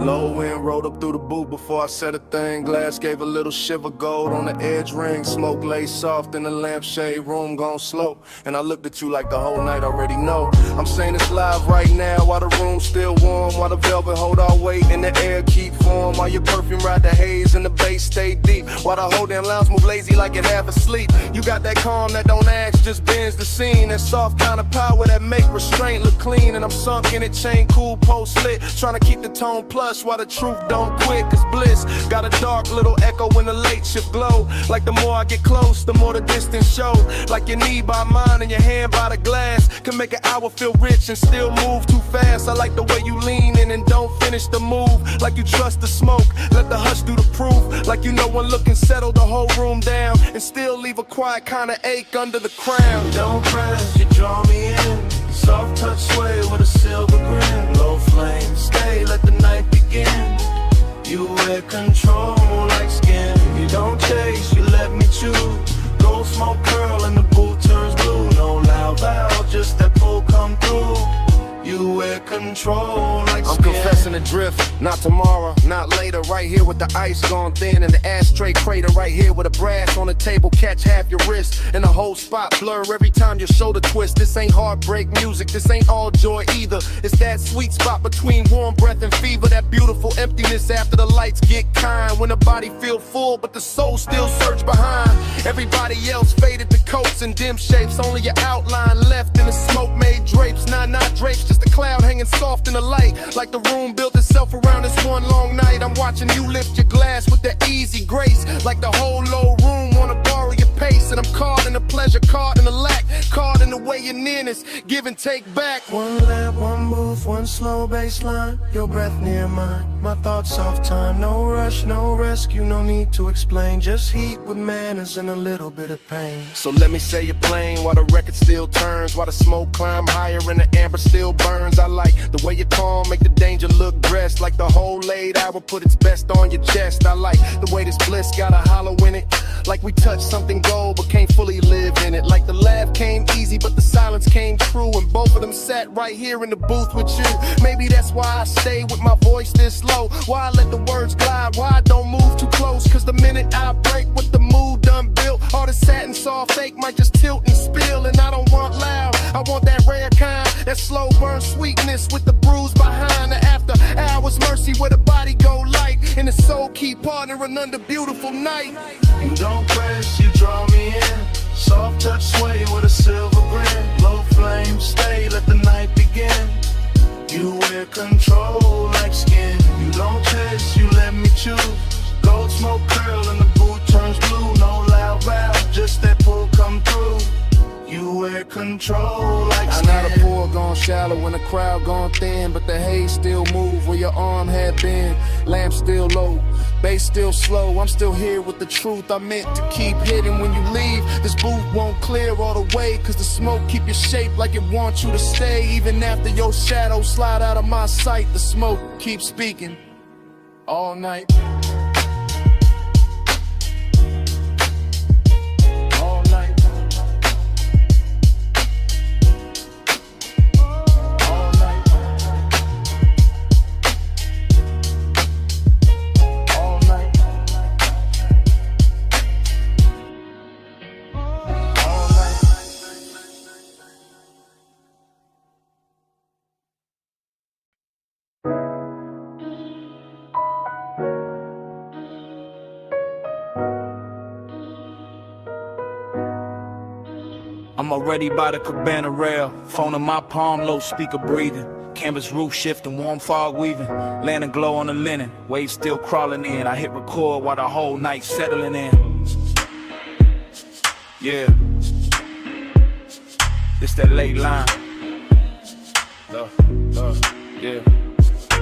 Low end, rolled up through the boot before I said a thing. Glass gave a little shiver, gold on the edge ring. Smoke lay soft in the lampshade room, gone slow. And I looked at you like the whole night already know. I'm saying this live right now while the room's still warm, while the velvet hold our weight and the air keep warm, while your perfume ride the haze and the bass stay deep, while the whole damn lounge move lazy like it half asleep. You got that calm that don't ask, just bends the scene. That soft kind of power that make restraint look clean. And I'm sunk in it, chain cool, post lit, trying to keep the tone plush while the truth don't quit. Cause bliss got a dark little echo when the late shift glow. Like the more I get close, the more the distance show. Like your knee by mine and your hand by the glass can make an hour feel rich and still move too fast. I like the way you lean in and don't finish the move. Like you trust the smoke, let the hush do the proof. Like you know one look and settle the whole room down and still leave a quiet kind of ache under the crown. Don't press, you draw me in. Soft touch sway with a silver grin. Low flame, stay, let the night begin. You wear control like skin. You don't chase, you let me choose. Gold smoke curl and the boot turns blue. No loud loud, just that pull come through. You wear control like I'm skin. confessing the drift, not tomorrow, not later. Right here with the ice gone thin and the ashtray crater. Right here with a brass on the table, catch half your wrist and the whole spot blur every time your shoulder twist. This ain't heartbreak music, this ain't all joy either. It's that sweet spot between warm breath and fever. That beautiful emptiness after the lights get kind. When the body feel full but the soul still search behind. Everybody else faded to coats and dim shapes. Only your outline left in the smoke made drapes. Not drapes, just a cloud hanging soft in the light. Like the room built itself around this one long night. I'm watching you lift your glass with that easy grace. Like the whole low room wanna borrow your pace. And I'm caught in the pleasure, caught in the lack, caught in the way your nearness, give and take back. One lap, one move, one slow baseline. Your breath near mine, my thoughts off time. No rush, no rescue, no need to explain. Just heat with manners and a little bit of pain. So let me say you're playing while the record still turns, while the smoke climb higher and the amber still burns. I like the way you calm, make the danger look dressed. Like the whole laid hour put its best on your chest. I like the way this bliss got a hollow in it. Like we touched something gold but can't fully live in it. Like the laugh came easy but the silence came true. And both of them sat right here in the booth with you. Maybe that's why I stay with my voice this low. Why I let the words glide, why I don't move too close. Cause the minute I break with the mood done built, all the satin soft fake might just tilt and spill. And I don't want loud, I want that rare kind. That slow burn sweetness with the bruise behind. The after hours mercy where the body go light and the soul keep partnering under beautiful night. You don't press, you draw me in. Soft touch sway with a silver grin. Low flame, stay, let the night begin. You wear control like skin. You don't chase, you let me choose. Gold smoke curl and the boot turns blue. No loud valve, just that pull come through. You wear control like skin. Now the pool gone shallow and the crowd gone thin, but the haze still move where your arm had been. Lamp still low, bass still slow. I'm still here with the truth I meant to keep hidden. When you leave, this booth won't clear all the way, cause the smoke keep your shape like it wants you to stay. Even after your shadow slide out of my sight, the smoke keeps speaking all night. I'm already by the cabana rail, phone in my palm, low speaker breathing. Canvas roof shifting, warm fog weaving, lantern glow on the linen, waves still crawling in. I hit record while the whole night settling in. Yeah, this that late line. Yeah.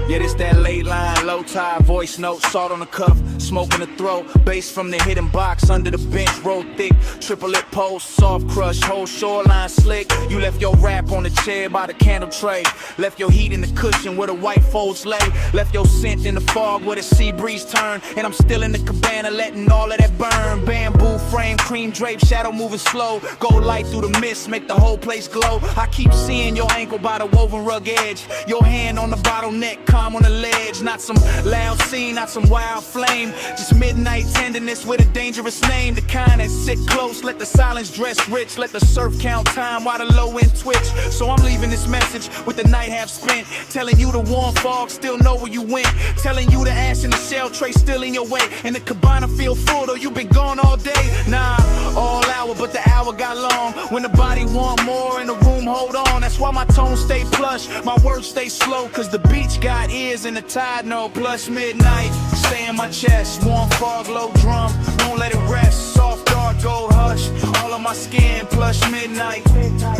Yeah, this that late line, low tide, voice note, salt on the cuff, smoke in the throat, bass from the hidden box, under the bench, roll thick, triple lip post, soft crush, whole shoreline slick. You left your rap on the chair by the candle tray, left your heat in the cushion where the white folds lay, left your scent in the fog where the sea breeze turn, and I'm still in the cabana letting all of that burn. Bamboo frame, cream drape, shadow moving slow. Gold light through the mist, make the whole place glow. I keep seeing your ankle by the woven rug edge. Your hand on the bottleneck, calm on the ledge. Not some loud scene, not some wild flame. Just midnight tenderness with a dangerous name. The kind that sit close, let the silence dress rich. Let the surf count time while the low end twitch. So I'm leaving this message with the night half spent. Telling you the warm fog still know where you went. Telling you the ash in the shell tray still in your way. And the cabana feel full though you been gone all day. Nah, all hour but the hour got long. When the body want more and the room hold on. That's why my tone stay plush, my words stay slow. Cause the beach got ears and the tide know. Plus midnight, stay in my chest. Warm fog, low drum, won't let it rest. Soft dark gold hush, all on my skin. Plush midnight,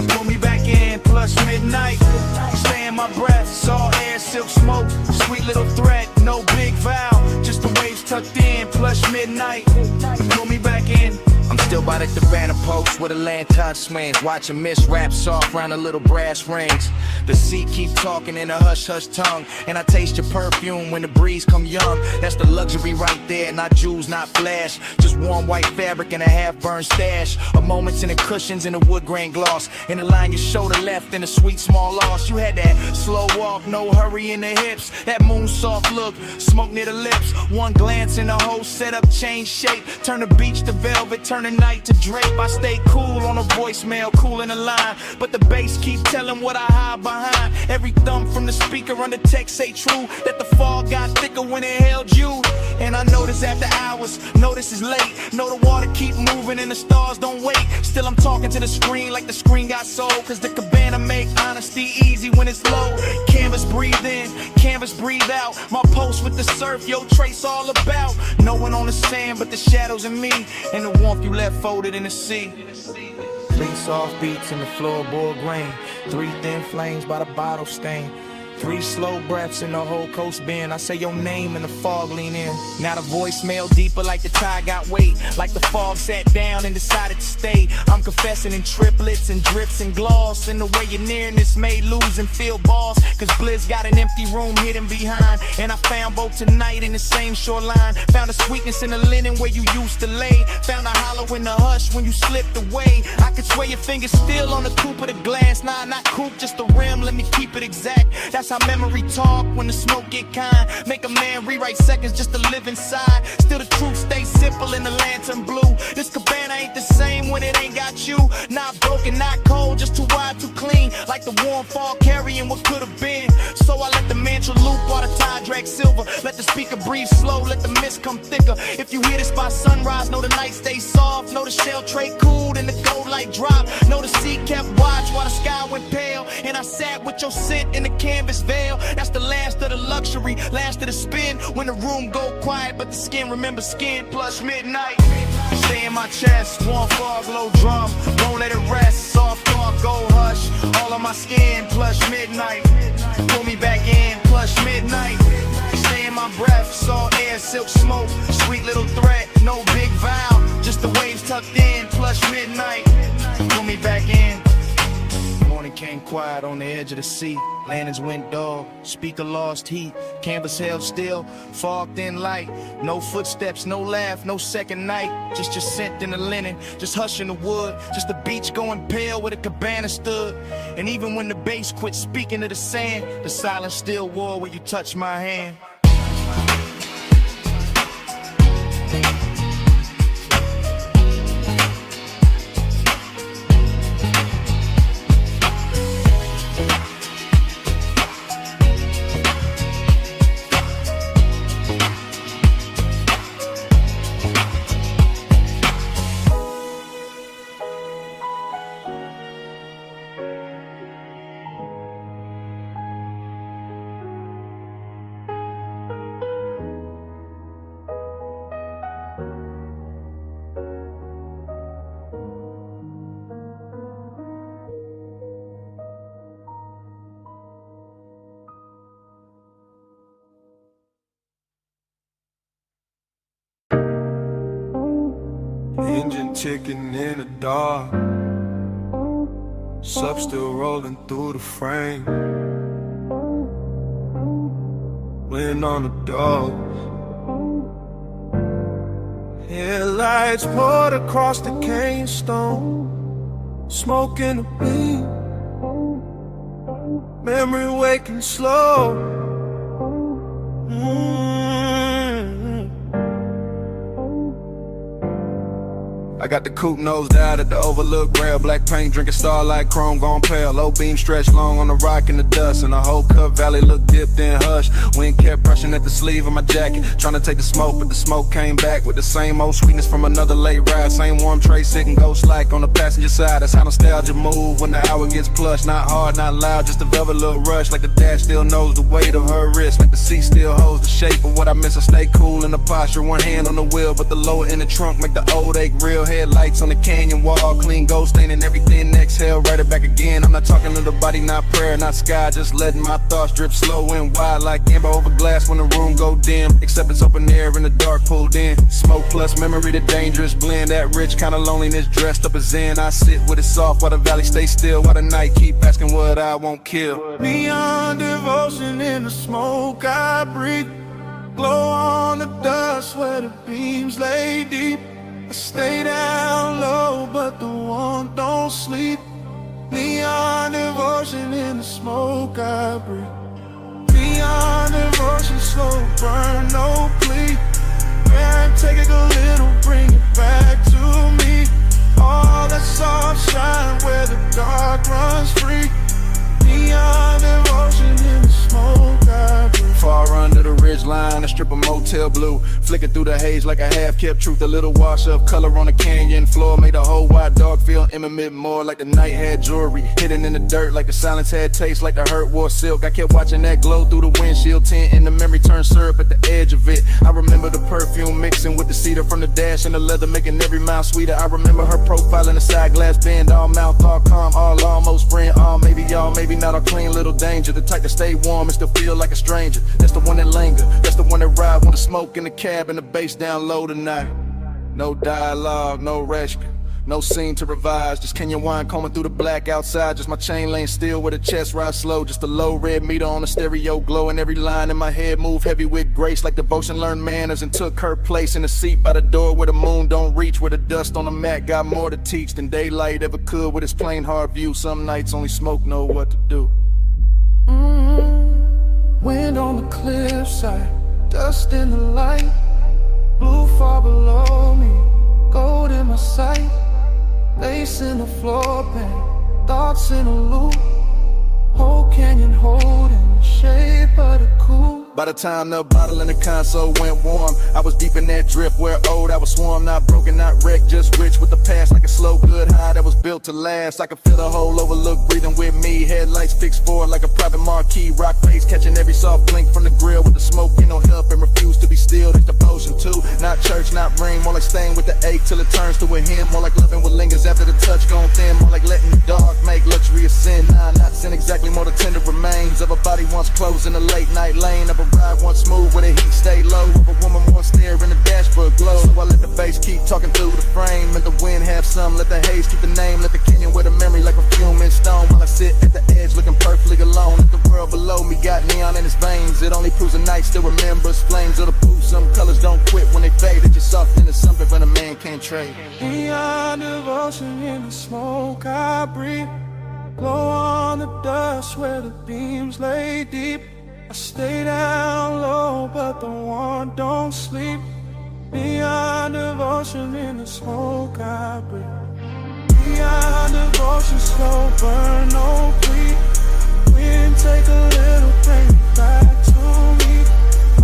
pull me back in. Plush midnight, stay in my breath. Salt air, silk smoke, sweet little threat. No big vow, just the waves tucked in. Plush midnight, pull me back in. I'm still by the cabana post where the lantern swings. Watching mist wrap soft round the little brass rings. The sea keep talking in a hush-hush tongue. And I taste your perfume when the breeze come young. That's the luxury right there, not jewels, not flash. Just warm white fabric and a half-burned stash. A moments in the cushions and the wood grain gloss. In the line your shoulder left in a sweet small loss. You had that slow walk, no hurry in the hips. That moon soft look, smoke near the lips. One glance and the whole setup change shape. Turn the beach to velvet, turn the night to drape. I stay cool on a voicemail, cool in the line. But the bass keep telling what I hide behind. Every thump from the speaker on the text say true. That the fog got thicker when it held you. And I notice after hours, notice it's late. Know the water keep moving and the stars don't wait. Still I'm talking to the screen like the screen got soul. Cause the cabana make honesty easy when it's low. Canvas breathe in, canvas breathe out. My post with the surf, yo trace all about. No one on the sand but the shadows in me. And the warmth you left folded in the sea. 3 soft beats in the floorboard grain. 3 thin flames by the bottle stain. 3 slow breaths in the whole coast bend. I say your name and the fog lean in. Now the voicemail deeper like the tide got weight. Like the fog sat down and decided to stay. I'm confessing in triplets and drips and gloss. And the way you're nearness made lose and feel balls. Cause Blizz got an empty room hidden behind. And I found both tonight in the same shoreline. Found a sweetness in the linen where you used to lay. Found a hollow in the hush when you slipped away. I could swear your fingers still on the coupe of the glass. Nah, not coupe, just the rim, let me keep it exact. That's how memory talk when the smoke get kind. Make a man rewrite seconds just to live inside. Still the truth stays simple in the lantern blue. This cabana ain't the same when it ain't got you. Not broken, not cold, just too wide, too clean. Like the warm fog carrying what could have been. So I let the mantra loop while the tide drag silver. Let the speaker breathe slow, let the mist come thicker. If you hear this by sunrise, know the night stays soft. Know the shell tray cooled and the gold light drop. Know the sea kept watch while the sky went pale. And I sat with your scent in the canvas veil. That's the last of the luxury, last of the spin. When the room go quiet, but the skin remember skin. Plus midnight, stay in my chest. Warm fog, low drum, won't let it rest. Soft fog, gold hush, all on my skin. Plus midnight, pull me back in. Plus midnight, stay in my breath. Salt air, silk smoke, sweet little threat. No big vow, just the waves tucked in. Plus midnight, pull me back in. Morning came quiet on the edge of the sea. Lanterns went dull, speaker lost heat. Canvas held still, fog thin light. No footsteps, no laugh, no second night. Just your scent in the linen, just hush in the wood. Just the beach going pale where the cabana stood. And even when the bass quit speaking to the sand, the silence still war where you touch my hand. Engine ticking in the dark, sub still rolling through the frame. Wind on the doors, Headlights poured across the cane stone, smoking a beam, memory waking slow. I got the coupe nosed out at the overlook rail. Black paint, drinking starlight, chrome gone pale. Low beam stretched long on the rock in the dust, and the whole Cup Valley looked dipped in hush. Wind kept brushing at the sleeve of my jacket, trying to take the smoke, but the smoke came back with the same old sweetness from another late ride. Same warm tray sitting ghost like on the passenger side. That's how nostalgia move when the hour gets plush. Not hard, not loud, just a velvet little rush. Like the dash still knows the weight of her wrist, like the seat still holds the shape of what I miss. I stay cool in the posture, one hand on the wheel, but the lower in the trunk make the old ache real. Headlights on the canyon wall, clean gold staining everything. Exhale, write it back again. I'm not talking to the body, not prayer, not sky, just letting my thoughts drip slow and wide like amber over glass when the room go dim. Except it's open air in the dark pulled in. Smoke plus memory, the dangerous blend. That rich kind of loneliness dressed up as zen. I sit with it soft while the valley stays still, while the night keep asking what I won't kill. Neon devotion in the smoke I breathe, glow on the dust where the beams lay deep. I stay down low, but the warmth don't sleep. Neon devotion in the smoke I breathe. Neon devotion, slow burn, no plea. Man, take it a little, bring it back to me. All that soft shine where the dark runs free. Neon devotion in the smoke I breathe. Far under the ridge line, a strip of motel blue, flicking through the haze like a half-kept truth. A little wash of color on the canyon floor made the whole wide dog feel intimate, more like the night had jewelry hidden in the dirt, like the silence had taste, like the hurt wore silk. I kept watching that glow through the windshield tint, and the memory turned syrup at the edge of it. I remember the perfume mixing with the cedar from the dash and the leather, making every mile sweeter. I remember her profile in the side glass bend, all mouth, all calm, all almost friend, all maybe y'all, maybe not, all clean little danger. The type to stay warm and still feel like a stranger. That's the one that linger, that's the one that ride when the smoke in the cab and the bass down low tonight. No dialogue, no rescue, no scene to revise. Just Kenyan wine combing through the black outside. Just my chain lane still with a chest ride slow. Just a low red meter on the stereo glow, and every line in my head move heavy with grace, like devotion learned manners and took her place in the seat by the door where the moon don't reach, where the dust on the mat got more to teach than daylight ever could with its plain hard view. Some nights only smoke know what to do. Wind on the cliffside, dust in the light, blue far below me, gold in my sight, lace in the floor pan, thoughts in a loop, whole canyon holding the shape of the coupe. By the time the bottle in the console went warm, I was deep in that drift where old I was swarm. Not broken, not wrecked, just rich with the past, like a slow good high that was built to last. I could feel the whole overlook breathing with me. Headlights fixed forward like a private marquee. Rock face catching every soft blink from the grill, with the smoke ain't no help and refuse to be still. That's devotion too, not church, not ring. More like staying with the ache till it turns to a hymn. More like loving what lingers after the touch gone thin. More like letting the dark make luxury a sin. Nah, not sin exactly, more the tender remains of a body once closed in a late night lane. Of a ride once smooth where the heat stay low, of a woman once stare in the dashboard glow. So I let the bass keep talking through the frame, and the wind have some, let the haze keep the name. Let the canyon wear the memory like a perfume in stone, while I sit at the edge looking perfectly alone. If the world below me got neon in its veins, it only proves the night still remembers. Flames of the booth, some colors don't quit when they fade. They just soft into something but a man can't trade. Neon devotion in the smoke I breathe, glow on the dust where the beams lay deep. I stay down low, but the warmth don't sleep. Neon devotion in the smoke I breathe. Neon devotion, slow burn, no plea. Wind take a little, bring it back to me.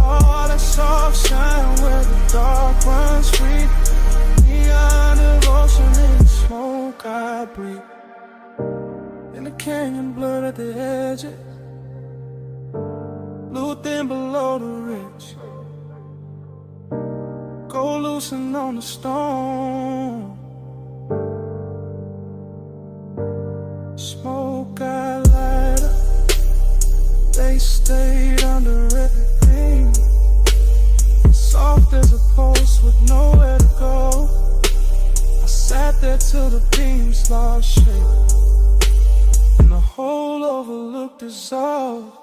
All that soft shine where the dark runs free. Neon devotion in the smoke I breathe. In the canyon blurred at the edges, blue thin below the ridge, go loosen on the stone. Smoke I light up, they stayed under everything. Soft as a post with nowhere to go. I sat there till the beams lost shape, and the whole overlook dissolved.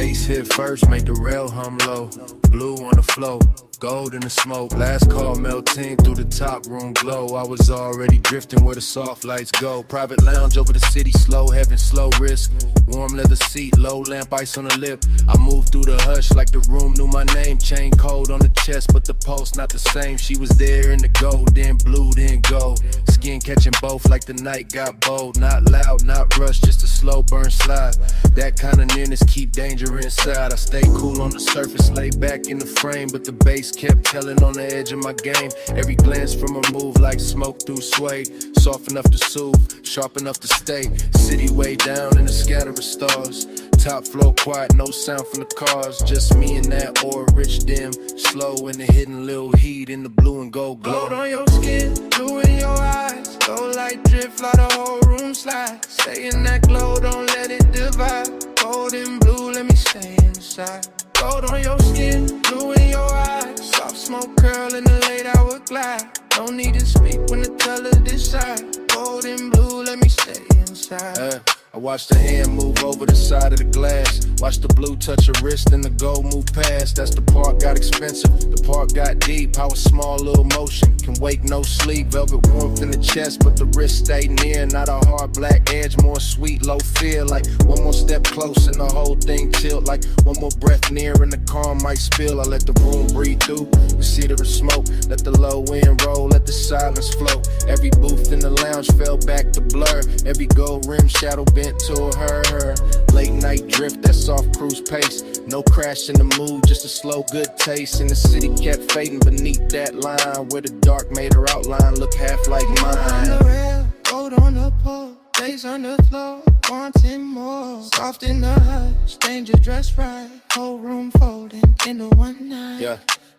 bass hit first, make the rail hum low. Blue on the flow, gold in the smoke. Last call melting through the top room glow. I was already drifting where the soft lights go. Private lounge over the city, slow heaven, slow risk. Warm leather seat, low lamp, ice on the lip. I moved through the hush like the room knew my name. Chain cold on the chest, but the pulse not the same. She was there in the gold, then blue, then gold. Skin catching both like the night got bold. Not loud, not rushed, just a slow burn slide. That kind of nearness keep danger inside. I stay cool on the surface, lay back in the frame, but the bass kept telling on the edge of my game. Every glance from a move like smoke through suede. Soft enough to soothe, sharp enough to stay. City way down in the scatter of stars. Top floor quiet, no sound from the cars. Just me and that ore, rich dim. Slow in the hidden little heat in the blue and gold glow. Gold on your skin, blue in your eyes. Gold like drift, fly the whole room slide. Stay in that glow, don't let it divide. Gold and blue, let me stay inside. Gold on your skin, blue in your eyes. Soft smoke curl in the late hour glide. No need to speak when the colors decide. Gold and blue, let me stay inside. I watched the hand move over the side of the glass. Watch the blue touch her wrist and the gold move past. That's the part got expensive, the part got deep. How a small little motion can wake no sleep. Velvet warmth in the chest, but the wrist stay near. Not a hard black edge, more sweet, low fear. Like one more step close and the whole thing tilt. Like one more breath near and the car might spill. I let the room breathe through, the cedar of smoke. Let the low end roll, let the silence flow. Every booth in the lounge fell back to blur. Every gold rim shadow bent to her. Late night drift, that soft cruise pace. No crash in the mood, just a slow good taste. And the city kept fading beneath that line, where the dark made her outline look half like mine. On the rail, gold on the pole, days on the floor, wanting more. Soft in the hush, danger dressed right. Whole room folding into one night. Yeah.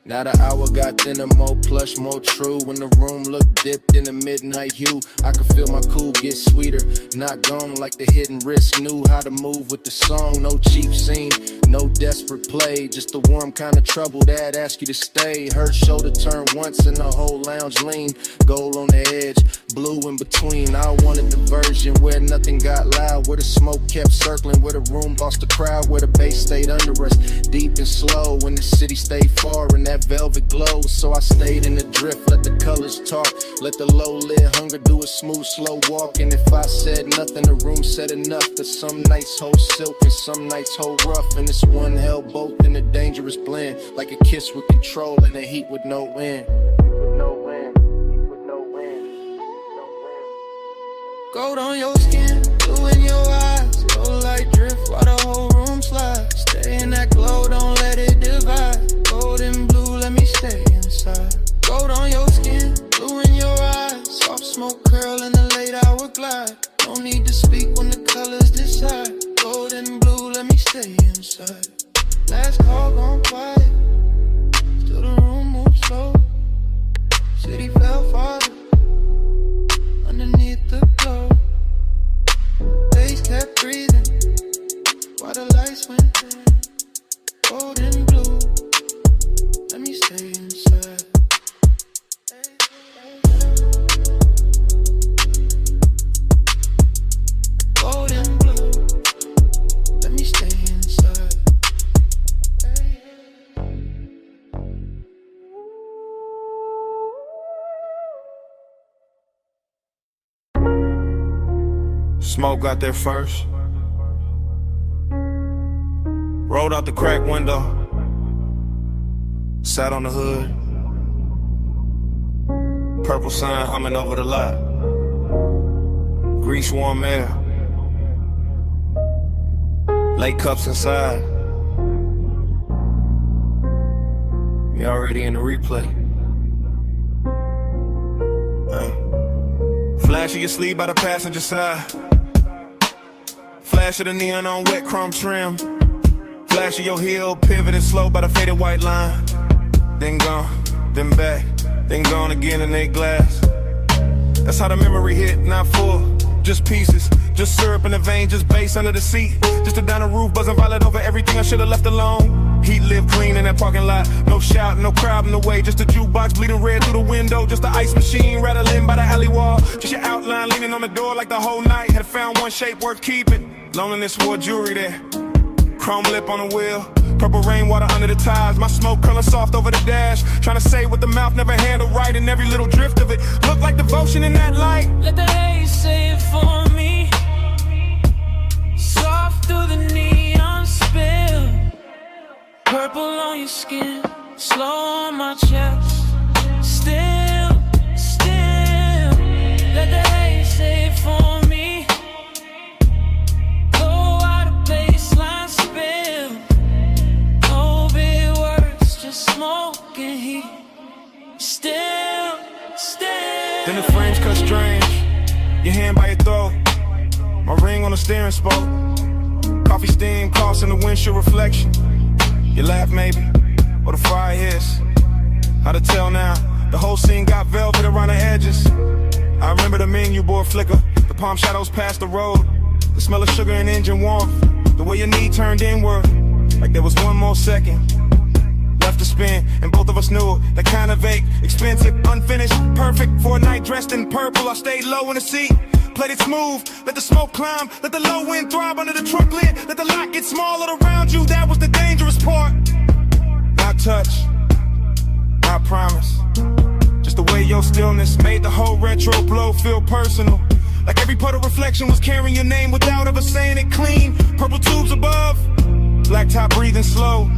Now the hour got thinner, more plush, more true. When the room looked dipped in the midnight hue, I could feel my cool get sweeter. Not gone like the hidden risk. Knew how to move with the song. No cheap scene, no desperate play. Just the warm kind of trouble that ask you to stay. Her shoulder turn once and the whole lounge lean. Gold on the edge, blue in between. I wanted the version where nothing got loud, where the smoke kept circling, where the room lost the crowd, where the bass stayed under us, deep and slow. When the city stayed far and that velvet glow, so I stayed in the drift, let the colors talk, let the low lid hunger do a smooth slow walk. And if I said nothing, the room said enough. That some nights hold silk and some nights hold rough, and this one held both in a dangerous blend, like a kiss with control and a heat with no end. Gold on your skin, blue in your eyes. Gold like drift while the whole room slides. Stay in that glow, don't let it divide. Gold and blue, let me stay inside. Gold on your skin, blue in your eyes. Soft smoke curl in the late hour glide. No need to speak when the colors decide. Gold and blue, let me stay inside. Last call gone quiet, still the room moves slow. City fell farther underneath the glow. Days kept breathing while the lights went dim. Gold and blue, let me stay inside. Gold and blue, let me stay inside. Smoke got there first. Rolled out the crack window. Sat on the hood. Purple sun humming over the lot. Grease warm air. Late cups inside. You already in the replay. Flash of your sleeve by the passenger side. Flash of the neon on wet chrome trim. Flash of your heel, pivoting slow by the faded white line. Then gone, then back, then gone again in they glass. That's how the memory hit, not full, just pieces. Just syrup in the vein, just bass under the seat. Just a down the roof, buzzing violet over everything I should've left alone. Heat lived clean in that parking lot. No shout, no crowd in the way. Just a jukebox bleeding red through the window. Just the ice machine rattling by the alley wall. Just your outline leaning on the door like the whole night. Had found one shape worth keeping. Loneliness wore jewelry there. Chrome lip on the wheel, purple rainwater under the tires. My smoke curling soft over the dash, trying to say what the mouth never handled right, and every little drift of it looked like devotion in that light. Let the haze say it for me. Soft through the neon spill, purple on your skin, slow on my chest. Still, let the haze say it for me. Go out of baseline spill, no big words, just smoke and heat. Still. Then the frames cut strange, your hand by your throat, my ring on the steering spoke, coffee steam crossing the windshield reflection. You laugh maybe, or the fire hits. Hard to tell now, the whole scene got velvet around the edges. I remember the menu board flicker, the palm shadows past the road, the smell of sugar and engine warmth, the way your knee turned inward, like there was one more second left to spin, and both of us knew it. That kind of vague, expensive, unfinished, perfect for a night dressed in purple. I stayed low in the seat, played it smooth, let the smoke climb, let the low wind throb under the trunk lid, let the lot get smaller around you. That was the dangerous part. Not touch, not promise, just the way your stillness made the whole retro blow feel personal. Like every puddle reflection was carrying your name without ever saying it clean. Purple tubes above, black top breathing slow,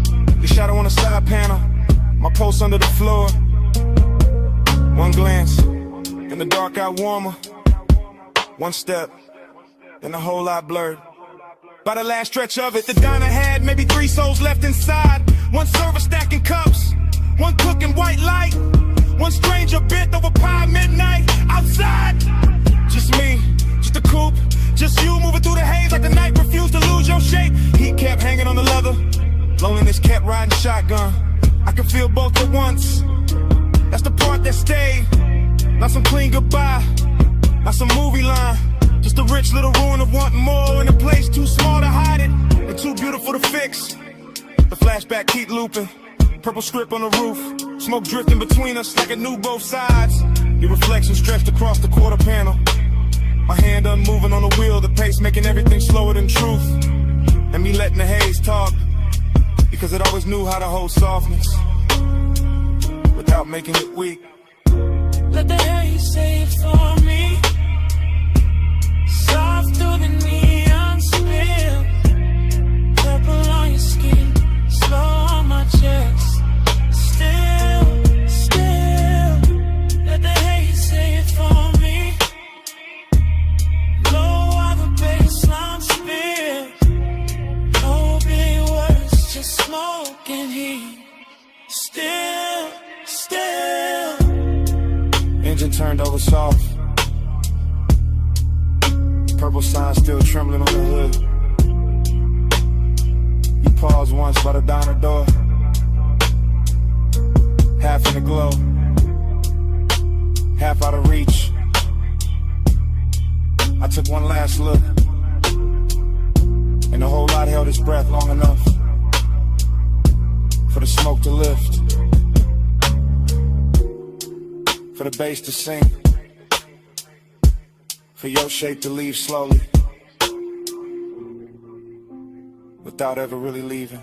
the shadow on the side panel, my pulse under the floor. One glance, and the dark got warmer. One step, then the whole lot blurred. By the last stretch of it, the diner had maybe 3 souls left inside. One server stacking cups, one cooking white light, one stranger bent over pie midnight outside. Just me, just a coupe, just you moving through the haze like the night refused to lose your shape. Heat kept hanging on the leather, loneliness kept riding shotgun. I could feel both at once, that's the part that stayed. Not some clean goodbye, not some movie line, just a rich little ruin of wanting more in a place too small to hide it and too beautiful to fix. The flashback keep looping, purple script on the roof, smoke drifting between us like it knew both sides. Your reflection stretched across the quarter panel, my hand unmoving on the wheel, the pace making everything slower than truth. And me letting the haze talk, because it always knew how to hold softness without making it weak. Let the haze say it for me. Soft through the neon spill, purple on your skin, slow on my chest. Still, let the haze say it for me. Low on the baseline spill, no big words, just smoke and heat. Still. Engine turned over soft, purple sign still trembling on the hood. You paused once by the diner door, half in the glow, half out of reach. I took one last look, and the whole lot held its breath long enough for the smoke to lift, for the bass to sink, for your shape to leave slowly, without ever really leaving.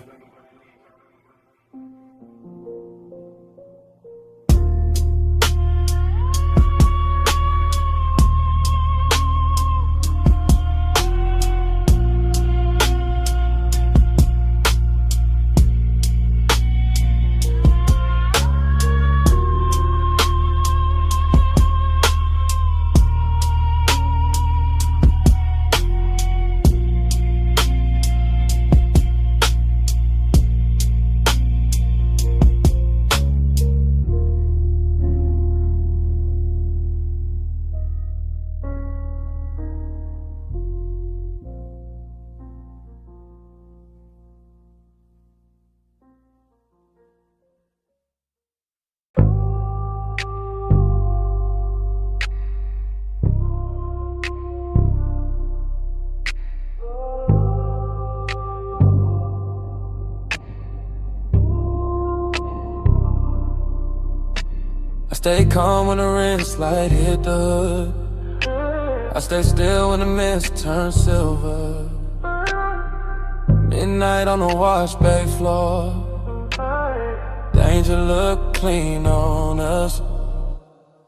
Stay calm when the wrist light hit the hood. I stay still when the mist turns silver. Midnight on the wash bay floor. Danger look clean on us.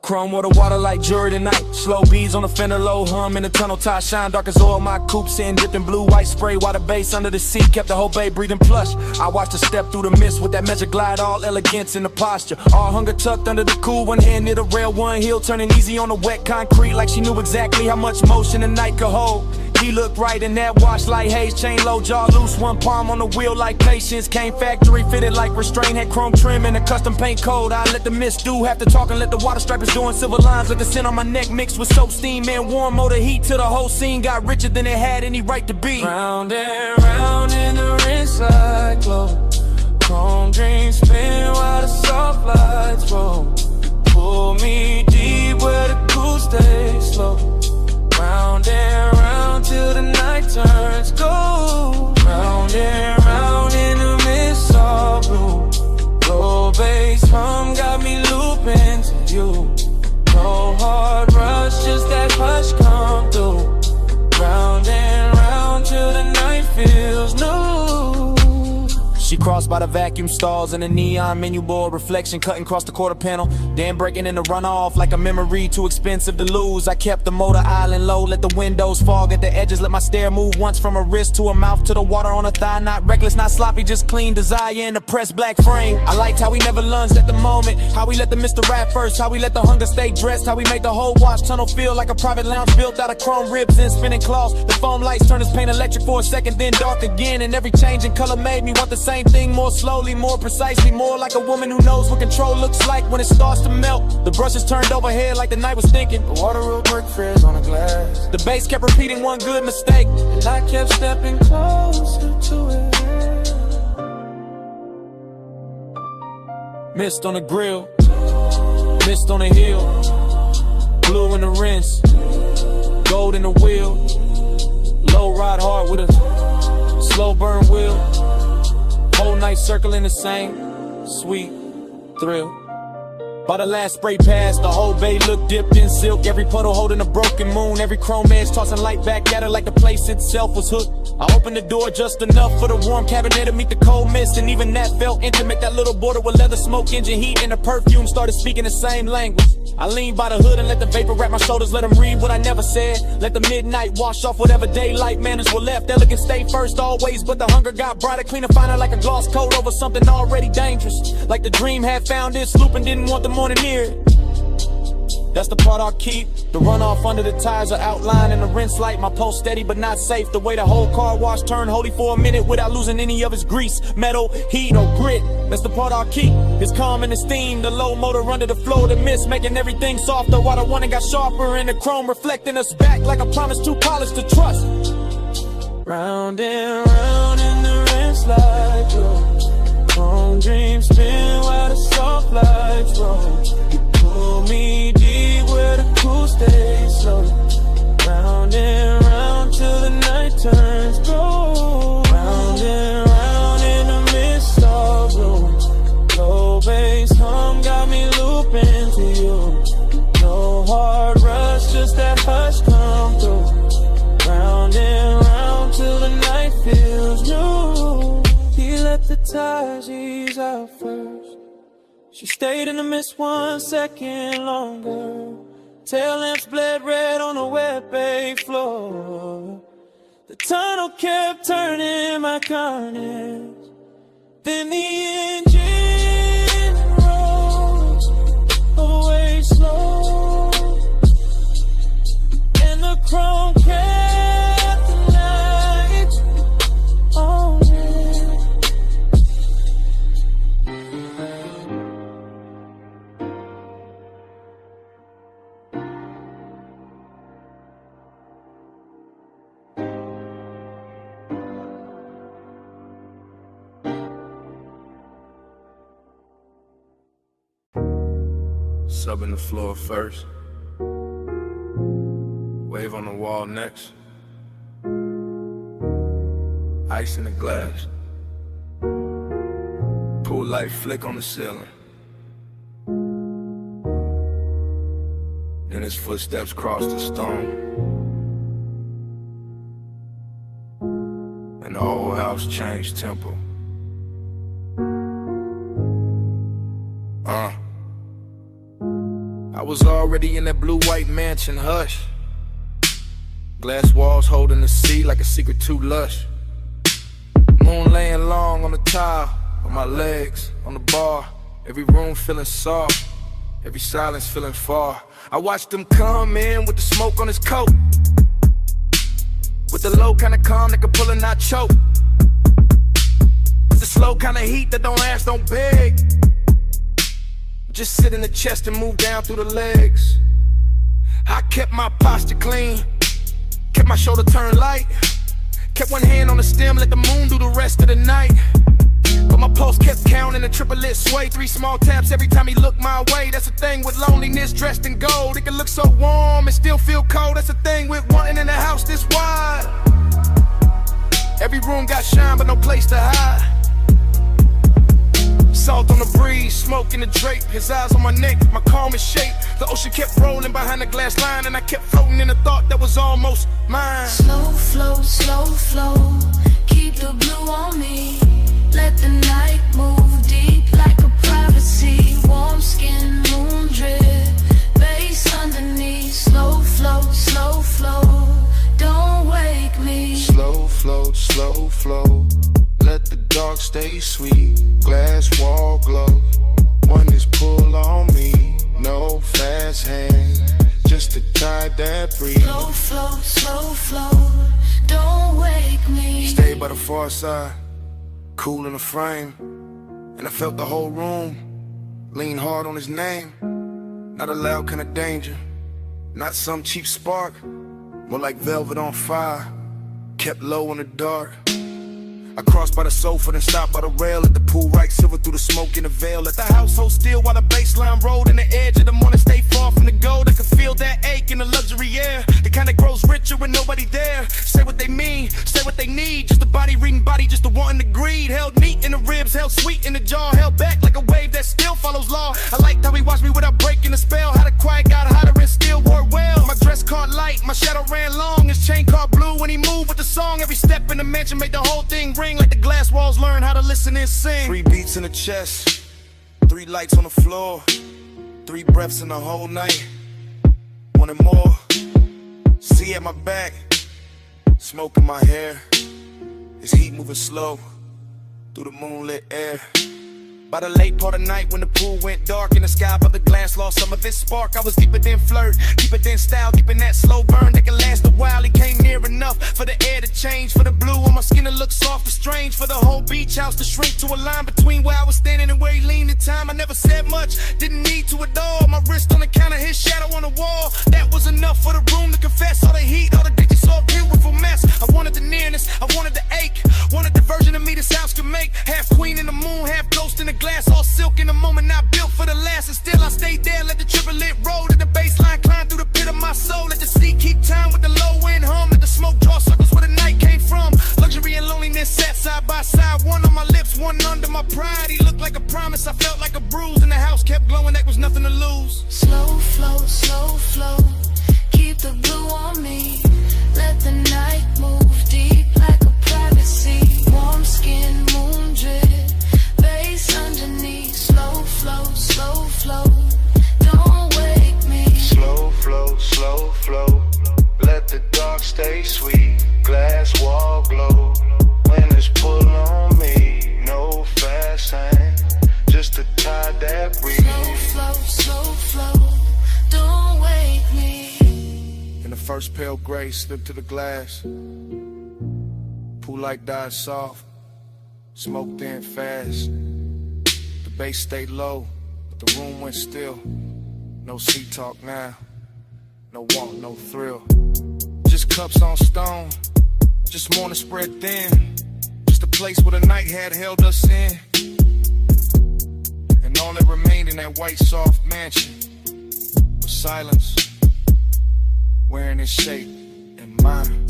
Chrome water like jewelry tonight. Slow beads on the fender, low hum in the tunnel. Tie shine dark as oil. My coupe sitting dipped in blue, white spray. Water base under the seat, kept the whole bay breathing plush. I watched her step through the mist with that measure glide, all elegance in the posture. All hunger tucked under the cool, one hand near the rail, one heel turning easy on the wet concrete, like she knew exactly how much motion the night could hold. He looked right in that wash like haze, chain low, jaw loose, one palm on the wheel like patience. Came factory fitted like restraint, had chrome trim and a custom paint code. I let the mist do half the talking, let the water stripers doing silver lines. Let the scent on my neck mixed with soap, steam and warm motor heat till the whole scene got richer than it had any right to be. Round and round in the rinse like glow. Chrome dreams spin while the soft lights roll. Pull me deep where the cool stays slow. Round and round till the night turns gold. Round and round in the mist all blue. Low bass hum got me looping to you. No hard rush, just that hush come through. Round and round till the night feels new. She crossed by the vacuum stalls and the neon menu board, reflection cutting across the quarter panel, then breaking in the runoff like a memory too expensive to lose. I kept the motor island low, let the windows fog at the edges, let my stare move once from her wrist to her mouth to the water on her thigh. Not reckless, not sloppy, just clean desire in the pressed black frame. I liked how we never lunged at the moment, how we let the Mr. Rap first, how we let the hunger stay dressed, how we made the whole wash tunnel feel like a private lounge built out of chrome ribs and spinning cloths. The foam lights turned his paint electric for a second, then dark again, and every change in color made me want the same thing, more slowly, more precisely, more like a woman who knows what control looks like when it starts to melt. The brushes turned overhead like the night was thinking. The water will break frizz on the glass. The bass kept repeating one good mistake, And I kept stepping closer to it. mist on the grill, mist on the hill, blue in the rinse, gold in the wheel, low ride hard with a slow burn wheel. Whole night circling the same sweet thrill. By the last spray pass, the whole bay looked dipped in silk. Every puddle holding a broken moon, every chrome edge tossing light back at her like the place itself was hooked. I opened the door just enough for the warm cabinet to meet the cold mist, and even that felt intimate. That little border with leather smoke, engine heat, and the perfume started speaking the same language. I leaned by the hood and let the vapor wrap my shoulders, let them read what I never said. Let the midnight wash off whatever daylight manners were left. Elegant stay first always, but the hunger got brighter, cleaner, finer, like a gloss coat over something already dangerous. Like the dream had found its loop and didn't want the morning near it. That's the part I'll keep. The runoff under the tires are outlined in the rinse light. My pulse steady but not safe. The way the whole car wash turned holy for a minute without losing any of its grease, metal, heat, or grit. That's the part I'll keep. It's calm and esteem. The low motor under the flow of the mist, making everything softer while the one got sharper. And the chrome reflecting us back like a promise too polished to trust. Round and round in the rinse like glow. Chrome dreams spin while the soft lights roll. You pull me deep where the cool stays slow. Round and round till the night turns gold. Round and round in the mist all blue. Low bass hum got me looping to you. No hard rush, just that hush come through. Round and round till the night feels new. He let the tires ease out first. She stayed in the mist 1 second longer. Tail lamps bled red on the wet bay floor. The tunnel kept turning my carnage. Then the engine rose away slow, and the chrome kept the lights on. Subbing the floor first, wave on the wall next, ice in the glass, pool light flick on the ceiling. Then his footsteps cross the stone, and the whole house changed tempo. I was already in that blue-white mansion, hush. Glass walls holding the sea like a secret too lush. Moon laying long on the tile, on my legs, on the bar. Every room feeling soft, every silence feeling far. I watched him come in with the smoke on his coat, with the low kind of calm that could pull and not choke, with the slow kind of heat that don't ask, don't beg. Just sit in the chest and move down through the legs. I kept my posture clean, kept my shoulder turned light, kept one hand on the stem, let the moon do the rest of the night. But my pulse kept counting, a triplet sway, 3 small taps every time he looked my way. That's the thing with loneliness dressed in gold. It can look so warm and still feel cold. That's the thing with wanting in a house this wide. Every room got shine but no place to hide. Salt on the breeze, smoke in the drape, his eyes on my neck, my calmest shape. The ocean kept rolling behind the glass line, and I kept floating in a thought that was almost mine. Slow flow, keep the blue on me. Let the night move deep like a privacy. Warm skin, moon drip, bass underneath. Slow flow, don't wake me. Slow flow, let the dark stay sweet. Glass wall glow, one is pull on me. No fast hands, just to tie that breeze. Slow flow, don't wake me. Stay by the far side, cool in the frame, and I felt the whole room lean hard on his name. Not a loud kind of danger, not some cheap spark, more like velvet on fire, kept low in the dark. I crossed by the sofa, then stopped by the rail at the pool, right silver through the smoke in the veil. Let the house hold still while the baseline rolled, and the edge of the morning stay far from the gold. I could feel that ache in the luxury air, the kind that grows richer when nobody there. Say what they mean, say what they need, just a body reading body, just a wanting to greed. Held neat in the ribs, held sweet in the jaw, held back like a wave that still follows law. I liked how he watched me without breaking the spell, how the quiet got hotter and still wore well. My dress caught light, my shadow ran long, his chain caught blue when he moved with the song. Every step in the mansion made the whole thing ring like the glass walls learn how to listen and sing. 3 beats in the chest, 3 lights on the floor, 3 breaths in the whole night. Wanted more, see at my back, smoke in my hair, his heat moving slow through the moonlit air. By the late part of night when the pool went dark and the sky above the glass lost some of its spark, I was deeper than flirt, deeper than style, deep in that slow burn that can last a while. He came near enough for the air to change, for the blue on my skin to look soft and strange, for the whole beach house to shrink to a line between where I was standing and where he leaned in time. I never said much, didn't need to at all. My wrist on the counter, his shadow on the wall. That was enough for the room to confess. All the heat, all the ditches, all beautiful mess. I wanted the nearness, I wanted the ache, wanted the version of me this house could make. Half queen in the moon, half ghost in the glass, all silk in the moment, not built for the last. And still I stayed there, let the triplet roll, let the baseline climb through the pit of my soul. Let the sea keep time with the low end hum, let the smoke draw circles where the night came from. Luxury and loneliness sat side by side, one on my lips, one under my pride. He looked like a promise, I felt like a bruise, and the house kept glowing, that was nothing to lose. Slow flow, keep the blue on me. Let the night move deep like a privacy. Warm skin, moon drip, bass underneath. Slow flow, don't wake me. Slow flow, let the dark stay sweet. Glass wall glow, when it's pull on me. No fast hand, just to tie that breeze. Slow flow, don't wake me. In the first pale gray, slipped to the glass. Pool light died soft, smoke thin fast. The bass stayed low, but the room went still. No sea talk now, no want, no thrill. Just cups on stone, just morning spread thin. Just a place where the night had held us in. And all that remained in that white soft mansion was silence, wearing its shape in mine.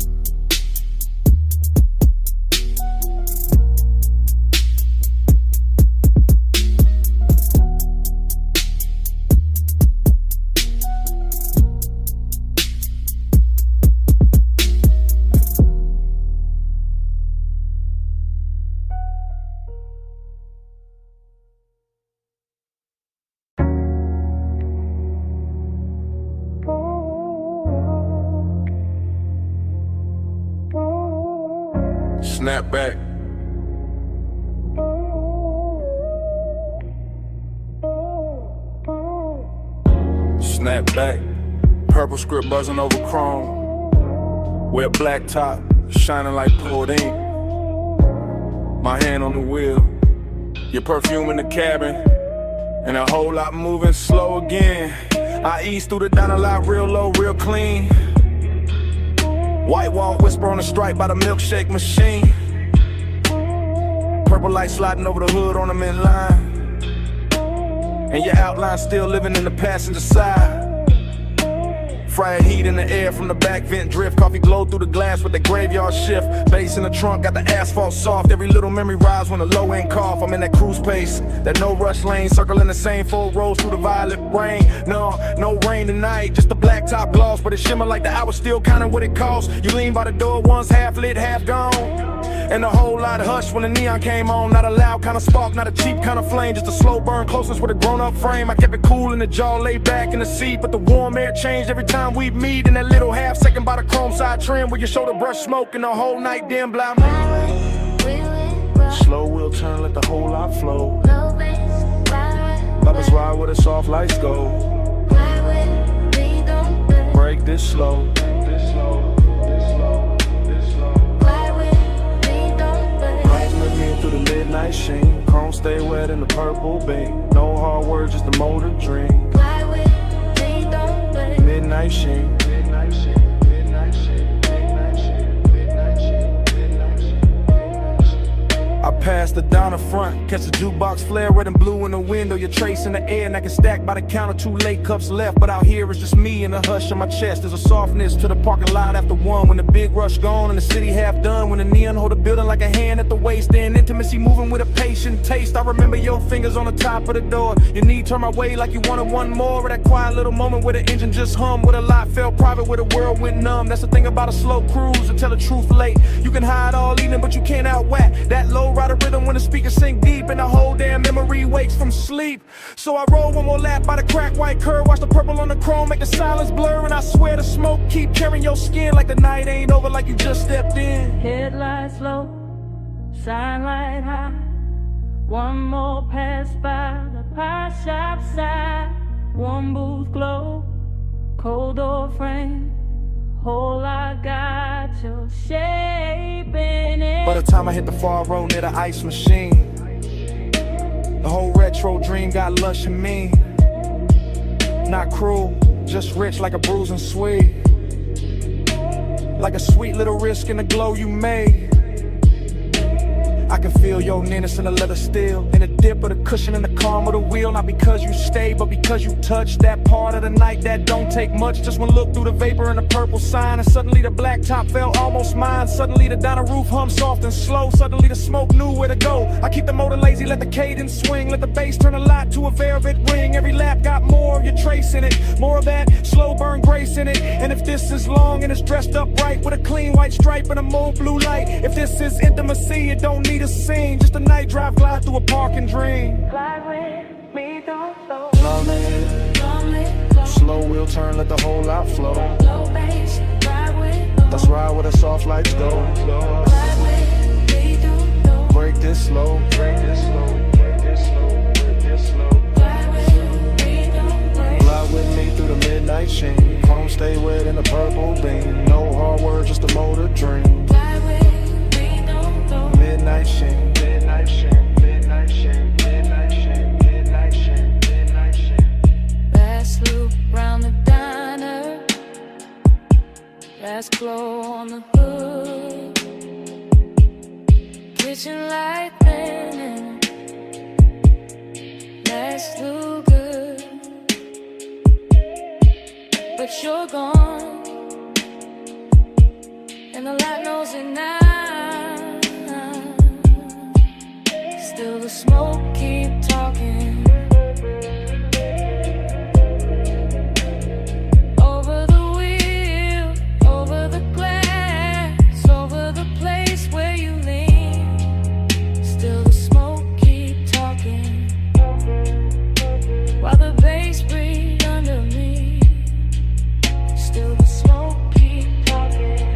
snap back. Snap back. Purple script buzzing over chrome. Wet black top, shining like poured ink. My hand on the wheel. Your perfume in the cabin. And a whole lot moving slow again. I ease through the diner lot real low, real clean. White wall whisper on the stripe by the milkshake machine. Purple light sliding over the hood on the midline. And your outline still living in the passenger side. Fried heat in the air from the back vent drift. Coffee glow through the glass with the graveyard shift. Bass in the trunk, got the asphalt soft. Every little memory rise when the low end cough. I'm in that cruise pace, that no rush lane. Circling the same 4 rows through the violet rain. No rain tonight, just the black top gloss. But it shimmer like the hour still counting what it costs. You lean by the door, one's half lit, half gone. And a whole lot hushed when the neon came on. Not a loud kind of spark, not a cheap kind of flame. Just a slow burn, closeness with a grown-up frame. I kept it cool in the jaw, laid back in the seat. But the warm air changed every time we meet. In that little half second by the chrome side trim, where your shoulder brush smoke and the whole night dim blind. Slow wheel turn, let the whole lot flow. Bubbles ride where the soft lights go. Break this slow. Through the midnight sheen, chrome stay wet in the purple beam. No hard words, just the motor dream. Midnight sheen. I pass the down the front, catch the jukebox flare, red and blue in the window. Your trace in the air, and I can stack by the counter. 2 late cups left, but out here it's just me and the hush on my chest. There's a softness to the parking lot after 1. When the big rush gone and the city half done. When the neon hold the building like a hand at the waist. And intimacy moving with a patient taste. I remember your fingers on the top of the door. Your knee turned my way like you wanted one more. Or that quiet little moment where the engine just hummed. Where the lot felt private, where the world went numb. That's the thing about a slow cruise, to tell the truth late. You can hide all evening, but you can't outwhack that low rider rhythm when the speakers sink deep. And the whole damn memory wakes from sleep. So I roll one more lap by the cracked white curve. Watch the purple on the chrome make the silence blur. And I swear the smoke keep carrying your skin like the night ain't over, like you just stepped in. Headlights low, shine light high. One more pass by the pie shop side. One booth glow, cold door frame. Whole lot got your shape in it. By the time I hit the far road near the ice machine, the whole retro dream got lush and mean. Not cruel, just rich like a bruising sweet. Like a sweet little risk in the glow you made. I can feel your nearness in the leather steel, in the dip of the cushion and the calm of the wheel. Not because you stay, but because you touch that part of the night that don't take much. Just one look through the vapor and the purple sign, and suddenly the black top felt almost mine. Suddenly the diner roof hummed soft and slow. Suddenly the smoke knew where to go. I keep the motor lazy, let the cadence swing. Let the bass turn a lot to a velvet ring. Every lap got more of your trace in it, more of that slow burn grace in it. And if this is long and it's dressed up right, with a clean white stripe and a mauve blue light. If this is intimacy, it don't need a scene, just a night drive, glide through a park and dream. Fly with me, don't slow. Lonely, slow wheel turn, let the whole lot flow. Low bass, ride with. Let's ride where the soft lights go. Fly with me, don't slow. Break this slow, break this slow, break this slow, break this slow. Fly with me, don't slow. Fly with me through the midnight sheen. Chrome stay wet in the purple beam. No hard words, just a motor dream. Fly with me, don't slow. Midnight sheen, midnight sheen, midnight sheen, midnight sheen, midnight sheen, midnight sheen. Last loop round the diner. Last glow on the hood. Kitchen light burning. Last look good. But you're gone, and the light knows it now. Still the smoke keep talking. Over the wheel, over the glass, over the place where you lean. Still the smoke keep talking. While the bass breathe under me. Still the smoke keep talking.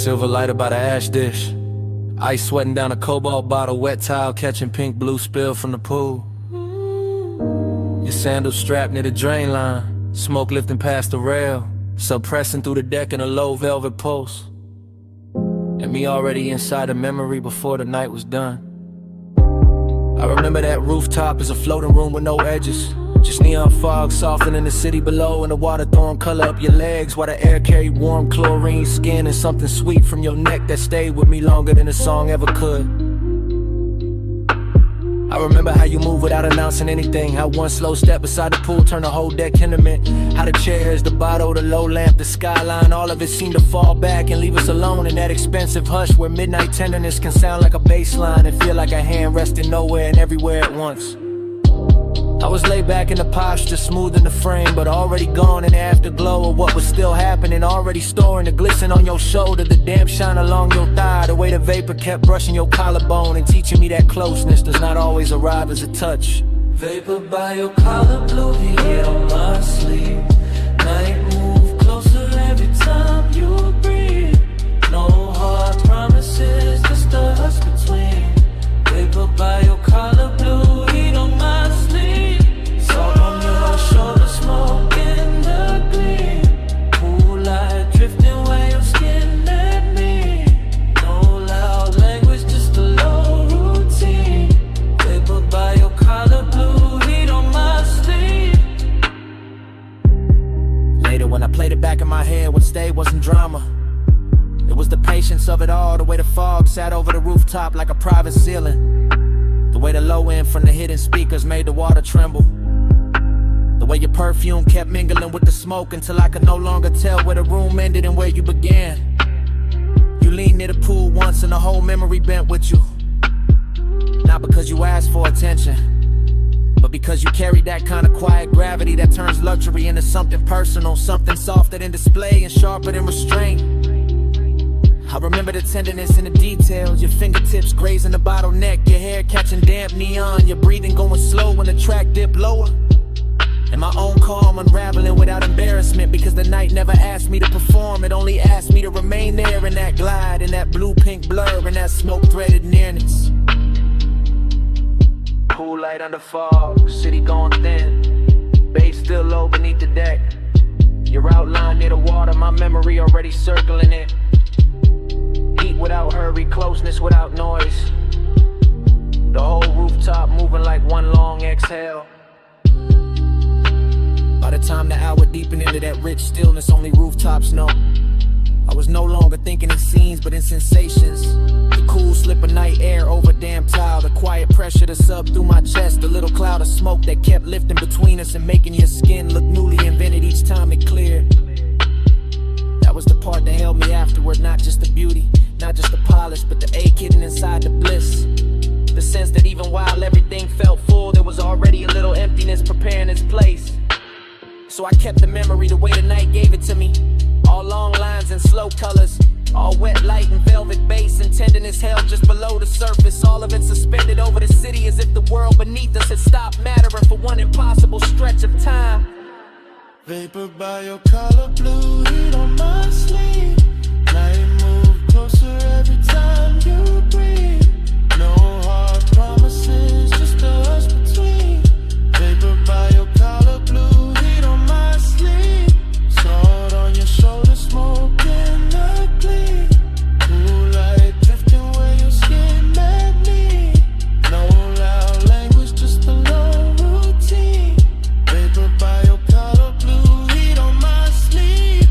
Silver lighter by the ash dish. Ice sweating down a cobalt bottle, wet towel catching pink blue spill from the pool. Your sandals strapped near the drain line, smoke lifting past the rail, suppressing through the deck in a low velvet pulse. And me already inside a memory before the night was done. I remember that rooftop as a floating room with no edges, just neon fog softening the city below, and the water throwing color up your legs while the air carried warm chlorine skin and something sweet from your neck that stayed with me longer than a song ever could. I remember how you move without announcing anything, how one slow step beside the pool turned the whole deck intimate, how the chairs, the bottle, the low lamp, the skyline, all of it seemed to fall back and leave us alone in that expensive hush where midnight tenderness can sound like a bass line and feel like a hand resting nowhere and everywhere at once. I was laid back in the posture, smoothing the frame, but already gone in the afterglow of what was still happening, already storing the glisten on your shoulder, the damp shine along your thigh, the way the vapor kept brushing your collarbone and teaching me that closeness does not always arrive as a touch. Vapor by your collar, blue heat on my sleeve. Night move closer every time you breathe. No hard promises, just us between. Vapor by your collar, blue heat on my sleeve. Salt on your shoulder, smoke in the gleam. Cool light drifting where your skin met me. No loud language, just a low routine. Vapor by your collar, blue heat on my sleeve. Later when I played it back in my head, what stayed wasn't drama. It was the patience of it all, the way the fog sat over the rooftop like a private ceiling, the way the low end from the hidden speakers made the water tremble, the way your perfume kept mingling with the smoke until I could no longer tell where the room ended and where you began. You leaned near the pool once and the whole memory bent with you, not because you asked for attention, but because you carried that kind of quiet gravity that turns luxury into something personal, something softer than display and sharper than restraint. I remember the tenderness in the details, your fingertips grazing the bottleneck, your hair catching damp neon, your breathing going slow when the track dipped lower, and my own calm unraveling without embarrassment, because the night never asked me to perform, it only asked me to remain there in that glide, in that blue-pink blur, in that smoke-threaded nearness. Pool light under fog, city going thin, bass still low beneath the deck, your outline near the water, my memory already circling it. Heat without hurry, closeness without noise, the whole rooftop moving like one long exhale. By the time the hour deepened into that rich stillness only rooftops know, I was no longer thinking in scenes but in sensations. The cool slip of night air over damn tile, the quiet pressure to sub through my chest, the little cloud of smoke that kept lifting between us and making your skin look newly invented each time it cleared. That was the part that held me afterward, not just the beauty, not just the polish, but the ache hidden inside the bliss. The sense that even while everything felt full, there was already a little emptiness preparing its place. So I kept the memory the way the night gave it to me, all long lines and slow colors, all wet light and velvet bass and tenderness held just below the surface, all of it suspended over the city as if the world beneath us had stopped mattering for one impossible stretch of time. Vapor by your collar, blue heat on my sleeve. Night move closer every time you breathe. No hard promises, just us between. Vapor by your collar, blue heat on my sleeve. Sword on your shoulder, smoke in the gleam. Cool light drifting where your skin met me. No loud language, just a low routine. Vapor by your collar, blue heat on my sleeve.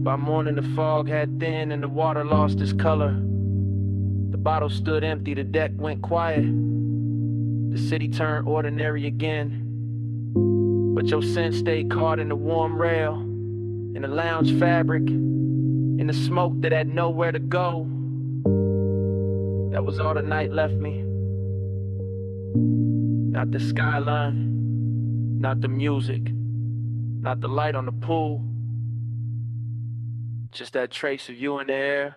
By morning the fog had thinned and the water lost its color. The bottle stood empty, the deck went quiet. The city turned ordinary again. But your scent stayed caught in the warm rail, in the lounge fabric, in the smoke that had nowhere to go. That was all the night left me. Not the skyline, not the music, not the light on the pool. Just that trace of you in the air.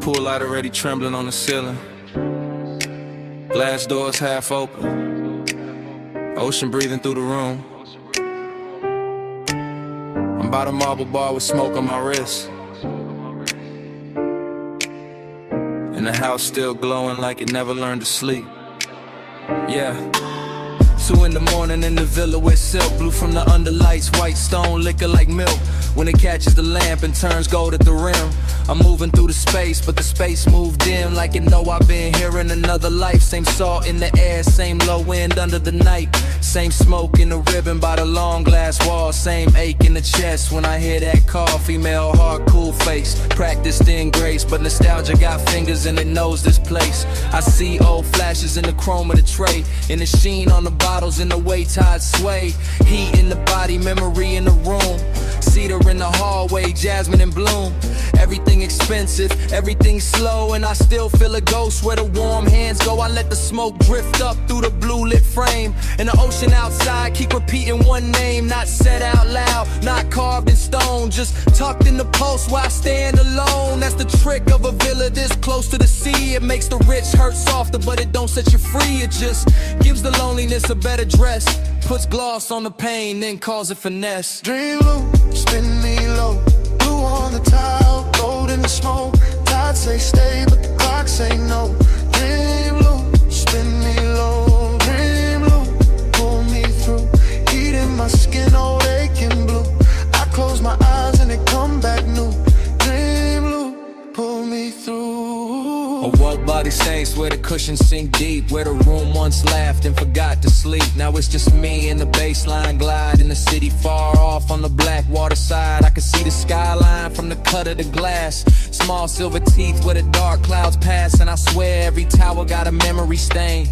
Pool light already trembling on the ceiling. Glass doors half open. Ocean breathing through the room. I'm by the marble bar with smoke on my wrist. And the house still glowing like it never learned to sleep. Yeah. 2 in the morning in the villa with silk, blue from the underlights, white stone liquor like milk. When it catches the lamp and turns gold at the rim, I'm moving through the space, but the space moved dim like it know I've been here in another life. Same salt in the air, same low wind under the night, same smoke in the ribbon by the long glass wall, same ache in the chest when I hear that call. Female heart, cool face, practiced in grace, but nostalgia got fingers and it knows this place. I see old flashes in the chrome of the tray, in the sheen on the bottles, in the way tides sway. Heat in the body, memory in the room, cedar in the hallway, jasmine in bloom. Everything expensive, everything slow, and I still feel a ghost where the warm hands go. I let the smoke drift up through the blue lit frame, and the ocean outside keep repeating one name, not said out loud, not carved in stone, just tucked in the pulse while I stand alone. That's the trick of a villa this close to the sea. It makes the rich hurt softer, but it don't set you free. It just gives the loneliness a better dress, puts gloss on the pain, then calls it finesse. Dream low, spin me low, blue on the tile, gold in the smoke. Tide say stay, but the clock say no. Dream low, spin me low, dream low, pull me through. Heat in my skin, old aching blue. I close my eyes and it come back new. Dream low, pull me through. A walk by the saints where the cushions sink deep, where the room once laughed and forgot to sleep. Now it's just me and the baseline glide in the city far off on the black water side. I can see the skyline from the cut of the glass, small silver teeth where the dark clouds pass. And I swear every tower got a memory stain,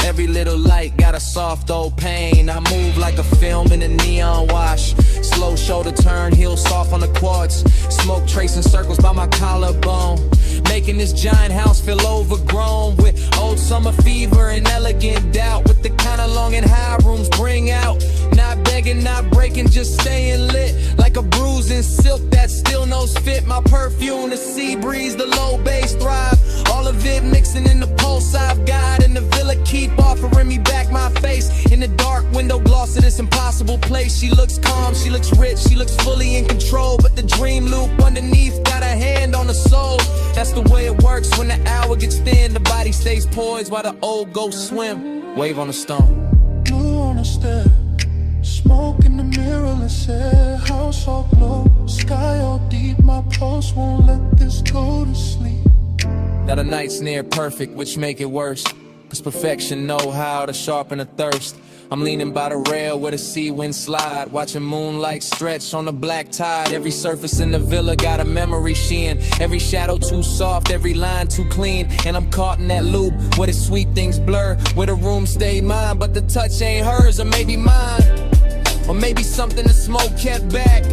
every little light got a soft old pain. I move like a film in a neon wash, slow shoulder turn, heel soft on the quartz, smoke tracing circles by my collarbone, making this giant house feel overgrown with old summer fever and elegant doubt, with the kind of long and high rooms bring out. Not begging, not breaking, just staying lit like a bruise in silk that still knows fit. My perfume, the sea breeze, the low bass thrive, all of it mixing in the pulse I've got. And the villa keep offering me back my face in the dark window gloss of this impossible place. She looks calm, she looks rich, she looks fully in control, but the dream loop underneath got a hand on the soul. That's the way it works when the hour gets thin, the body stays poised while the old ghosts swim. Wave on the stone. Blue on the step, smoke in the mirrorless air, house all glow, sky all deep. My pulse won't let this go to sleep. Now the night's near perfect, which make it worse, cause perfection know how to sharpen a thirst. I'm leaning by the rail where the sea wind slide, watching moonlight stretch on the black tide. Every surface in the villa got a memory sheen, every shadow too soft, every line too clean. And I'm caught in that loop where the sweet things blur, where the room stayed mine, but the touch ain't hers. Or maybe mine, or maybe something the smoke kept back,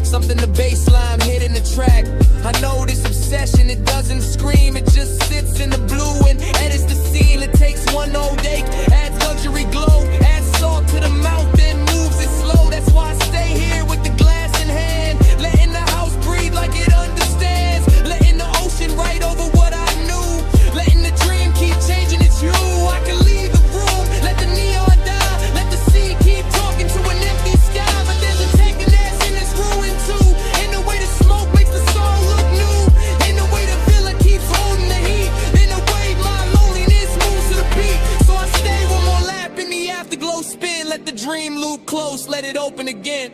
something the baseline hit in the track. I know this obsession, it doesn't scream, it just sits in the blue and edits the scene. It takes one old ache, adds luxury glow, adds salt to the mouth, then moves it slow. That's why I stay here with the glass in hand, letting the house breathe like it understands, letting the ocean write over what I knew, letting the dream keep changing its hue. I can leave the room, let the neon die, let the sea keep talking to an empty sky. But there's a taking ass in this ruin too, in the way the smoke makes the soul look new, in the way the villa keeps holding the heat, in the way my loneliness moves to the beat. So I stay one more lap in the afterglow spin, let the dream loop close, let it open again.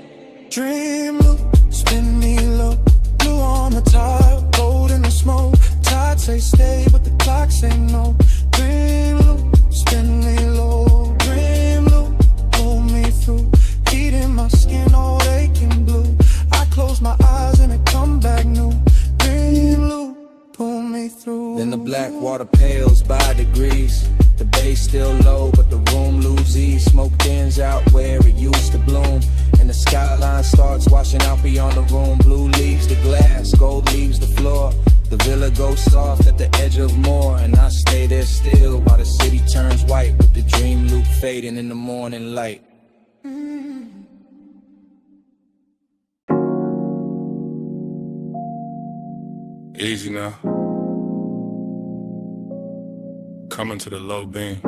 Dream loop, spin me low, blue on the tile, gold in the smoke. Tide say stay, but the clock say no. Dream loop, spin me low, dream loop, pull me through. Heat in my skin, all aching blue. I close my eyes and it come back new. Dream loop, pull me through. Then the black water pales by degrees, the bass still low, but the room loses ease. Smoke thins out where it used to bloom, and the skyline starts washing out beyond the room. Blue leaves the glass, gold leaves the floor. The villa goes soft at the edge of more, and I stay there still while the city turns white, with the dream loop fading in the morning light. Easy now. Coming to the low beam.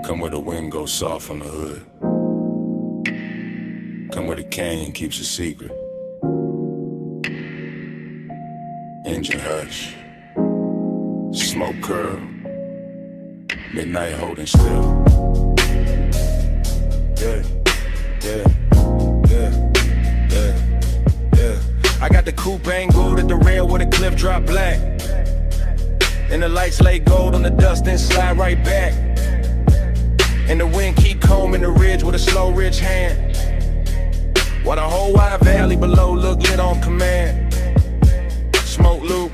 Come where the wind goes soft on the hood. Come where the canyon keeps a secret. Engine hush. Smoke curl. Midnight holding still. Yeah, yeah, yeah, yeah, yeah. I got the coupe angled at the rail where the cliff drop black. And the lights lay gold on the dust, then slide right back. And the wind keep combing the ridge with a slow ridge hand. While the whole wide valley below look lit on command. Smoke loop,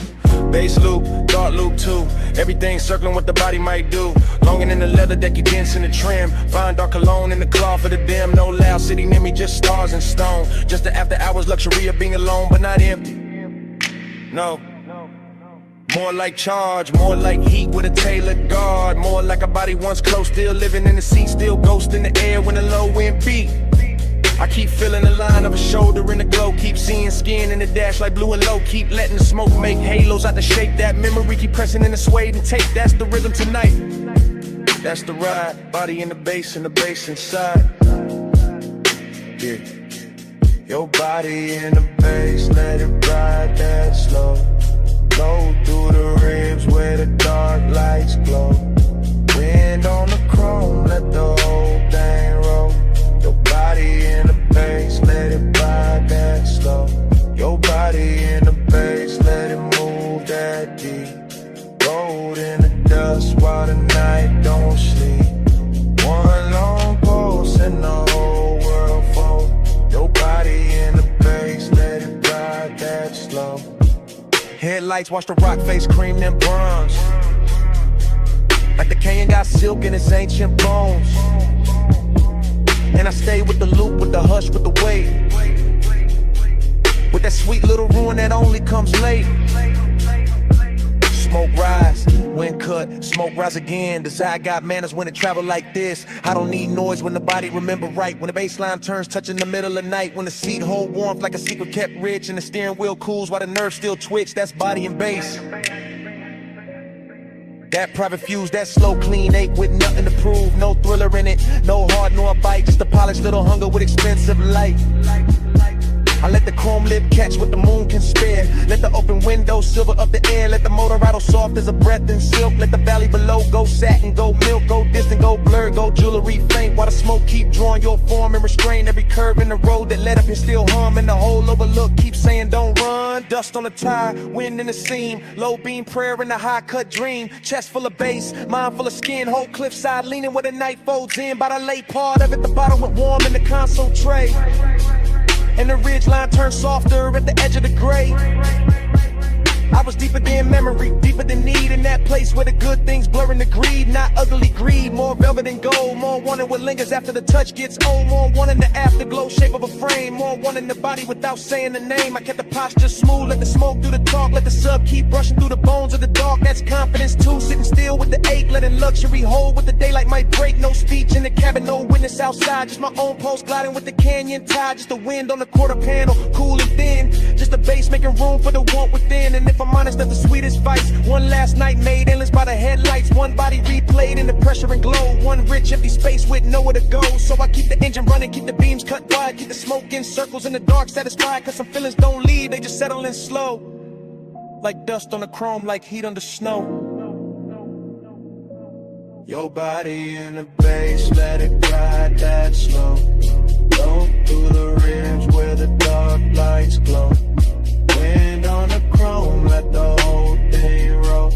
bass loop, thought loop too. Everything circling what the body might do. Longing in the leather deck, you dance in the trim. Find dark cologne in the cloth for the dim. No loud city near me, just stars and stone. Just the after hours luxury of being alone, but not empty. No. More like charge, more like heat with a tailored guard. More like a body once close, still living in the seat, still ghost in the air when the low wind beat. I keep feeling the line of a shoulder in the glow. Keep seeing skin in the dash like blue and low. Keep letting the smoke make halos out the shape. That memory keep pressing in the suede and tape. That's the rhythm tonight. That's the ride. Body in the bass and the bass inside. Yeah. Your body in the bass, let it ride that slow. Go through the ribs where the dark lights glow. Wind on the chrome, let the whole thing roll. Your body in the bass, let it ride that slow. Your body in the bass, let it move that deep. Rolled in the dust while the night don't sleep. One long pulse and the whole world fold. Your body in the bass, let it ride that slow. Headlights watch the rock face cream them bronze. Like the canyon got silk in its ancient bones. And I stay with the loop, with the hush, with the wave. With that sweet little ruin that only comes late. Smoke rise, wind cut, smoke rise again. Desire got manners when it travel like this. I don't need noise when the body remember right. When the bass line turns touching the middle of night. When the seat hold warmth like a secret kept rich. And the steering wheel cools while the nerves still twitch. That's body and bass. That private fuse, that slow clean ache with nothing to prove. No thriller in it, no heart nor a bite. Just a polished little hunger with expensive light. I let the chrome lip catch what the moon can spare. Let the open window silver up the air. Let the motor rattle soft as a breath in silk. Let the valley below go satin, go milk, go distant, go blur, go jewelry faint. While the smoke keep drawing your form and restrain every curve in the road that led up and still hum. And the whole overlook keep saying don't run. Dust on the tire, wind in the seam. Low beam prayer in the high cut dream. Chest full of bass, mind full of skin. Whole cliffside leaning where the night folds in. By the late part of it, the bottle went warm in the console tray. And the ridge line turned softer at the edge of the gray. I was deeper than memory, deeper than need. In that place where the good things blurring the greed. Not ugly greed, more velvet and gold. More wanting what lingers after the touch gets old. More wanting the afterglow shape of a frame. More wanting the body without saying the name. I kept the posture smooth, let the smoke do the talk. Let the sub keep brushing through the bones of the dark. That's confidence too, sitting still with the ache. Letting luxury hold with the daylight might break. No speech in the cabin, no witness outside. Just my own pulse gliding with the canyon tide. Just the wind on the quarter panel, cool and thin. Just the bass making room for the want within. And if I'm honest, that's the sweetest vice. One last night made endless by the headlights. One body replayed in the pressure and glow. One rich empty space with nowhere to go. So I keep the engine running, keep the beams cut wide. Keep the smoke in circles in the dark satisfied. Cause some feelings don't leave, they just settle in slow. Like dust on the chrome, like heat under snow. Your body in the bass, let it ride that slow. Go through the ribs where the dark lights glow. Wind on the chrome, let the whole thing roll.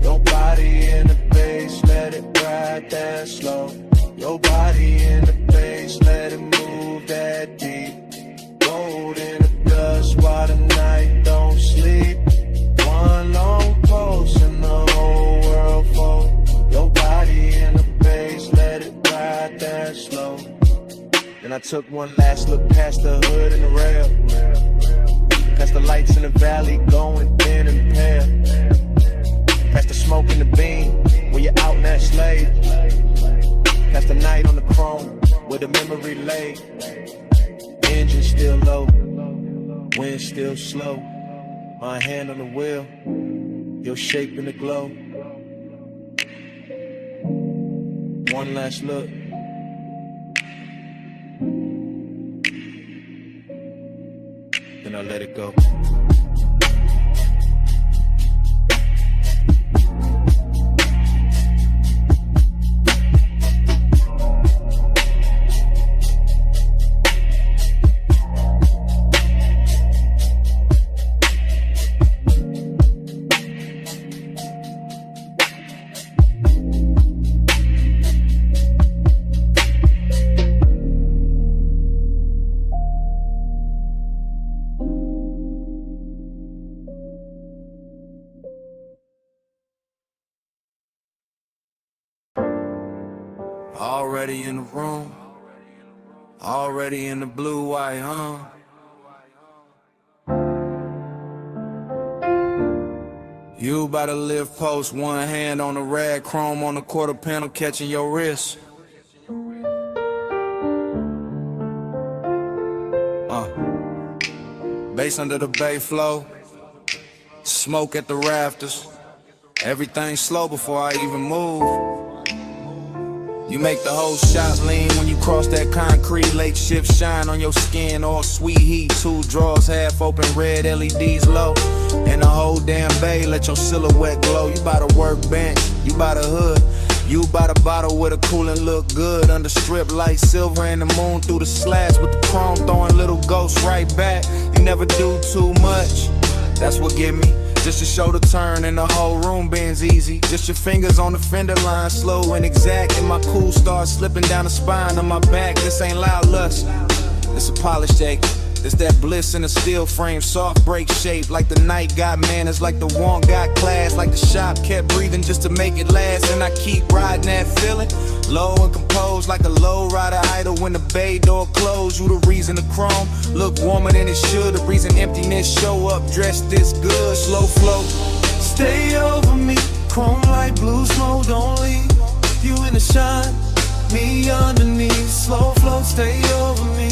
Your body in the bass, let it ride that slow. Your body in the bass, let it move that deep. Gold in the dust while the night don't sleep. One long pulse and the whole world fold. Your body in the bass, let it ride that slow. Then I took one last look past the hood and the rail. Past the lights in the valley going thin and pale. Past the smoke in the beam where you're out in that slave. Past the night on the chrome where the memory lay. Engine still low, wind still slow. My hand on the wheel, your shape in the glow. One last look. Then I let it go. Already in the room, already in the blue white, You about to live post, one hand on the rag, chrome on the quarter panel, catching your wrist. Bass under the bay flow, smoke at the rafters. Everything slow before I even move. You make the whole shot lean when you cross that concrete. Lake shift shine on your skin, all sweet heat. Two drawers half open, red LEDs low. And the whole damn bay let your silhouette glow. You by the workbench, you by the hood, you by the bottle with a coolin' look good. Under strip light, silver and the moon through the slats. With the chrome throwing little ghosts right back. You never do too much, that's what get me. Just to show the turn and the whole room bends easy. Just your fingers on the fender line, slow and exact. And my cool starts slipping down the spine of my back. This ain't loud lust, it's a polished ache. It's that bliss in a steel frame, soft break shape. Like the night got manners, like the want got class. Like the shop kept breathing just to make it last. And I keep riding that feeling, low and composed. Like a low rider idle when the bay door closed. You the reason the chrome look warmer than it should. The reason emptiness show up dressed this good. Slow flow, Stay over me, chrome like blue smoke, don't leave. You in the shine, me underneath. Slow flow, stay over me.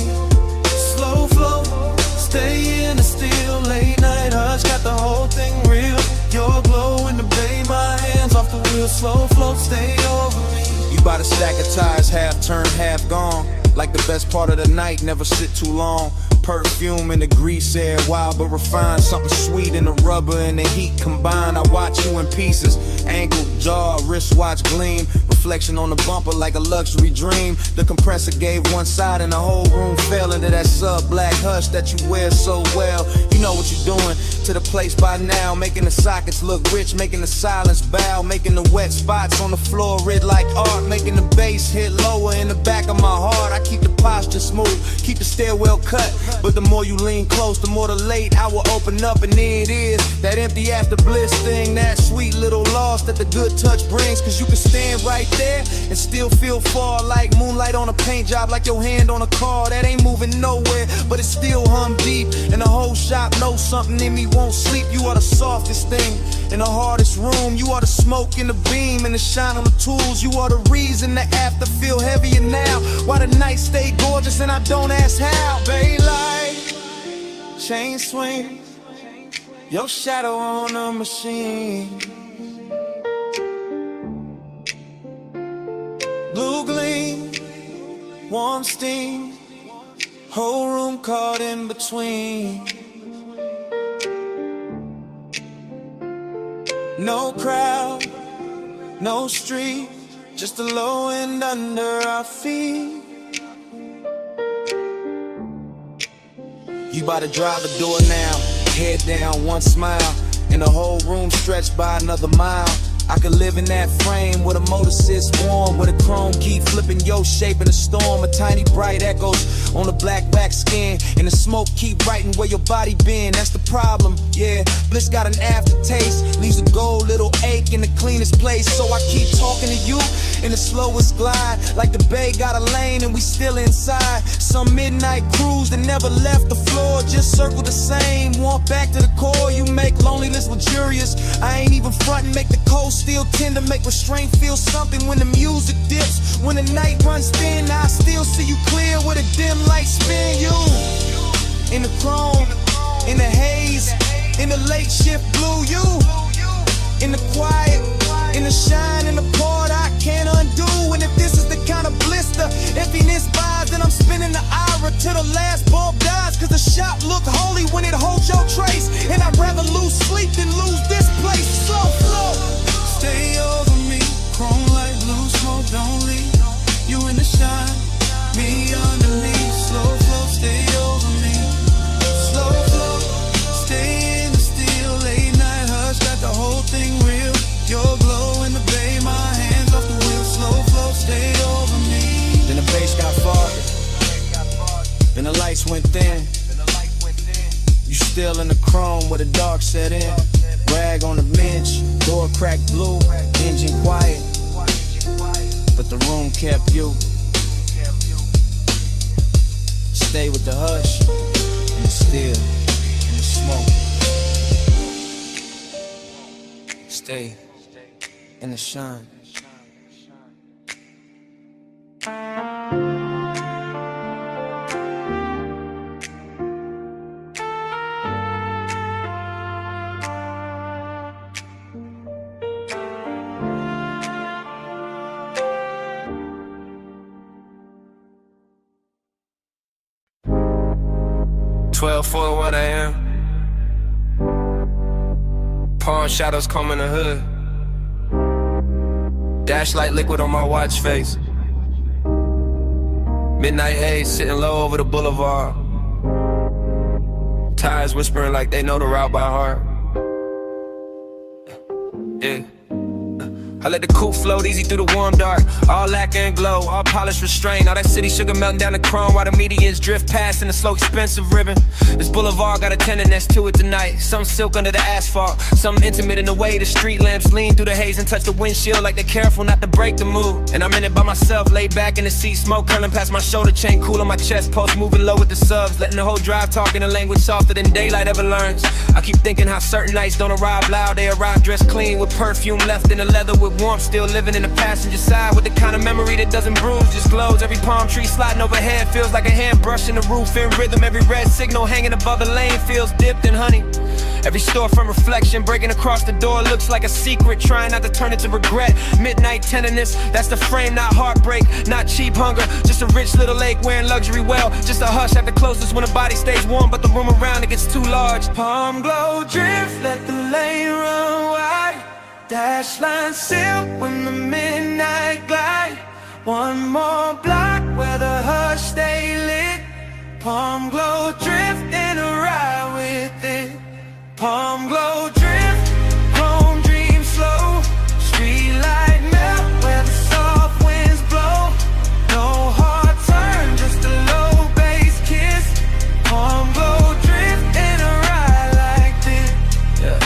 Slow flow, stay in the still. Late night hush, got the whole thing real. Your glow in the bay, my hands off the wheel. Slow flow, stay over me. you by the stack of tires, half turned, half gone. Like the best part of the night, never sit too long. Perfume and the grease air, wild but refined. Something sweet in the rubber and the heat combined. I watch you in pieces, ankle, jaw, wristwatch gleam. Reflection on the bumper like a luxury dream. The compressor gave one side and the whole room fell into that sub-black hush that you wear so well. You know what you're doing to the place by now. Making the sockets look rich, making the silence bow. Making the wet spots on the floor red like art. Making the bass hit lower in the back of my heart. I keep the posture smooth, keep the stairwell cut. But the more you lean close, the more the late hour open up. And there it is, that empty after bliss thing. That sweet little loss that the good touch brings. Cause you can stand right there and still feel far. Like moonlight on a paint job, like your hand on a car that ain't moving nowhere, but it still hum deep. And the whole shop knows something in me won't sleep. You are the softest thing in the hardest room. You are the smoke in the beam and the shine on the tools. You are the reason the after feel heavier now. Why the night stay gorgeous and I don't ask how. Baylight, chain swing, your shadow on a machine. Blue gleam, warm steam, whole room caught in between. No crowd, no street, just the low end under our feet. You bout to drive the door now, head down, one smile, and the whole room stretched by another mile. I could live in that frame where the motor sits warm, where the chrome keep flipping your shape in a storm. A tiny bright echoes on the black back skin, and the smoke keep writing where your body been. That's the problem, yeah. Bliss got an aftertaste, leaves a gold little ache in the cleanest place. So I keep talking to you in the slowest glide, like the bay got a lane and we still inside. Some midnight cruise that never left the floor, just circle the same, walk back to the core. You make loneliness luxurious, I ain't even frontin', make the cold still tender, make restraint feel something when the music dips. When the night runs thin, I still see you clear with a dim light spin. You in the chrome, in the haze, in the late shift blue. You in the quiet, in the shine, in the part I can't undo. And if if this is the kind of blister. Emptiness buys, then I'm spinning the ira till the last bulb dies. Cause the shop look holy when it holds your trace. And I'd rather lose sleep than lose this place. Slow flow. Stay over me, chrome like blue smoke, don't leave. You in the shine, me underneath. Slow flow, stay over me. Slow flow, stay in the steel. Late night hush, got the whole thing real. Your glow in the bay, my hands off the wheel. Slow flow, stay over me. Then the bass got farther, then the lights went thin. You still in the chrome where the dark set in. Rag on the bench, door cracked blue, engine quiet, but the room kept you. Stay with the hush, and the still, and the smoke. Stay in the shine. For what I am. Pawn shadows comb in the hood. Dash like liquid on my watch face. Midnight haze sitting low over the boulevard. Tires whispering like they know the route by heart. Yeah. I let the coupe float easy through the warm dark. All lacquer and glow, all polished restraint. All that city sugar melting down the chrome while the medians drift past in the slow expensive ribbon. This boulevard got a tenderness to it tonight. Some silk under the asphalt, some intimate in the way the street lamps lean through the haze and touch the windshield like they're careful not to break the mood. And I'm in it by myself, laid back in the seat, smoke curling past my shoulder chain, cool on my chest, pulse moving low with the subs, letting the whole drive talk in a language softer than daylight ever learns. I keep thinking how certain nights don't arrive loud, they arrive dressed clean with perfume left in the leather with warmth, still living in the passenger side with the kind of memory that doesn't bruise, just glows. Every palm tree sliding overhead feels like a hand brushing the roof in rhythm. Every red signal hanging above the lane feels dipped in honey. Every store from reflection breaking across the door looks like a secret, trying not to turn it to regret. Midnight tenderness, that's the frame, not heartbreak, not cheap hunger, just a rich little lake wearing luxury well, just a hush at the closest when the body stays warm but the room around it gets too large. Palm glow drift, let the lane run wide. Dash line silk when the midnight glide. One more block where the hush stay lit. Palm glow drift in a ride with it. Palm glow drift, home dream slow. Street light melt where the soft winds blow. No hard turn, just a low bass kiss. Palm glow drift in a ride like this. Yeah.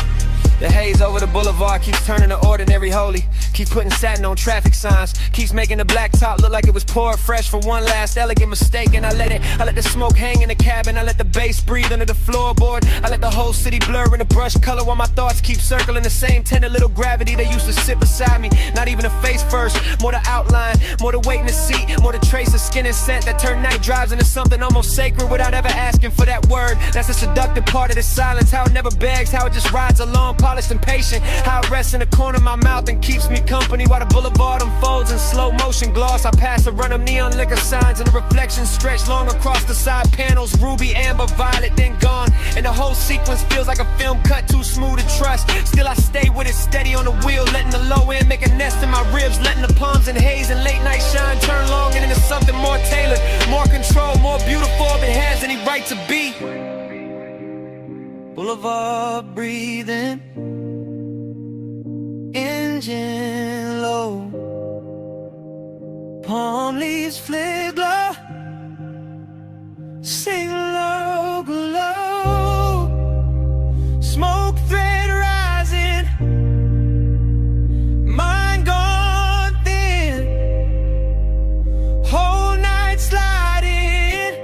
The haze over the boulevard keeps turning to ordinary holy. Keep putting satin on traffic signs. Keeps making the black top look like it was poured fresh for one last elegant mistake. And I let the smoke hang in the cabin. I let the bass breathe under the floorboard. I let the whole city blur in the brush color while my thoughts keep circling the same tender little gravity they used to sit beside me. Not even a face first, more the outline, more the weight in the seat, more the trace of skin and scent that turn night drives into something almost sacred without ever asking for that word. That's the seductive part of the silence, how it never begs, how it just rides along, polished and patient. How it rests in the corner of my mouth and keeps me company while the boulevard unfolds in slow motion gloss. I pass a run of neon liquor signs and the reflections stretch long across the side panels. Ruby, amber, violet, then gone. And the whole sequence feels like a film cut too smooth to trust. Still I stay with it steady on the wheel, letting the low end make a nest in my ribs, letting the palms and haze and late night shine turn long and into something more tailored, more control, more beautiful if it has any right to be. Boulevard breathing, engine low. Palm leaves flare glow. Sing low, glow. Smoke thread rising. Mind gone thin. Whole night sliding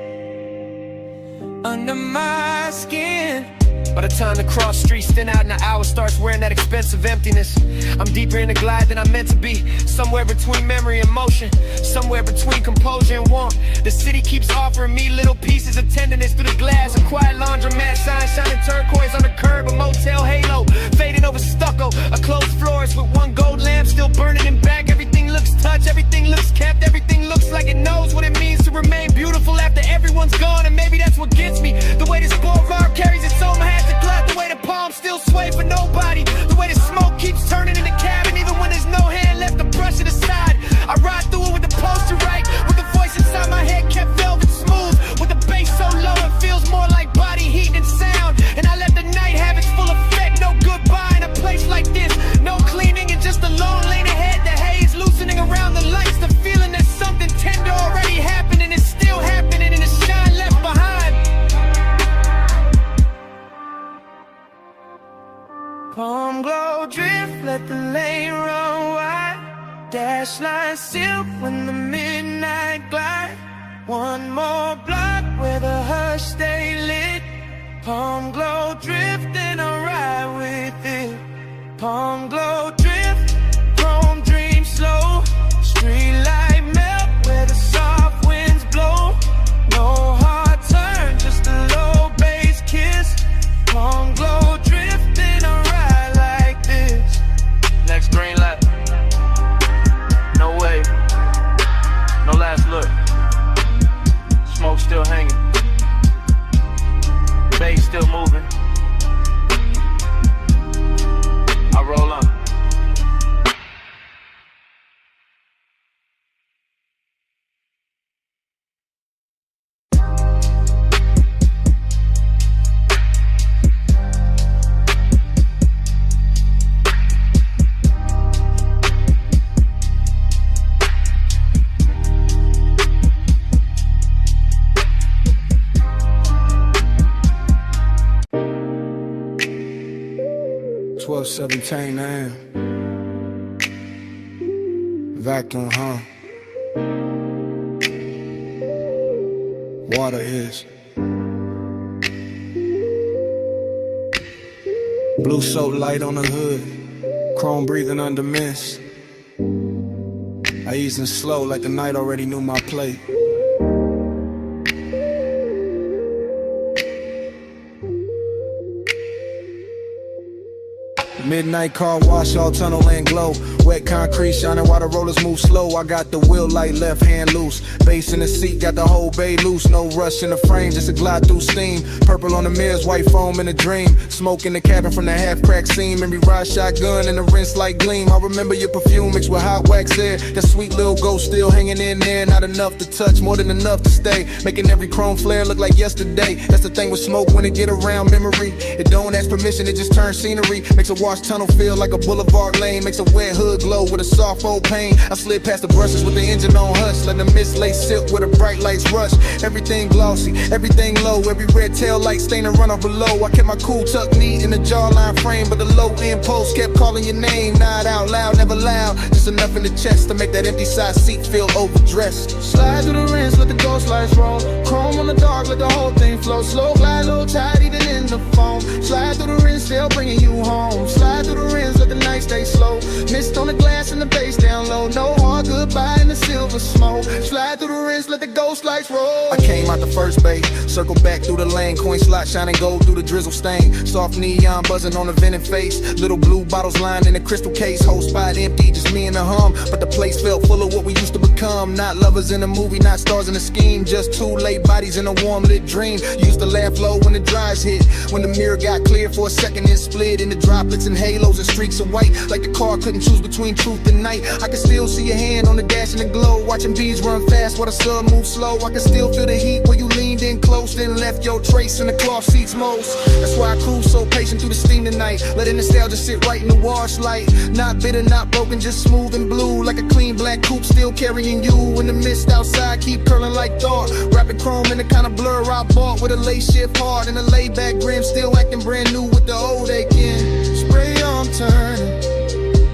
under my skin. By the time the cross streets thin out and the hour starts wearing that expensive emptiness, I'm deeper in the glide than I'm meant to be. Somewhere between memory and motion, somewhere between composure and warmth. The city keeps offering me little pieces of tenderness through the glass. A quiet laundromat sign shining turquoise on the curb. A motel halo fading over stucco. A closed florist with one gold lamp still burning in back. Everything looks touched watch, everything looks kept, everything looks like it knows what it means to remain beautiful after everyone's gone. And maybe that's what gets me, the way this boulevard carries its own Masterclass, the way the palms still sway for nobody, the way the smoke keeps turning in the cabin even when there's no hand left to brush it aside. I ride through it with the poster right, with the voice inside my head kept velvet smooth, with the bass so low it feels more like body heat than sound. And I let the night have its full effect. No goodbye in a place like this, no cleaning and just a lone lane ahead. The haze loosening around the lights, the feeling that something tender already happened and it's still happening, and the shine left behind. Palm glow drift, let the lane run wide. Dash line silk when the midnight glide. One more block where the hush stay lit. Palm glow drift and I ride with it. Palm glow drift, chrome dream slow. Street light melt where the soft winds blow. No hard turn, just a low bass kiss. Palm glow drift and I ride like this. Next green light. No way. No last look. Smoke still hanging. Bass still moving. I roll on. $12:17 a.m. Vacuum, huh? Water is blue soap light on the hood, chrome breathing under mist. I easing slow like the night already knew my plate. Midnight car wash, all tunnel and glow. Wet concrete shining while the rollers move slow. I got the wheel light, left hand loose. Bass in the seat, got the whole bay loose. No rush in the frame, just a glide through steam. Purple on the mirrors, white foam in a dream. Smoke in the cabin from the half-cracked seam. Memory ride shotgun and the rinse light gleam. I remember your perfume mixed with hot wax air. That sweet little ghost still hanging in there. Not enough to touch, more than enough to stay. Making every chrome flare look like yesterday. That's the thing with smoke when it get around memory. It don't ask permission, it just turns scenery. Makes a wash tunnel feel like a boulevard lane. Makes a wet hood glow with a soft old pain. I slid past the brushes with the engine on hush. Let the mist lay silk where the bright lights rush. Everything glossy, everything low. Every red tail light stain and run off below. I kept my cool tucked neat in the jawline frame, but the low impulse kept calling your name. Not out loud, never loud. Just enough in the chest to make that empty side seat feel overdressed. Slide through the rinse, let the ghost lights roll. Chrome on the dark, let the whole thing flow. Slow glide, low tide, even in the foam. Slide through the rinse, still bringing you home. Slide through the rinse, let the night stay slow. Mist on the glass and the bass down low. No hard goodbye in the silver smoke. Slide through the rinse, let the ghost lights roll. I came out the first bay, circle back through the lane. Coin slot shining gold through the drizzle stain. Soft neon buzzing on the vented face. Little blue bottles lined in a crystal case. Whole spot empty, just me and the hum. But the place felt full of what we used to become. Not lovers in a movie, not stars in a scheme. Just two late bodies in a warm lit dream. Used to laugh low when the dries hit. When the mirror got clear for a second and split into droplets and halos and streaks of white. Like the car couldn't choose between truth and night. I can still see your hand on the dash in the glow. Watching bees run fast while the sun moves slow. I can still feel the heat where you leaned in close. Then left your trace in the cloth seats most. That's why I cruise so patient through the steam tonight. Letting nostalgia sit right in the wash light. Not bitter, not broken, just smooth and blue. Like a clean black coupe still carrying you. When the mist outside keep curling like thought. Rapid chrome in the kind of blur I bought. With a lace shift hard and a laid back grin. Still acting brand new with the old aching. Spray on turning,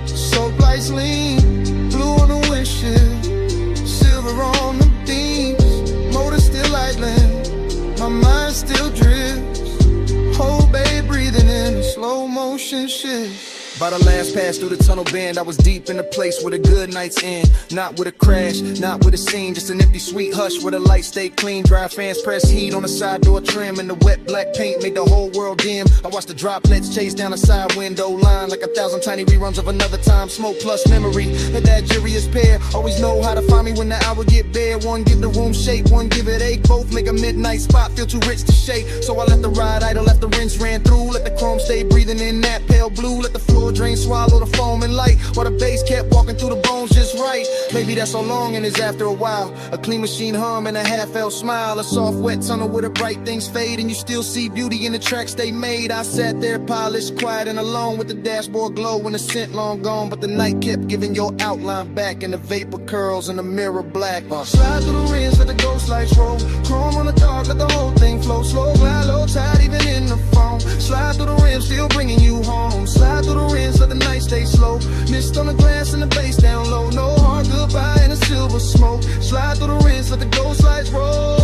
soap lights lean. Blue on the windshield, silver on the beams. Motor still idling, my mind still drifts. Whole bay breathing in a slow motion shift. By the last pass through the tunnel bend, I was deep in a place where the good nights end. Not with a crash, not with a scene, just an empty sweet hush where the lights stay clean. Dry fans press heat on the side door trim, and the wet black paint made the whole world dim. I watched the droplets chase down the side window line like 1,000 tiny reruns of another time. Smoke plus memory, that jury's pair. Always know how to find me when the hour get bare. One give the room shape, one give it ache. Both make a midnight spot feel too rich to shake. So I let the ride idle, let the rinse ran through. Let the chrome stay breathing in that pale blue. Let the floor drain, swallow the foam and light, while the bass kept walking through the bones just right. Maybe that's so long and it's after a while. A clean machine hum and a half-felt smile. A soft wet tunnel where the bright things fade, and you still see beauty in the tracks they made. I sat there polished, quiet and alone, with the dashboard glow and the scent long gone. But the night kept giving your outline back, and the vapor curls in the mirror black. Slide through the rims, let the ghost lights roll. Chrome on the dark, let the whole thing flow. Slow, glide, low tide, even in the phone. Slide through the rims, still bringing you home. Slide through the rims, let the night stay slow. Mist on the glass and the bass down low. No hard goodbye in the silver smoke. Slide through the rims, let the ghost lights roll.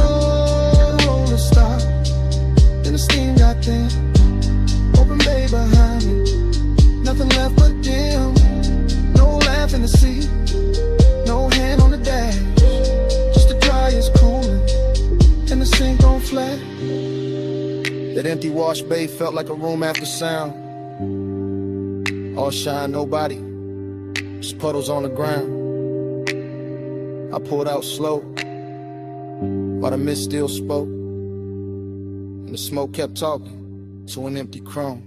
Roll the stop, then the steam got thin. Open bay behind me, nothing left but dim. No laugh in the seat, no hand on the dash. Just the dryer's cooling and the sink on flat. That empty wash bay felt like a room after sound. All shine, nobody, just puddles on the ground. I pulled out slow, while the mist still spoke, and the smoke kept talking to an empty chrome.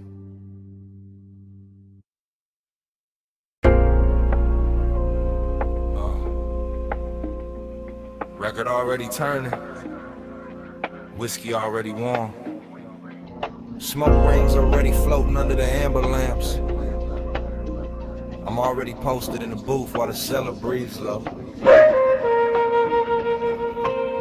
Record already turning, whiskey already warm. Smoke rings already floating under the amber lamps. I'm already posted in the booth while the cellar breathes low.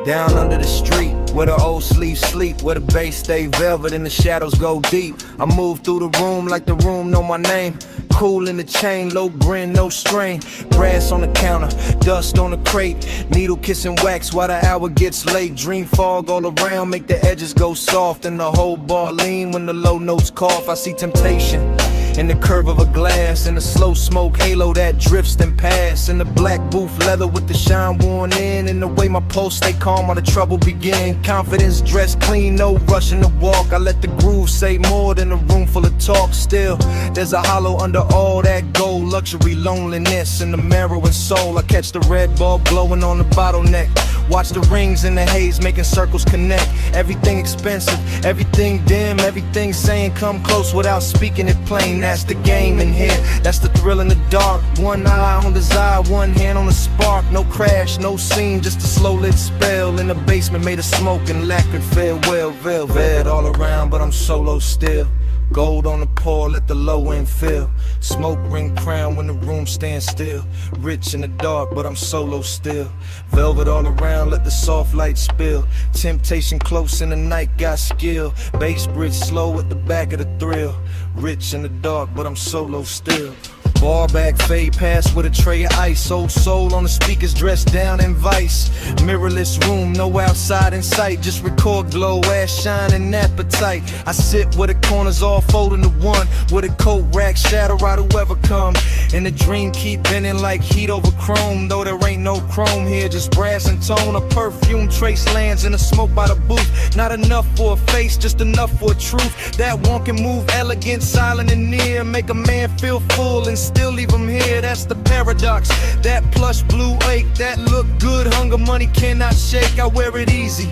Down under the street, where the old sleeves sleep, where the bass stay velvet and the shadows go deep. I move through the room like the room know my name. Cool in the chain, low grin, no strain. Brass on the counter, dust on the crate. Needle kissing wax while the hour gets late. Dream fog all around, make the edges go soft, and the whole bar lean when the low notes cough. I see temptation in the curve of a glass, and the slow smoke halo that drifts and pass, in the black booth leather with the shine worn in, and the way my pulse stay calm while the trouble begin. Confidence dressed clean, no rushing to walk. I let the groove say more than a room full of talk. Still, there's a hollow under all that gold. Luxury, loneliness, and the marrow and soul. I catch the red bulb glowing on the bottleneck. Watch the rings in the haze making circles connect. Everything expensive, everything dim, everything saying come close without speaking it plain. That's the game in here, that's the thrill in the dark. One eye on desire, one hand on the spark. No crash, no scene, just a slow lit spell. In the basement made of smoke and lacquered farewell. Velvet all around, but I'm solo still. Gold on the pour, let the low end fill. Smoke ring crown when the room stands still. Rich in the dark, but I'm solo still. Velvet all around, let the soft light spill. Temptation close in the night, got skill. Bass bridge slow at the back of the thrill. Rich in the dark, but I'm solo still. Bar back, fade past with a tray of ice. Old soul on the speakers, dressed down in vice. Mirrorless room, no outside in sight. Just record glow, ass shine and appetite. I sit where the corners all fold into one, with a coat rack, shadow out whoever come. And the dream keep bending like heat over chrome. Though there ain't no chrome here, just brass and tone. A perfume trace lands in the smoke by the booth. Not enough for a face, just enough for a truth. That one can move elegant, silent and near. Make a man feel full and still leave him here. That's the paradox. That plush blue ache, that look good, hunger money cannot shake. I wear it easy,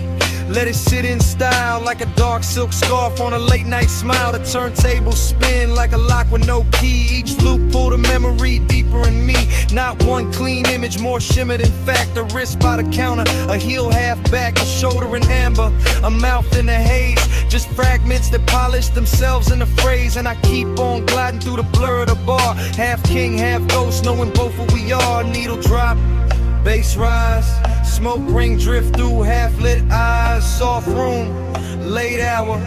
let it sit in style, like a dark silk scarf on a late night smile. The turntable spin like a lock with no key. Each loop pull the memory deeper in me. Not one clean image, more shimmer than fact. A wrist by the counter, a heel half back, a shoulder in amber, a mouth in the haze. Just fragments that polish themselves in the phrase. And I keep on gliding through the blur of the bar. Half king, half ghost, knowing both what we are. Needle drop, bass rise, smoke ring drift through half lit eyes. Soft room, late hour,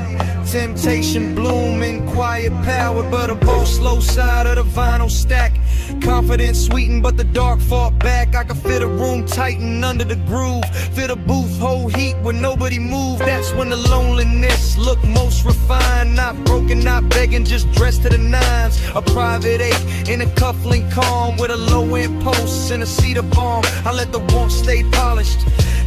Temptation bloom in quiet power, but a bold slow side of the vinyl stack. Confidence sweetened, but the dark fought back. I could fit a room tighten under the groove. Fit a booth, hold heat when nobody moved. That's when the loneliness looked most refined. Not broken, not begging, just dressed to the nines. A private eight in a cufflink calm with a low end post and a cedar bomb. I let the warmth stay polished.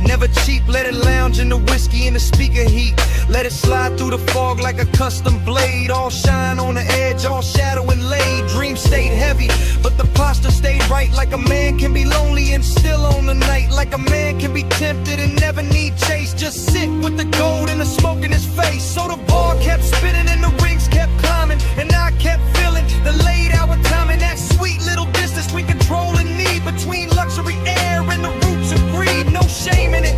Never cheap, let it lounge in the whiskey and the speaker heat. Let it slide through the fog like a custom blade. All shine on the edge, all shadow and laid. Dream stayed heavy, but the posture stayed right. Like a man can be lonely and still on the night. Like a man can be tempted and never need chase. Just sit with the gold and the smoke in his face. So the ball kept spinning and the rings kept climbing, and I kept feeling the late hour timing. That sweet little distance between control and need, between luxury air and the roots of greed. No shame in it,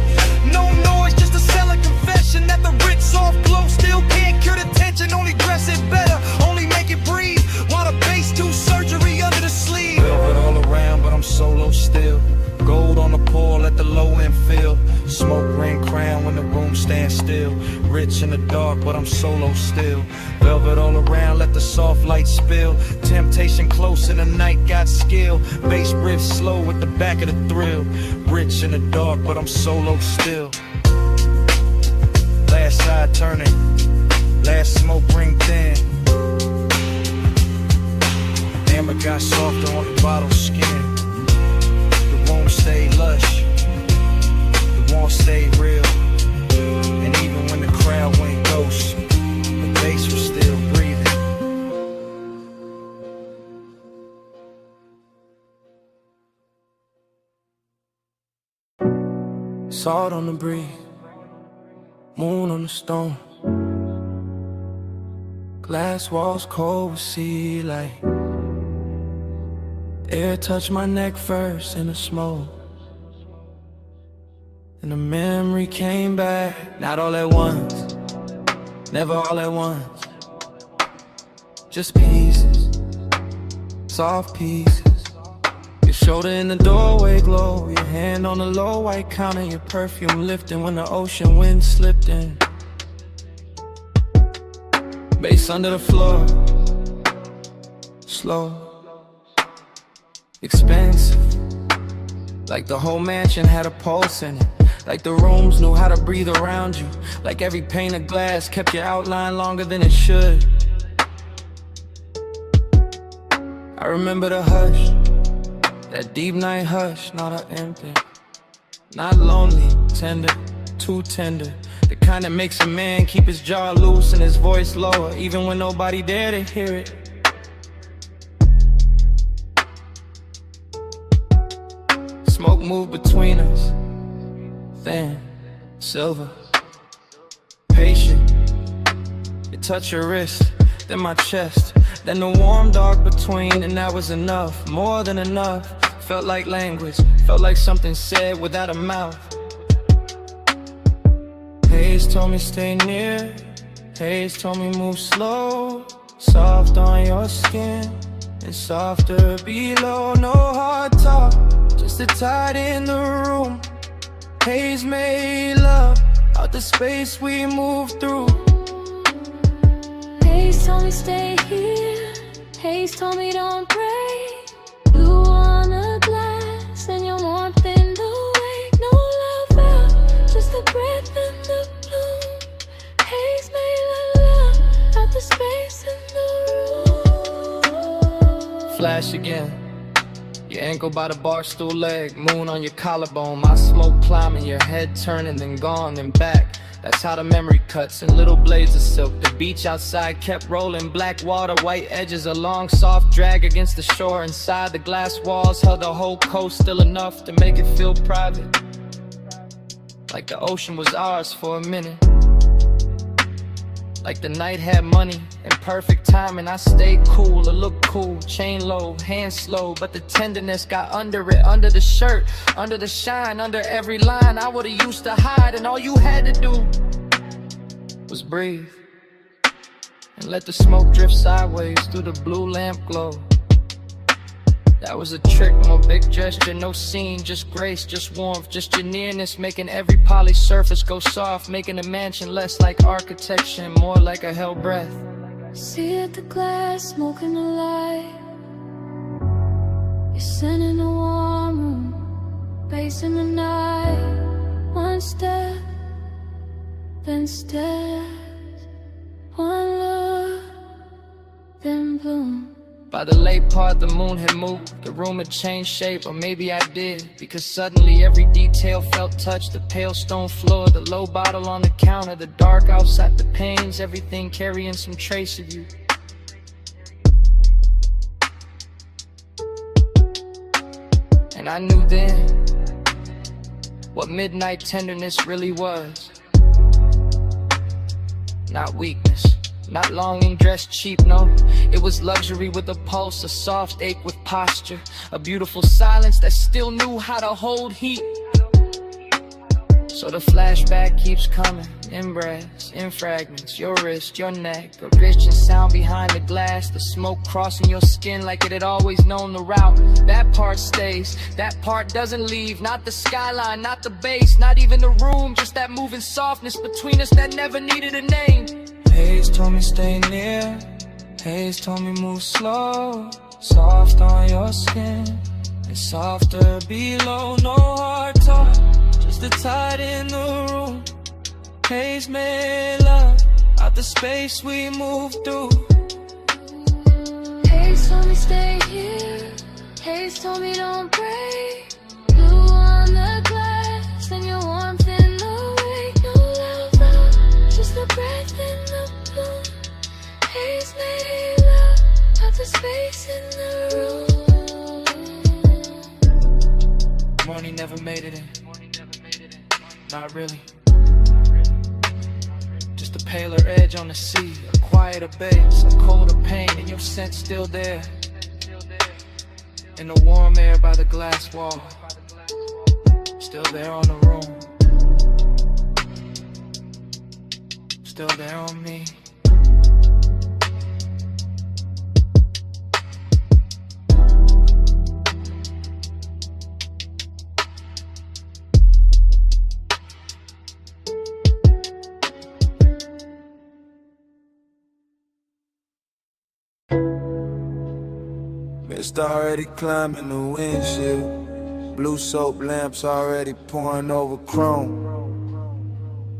no noise, just a selling confession that the rich soft glow still can't cure the tension. Only dress it better, only make it breathe, while the bass do surgery under the sleeve. Velvet all around, but I'm solo still. Gold on the pole, let the low end feel. Smoke ring crown when the room stands still. Rich in the dark, but I'm solo still. Velvet all around, let the soft light spill. Temptation close in the night, got skill. Bass riff slow with the back of the thrill. Rich in the dark, but I'm solo still. Last side turning, last smoke ring thin. Amber got softer on the bottle skin. Won't stay lush, it won't stay real. And even when the crowd went ghost, the bass was still breathing. Salt on the breeze, moon on the stone. Glass walls cold with sea light. Air touched my neck first in the smoke, and the memory came back. Not all at once, never all at once. Just pieces, soft pieces. Your shoulder in the doorway glow, your hand on the low white counter, your perfume lifting when the ocean wind slipped in. Bass under the floor, slow, expensive. Like the whole mansion had a pulse in it. Like the rooms knew how to breathe around you. Like every pane of glass kept your outline longer than it should. I remember the hush, that deep night hush, not an empty. Not lonely, tender, too tender. The kind that makes a man keep his jaw loose and his voice lower, even when nobody there to hear it. Smoke moved between us, thin, silver, patient. It touched your wrist, then my chest, then the warm dark between, and that was enough, more than enough. Felt like language, felt like something said without a mouth. Haze told me stay near, Haze told me move slow. Soft on your skin, and softer below. No hard talk, just a tide in the room. Haze made love out the space we moved through. Haze told me stay here, Haze told me don't break. You want a glass and your warmth in the wake. No love out, just the breath and the bloom. Haze made love out the space in the room. Flash again, your ankle by the bar stool leg, moon on your collarbone, my smoke climbing, your head turning, then gone, then back. That's how the memory cuts in little blades of silk. The beach outside kept rolling, black water, white edges, a long soft drag against the shore. Inside the glass walls held the whole coast, still enough to make it feel private, like the ocean was ours for a minute. Like the night had money and perfect timing. I stayed cool, it looked cool, chain low, hands slow, but the tenderness got under it, under the shirt, under the shine, under every line. I would've used to hide, and all you had to do was breathe and let the smoke drift sideways through the blue lamp glow. That was a trick, no big gesture, no scene, just grace, just warmth, just your nearness, making every polished surface go soft, making a mansion less like architecture and more like a hell breath. See at the glass, smoking the light. You're sitting in a warm room, facing the night. One step, then steps. One look, then bloom. By the late part, the moon had moved, the room had changed shape, or maybe I did, because suddenly every detail felt touched. The pale stone floor, the low bottle on the counter, the dark outside, the panes, everything carrying some trace of you. And I knew then what midnight tenderness really was. Not weakness, not longing dressed cheap, no. It was luxury with a pulse, a soft ache with posture, a beautiful silence that still knew how to hold heat. So the flashback keeps coming, in breaths, in fragments, your wrist, your neck, a rich and sound behind the glass, the smoke crossing your skin like it had always known the route. That part stays, that part doesn't leave, not the skyline, not the bass, not even the room, just that moving softness between us that never needed a name. Haze told me stay near, Haze told me move slow, soft on your skin, and softer below, no hard talk, just the tide in the room. Haze made love out the space we moved through. Haze told me stay here, Haze told me don't break. Blue on the glass and your warmth in the wake. No love out, just the breath in the bloom. Haze made love out the space in the room. Morning never made it in, not really. Just a paler edge on the sea, a quieter bass, a colder pain, and your scent still there. In the warm air by the glass wall, still there on the room, still there on me. Mist already climbing the windshield. Blue soap lamps already pouring over chrome.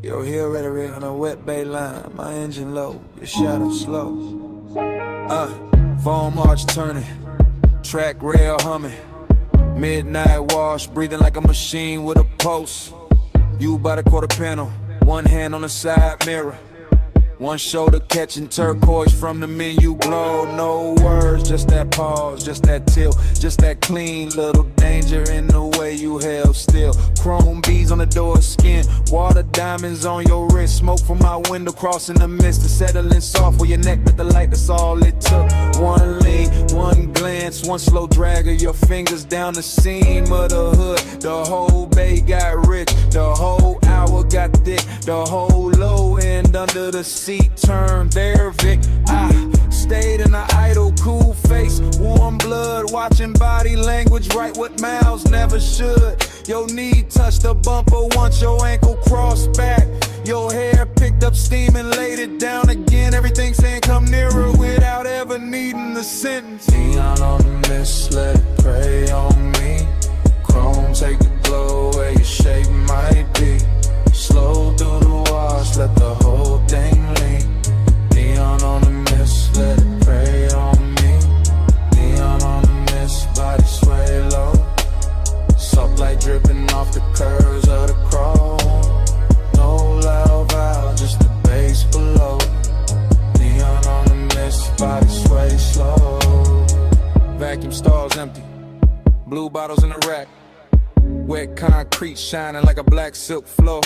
Your heel ready on a wet bay line. My engine low, your shadow slow. Foam arch turning, track rail humming. Midnight wash, breathing like a machine with a pulse. You by the quarter panel, one hand on the side mirror. One shoulder catching turquoise from the menu glow. No words, just that pause, just that tilt, just that clean little danger in the way you held still. Chrome beads on the door skin, water diamonds on your wrist. Smoke from my window crossing the mist and settling soft where your neck with the light, that's all it took. One lean, one glance, one slow drag of your fingers down the seam of the hood. The whole bay got rich, the whole hour got thick, the whole low end under the seat turned there, Vic. I stayed in an idle, cool face, warm blood, watching body language, write what mouths never should. Your knee touched the bumper once your ankle crossed back. Your hair picked up steam and laid it down again. Everything saying come nearer without ever needing the sentence. Neon on the mist, let it prey on me. Chrome, take the glow where your shape might be. Slow through the wash, let the whole thing lean. Neon on the mist, let it prey on me. Neon on the mist, body sway low. Soft light dripping off the curves of the chrome. No loud valve, just the bass below. Neon on the mist, body sway slow. Vacuum stalls empty, blue bottles in the rack. Wet concrete shining like a black silk floor.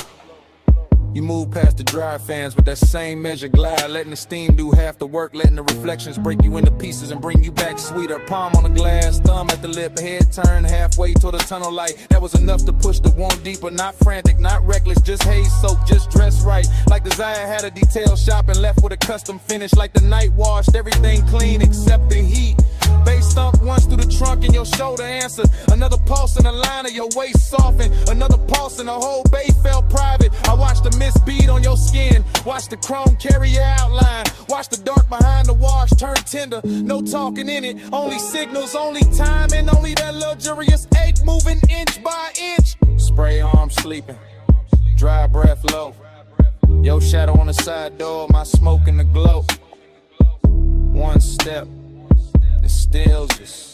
You move past the dry fans with that same measure glide, letting the steam do half the work, letting the reflections break you into pieces and bring you back sweeter. Palm on the glass, thumb at the lip, head turned halfway toward the tunnel light. That was enough to push the wound deeper, not frantic, not reckless, just haze soak, just dressed right. Like Desire had a detail shop and left with a custom finish. Like the night washed everything clean except the heat. Bass thump once through the trunk and your shoulder answered. Another pulse in the line of your waist softened. Another pulse and the whole bay felt private. I watched the mist bead on your skin. Watch the chrome carry your outline. Watch the dark behind the wash turn tender. No talking in it. Only signals, only time, and only that luxurious ache moving inch by inch. Spray arm sleeping. Dry breath low. Your shadow on the side door. My smoke in the glow. One step. It stills us.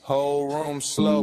Whole room slow.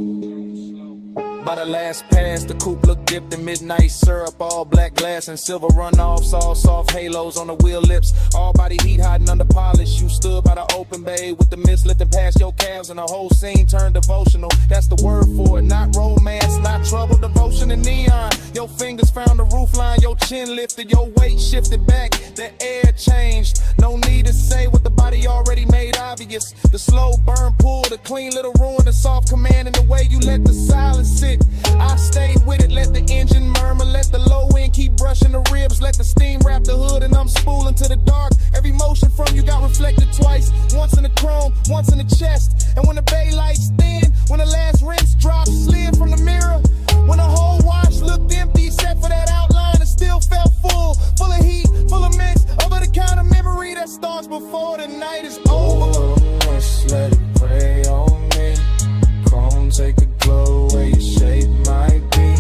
By the last pass, the coupe looked dipped in midnight syrup. All black glass and silver runoffs. All soft halos on the wheel lips. All body heat hiding under polish. You stood by the open bay with the mist lifting past your calves. And the whole scene turned devotional. That's the word for it. Not romance, not trouble. Devotion and neon. Your fingers found the roof line. Your chin lifted. Your weight shifted back. The air changed. No need to say what the body already made obvious. The slow burn pull. The clean little ruin. The soft command. And the way you let the silence sit. I stayed with it, let the engine murmur, let the low end keep brushing the ribs, let the steam wrap the hood, and I'm spooling to the dark. Every motion from you got reflected twice, once in the chrome, once in the chest. And when the bay lights thin, when the last rinse drops, slid from the mirror, when the whole wash looked empty, except for that outline, it still felt full of heat, full of mix, over the kind of memory that starts before the night is over. Just let it pray on me. Chrome take a glow where your shape might be.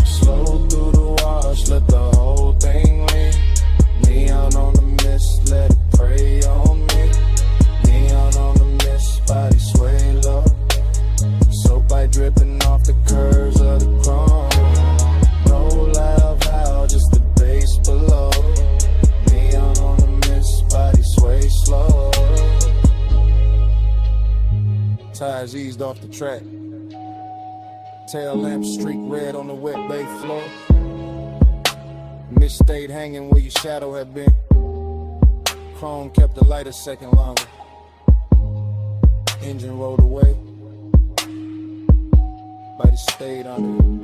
Slow through the wash, let the whole thing lean. Neon on the mist, let it pray on me. Neon on the mist, body sway low. Soap light dripping off the curves of the chrome. No loud vow, just the bass below. Neon on the mist, body sway slow. Tires eased off the track. Tail lamp streak red on the wet bay floor. Mist stayed hanging where your shadow had been. Chrome kept the light a second longer. Engine rolled away. Body stayed under it.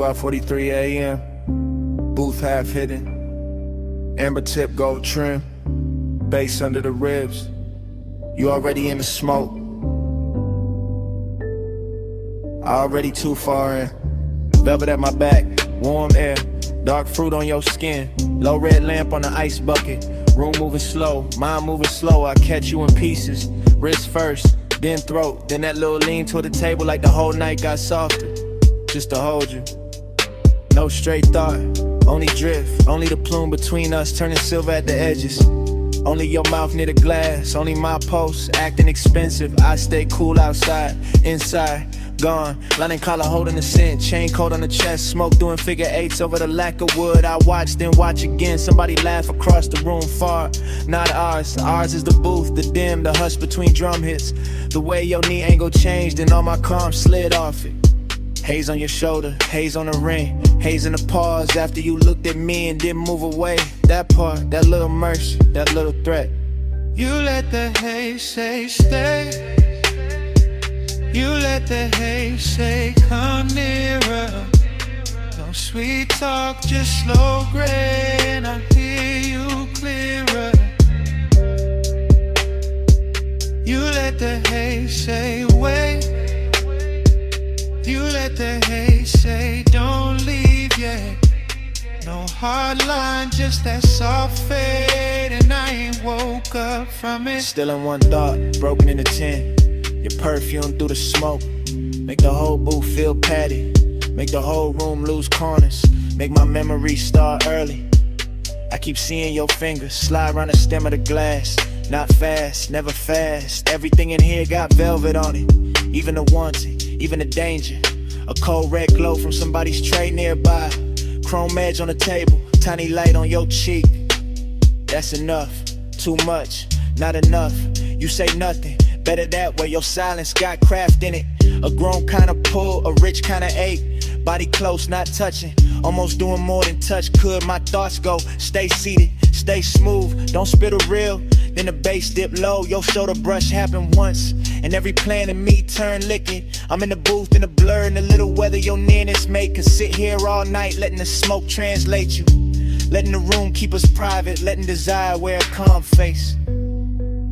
12:43 a.m. Booth half hidden. Amber tip gold trim. Bass under the ribs. You already in the smoke. Already too far in. Velvet at my back. Warm air. Dark fruit on your skin. Low red lamp on the ice bucket. Room moving slow. Mind moving slow. I catch you in pieces. Wrist first. Then throat. Then that little lean toward the table like the whole night got softer. Just to hold you. No straight thought, only drift. Only the plume between us turning silver at the edges. Only your mouth near the glass. Only my pulse acting expensive. I stay cool outside, inside, gone. Line and collar holding the scent. Chain coat on the chest. Smoke doing figure eights over the lack of wood. I watch, then watch again. Somebody laugh across the room far. Not ours. Ours is the booth, the dim, the hush between drum hits. The way your knee angle changed and all my calm slid off it. Haze on your shoulder, haze on the ring. Haze in the pause after you looked at me and didn't move away. That part, that little mercy, that little threat. You let the haze say stay. You let the haze say come nearer. No sweet talk, just slow gray, and I hear you clearer. You let the haze say wait. You let the haze say don't leave yet. No hard line, just that soft fade, and I ain't woke up from it. Still in one thought, broken into 10. Your perfume through the smoke. Make the whole booth feel padded. Make the whole room lose corners. Make my memories start early. I keep seeing your fingers slide around the stem of the glass. Not fast, never fast. Everything in here got velvet on it. Even the wanting, even the danger. A cold red glow from somebody's tray nearby. Chrome edge on the table, tiny light on your cheek. That's enough too much, not enough. You say nothing, better that way. Your silence got craft in it. A grown kind of pull, a rich kind of ache. Body close, not touching. Almost doing more than touch could. My thoughts go, stay seated, stay smooth. Don't spit a reel, then the bass dip low. Your shoulder brush happened once, and every plan in me turned liquid. I'm in the booth in the blur, and the little weather your nearness make us sit here all night, letting the smoke translate you. Letting the room keep us private, letting desire wear a calm face.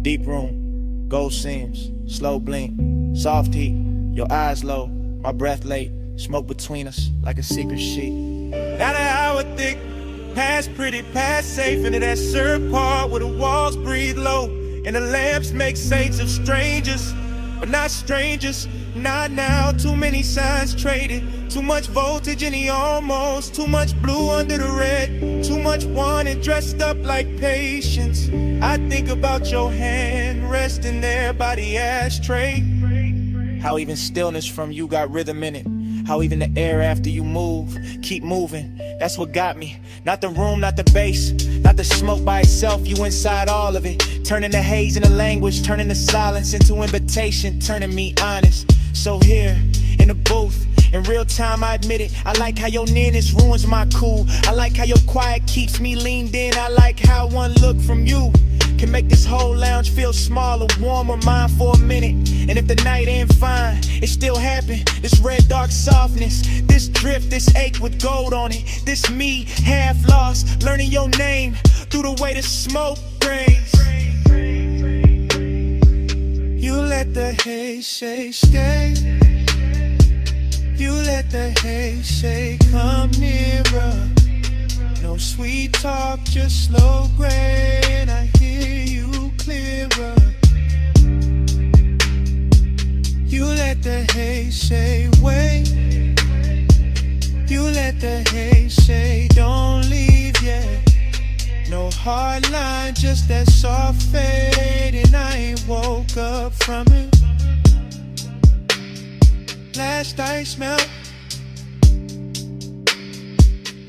Deep room, gold seams, slow blink, soft heat, your eyes low, my breath late, smoke between us like a secret sheet. Not an hour thick, past pretty, past safe, into that syrup part where the walls breathe low, and the lamps make saints of strangers, but not strangers. Not now, too many signs traded, too much voltage in the almost, too much blue under the red, too much wanted dressed up like patience. I think about your hand resting there by the ashtray. How even stillness from you got rhythm in it. How even the air after you move, keep moving. That's what got me. Not the room, not the bass, not the smoke by itself. You inside all of it. Turning the haze into language, turning the silence into invitation, turning me honest. So here, in the booth, in real time I admit it. I like how your nearness ruins my cool. I like how your quiet keeps me leaned in. I like how one look from you can make this whole lounge feel smaller, warmer, mine for a minute. And if the night ain't fine, it still happened. This red dark softness, this drift, this ache with gold on it. This me, half lost, learning your name through the way the smoke rays. You let the haze say stay. You let the haze say come nearer. No sweet talk, just slow gray, and I hear you clearer. You let the haze say wait. You let the haze say don't leave yet. No hard line, just that soft fade, and I ain't woke up from it. Last ice melt,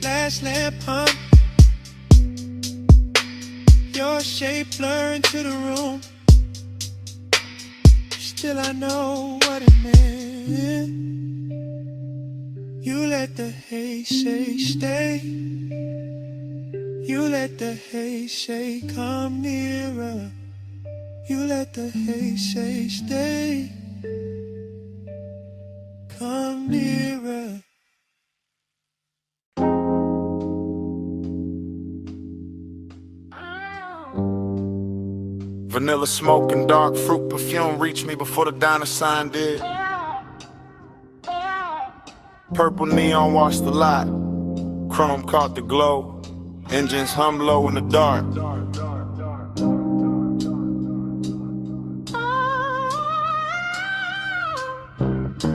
last lamp hum. Your shape blurred into the room. Still I know what it meant. You let the haze say stay. You let the haze say come nearer. You let the haze say stay. Come nearer. Vanilla smoke and dark fruit perfume reached me before the diner sign did. Purple neon washed the lot. Chrome caught the glow. Engines hum low in the dark.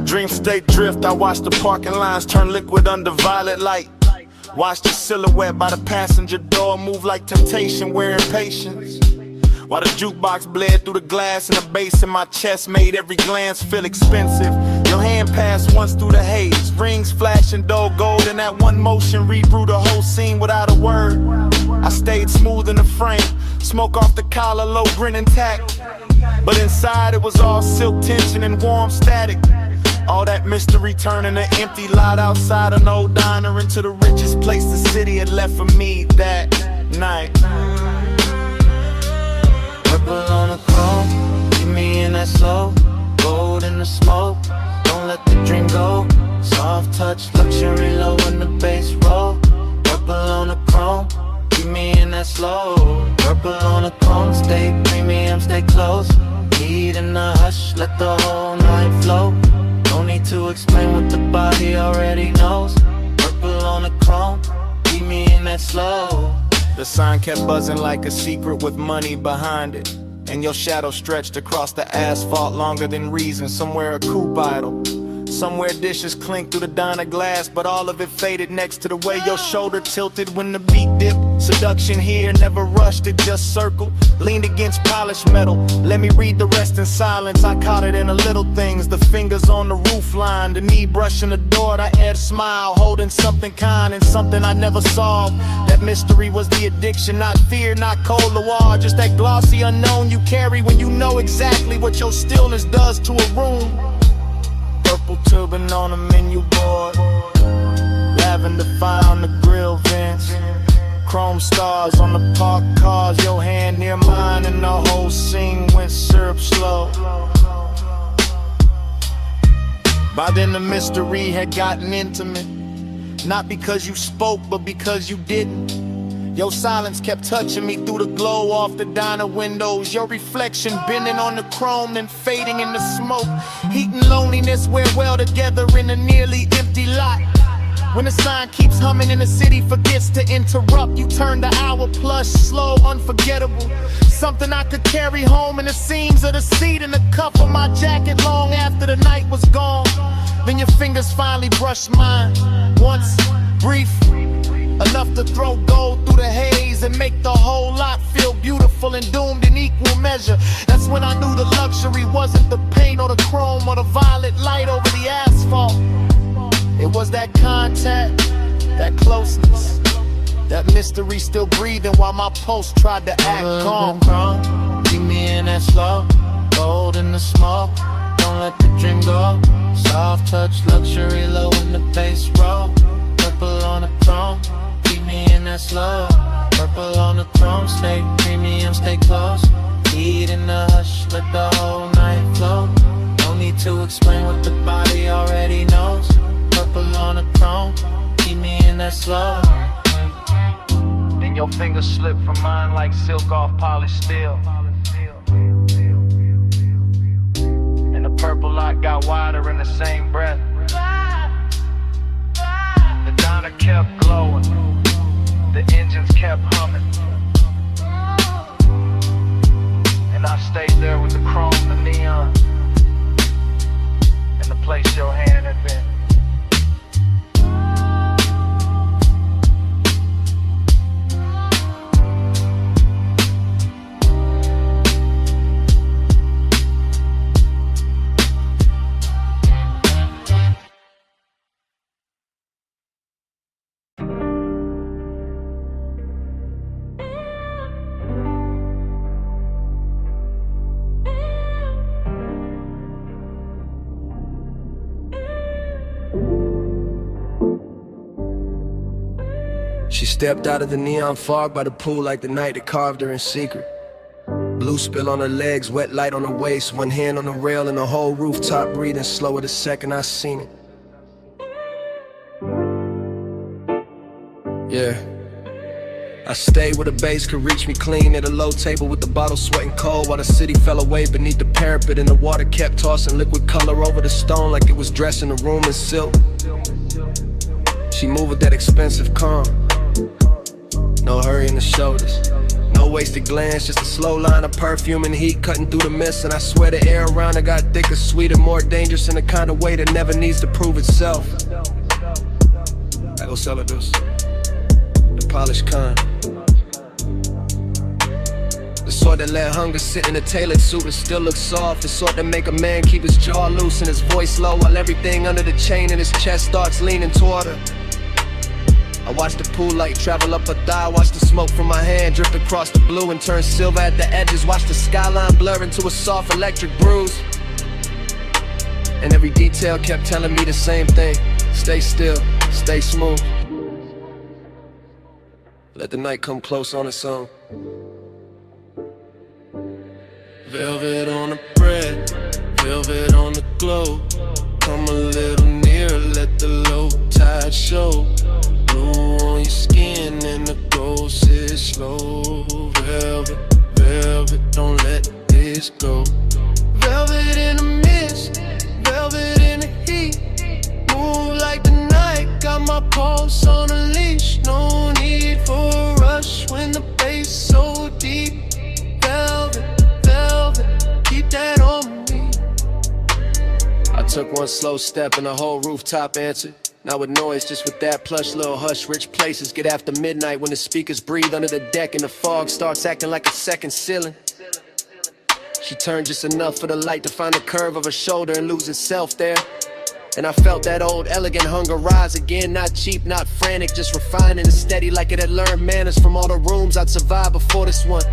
Dream state drift, I watched the parking lines turn liquid under violet light. Watched the silhouette by the passenger door move like temptation, wearing patience. While the jukebox bled through the glass and the bass in my chest made every glance feel expensive. Your hand passed once through the haze, rings flashing dull gold, and that one motion rebrew the whole scene without a word. I stayed smooth in the frame, smoke off the collar, low grin intact. But inside it was all silk tension and warm static. All that mystery turning an empty lot outside an old diner into the richest place the city had left for me that night. Purple on the chrome, keep me in that slow. Gold in the smoke, don't let the dream go. Soft touch, luxury low when the bass roll. Purple on the chrome, keep me in that slow. Purple on the chrome, stay premium, stay close. Heat in the hush, let the whole night flow. No need to explain what the body already knows. Purple on the chrome, keep me in that slow. The sign kept buzzing like a secret with money behind it. And your shadow stretched across the asphalt longer than reason. Somewhere a coupe idle, somewhere dishes clink through the diner glass, but all of it faded next to the way your shoulder tilted when the beat dipped. Seduction here, never rushed it, just circled. Leaned against polished metal. Let me read the rest in silence. I caught it in the little things. The fingers on the roof line, the knee brushing the door. The air smile, holding something kind and something I never solved. That mystery was the addiction, not fear, not cold war. Just that glossy unknown you carry when you know exactly what your stillness does to a room. Purple turban on the menu board, lavender fire on the grill vents, chrome stars on the parked cars, your hand near mine, and the whole scene went syrup slow. By then the mystery had gotten intimate, not because you spoke, but because you didn't. Your silence kept touching me through the glow off the diner windows. Your reflection bending on the chrome, then fading in the smoke. Heat and loneliness wear well together in a nearly empty lot. When the sign keeps humming and the city forgets to interrupt, you turn the hour plus, slow, unforgettable. Something I could carry home in the seams of the seat and the cuff of my jacket long after the night was gone. Then your fingers finally brushed mine, once, brief, enough to throw gold through the haze and make the whole lot feel beautiful and doomed in equal measure. That's when I knew the luxury wasn't the paint or the chrome or the violet light over the asphalt. It was that contact, that closeness, that mystery still breathing while my pulse tried to act calm. Keep me in that slow, gold in the smoke. Don't let the dream go. Soft touch, luxury low in the bass roll. Purple on the throne, keep me in that slow. Purple on the throne, stay premium, stay close. Heat in the hush, let the whole night flow. No need to explain what the body already knows. Purple on the throne, keep me in that slow. Then your fingers slip from mine like silk off polished steel. And the purple light got wider in the same breath. The diner kept glowing, the engines kept humming, and I stayed there with the chrome, the neon, and the place your hand had been. She stepped out of the neon fog by the pool like the night that carved her in secret. Blue spill on her legs, wet light on her waist, one hand on the rail and the whole rooftop breathing slower the second I seen it. Yeah. I stayed where the bass could reach me clean at a low table with the bottle sweating cold while the city fell away beneath the parapet and the water kept tossing liquid color over the stone like it was dressing the room in silk. She moved with that expensive calm. No hurry in the shoulders, no wasted glance, just a slow line of perfume and heat cutting through the mist. And I swear the air around her got thicker, sweeter, more dangerous in the kind of way that never needs to prove itself. I go sell her this, the polished kind, the sort that let hunger sit in a tailored suit and still look soft, the sort that make a man keep his jaw loose and his voice low while everything under the chain in his chest starts leaning toward her. I watch the pool light travel up her thigh, watch the smoke from my hand drift across the blue and turn silver at the edges, watch the skyline blur into a soft electric bruise. And every detail kept telling me the same thing: stay still, stay smooth. Let the night come close on its own. Velvet on the bread, velvet on the glow. Come a little nearer, let the low tide show. Blue on your skin and the gold sits slow. Velvet, velvet, don't let this go. Velvet in the mist, velvet in the heat. Move like the night, got my pulse on a leash. No need for a rush when the bass so deep. Velvet, velvet, keep that on me. I took one slow step and the whole rooftop answered. Not with noise, just with that plush little hush. Rich places get after midnight when the speakers breathe under the deck and the fog starts acting like a second ceiling. She turned just enough for the light to find the curve of her shoulder and lose itself there. And I felt that old elegant hunger rise again. Not cheap, not frantic, just refined and steady, like it had learned manners from all the rooms I'd survived before this one.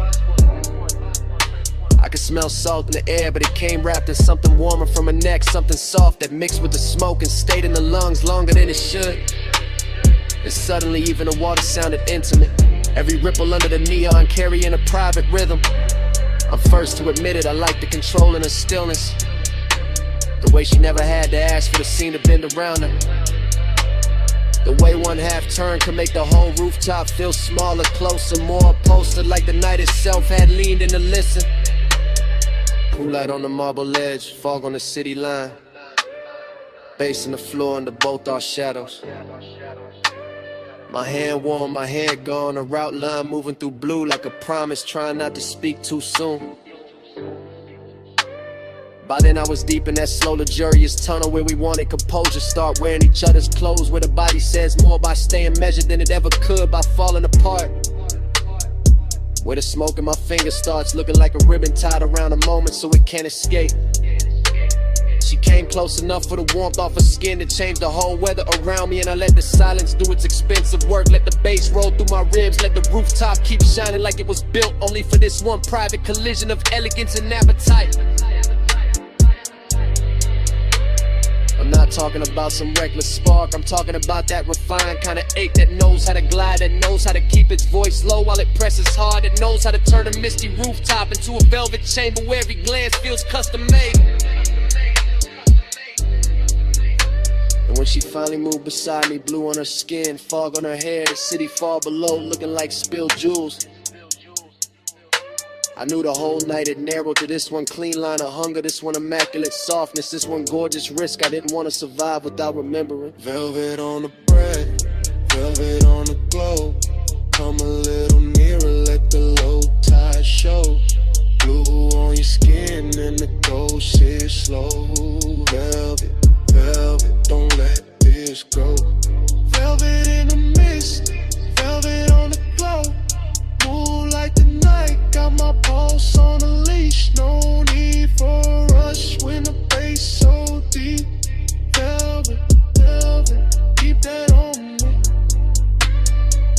I could smell salt in the air, but it came wrapped in something warmer from her neck, something soft that mixed with the smoke and stayed in the lungs longer than it should. And suddenly even the water sounded intimate, every ripple under the neon carrying a private rhythm. I'm first to admit it, I like the control in her stillness, the way she never had to ask for the scene to bend around her. The way one half turn could make the whole rooftop feel smaller, closer, more upholstered, like the night itself had leaned in to listen. Moonlight on the marble ledge, fog on the city line, bass in the floor under both our shadows. My hand warm, my head gone, a route line moving through blue like a promise, trying not to speak too soon. By then I was deep in that slow luxurious tunnel where we wanted composure, start wearing each other's clothes, where the body says more by staying measured than it ever could by falling apart. Where the smoke in my fingers starts looking like a ribbon tied around a moment so it can't escape. She came close enough for the warmth off her skin to change the whole weather around me, and I let the silence do its expensive work. Let the bass roll through my ribs, let the rooftop keep shining like it was built only for this one private collision of elegance and appetite. I'm not talking about some reckless spark, I'm talking about that refined kind of ache that knows how to glide, that knows how to keep its voice low while it presses hard, that knows how to turn a misty rooftop into a velvet chamber where every glance feels custom made. And when she finally moved beside me, blue on her skin, fog on her hair, the city far below looking like spilled jewels, I knew the whole night it narrowed to this one clean line of hunger, this one immaculate softness, this one gorgeous risk I didn't want to survive without remembering. Velvet on the bread, velvet on the glow. Come a little nearer, let the low tide show. Blue on your skin and the ghost is slow. Velvet, velvet, don't let this go. Velvet in the mist, velvet on the glow. Moonlight the night, got my pulse on a leash. No need for a rush when the bass so deep. Velvet, velvet, keep that on me.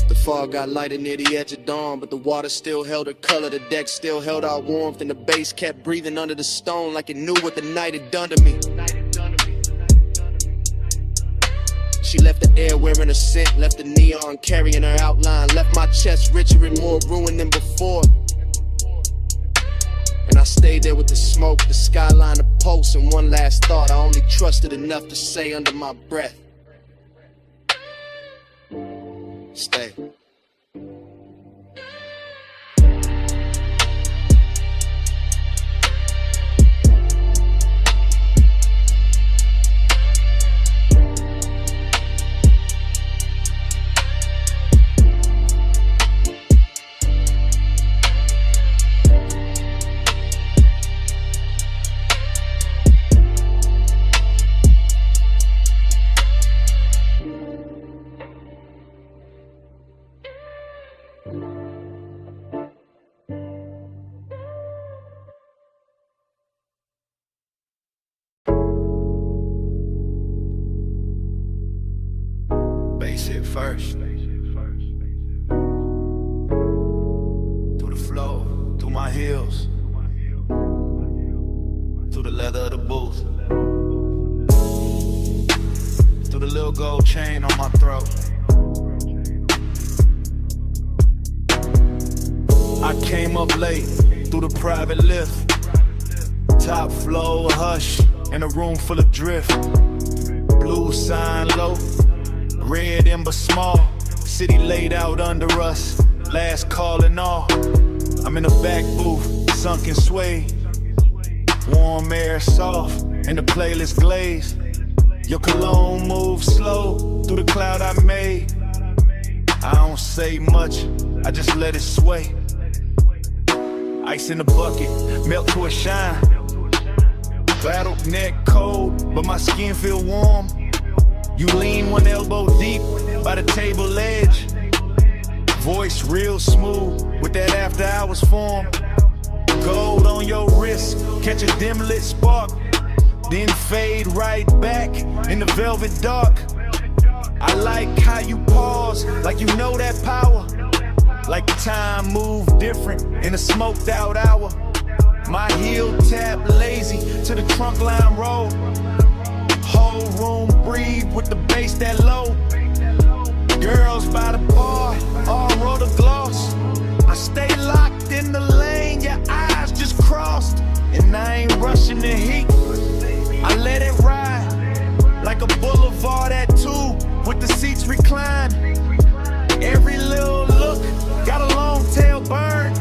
The fog got lighter near the edge of dawn, but the water still held her color, the deck still held our warmth, and the bass kept breathing under the stone like it knew what the night had done to me. She left the air wearing a scent, left the neon carrying her outline, left my chest richer and more ruined than before. And I stayed there with the smoke, the skyline, the pulse, and one last thought I only trusted enough to say under my breath. Stay. Bass hit first. Through the flow, through my heels, through the leather of the booth, through the little gold chain on my throat. I came up late through the private lift, top floor, hush, in a room full of drift. Blue sign low, red ember small, city laid out under us, last call and all. I'm in the back booth, sunken sway, warm air soft, and the playlist glazed. Your cologne moves slow through the cloud I made. I don't say much, I just let it sway. Ice in the bucket, melt to a shine. Battle neck cold, but my skin feel warm. You lean one elbow deep by the table edge. Voice real smooth with that after hours form. Gold on your wrist, catch a dim lit spark, then fade right back in the velvet dark. I like how you pause, like you know that power. Like time moved different in a smoked out hour. My heel tap lazy to the trunk line roll. Whole room breathe with the bass that low. Girls by the bar, all roll the gloss. I stay locked in the lane, your eyes just crossed. And I ain't rushing the heat, I let it ride. Like a boulevard at 2, with the seats reclined. Every little look, got a long tail burn.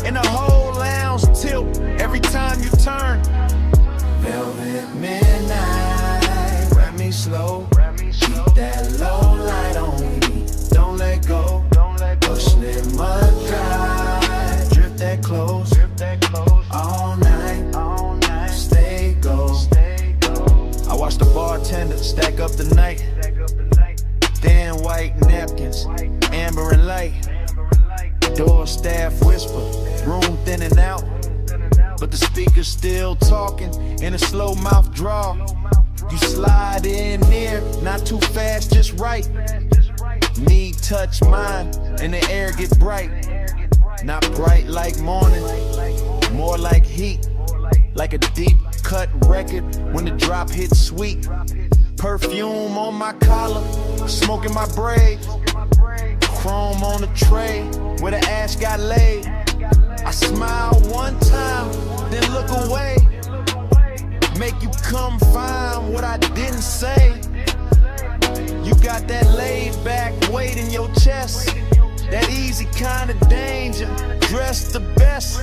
And the whole lounge tilt every time you turn. Velvet midnight, wrap me slow. Keep that low light on me, don't let go. Push it mud dry, drip that close. All night, stay go. I watch the bartender stack up the night. Thin white napkins, amber and light. Door staff whisper, room thinning out. But the speaker's still talking in a slow mouth draw. You slide in near, not too fast, just right. Knee touch mine, and the air get bright. Not bright like morning, more like heat. Like a deep cut record when the drop hits sweet. Perfume on my collar, smoking my braid. Chrome on the tray where the ash got laid. I smile one time, then look away. Make you come find what I didn't say. You got that laid back weight in your chest. That easy kind of danger, dressed the best.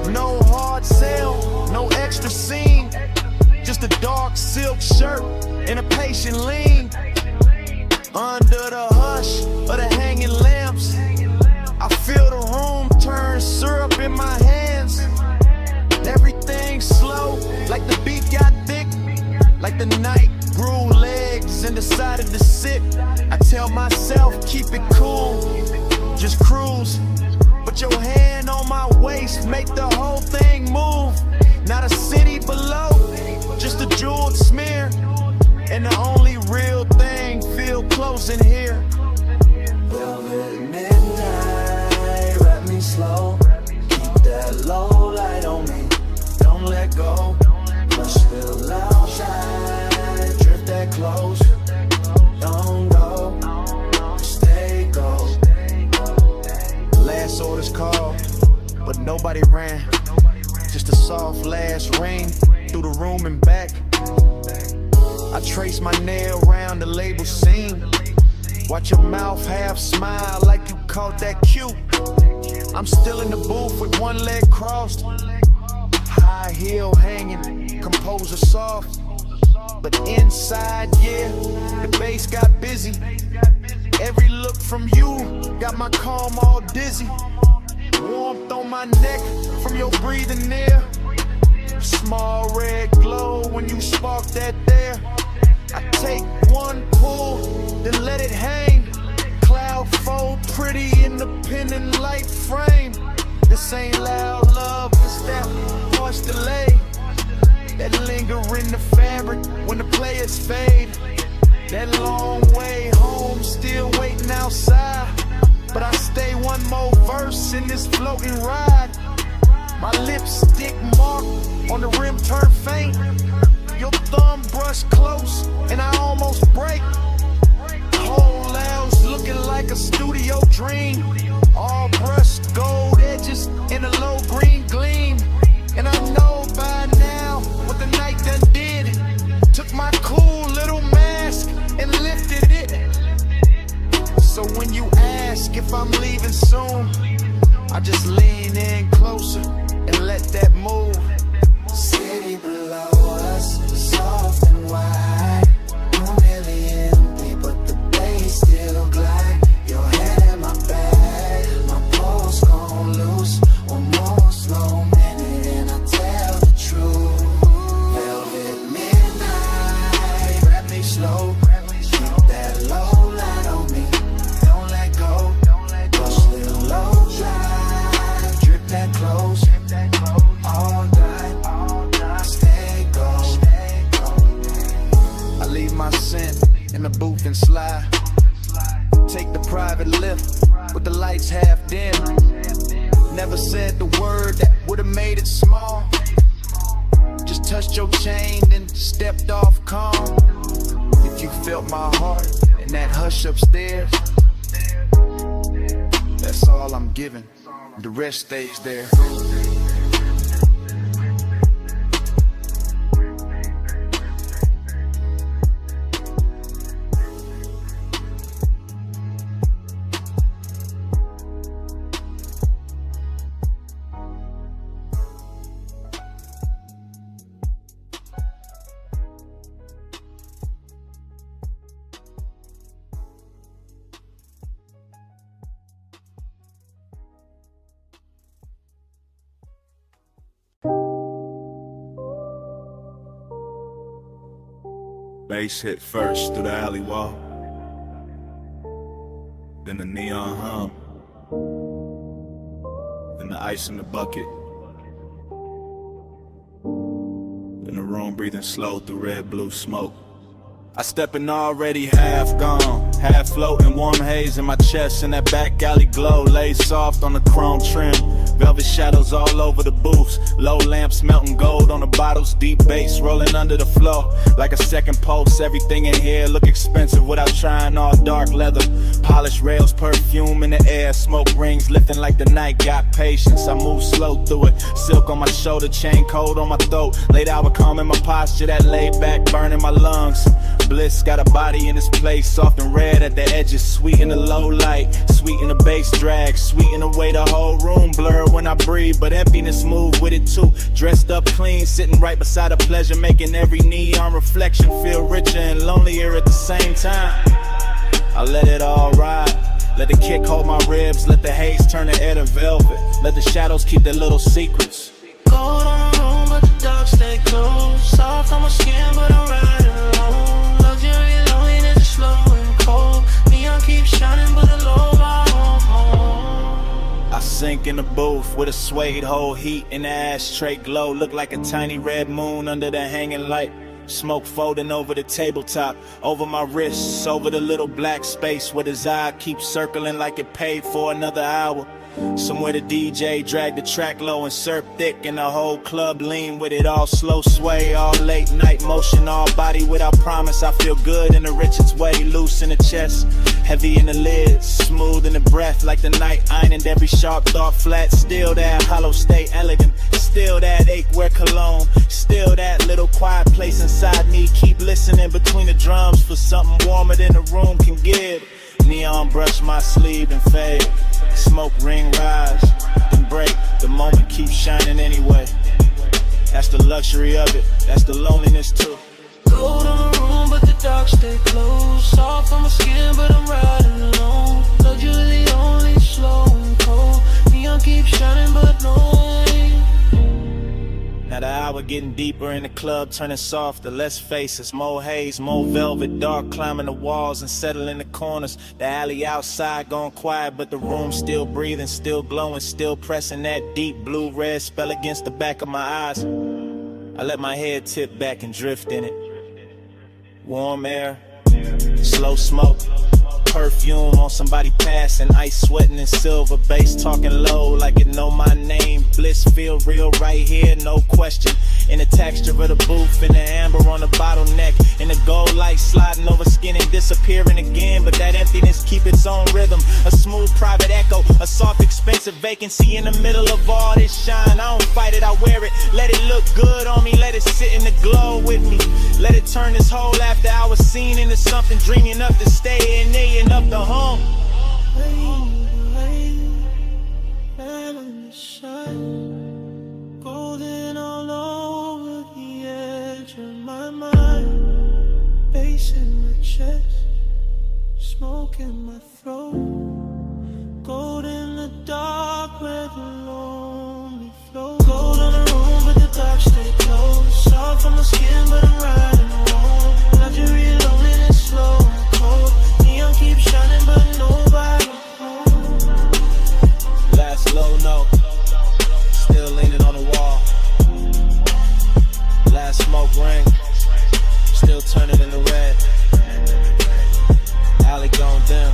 No hard sell, no extra scene. Just a dark silk shirt and a patient lean. Under the hush of the hanging lamps, I feel the room turn syrup in my hands. Everything slow, like the beat got thick. Like the night grew legs and decided to sit. I tell myself, keep it cool, just cruise. Put your hand on my waist, make the whole thing move. Not a city below, just a jeweled smear. And the only real thing feel close in here. Velvet midnight, wrap me slow. Keep that low light on me, don't let go. Push the outside, drip that close. Don't go, stay go. Last orders called, but nobody ran. Just a soft last ring through the room and back. I trace my nail around the label seam. Watch your mouth half smile like you caught that cue. I'm still in the booth with one leg crossed. High heel hanging, composer soft. But inside, yeah, the bass got busy. Every look from you got my calm all dizzy. Warmth on my neck from your breathing near. Small red glow when you spark that there. I take one pull, then let it hang. Cloud fold pretty in the pendant light frame. This ain't loud love, it's that harsh delay. That linger in the fabric when the players fade. That long way home, still waiting outside. But I stay one more verse in this floating ride. My lipstick mark on the rim turn faint. Your thumb brush close and I almost break. Whole lounge looking like a studio dream. All brushed gold edges in a low green gleam. And I know by now what the night done did. Took my cool little mask and lifted it. So when you ask if I'm leaving soon, I just lean in closer and let that move. City below us, soft and wide. Room nearly empty, but the bass still glide. Your head in my bag, my pulse gon' loose. One more slow minute and I tell the truth. Velvet midnight, wrap me slow. stepped off calm. If you felt my heart in that hush upstairs, that's all I'm giving. The rest stays there. Bass hit first through the alley wall, then the neon hum, then the ice in the bucket, then the room breathing slow through red blue smoke. I step in already half gone, half floating, warm haze in my chest, and that back alley glow lays soft on the chrome trim. Velvet shadows all over the booths, low lamps melting gold on the bottles, deep bass rolling under the floor like a second pulse. Everything in here look expensive without trying, all dark leather, polished rails, perfume in the air, smoke rings lifting like the night got patience. I move slow through it, silk on my shoulder, chain cold on my throat, late hour calm in my posture, that laid back burning my lungs. Bliss got a body in this place, soft and red at the edges, sweet in the low light, sweet in the bass drag, sweet in the way the whole room blur when I breathe, but emptiness move with it too. Dressed up clean, sitting right beside a pleasure, making every neon reflection feel richer and lonelier at the same time. I let it all ride, let the kick hold my ribs, let the haze turn the air to velvet, let the shadows keep their little secrets. Cold on the room, but the dark stay close. Soft on my skin, but I'm riding alone. Luxury loneliness is slow and cold. Neon keeps shining, but the low bar home. I sink in the booth with a suede hole, heat in the ashtray glow, look like a tiny red moon under the hanging light. Smoke folding over the tabletop, over my wrists, over the little black space where the eye keeps circling like it paid for another hour. Somewhere the DJ dragged the track low and surf thick, and the whole club lean with it, all slow sway, all late night motion, all body without promise. I feel good in the richest way, loose in the chest, heavy in the lids, smooth in the breath, like the night ironed every sharp thought flat. Still that hollow stay elegant, still that ache wear cologne, still that little quiet place inside me. Keep listening between the drums for something warmer than the room can give. Neon brush my sleeve and fade, smoke ring rise, then break, the moment keeps shining anyway. That's the luxury of it, that's the loneliness too. Cold on the room, but the dark stay close. Soft on my skin, but I'm riding alone. Luxury only slow and cold. Neon keeps shining, but no rain. Now the hour getting deeper in the club, turning softer, less faces, more haze, more velvet, dark climbing the walls and settling the corners. The alley outside gone quiet, but the room still breathing, still glowing, still pressing that deep blue-red spell against the back of my eyes. I let my head tip back and drift in it. Warm air, slow smoke, perfume on somebody passing, ice sweating in silver, bass talking low like it know my name. Bliss feel real right here, no question. In the texture of the booth, in the amber on the bottleneck, in the gold light sliding over skin and disappearing again. But that emptiness keep its own rhythm, a smooth private echo, a soft expensive vacancy in the middle of all this shine. I don't fight it, I wear it, let it look good on me, let it sit in the glow with me. Let it turn this whole after hour scene into something dreaming up to stay in there and up the home. Golden all over the edge of my mind. Bass in my chest, smoke in my throat. Gold in the dark where the lonely flow. Gold on the room, but the dark stay close. Soft on my skin, but I'm riding alone. Luxury loneliness slow and cold. Neon keeps shining, but nobody home. Last low note, still leaning on the wall. Last smoke ring, still turning in the red. Alley going dim,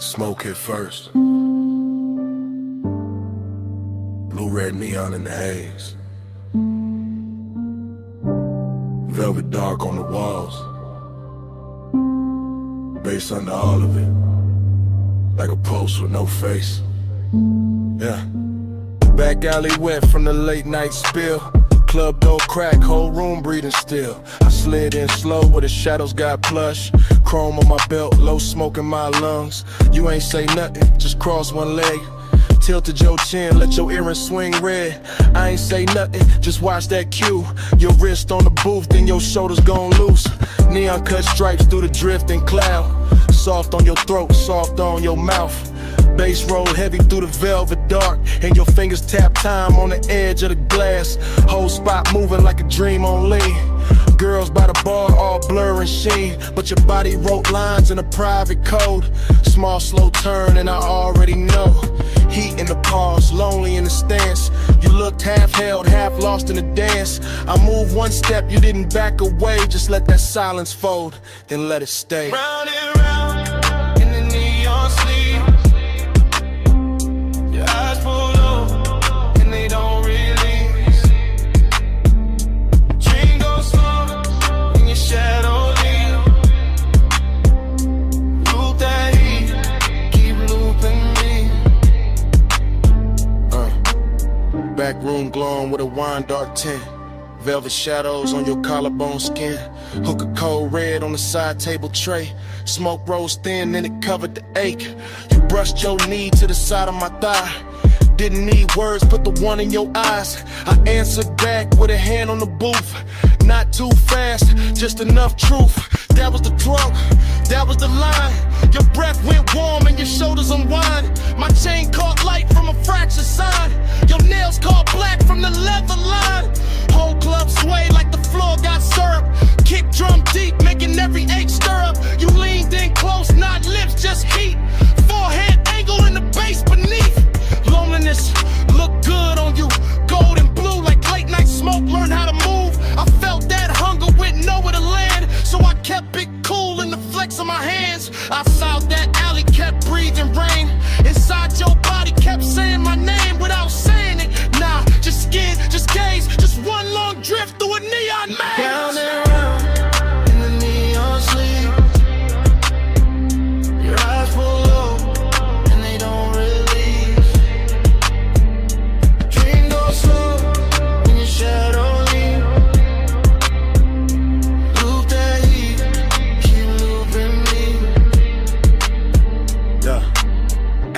Smoke hit first. Blue red neon in the haze. Velvet dark on the walls. Bass under all of it. Like a post with no face. Yeah. Back alley wet from the late night spill. Club door crack, whole room breathing still. I slid in slow where the shadows got plush. Chrome on my belt, low smoke in my lungs. You ain't say nothing, just cross one leg. Tilted your chin, let your earrings swing red. I ain't say nothing, just watch that cue. Your wrist on the booth, then your shoulders gon' loose. Neon cut stripes through the drifting cloud. Soft on your throat, soft on your mouth. Bass roll heavy through the velvet dark, and your fingers tap time on the edge of the glass. Whole spot moving like a dream on lean. Girls by the bar all blur and sheen, but your body wrote lines in a private code. Small slow turn and I already know. Heat in the pause, lonely in the stance. You looked half held, half lost in the dance. I moved one step, you didn't back away. Just let that silence fold, then let it stay. Round and round in the neon sleep. Your eyes pull low and they don't release. Dream goes slow and your shadow leave. Loop that heat, keep looping me. Back room glowing with a wine dark tint. Velvet shadows on your collarbone skin. Hook of cold red on the side table tray. Smoke rose thin and it covered the ache. You brushed your knee to the side of my thigh. Didn't need words, put the one in your eyes. I answered back with a hand on the booth. Not too fast, just enough truth. That was the drunk, that was the line. Your breath went warm and your shoulders unwind. My chain caught light from a fractured sign. Your nails caught black from the leather line. Whole club swayed like the floor got syrup. Kick drum deep, making every ache stir up. You leaned in close, not lips, just heat. Forehead angle in the bass beneath. Loneliness looked good on you. Gold and blue like late night smoke. Learn how to move. I felt that hunger with nowhere to land, so I kept it cool in the flex of my hands. Outside that alley kept breathing rain. Inside your body kept saying my name without saying it. Nah, just skin, just gaze, just one long drift through a neon maze. Round and round in the neon sleep. Your eyes pull low and they don't release. Dream goes slow and your shadow leave. Loop that heat, keep looping me. Yeah.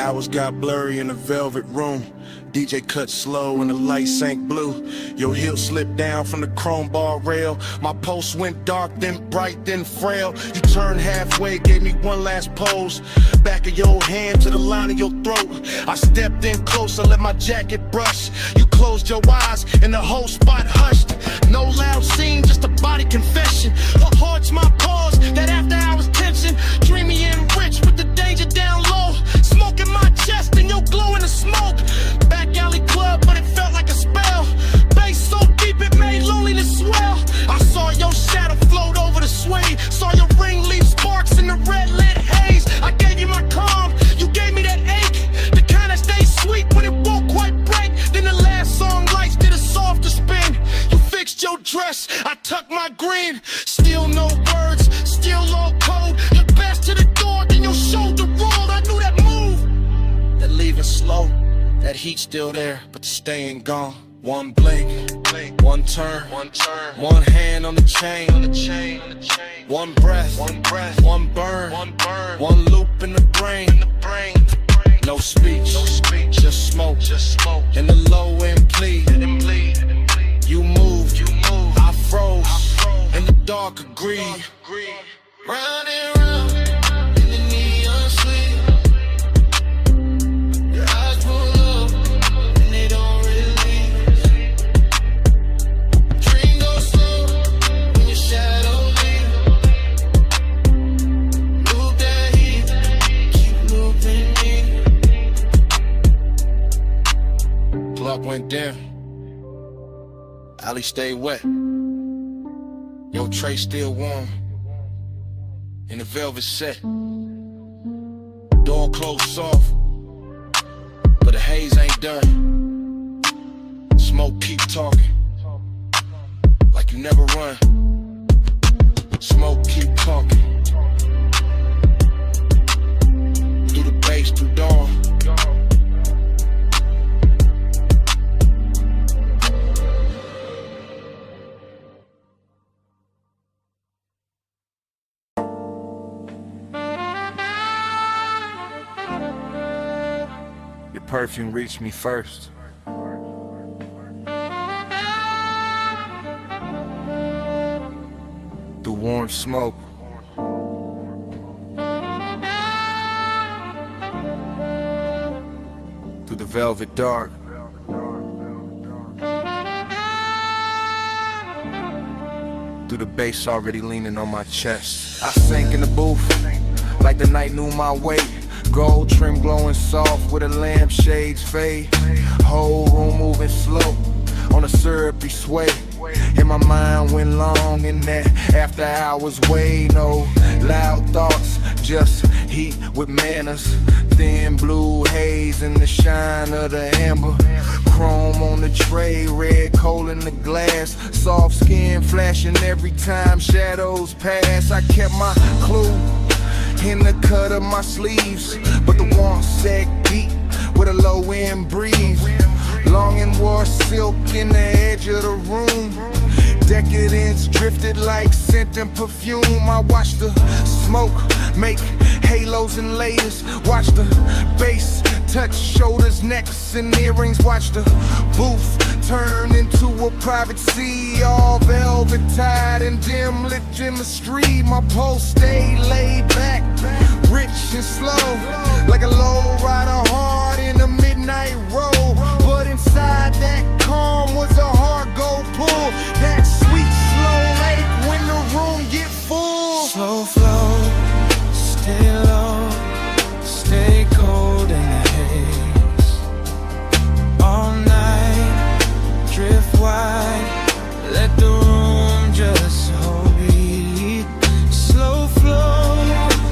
Hours got blurry in the velvet room. DJ cut slow and the light sank blue. Your heel slipped down from the chrome bar rail. My pulse went dark, then bright, then frail. You turned halfway, gave me one last pose. Back of your hand to the line of your throat. I stepped in closer, let my jacket brush. You closed your eyes and the whole spot hushed. No loud scene, just a body confession. Her heart's my pause, that after hours tension. Dreamy and rich with the danger down low. Smoke in my chest and your glow in the smoke. Back alley club, but it felt like a spell. Bass so deep it made loneliness swell. I saw your shadow float over the sway. Saw your ring leave sparks in the red lit haze. I gave you my calm, you gave me that ache. The kind that stays sweet when it won't quite break. Then the last song lights did a softer spin. You fixed your dress, I tucked my green. Still no words, still low code. Your best to the door, then your shoulder rolled. I knew that move, that leaving slow. That heat still there, but the staying gone. One blink, one turn, one hand on the chain, one breath, one burn, one loop in the brain. No speech, just smoke, and the low end plead. You moved, I froze, and the dark agreed. Round and round in the neon sleep. Your eyes pull up and they don't release. Dream goes slow when your shadow leave. Loop that heat, keep looping me. Clock went dim. Alley stayed wet. Your tray still warm in the velvet set. Door door closed soft, but the haze ain't done. Smoke keep talking, like you never run. Smoke keep talking, through the bass, through dawn. Your perfume reached me first. Through warm smoke. Through the velvet dark. Through the bass already leaning on my chest. I sank in the booth like the night knew my weight. Gold trim glowing soft with a lampshade's fade. Whole room moving slow on a syrupy sway. And my mind went long in that after hours way. No loud thoughts, just heat with manners. Thin blue haze in the shine of the amber. Chrome on the tray, red coal in the glass. Soft skin flashing every time shadows pass. I kept my clue in the cut of my sleeves, but the warmth said deep with a low wind breeze. Long and wore silk in the edge of the room. Decadence drifted like scent and perfume. I watched the smoke make halos and layers. Watch the bass touch shoulders, necks, and earrings. Watch the booth turn into a private sea, all velvet tied and dim lit chemistry. My pulse stayed laid back, rich and slow, like a low rider hard in a midnight road. But inside that calm was a hard gold pull, that sweet slow lake when the room get full. Slow flow, stay low, stay cold in the haze. All night, drift wide, let the room just hold me. Slow flow,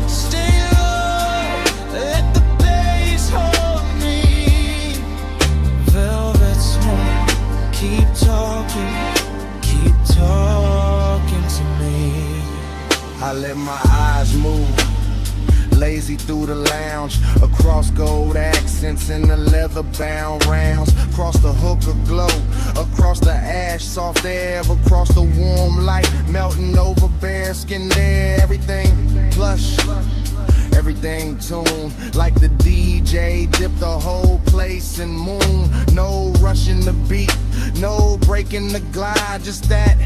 stay low, let the bass hold me. Velvet smoke, keep talking to me. I let my eyes move, lazy through the lounge, across gold accents in the leather-bound rounds, across the hookah glow, across the ash, soft air, across the warm light, melting over bare skin there. Everything plush, everything tuned, like the DJ dipped the whole place in moon. No rushing the beat, no breaking the glide, just that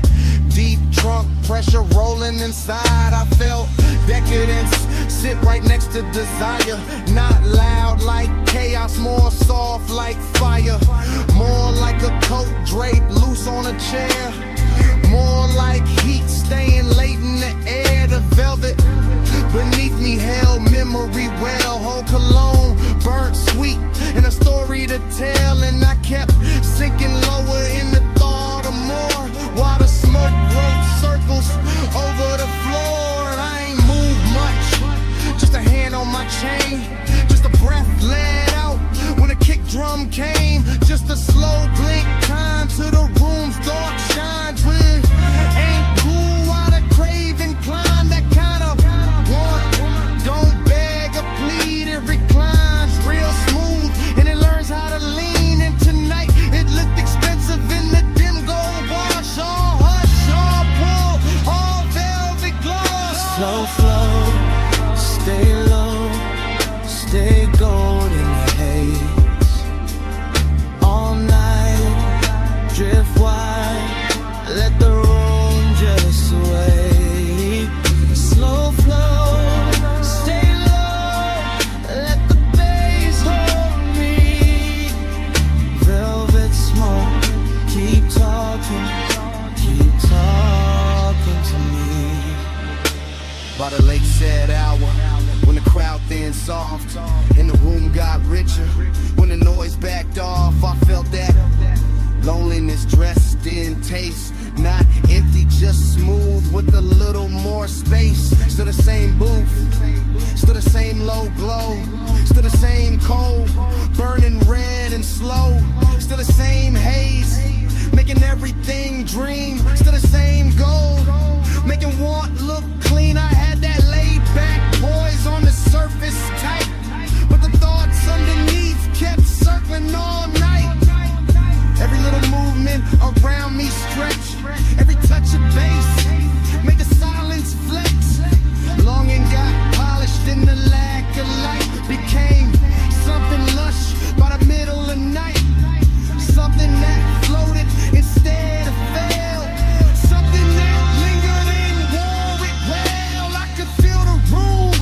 deep trunk pressure rolling inside. I felt decadence sit right next to desire. Not loud like chaos, more soft like fire. More like a coat draped loose on a chair. More like heat staying late in the air. The velvet beneath me held memory well. Whole cologne burnt sweet and a story to tell. And I kept sinking lower in the thought of more, while the smoke wrote circles over the floor. And I ain't moved much, just a hand on my chain, just a breath let out when a kick drum came. Just a slow blink time to the room's dark shine. Twin ain't cool while the craving climb. That kind of want don't beg or plead, it reclines real smooth and it learns how to lean. And tonight it looked expensive in the dim gold wash. All hush, all pull, all velvet gloss. Slow flow, stay low, stay gold in the haze. All night, drift wide, let the room just sway. Slow flow, stay low, let the bass hold me. Velvet smoke, keep talking to me. By the late sad hour, when the crowd thinned soft and the room got richer, when the noise backed off, I felt that loneliness dressed in taste. Not empty, just smooth with a little more space. Still the same booth, still the same low glow, didn't want look clean. I had that laid back poise on the surface tight, but the thoughts underneath kept circling all night. Every little movement around me stretched, every touch of bass made the silence flex. Longing got polished and the lack of light became something lush by the middle of night. Something that floated instead of fell. Something that lingered and wore it well. I could feel the room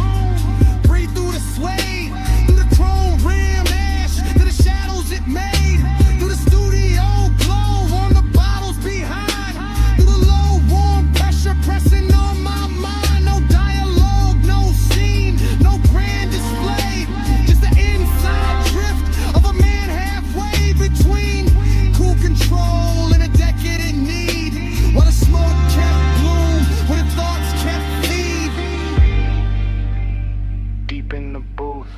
breathe through the suede, through the chrome rim ash, to the shadows it made, through the studio glow on the bottles behind, through the low warm pressure pressing on my mind. No dialogue, no scene, no grand display, just the inside drift of a man halfway between cool control and a decadent need, while the smoke kept bloom, when the thoughts kept feed. Deep in the booth,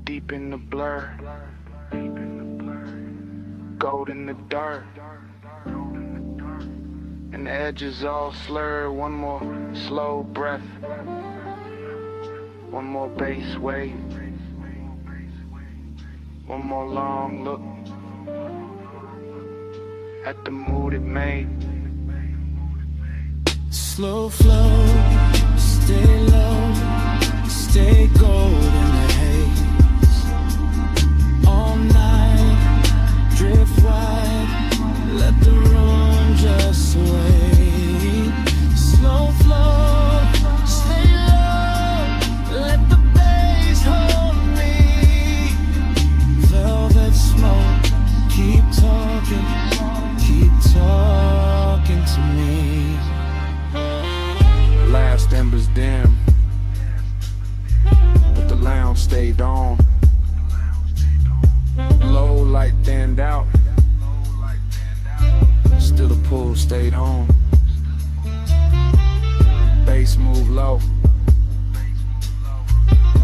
deep in the blur, gold in the dirt, and the edges all slurred. One more slow breath, one more bass wave, one more long look at the mood it made. Slow flow, stay low, stay gold in the haze. All night, drift wide, let the room just sway. Slow flow, stay low, let the bass hold me. Velvet smoke, keep talking to me. Last embers dim, but the lounge stayed on. Low light thinned out, still the pool stayed on. Bass moved low,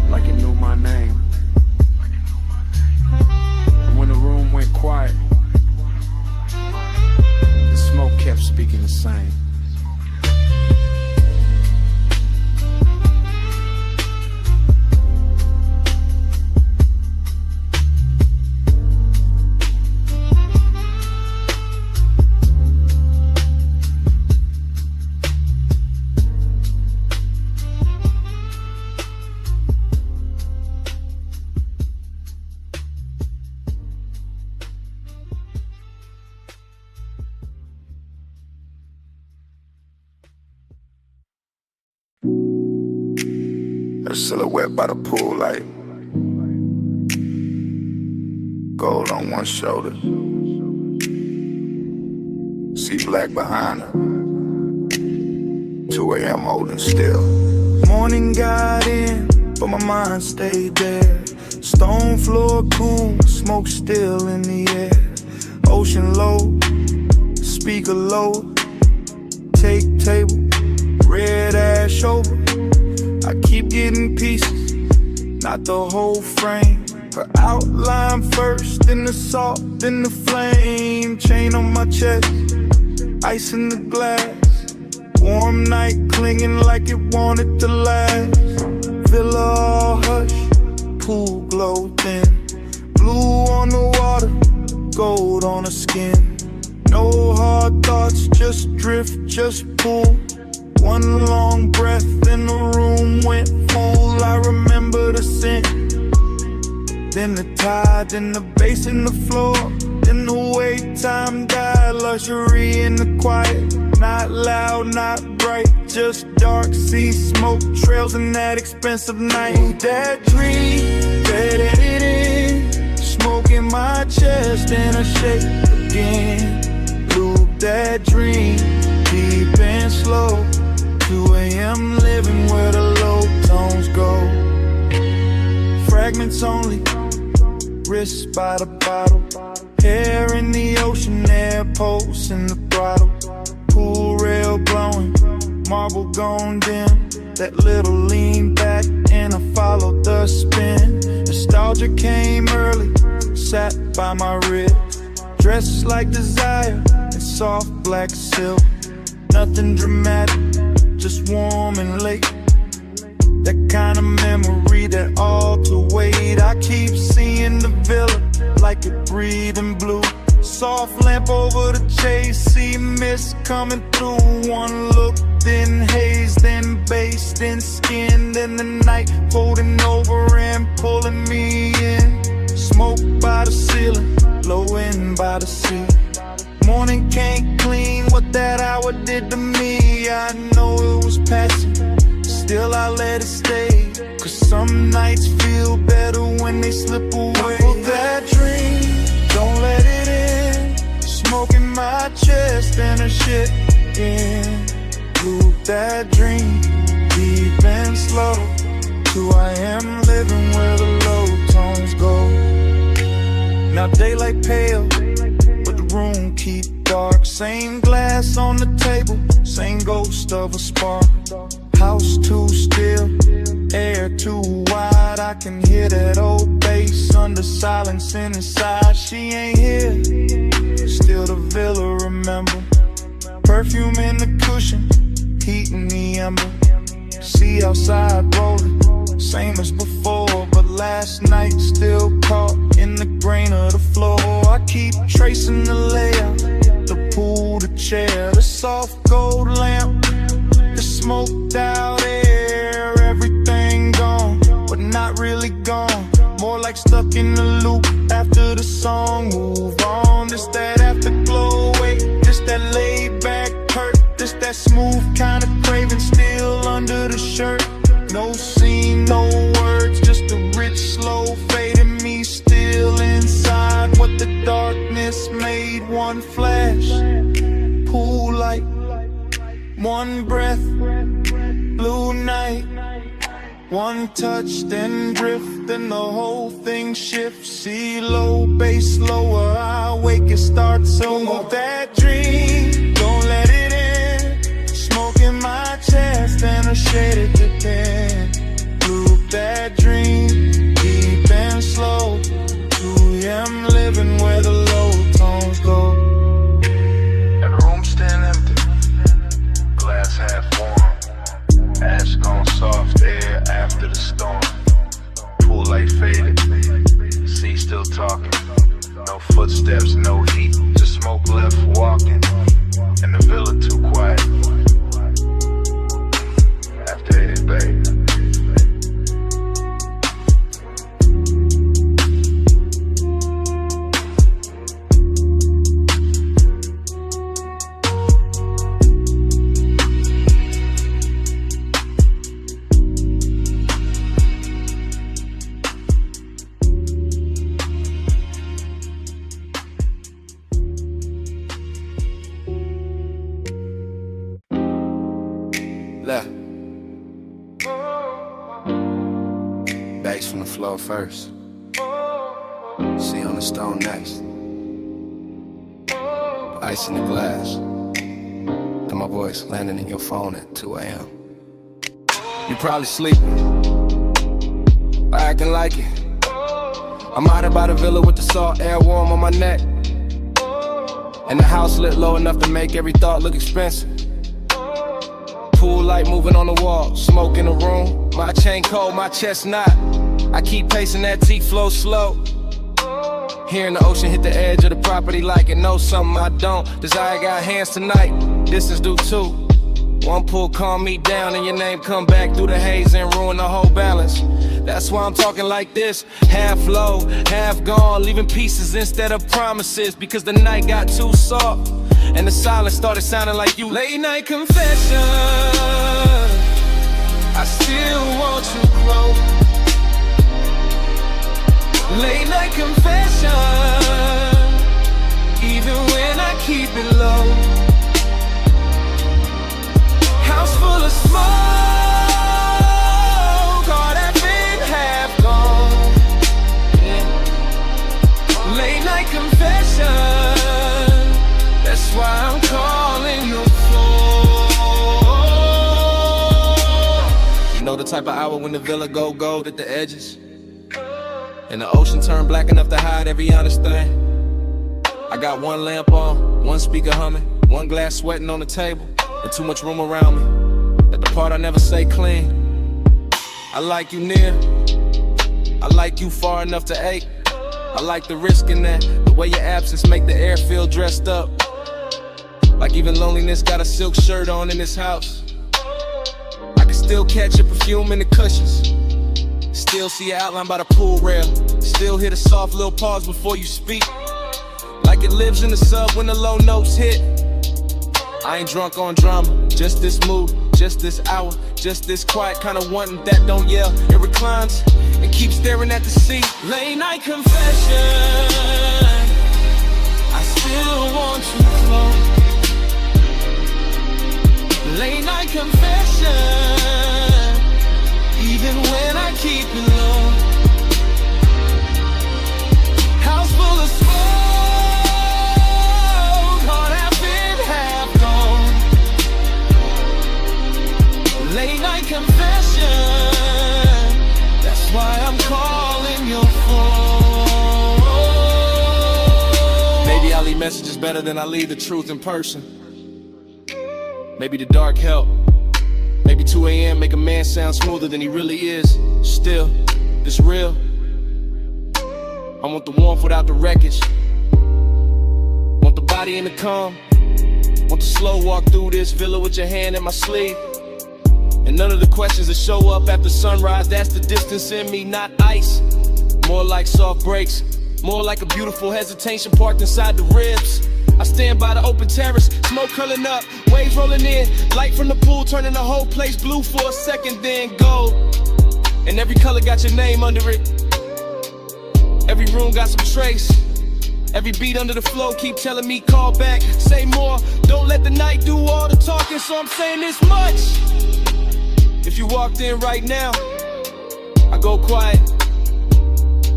like it knew my name. And when the room went quiet, the smoke kept speaking the same. Her silhouette by the pool light, gold on one shoulder, see black behind her. 2 a.m. holding still. Morning got in, but my mind stayed there. Stone floor cool, smoke still in the air. Ocean low, speaker low, take table, red ash over. I keep getting pieces, not the whole frame. Her outline first, then the salt, then the flame. Chain on my chest, ice in the glass. Warm night clinging like it wanted to last. Villa all hush, pool glow thin. Blue on the water, gold on the skin. No hard thoughts, just drift, just pull. One long breath and the room went full. I remember the scent, then the tide, then the bass in the floor, then the way time died. Luxury in the quiet, not loud, not bright, just dark sea smoke trails in that expensive night. That dream, bedded it in, smoke in my chest and a shake again. Loop that dream, deep and slow. 2 a.m. living where the low tones go. Fragments only, wrists by the bottle. Hair in the ocean, air pulse in the throttle. Pool rail glowing, marble gone dim. That little lean back and I followed the spin. Nostalgia came early, sat by my rib. Dressed like desire in soft black silk. Nothing dramatic, just warm and late. That kind of memory that ought to wait. I keep seeing the villa like it breathing blue. Soft lamp over the chase, see mist coming through. One look, then haze, then base, then skin, then the night folding over and pulling me in. Smoke by the ceiling, low end by the sea. Morning can't clean what that hour did to me. I know it was passing, still I let it stay. Cause some nights feel better when they slip away. That dream, don't let it in. Smoking my chest and a shit in. Loop that dream, deep and slow. Who I am living where the low tones go. Now daylight pale, but the room keep dark. Same glass on the table, same ghost of a spark. House too still, air too wide. I can hear that old bass under silence inside. She ain't here, still the villa remember. Perfume in the cushion, heat in the ember. See outside rolling, same as before. But last night still caught in the grain of the floor. I keep tracing the layout, the pool, the chair, the soft gold lamp, the smoked out air. Everything gone, but not really gone. More like stuck in the loop after the song. Move on, this that afterglow. Wait, this that laid back hurt. This that smooth kind of craving still under the shirt. No scene, no words, just a rich slow fade in me still inside. What the darkness made, one flash, pool light, one breath, blue night. One touch, then drift, then the whole thing shifts. See low, bass lower, I wake, it starts over. That dream, don't let it in. Smoking my chest and a shaded to 10. Loop that dream, deep and slow. 2 a.m. living where the low tones go. And the room still empty, glass half warm. Ash gone soft air after the storm. Pool light faded, sea still talking. No footsteps, no heat, just smoke left walking. And the villa too quiet after 8 babe. Left. Bass from the floor first. See on the stone next. Ice in the glass. Then my voice landing in your phone at 2 a.m. You probably sleeping, or acting like it. I'm out by the villa with the salt air warm on my neck. And the house lit low enough to make every thought look expensive. Pool light moving on the wall, smoke in the room. My chain cold, my chest not. I keep pacing that T-flow slow. Hearing the ocean hit the edge of the property like it knows something I don't. Desire got hands tonight, distance do too. One pull calm me down and your name come back through the haze and ruin the whole balance. That's why I'm talking like this, half low, half gone, leaving pieces instead of promises. Because the night got too soft and the silence started sounding like you. Late night confession, I still want you close. Late night confession, even when I keep it low. House full of smoke, all that big half gone. Yeah. Late night confession, that's why I'm calling your phone. You know the type of hour when the villa go gold at the edges, and the ocean turn black enough to hide every honest thing. I got one lamp on, one speaker humming, one glass sweating on the table. and too much room around me. At the part I never say clean. I like you near, I like you far enough to ache. I like the risk in that, the way your absence make the air feel dressed up. Like even loneliness got a silk shirt on in this house. I can still catch your perfume in the cushions. Still see your outline by the pool rail. Still hear the soft little pause before you speak. Like it lives in the sub when the low notes hit. I ain't drunk on drama, just this mood, just this hour, just this quiet kind of wanting that don't yell. It reclines and keeps staring at the sea. Late night confession, I still want you close. Late night confession, even when I keep it low. House full of smoke, heart half in, half gone. Late night confession, that's why I'm calling your phone. Maybe I leave messages better than I leave the truth in person. Maybe the dark help. Maybe 2 a.m. make a man sound smoother than he really is. Still, it's real. I want the warmth without the wreckage. Want the body in the calm. Want the slow walk through this villa with your hand in my sleeve. And none of the questions that show up after sunrise, that's the distance in me, not ice. More like soft breaks, more like a beautiful hesitation parked inside the ribs. I stand by the open terrace, smoke curling up, waves rolling in, light from the pool turning the whole place blue for a second, then gold. And every color got your name under it. Every room got some trace. Every beat under the flow keep telling me call back, say more. Don't let the night do all the talking, so I'm saying this much. If you walked in right now, I go quiet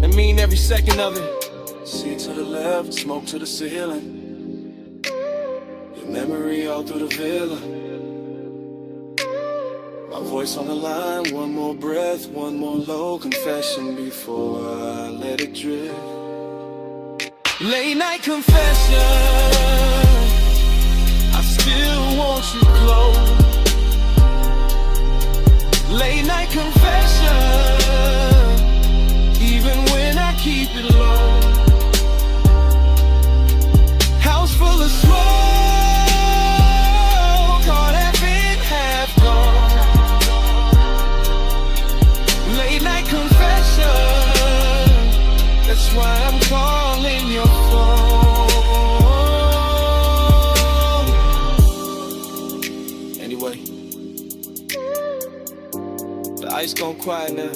and mean every second of it. See to the left, smoke to the ceiling. Your memory all through the villa. My voice on the line, one more breath, one more low confession before I let it drift. Late night confession, I still want you close. Late night confession, even when I keep it low. House full of smoke, heart half in, half gone. Late night confession, that's why I'm calling your phone. Anyway, the ice gone quiet now.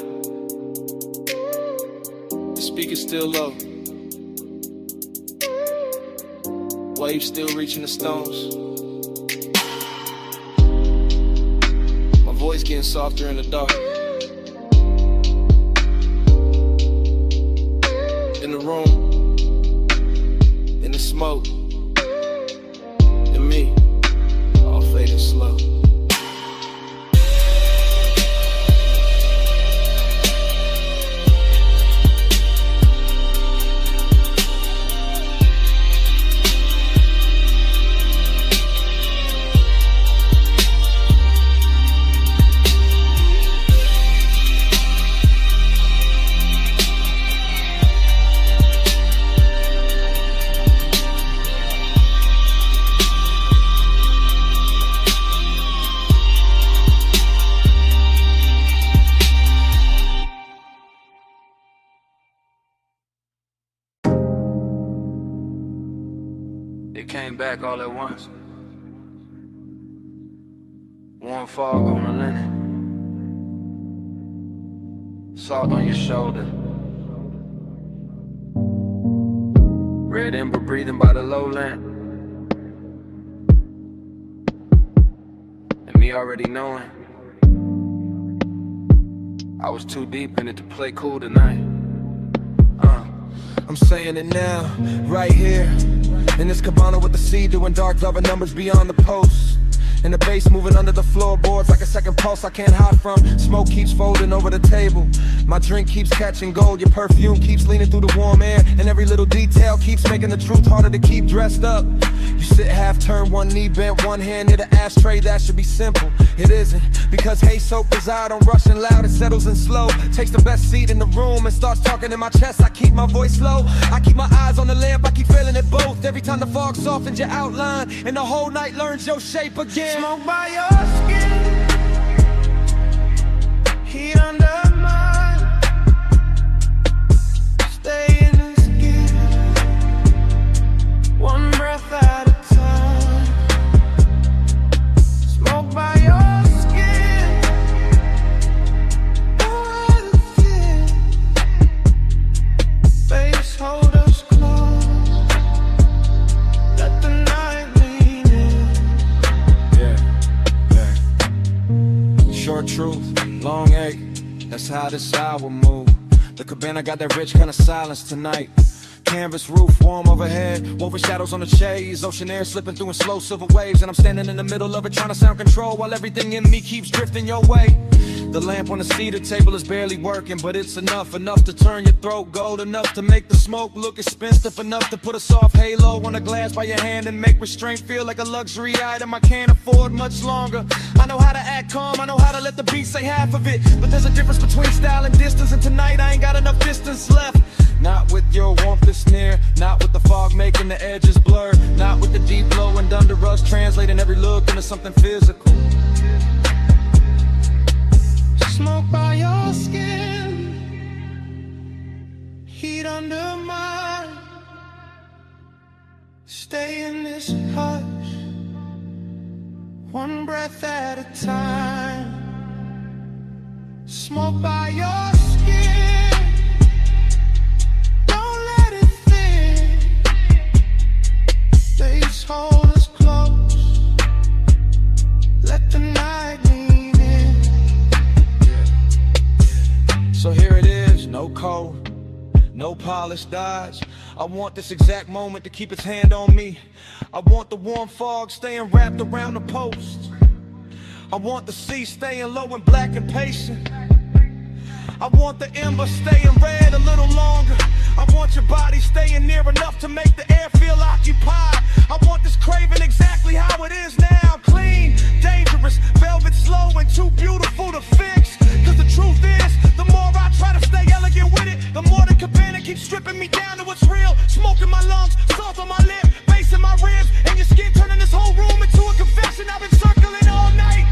The speaker's still low. Waves still reaching the stones. My voice getting softer in the dark. In the room, in the smoke, and me, all fading slow. It came back all at once. Warm fog on the linen, salt on your shoulder, red ember breathing by the low lamp, and me already knowing I was too deep in it to play cool tonight. I'm saying it now, right here in this cabana with the sea, doing dark loving numbers beyond the post. And the bass moving under the floorboards like a second pulse I can't hide from. Smoke keeps folding over the table. My drink keeps catching gold. Your perfume keeps leaning through the warm air. And every little detail keeps making the truth harder to keep dressed up. You sit half turned, one knee bent, one hand near the ashtray. That should be simple. It isn't. Because hey soap is I don't rush and loud. It settles in slow. Takes the best seat in the room and starts talking in my chest. I keep my voice low. I keep my eyes on the lamp. I keep feeling it both. Every time the fog softens your outline and the whole night learns your shape again. Smoke by your skin, heat under mine. Stay in the skin, one breath at a time. Smoke by your skin, no other fear. Face hold us close, let the night lean in. Short truth, long ache, that's how this hour move. The cabana got that rich kind of silence tonight. Canvas roof, warm overhead, woven shadows on the shades. Ocean air slipping through in slow silver waves. And I'm standing in the middle of it trying to sound control while everything in me keeps drifting your way. The lamp on the cedar table is barely working, but it's enough to turn your throat gold, enough to make the smoke look expensive, enough to put a soft halo on a glass by your hand and make restraint feel like a luxury item I can't afford much longer. I know how to act calm, I know how to let the beat say half of it, but there's a difference between style and distance, and tonight I ain't got enough distance left. Not with your warmth that's near, not with the fog making the edges blur, not with the deep glow and under us translating every look into something physical. Smoke by your skin, heat under mine. Stay in this hush, one breath at a time. Smoke by your skin, don't let it thin. Face hold us close, let the night lean in. So here it is, no code, no polished dodge. I want this exact moment to keep its hand on me. I want the warm fog staying wrapped around the post. I want the sea staying low and black and patient. I want the ember staying red a little longer. I want your body staying near enough to make the air feel occupied. I want this craving exactly how it is now. Clean, dangerous, velvet slow and too beautiful to fix. Cause the truth is, the more I try to stay elegant with it, the more the cabana keeps stripping me down to what's real. Smoke in my lungs, salt on my lip, bass in my ribs, and your skin turning this whole room into a confession. I've been circling all night.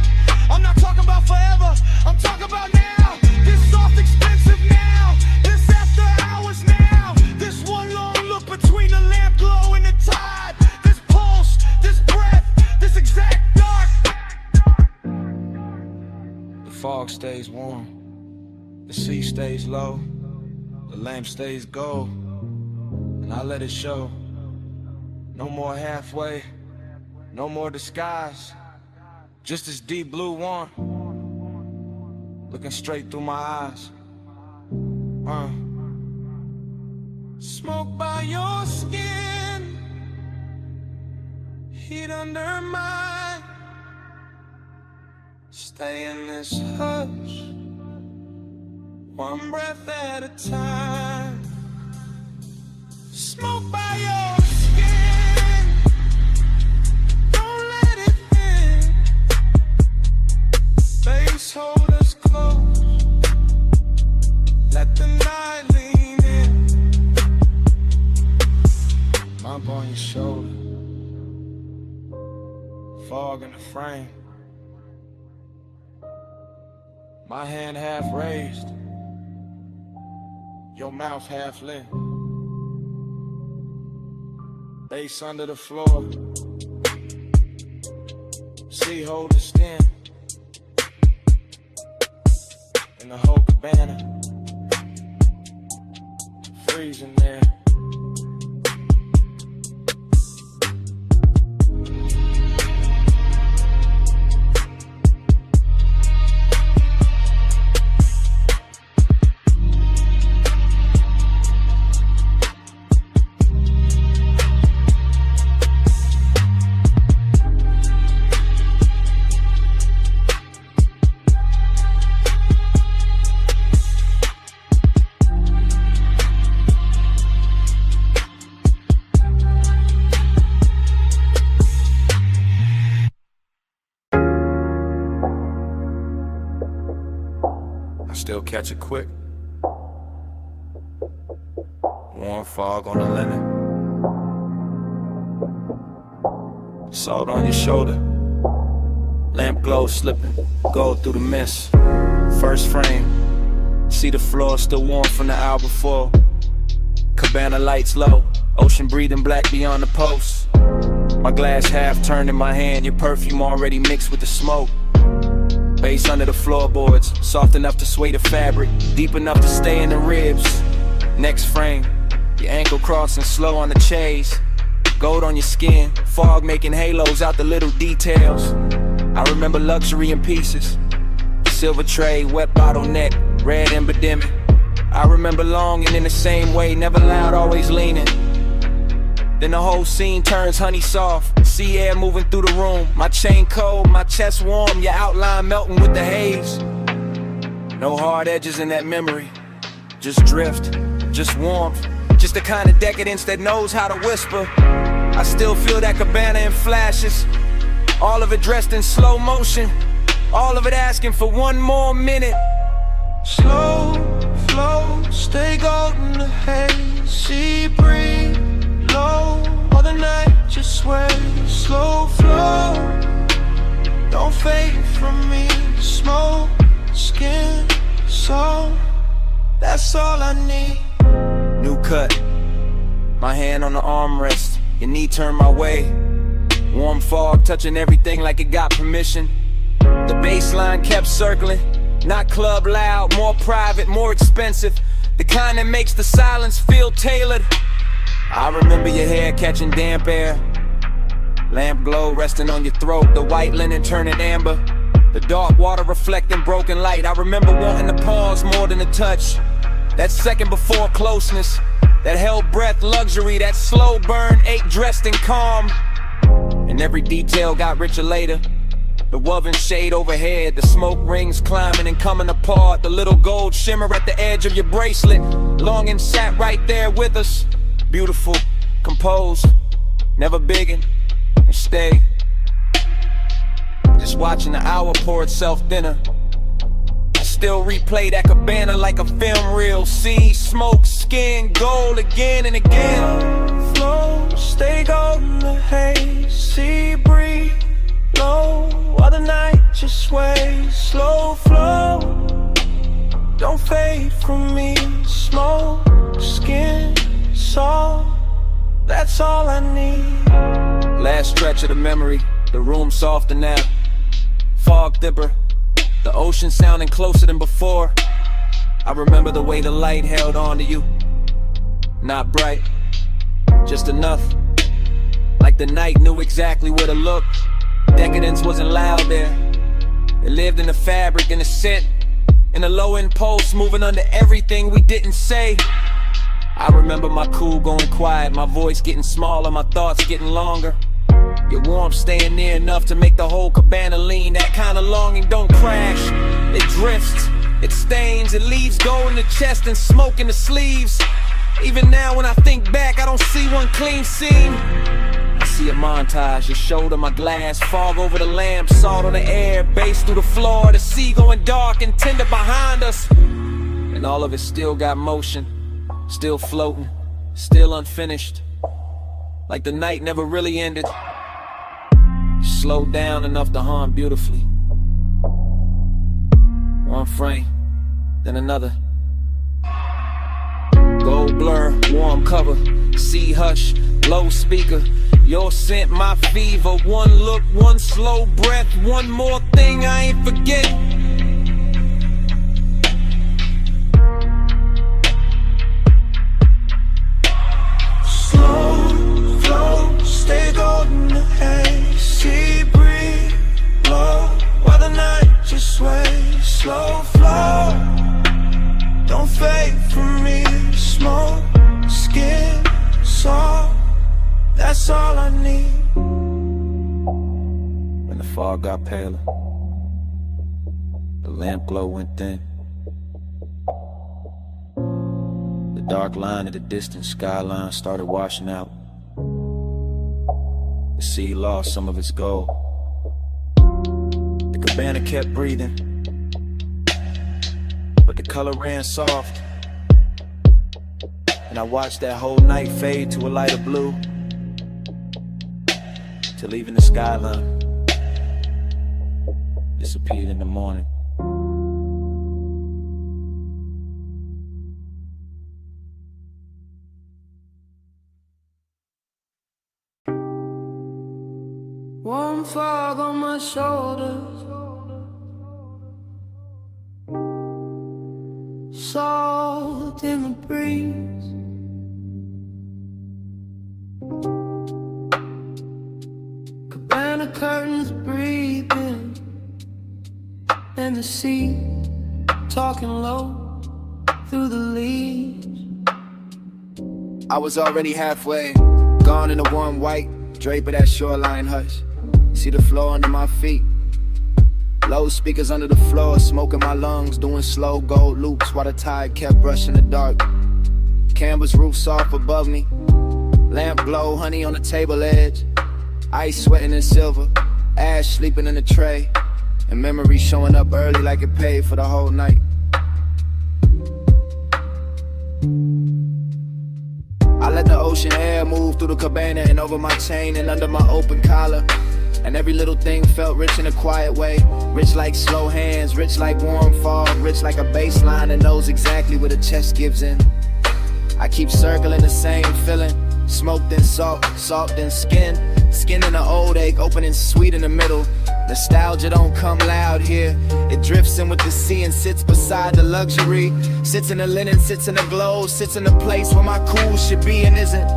I'm not talking about forever, I'm talking about now. This soft expensive now, this after hours now. This one long look between the lamp glow and the tide. This pulse, this breath, this exact dark. The fog stays warm, the sea stays low, the lamp stays gold, and I let it show. No more halfway, no more disguise, just this deep blue one, looking straight through my eyes. Smoke by your skin, heat under mine. Stay in this hush, one breath at a time. Smoke by your skin, don't let it in. Face hold us close, let the night lean in. Bump on your shoulder, fog in the frame. My hand half raised, your mouth half lit. Bass under the floor, sea hold the skin. In the whole cabana, freezing there. still catch it quick. Warm fog on the linen. Salt on your shoulder. Lamp glow slipping, gold through the mist. First frame, see the floor still warm from the hour before. Cabana lights low, ocean breathing black beyond the post. My glass half turned in my hand, your perfume already mixed with the smoke. Bass under the floorboards, soft enough to sway the fabric, deep enough to stay in the ribs. Next frame, your ankle crossing slow on the chase. Gold on your skin, fog making halos out the little details. I remember luxury in pieces. Silver tray, wet bottleneck, red epidemic. I remember longing in the same way, never loud, always leaning. Then the whole scene turns honey soft, sea air moving through the room. My chain cold, my chest warm, your outline melting with the haze. No hard edges in that memory, just drift, just warmth. Just the kind of decadence that knows how to whisper. I still feel that cabana in flashes, all of it dressed in slow motion, all of it asking for one more minute. Slow flow, stay golden the haze, sea breeze low, all the night just sways. Slow flow, don't fade from me. Smoke, skin, soul, that's all I need. New cut, my hand on the armrest, your knee turned my way. Warm fog touching everything like it got permission. The baseline kept circling, not club loud, more private, more expensive. The kind that makes the silence feel tailored. I remember your hair catching damp air, lamp glow resting on your throat, the white linen turning amber, the dark water reflecting broken light. I remember wanting to pause more than a touch, that second before closeness, that held breath luxury, that slow burn ache dressed in calm. And every detail got richer later. The woven shade overhead, the smoke rings climbing and coming apart, the little gold shimmer at the edge of your bracelet. Longing sat right there with us, beautiful, composed, never biggin', and stay. Just watching the hour pour itself thinner. I still replay that cabana like a film reel. See smoke, skin, gold again and again. Flow, stay golden the haze, sea breeze low, while the night just sways. Slow flow, don't fade from me. Smoke, skin, soul, that's all I need. Last stretch of the memory, the room softer now. Fog dipper, the ocean sounding closer than before. I remember the way the light held on to you. Not bright, just enough, like the night knew exactly where to look. Decadence wasn't loud there, it lived in the fabric, in the scent, in the low impulse, moving under everything we didn't say. I remember my cool going quiet, my voice getting smaller, my thoughts getting longer. Your warmth staying near enough to make the whole cabana lean. That kind of longing don't crash, it drifts, it stains, it leaves gold in the chest and smoke in the sleeves. Even now when I think back, I don't see one clean seam. I see a montage, your shoulder, my glass, fog over the lamp, salt on the air, bass through the floor, the sea going dark and tender behind us. And all of it still got motion, still floating, still unfinished, like the night never really ended. Slowed down enough to haunt beautifully. One frame, then another. Gold blur, warm cover, sea hush, low speaker. Your scent, my fever. One look, one slow breath, one more thing I ain't forget. Slow flow, stay golden the haze, sea breeze low, while the night just sways. Slow flow, don't fade from me. Smoke, skin, soul, that's all I need. When the fog got paler, the lamp glow went thin. The dark line of the distant skyline started washing out. The sea lost some of its gold. The cabana kept breathing, but but the color ran soft. And I watched that whole night fade to a lighter blue, till even the skyline disappeared in the morning. Warm fog on my shoulders, salt in the breeze. Cabana curtains breathing, and the sea talking low through the leaves. I was already halfway, gone in the warm white drape of that shoreline hush. See the floor under my feet, low speakers under the floor, smoking my lungs, doing slow gold loops while the tide kept brushing the dark. Canvas roof soft above me, lamp glow, honey on the table edge, ice sweating in silver, ash sleeping in the tray, and memory showing up early like it paid for the whole night. I let the ocean air move through the cabana and over my chain and under my open collar. And every little thing felt rich in a quiet way. Rich like slow hands, rich like warm fog, rich like a bass line that knows exactly where the chest gives in. I keep circling the same feeling, smoke then salt, salt then skin. Skin in the old ache, opening sweet in the middle. Nostalgia don't come loud here. It drifts in with the sea and sits beside the luxury. Sits in the linen, sits in the glow, sits in the place where my cool should be and isn't.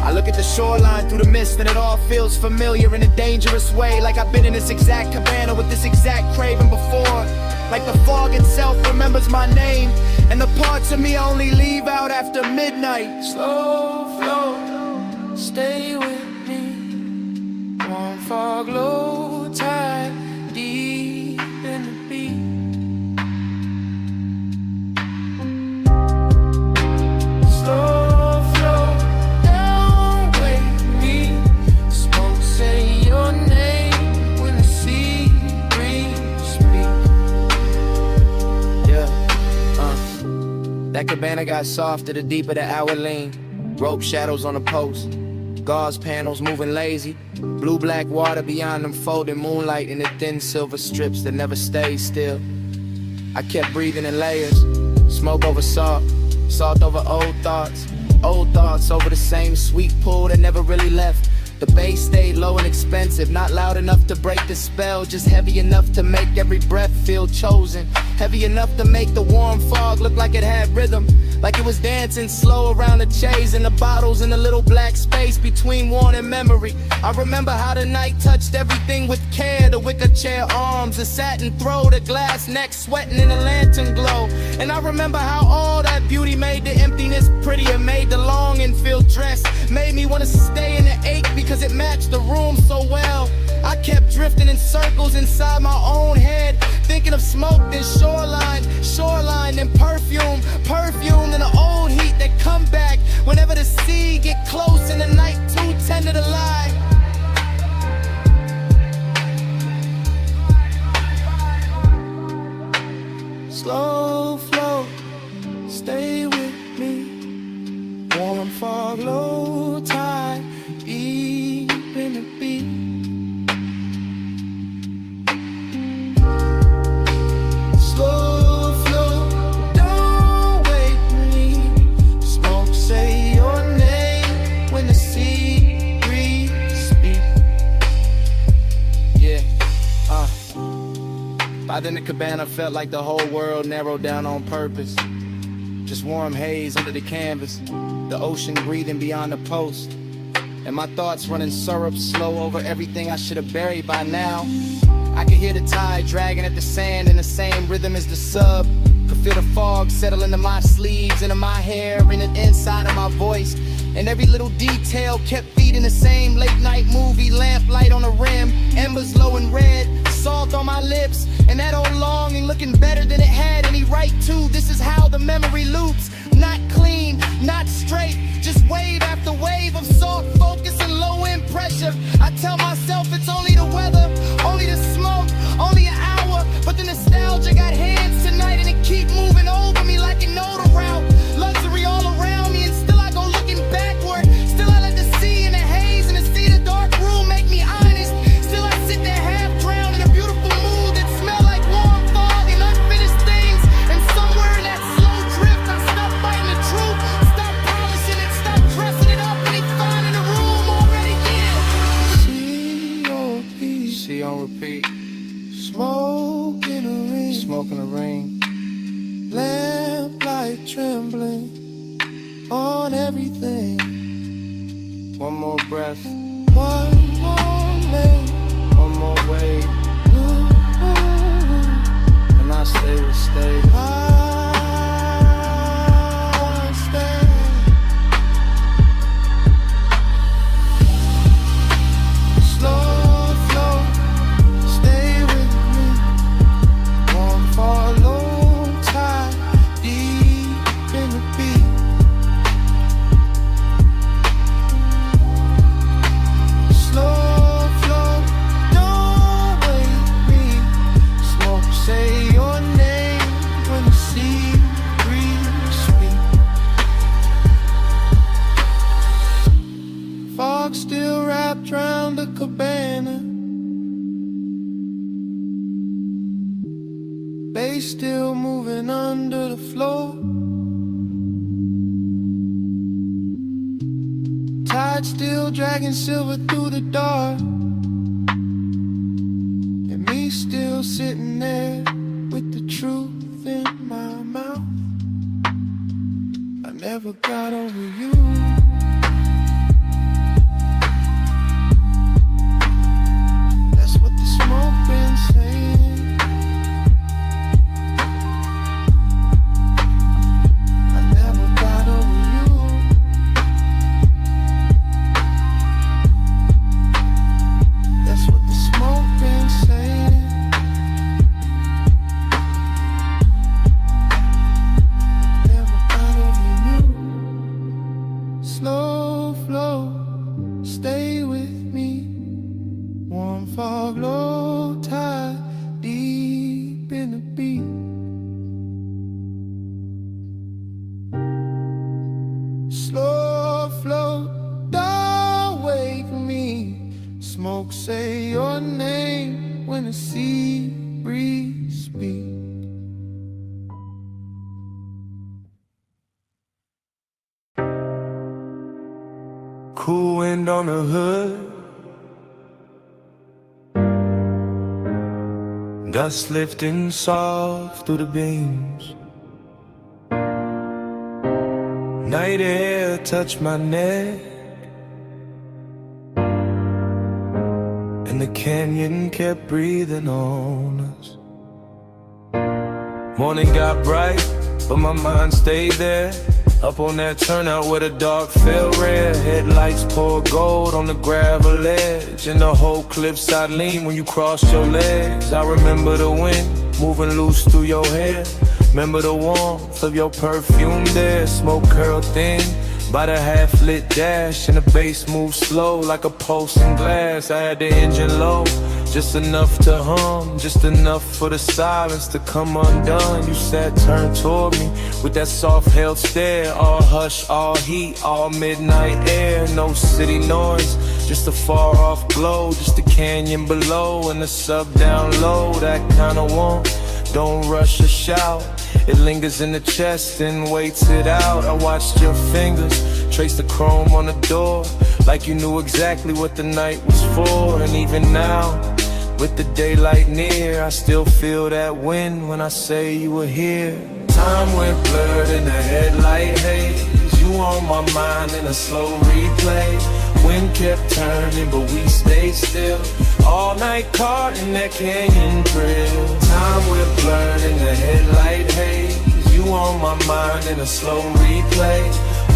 I look at the shoreline through the mist and it all feels familiar in a dangerous way. Like I've been in this exact cabana with this exact craving before. Like the fog itself remembers my name, and the parts of me only leave out after midnight. Slow flow, stay with me. Warm fog, low tide, deep in the beat. Slow flow, down with me. Smoke say your name when the sea breeze speak. That cabana got softer the deeper the hour lean. Rope shadows on the post, gauze panels moving lazy. Blue-black water beyond them folding moonlight in the thin silver strips that never stayed still. I kept breathing in layers, smoke over salt, salt over old thoughts over the same sweet pool that never really left. The bass stayed low and expensive, not loud enough to break the spell, just heavy enough to make every breath feel chosen. Heavy enough to make the warm fog look like it had rhythm, like it was dancing slow around the chase and the bottles in the little black space between worn and memory. I remember how the night touched everything with care, the wicker chair arms, the satin throw, the glass neck sweating in the lantern glow. And I remember how all that beauty made the emptiness prettier, made the longing feel dressed, made me want to stay in the ache because it matched the room so well. I kept drifting in circles inside my own head, thinking of smoke, then shoreline, then perfume, then the old heat that come back whenever the sea get close and the night too tender to lie. Slow flow, stay with me. Warm fog, low tide, deep in the beat. Slow flow, don't wake me. Smoke say your name when the sea breeze speak. Yeah, By then the cabana felt like the whole world narrowed down on purpose. Just warm haze under the canvas, the ocean breathing beyond the post, and my thoughts running syrup slow over everything I should have buried by now. I could hear the tide dragging at the sand in the same rhythm as the sub. Could feel the fog settle into my sleeves, into my hair, in the inside of my voice. And every little detail kept feeding the same late night movie, lamplight on the rim, embers low and red, salt on my lips, and that old longing looking better than it had any right to. This is how the memory loops, not clean, not straight, just wave after wave of soft focus and low end pressure. I tell myself it's only the weather, only the smoke, only an hour, but the nostalgia got hands tonight and it keep moving repeat. Smoke in the ring, Smoke in the ring. lamplight trembling on everything. One more breath, One more lane, one more wave, and I stay will stay. I stay. Slow flow, stay with me. Won't follow tide deep in the beat. Slow flow, don't wake me. Smoke, say your name when the sea breeze speak. Fog still wrapped round the cabana. Bass still moving under the floor. Tide still dragging silver through the dark. And me still sitting there with the truth in my mouth. I never got over you. That's what the smoke been saying. I never got over you. That's what the smoke been saying. Never got over you. Slow flow, stay with me. Warm fog, low tide, deep in the beat. Slow flow, don't wake me. Smoke, say your name when the sea breeze speak. Cool wind on the hood, dust lifting soft through the beams. Night air touch my neck, and the canyon kept breathing on us. Morning got bright, but my mind stayed there. Up on that turnout where the dark fell red. Headlights pour gold on the gravel edge, and the whole cliffside lean when you cross your legs. I remember the wind moving loose through your hair. Remember the warmth of your perfume there. Smoke curled thin by the half-lit dash, and the bass moved slow like a pulse in glass. I had the engine low, just enough to hum, just enough for the silence to come undone. You sat turned toward me with that soft-held stare. All hush, all heat, all midnight air. No city noise, just a far-off glow. Just the canyon below and the sub down low. That kind of warmth, don't rush or shout. It lingers in the chest and waits it out. I watched your fingers trace the chrome on the door, like you knew exactly what the night was for. And even now, with the daylight near, I still feel that wind when I say you were here. Time went blurred in the headlight haze. You on my mind in a slow replay. Wind kept turning, but we stayed still. All night caught in that canyon thrill. Time went blurred in the headlight haze. You on my mind in a slow replay.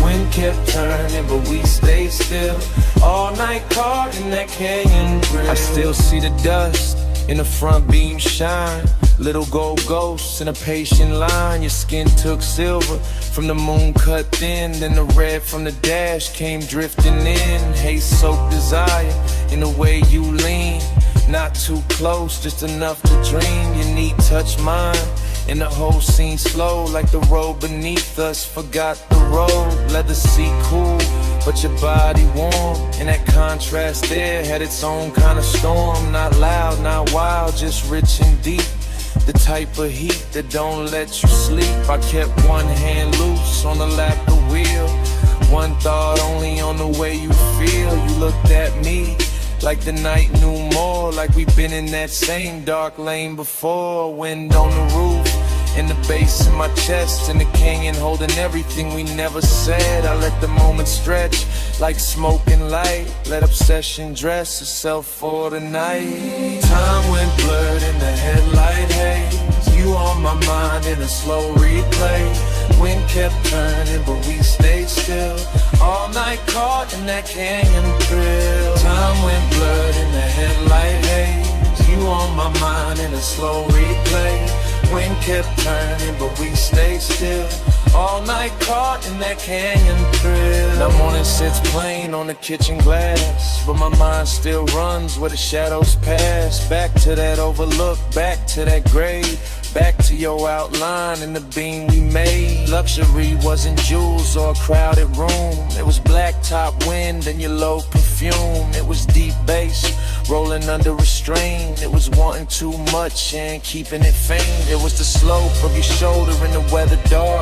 Wind kept turning, but we stayed still. All night caught in that canyon thrill. I still see the dust in the front beam shine. Little gold ghosts in a patient line. Your skin took silver from the moon cut thin. Then the red from the dash came drifting in. Haze-soaked desire in the way you lean. Not too close, just enough to dream. Your knee touched mine, and the whole scene slow like the road beneath us forgot the road. Leather seat cool, but your body warm. And that contrast there had its own kind of storm. Not loud, not wild, just rich and deep. The type of heat that don't let you sleep. I kept one hand loose on the lap of the wheel. One thought only on the way you feel. You looked at me Like the night knew more, like we've been in that same dark lane before. Wind on the roof, in the bass in my chest, and the canyon holding everything we never said. I let the moment stretch like smoke and light. Let obsession dress itself for the night. Time went blurred in the headlight haze. You on my mind in a slow replay. Wind kept turning, but we stayed still. All night caught in that canyon thrill. Time went blurred in the headlight haze. You on my mind in a slow replay. Wind kept turning, but we stayed still. All night caught in that canyon thrill. The morning sits plain on the kitchen glass, but my mind still runs where the shadows pass. Back to that overlook, back to that grave, back to your outline and the beam we made. Luxury wasn't jewels or a crowded room. It was blacktop wind and your low perfume. It was deep bass rolling under restraint. It was wanting too much and keeping it faint. It was the slope of your shoulder in the weather dark,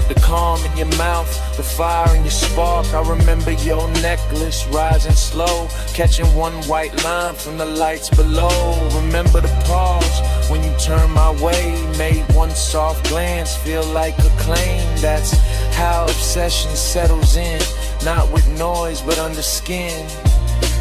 the calm in your mouth, the fire in your spark. I remember your necklace rising slow, catching one white line from the lights below. Remember the pause when you turned my way, made one soft glance feel like a claim. That's how obsession settles in, not with noise but under skin.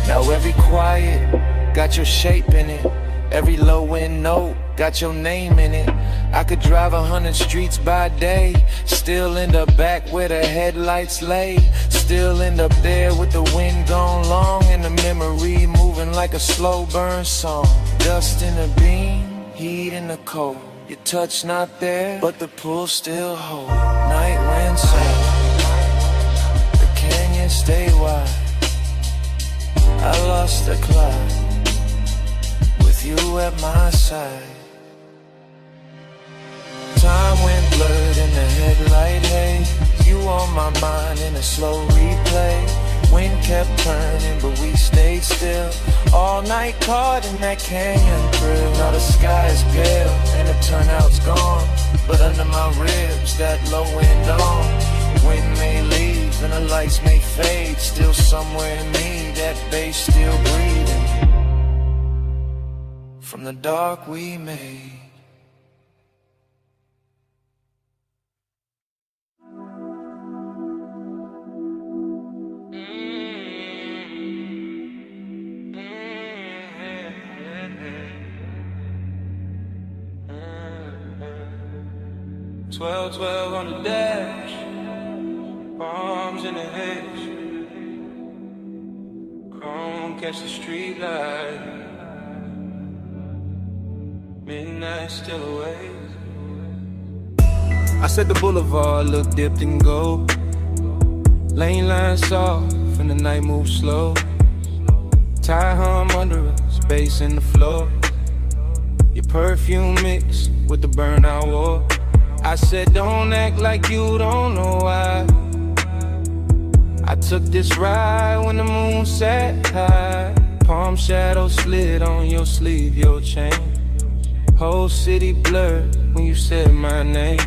Now every quiet got your shape in it, every low end note got your name in it. I could drive 100 streets by day, still end up back where the headlights lay. Still end up there with the wind gone long and the memory moving like a slow burn song. Dust in the beam, heat in the cold. Your touch not there, but the pull still hold. Night wind soft, the canyon stay wide. I lost the cloud with you at my side. Time went blurred in the headlight haze. You on my mind in a slow replay. Wind kept turning, but we stayed still. All night caught in that canyon thrill. Now the sky is pale and the turnout's gone, but under my ribs that low wind on. Wind may leave and the lights may fade. Still somewhere in me that bass still breathing from the dark we made. Twelve, 12 on the dash, bombs in the hedge. Chrome catch the street light. Midnight still away. I said the boulevard looked dipped in gold. Lane lines soft and the night moves slow. Tie hum under us, bass in the floor. Your perfume mixed with the burnout war. I said don't act like you don't know why. I took this ride when the moon sat high. Palm shadow slid on your sleeve, your chain. Whole city blurred when you said my name.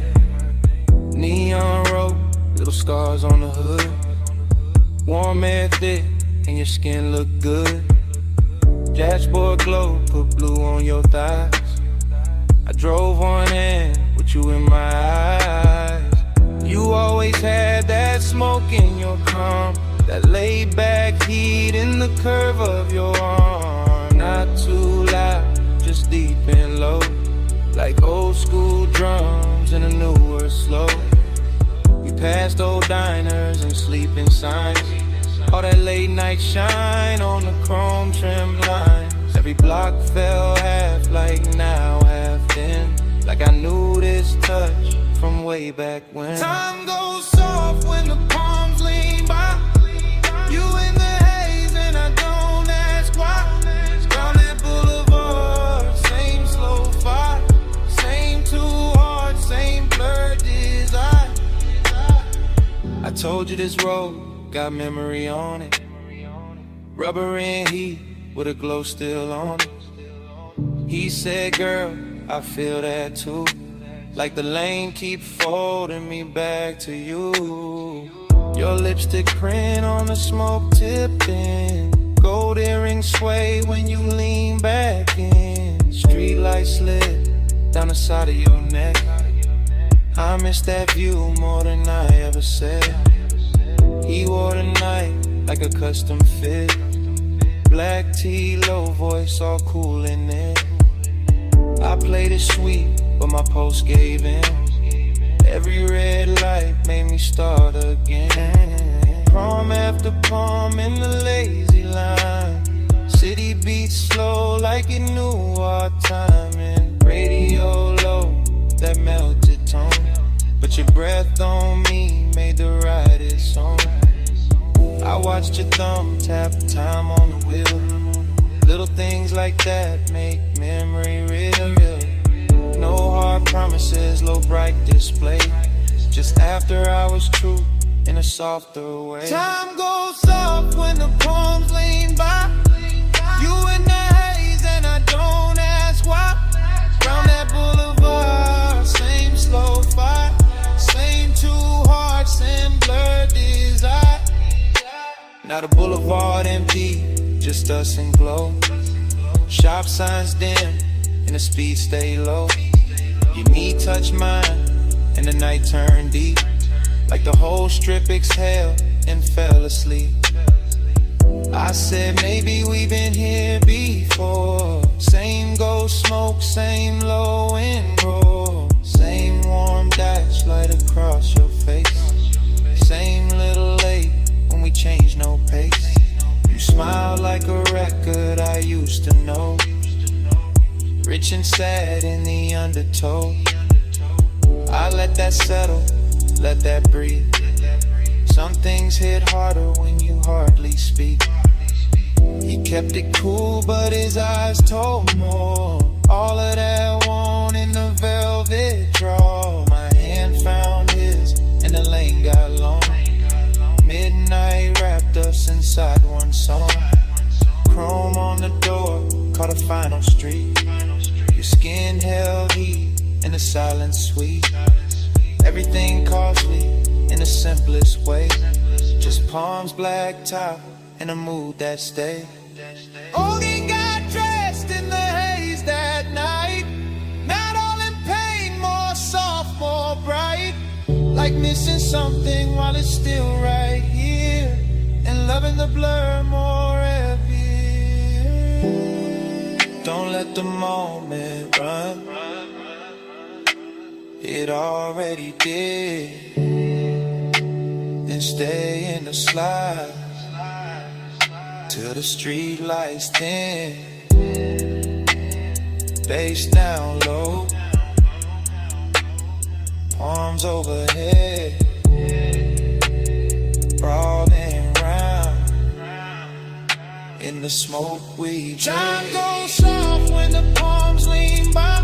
Neon road, little scars on the hood. Warm air thick and your skin look good. Dashboard glow, put blue on your thighs. I drove on in with you in my eyes. You always had that smoke in your calm, that laid back heat in the curve of your arm. Not too loud, just deep and low, like old school drums in a newer slow. We passed old diners and sleeping signs. All that late night shine on the chrome trim lines. Every block fell half like now, half then. Like I knew this touch from way back when. Time goes soft when the palms lean by. You in the haze and I don't ask why. Crowded boulevard, same slow fire. Same too hard, same blurred desire. I told you this road got memory on it. Rubber and heat with a glow still on it. He said, girl, I feel that too. Like the lane keep folding me back to you. Your lipstick print on the smoke tipping. Gold earring strings sway when you lean back in. Street lights lit down the side of your neck. I miss that view more than I ever said. He wore the night like a custom fit. Black tee, low voice, all cool in it. I played it sweet, but my post gave in. Every red light made me start again. Prom after prom in the lazy line. City beats slow like it knew our timing. Radio low, that melted tone. But your breath on me made the ride its song. I watched your thumb tap time on the wheel. Little things like that make memory real. No hard promises, low bright display. Just after hours true in a softer way. Time goes soft when the palms lean by. You in the haze and I don't ask why. Round that boulevard, same slow fight. Same two hearts and blurred desire. Now the boulevard empty, just us and glow. Shop signs dim and the speed stay low. Your knee touch mine and the night turned deep. Like the whole strip exhaled and fell asleep. I said maybe we've been here before. Same ghost smoke, same low and roll. Same warm dash light across your face. Same little late when we changed no pace. You smile like a record I used to know. Rich and sad in the undertow. I let that settle, let that breathe. Some things hit harder when you hardly speak. He kept it cool, but his eyes told more. All of that want in the velvet draw. My hand found his, and the lane got long. Midnight wrapped us inside one song. Chrome on the door, caught a final street. Your skin held heat, and the silence sweet. Everything costly in the simplest way. Just palms, black top, and a mood that stayed. Only got dressed in the haze that night. Not all in pain, more soft, more bright. Like missing something while it's still right here. And loving the blur more heavy. Don't let the moment run. It already did. Then stay in the slide till the street lights dim. Bass down low, arms overhead, broadening round in the smoke we drink. Time goes soft when the palms lean by.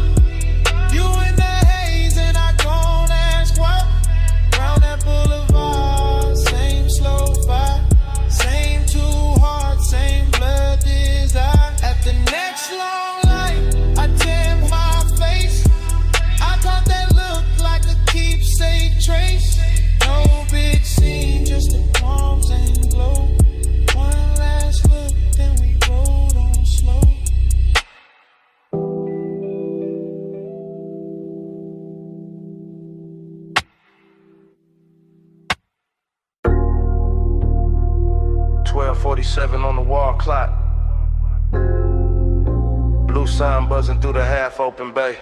You in the haze and I don't ask why. Round that boulevard, same slow vibe. Same two hearts, same blood desire. At the next long light, I tan my face. I caught that look like a keepsake trace. No big scene, just the palms and glow. One last look, then we rolled on slow. .47 on the wall clock. Blue sign buzzing through the half-open bay.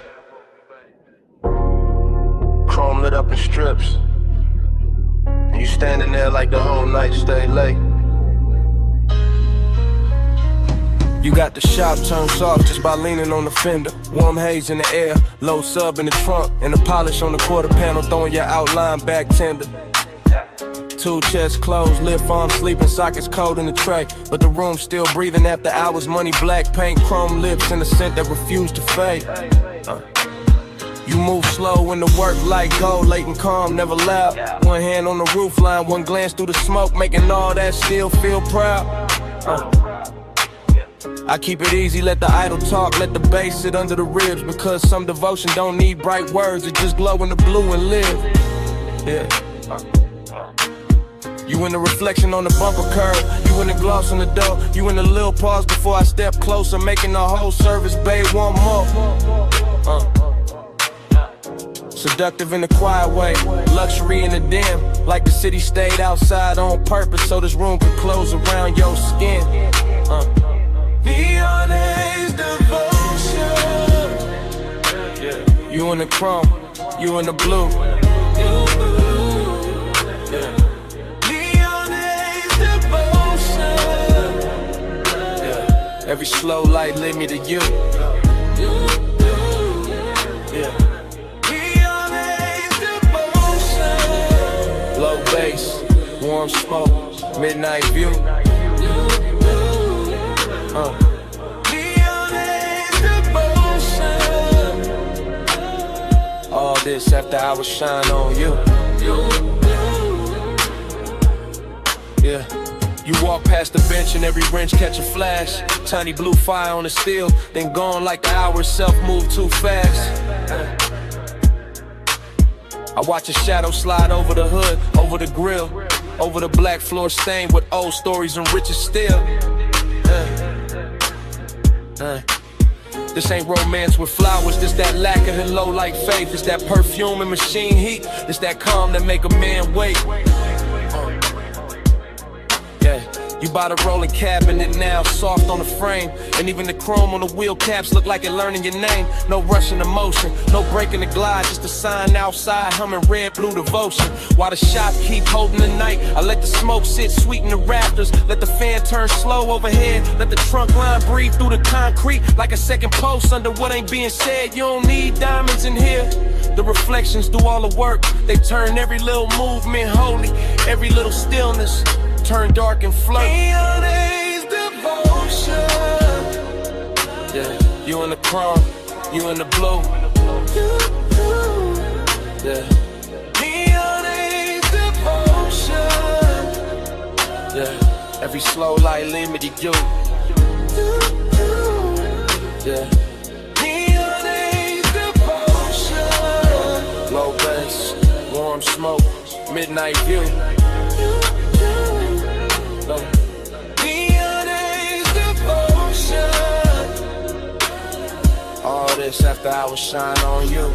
Chrome lit up in strips. And you standing there like the whole night stay late. You got the shop turned soft just by leaning on the fender. Warm haze in the air, low sub in the trunk, and the polish on the quarter panel throwing your outline back tender. Two chests closed, lip arms sleeping, sockets cold in the tray. But the room still breathing after hours, money black paint, chrome lips, and a scent that refused to fade. You move slow when the work like gold, late and calm, never loud. One hand on the roof line, one glance through the smoke, making all that still feel proud. I keep it easy, let the idle talk, let the bass sit under the ribs. Because some devotion don't need bright words, it just glow in the blue and live. Yeah. You in the reflection on the bumper curb, you in the gloss on the door, you in the little pause before I step closer, making the whole service, babe, one more. Seductive in a quiet way, luxury in the dim, like the city stayed outside on purpose so this room could close around your skin. Neon haze devotion. Yeah. You in the chrome, you in the blue. Yeah. Neon haze devotion. Yeah. Every slow light led me to you. Yeah. Neon haze devotion. Low bass, warm smoke, midnight view. Neon haze devotion. All this after I was shine on you. Yeah. You walk past the bench and every wrench catch a flash. Tiny blue fire on the steel, then gone like the hour itself moved too fast. I watch a shadow slide over the hood, over the grill, over the black floor stained with old stories and riches still. This ain't romance with flowers, this that lack of low like faith. This that perfume and machine heat, this that calm that make a man wait. Yeah, you bought a rolling cabinet now, soft on the frame. And even the chrome on the wheel caps look like it learning your name. No rushing emotion, no breaking the glide, just a sign outside humming red blue devotion. While the shop keep holding the night, I let the smoke sit sweet in the rafters. Let the fan turn slow overhead, let the trunk line breathe through the concrete like a second post under what ain't being said. You don't need diamonds in here. The reflections do all the work, they turn every little movement holy, every little stillness turn dark and float. Neon haze devotion. Yeah, you in the chrome, you in the blue. Yeah. Neon haze devotion. Yeah, every slow light lead me to you. Yeah. Neon haze devotion. Low bass, warm smoke, midnight view. Neon haze devotion. All this after I was shine on you.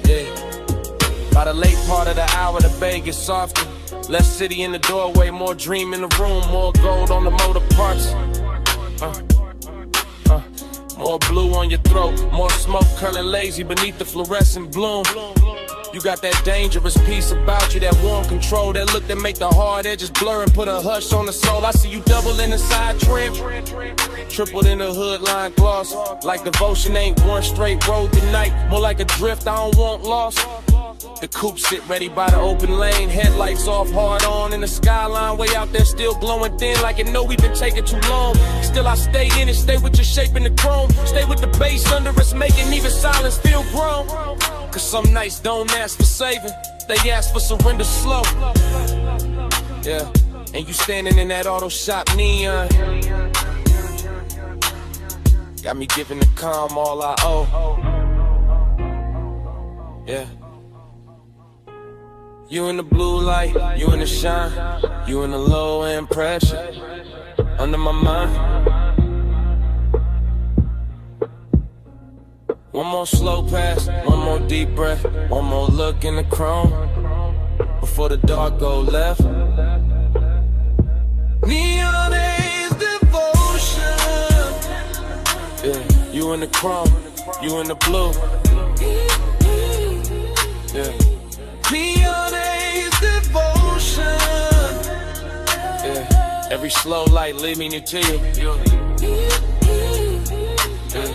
Yeah. By the late part of the hour, the bay gets softer. Less city in the doorway, more dream in the room, more gold on the motor parts. More blue on your throat, more smoke curling lazy beneath the fluorescent bloom. You got that dangerous piece about you, that warm control, that look that make the hard edges blur and put a hush on the soul. I see you double in the side trim, tripled in the hood line gloss. Like devotion ain't one straight road tonight, more like a drift I don't want lost. The coupe sit ready by the open lane, headlights off, hard on in the skyline, way out there still glowing thin like it know we've been taking too long. Still I stay in it, stay with your shape in the chrome, stay with the bass under us, making even silence feel grown. Cause some nights don't ask for saving, they ask for surrender slow. Yeah, and you standing in that auto shop neon, got me giving the calm all I owe. Yeah. You in the blue light, you in the shine, you in the low end pressure, under my mind. One more slow pass, one more deep breath, one more look in the chrome, before the dark go left. Neon haze devotion. Yeah, you in the chrome, you in the blue. Yeah. Neon haze devotion. Yeah, every slow light lead me to you. Yeah.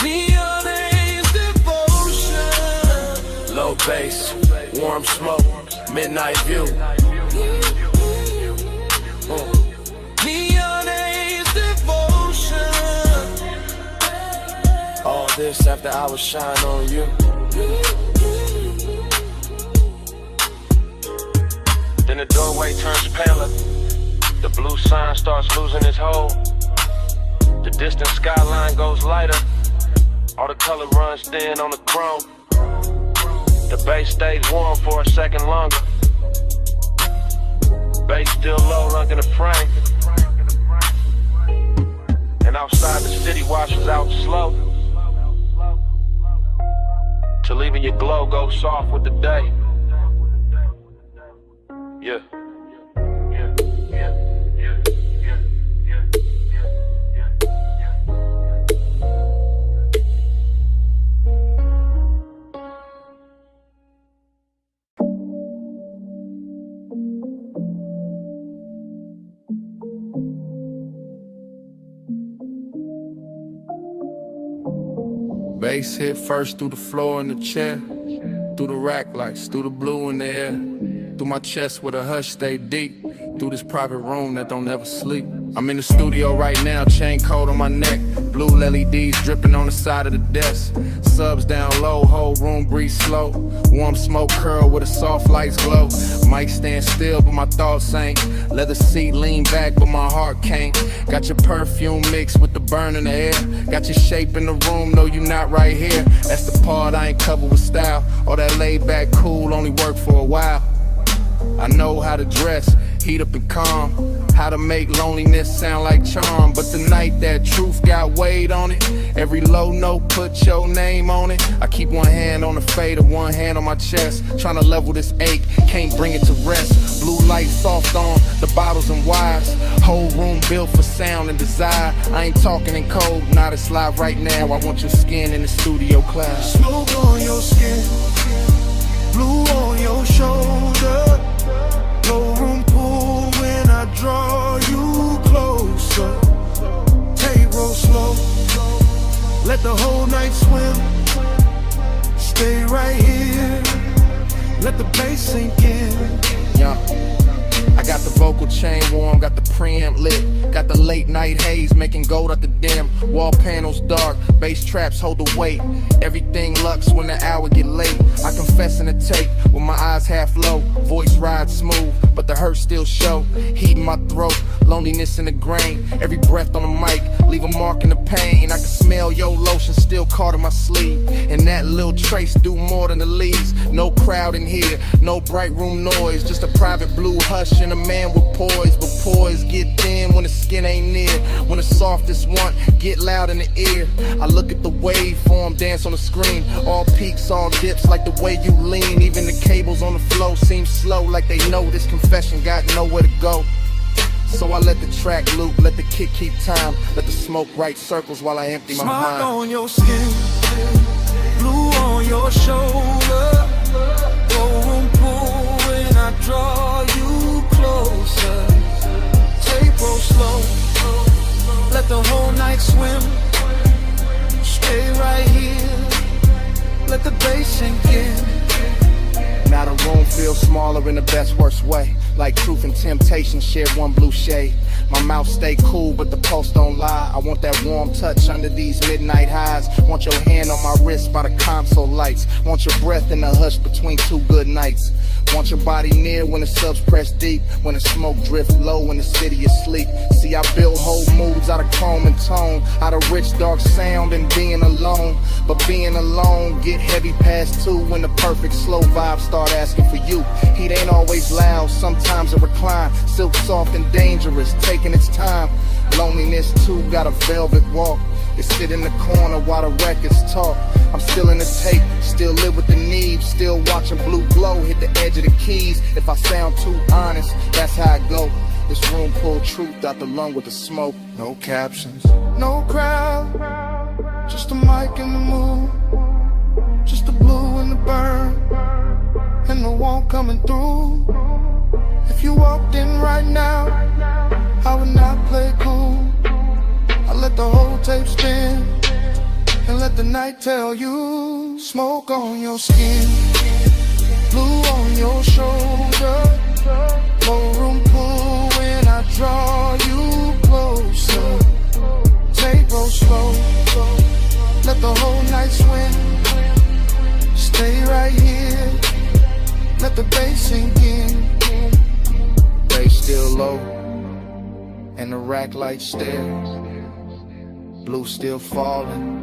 Neon haze devotion. Low bass, warm smoke, midnight view. Neon haze devotion. All this after I was shine on you. Then the doorway turns paler, the blue sign starts losing its hold. The distant skyline goes lighter, all the color runs thin on the chrome. The bass stays warm for a second longer. Bass still low, rocking the frame. And outside the city washes out slow, till even your glow goes soft with the day. Yeah. Bass hit first through the floor in the chair, through the rack lights, through the blue in the air, through my chest where the hush stay deep, through this private room that don't ever sleep. I'm in the studio right now, chain coat on my neck, blue LEDs dripping on the side of the desk, subs down low, whole room breathe slow, warm smoke curl with a soft lights glow. Mic stand still but my thoughts ain't, leather seat lean back but my heart can't. Got your perfume mixed with the burn in the air, got your shape in the room, no you not right here. That's the part I ain't covered with style, all that laid back cool only work for a while. I know how to dress, heat up and calm, how to make loneliness sound like charm. But the night that truth got weight on it, every low note put your name on it. I keep one hand on the fader, one hand on my chest, trying to level this ache, can't bring it to rest. Blue light soft on the bottles and wires, whole room built for sound and desire. I ain't talking in code, not it's live right now. I want your skin in the studio clouds. Smoke on your skin, blue on your shoulder, no room pull when I draw you closer. Take roll slow, let the whole night swim. Stay right here, let the bass sink in. Yeah. I got the vocal chain warm, got the preamp lit, got the late night haze making gold at the dim. Wall panels dark, bass traps hold the weight. Everything lux when the hour get late. I confess in the tape with my eyes half low, voice rides smooth, but the hurt still show. Heat in my throat, loneliness in the grain. Every breath on the mic, leave a mark in the pain. I can smell your lotion still caught in my sleeve, and that little trace do more than the leaves. No crowd in here, no bright room noise, just a private blue hush and a man with poise. But poise get thin when the skin ain't near, when the softest one get loud in the ear. I look at the waveform dance on the screen, all peaks, all dips like the way you lean. Even the cables on the flow seem slow, like they know this confession got nowhere to go. So I let the track loop, let the kick keep time, let the smoke write circles while I empty my mind. Smoke on your skin, blue on your shoulder, no room pull when I draw you closer. Take roll slow, let the whole night swim. Stay right here, let the bass sink in. Now the room feels smaller in the best worst way, like truth and temptation share one blue shade. My mouth stay cool but the pulse don't lie. I want that warm touch under these midnight highs. Want your hand on my wrist by the console lights. Want your breath in the hush between two good nights. Want your body near when the subs press deep, when the smoke drift low when the city is sleep. See, I build whole moods out of chrome and tone, out of rich dark sound and being alone. But being alone get heavy past 2 when the perfect slow vibes start asking for you. Heat ain't always loud, sometimes it recline, silk soft and dangerous, taking its time. Loneliness too got a velvet walk, it sit in the corner while the records talk. I'm still in the tape, still live with the need, still watching blue glow hit the edge of the keys. If I sound too honest, that's how I go. This room pull truth out the lung with the smoke. No captions, no crowd, just a mic in the mood, just the blue and the burn, and the warmth coming through. If you walked in right now, I would not play cool. I let the whole tape spin and let the night tell you. Smoke on your skin, blue on your shoulder, no room pull when I draw you closer. Take roll slow, let the whole night swim. Stay right here, let the bass sink in. Bass still low, and the rack light stare. Blue still falling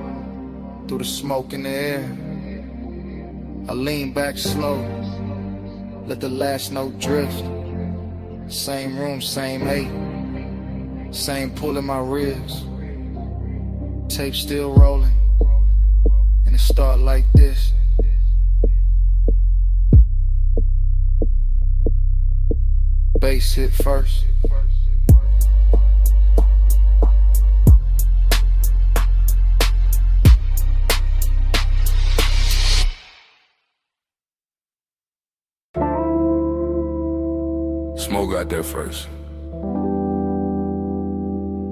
through the smoke in the air. I lean back slow, let the last note drift. Same room, same eight, same pull in my ribs. Tape still rolling, and it start like this. Bass hit first. Smoke got there first.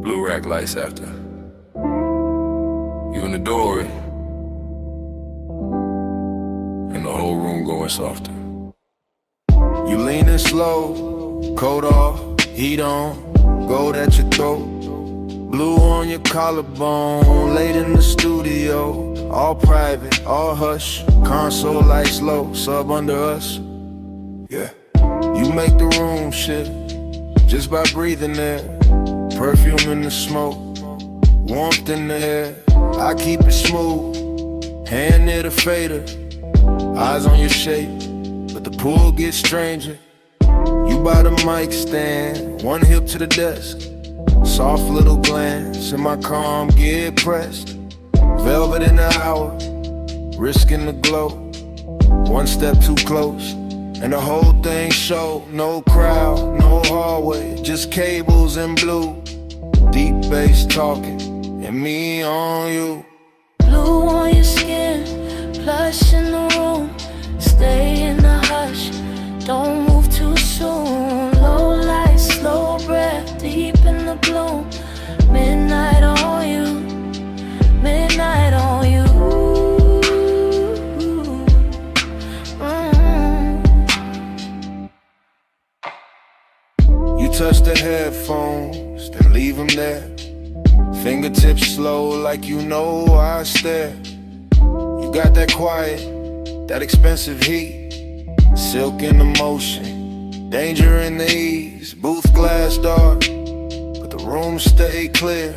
Blue rack lights after. You in the doorway, and the whole room going softer. You leaning slow, coat off, heat on, gold at your throat. Blue on your collarbone, late in the studio. All private, all hush, console lights low, sub under us. Yeah. You make the room shift just by breathing there. Perfume in the smoke, warmth in the air. I keep it smooth, hand near the fader. Eyes on your shape, but the pool gets stranger. You by the mic stand, one hip to the desk. Soft little glance, and my calm get pressed. Velvet in the hour, risking the glow. One step too close, and the whole thing show. No crowd, no hallway, just cables and blue. Deep bass talking, and me on you. Blue on your skin, plush in the room. Stay in the hush, don't move too soon. Low light, slow breath, deep in the bloom. Midnight on you, midnight on you. You touch the headphones, then leave them there. Fingertips slow like you know I stare. You got that quiet, that expensive heat. Silk in the motion, danger in the ease. Booth glass dark, but the room stay clear.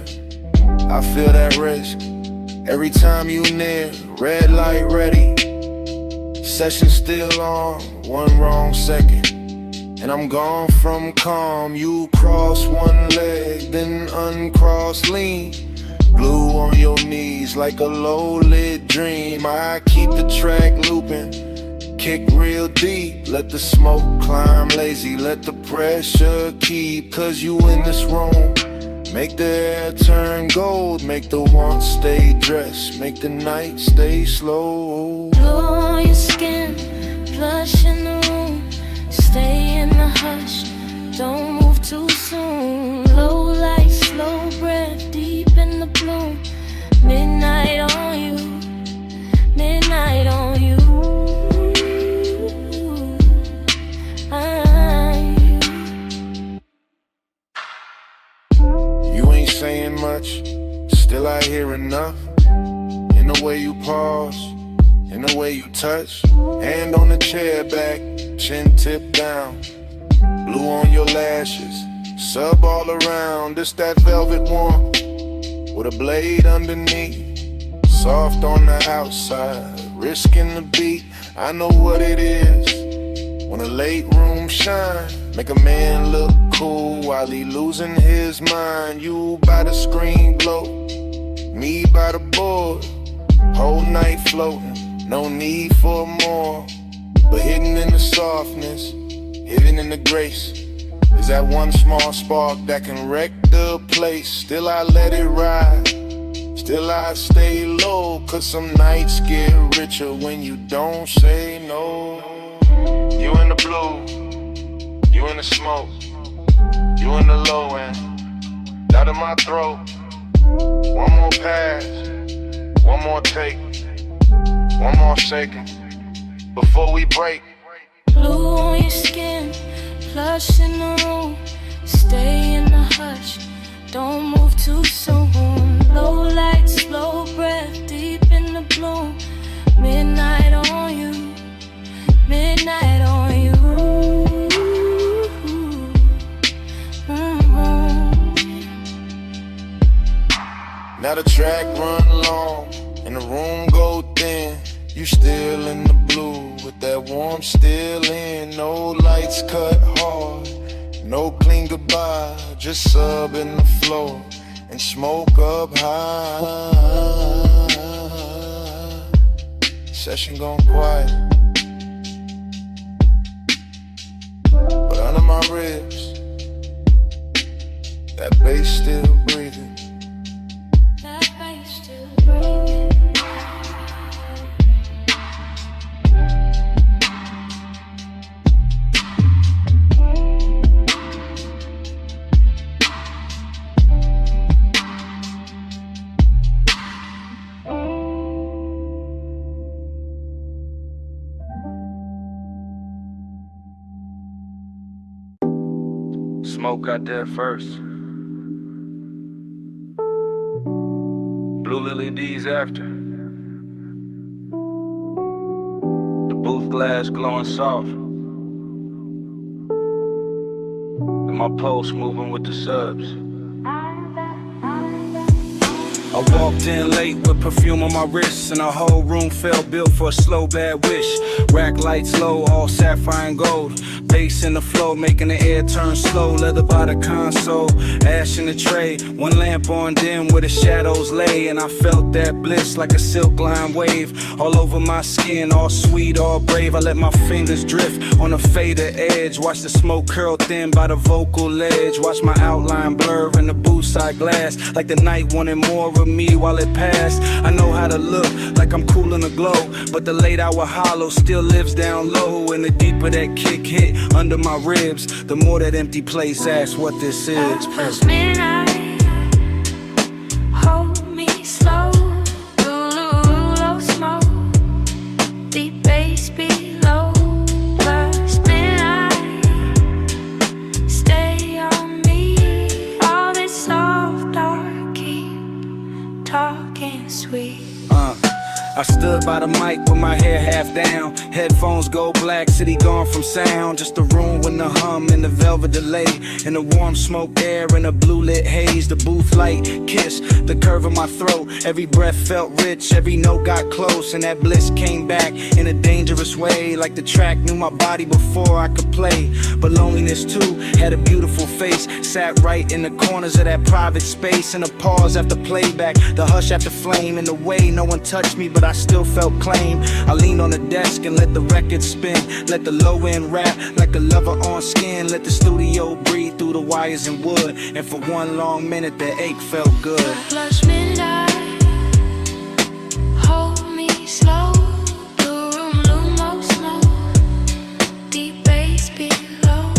I feel that risk every time you near. Red light ready, session still on. One wrong second, and I'm gone from calm. You cross one leg, then uncross lean. Blue on your knees like a low-lit dream. I keep the track looping, kick real deep. Let the smoke climb lazy, let the pressure keep. Cause you in this room, make the air turn gold. Make the want stay dressed, make the night stay slow. Blue on your skin, plush in the room. Stay in the hush, don't move too soon. Low light, slow breath, deep in the bloom. Midnight on you, midnight on you. You ain't saying much, still I hear enough. In the way you pause, in the way you touch. Hand on the chair back, chin tip down. Blue on your lashes, sub all around. This that velvet warmth, with a blade underneath. Soft on the outside, risking the beat. I know what it is when a late room shine. Make a man look cool while he losing his mind. You by the screen glow, me by the board. Whole night floating, no need for more. But hidden in the softness, hidden in the grace, is that one small spark that can wreck the place. Still I let it ride, still I stay low. Cause some nights get richer when you don't say no. You in the blue, you in the smoke, you in the low end, out of my throat. One more pass, one more take, one more second before we break. Blue on your skin, plush in the room. Stay in the hush, don't move too soon. Low light, slow breath, deep in the bloom. Midnight on you, midnight on you. Now the track run long and the room go thin. You still in the blue with that warm still in. No lights cut hard, no clean goodbye. Just sub in the floor and smoke up high. Session gone quiet, but under my ribs, that bass still breathing. That bass still breathing. Smoke got there first. Blue Lily D's after. The booth glass glowing soft. And my pulse moving with the subs. I walked in late with perfume on my wrists, and the whole room felt built for a slow bad wish. Rack lights low, all sapphire and gold. Bass in the flow, making the air turn slow. Leather by the console, ash in the tray. One lamp on dim where the shadows lay, and I felt that bliss like a silk line wave. All over my skin, all sweet, all brave. I let my fingers drift on the fader edge. Watch the smoke curl thin by the vocal ledge. Watch my outline blur in the booth side glass, like the night wanted more of me while it passed. I know how to look like I'm cool in the glow, but the late hour hollow still lives down low. And the deeper that kick hit under my ribs, the more that empty place asks what this is. Past midnight, hold me slow. Low smoke, deep bass below. Past midnight, stay on me. All this soft dark, keep talking sweet. I stood by the mic with my hair half down. Headphones go black, city gone from sound. Just a room with the hum and the velvet delay, and the warm smoke air and the blue lit haze. The booth light kiss the curve of my throat. Every breath felt rich, every note got close, and that bliss came back in a dangerous way. Like the track knew my body before I could play. But loneliness too had a beautiful face. Sat right in the corners of that private space. And a pause after playback, the hush after flame. In the way no one touched me, but I still felt claim. I leaned on the desk and let the record spin. Let the low end rap like a lover on skin. Let the studio breathe through the wires and wood. And for one long minute the ache felt good. Flush midnight, hold me slow. The room, Lumo smoke, deep bass below.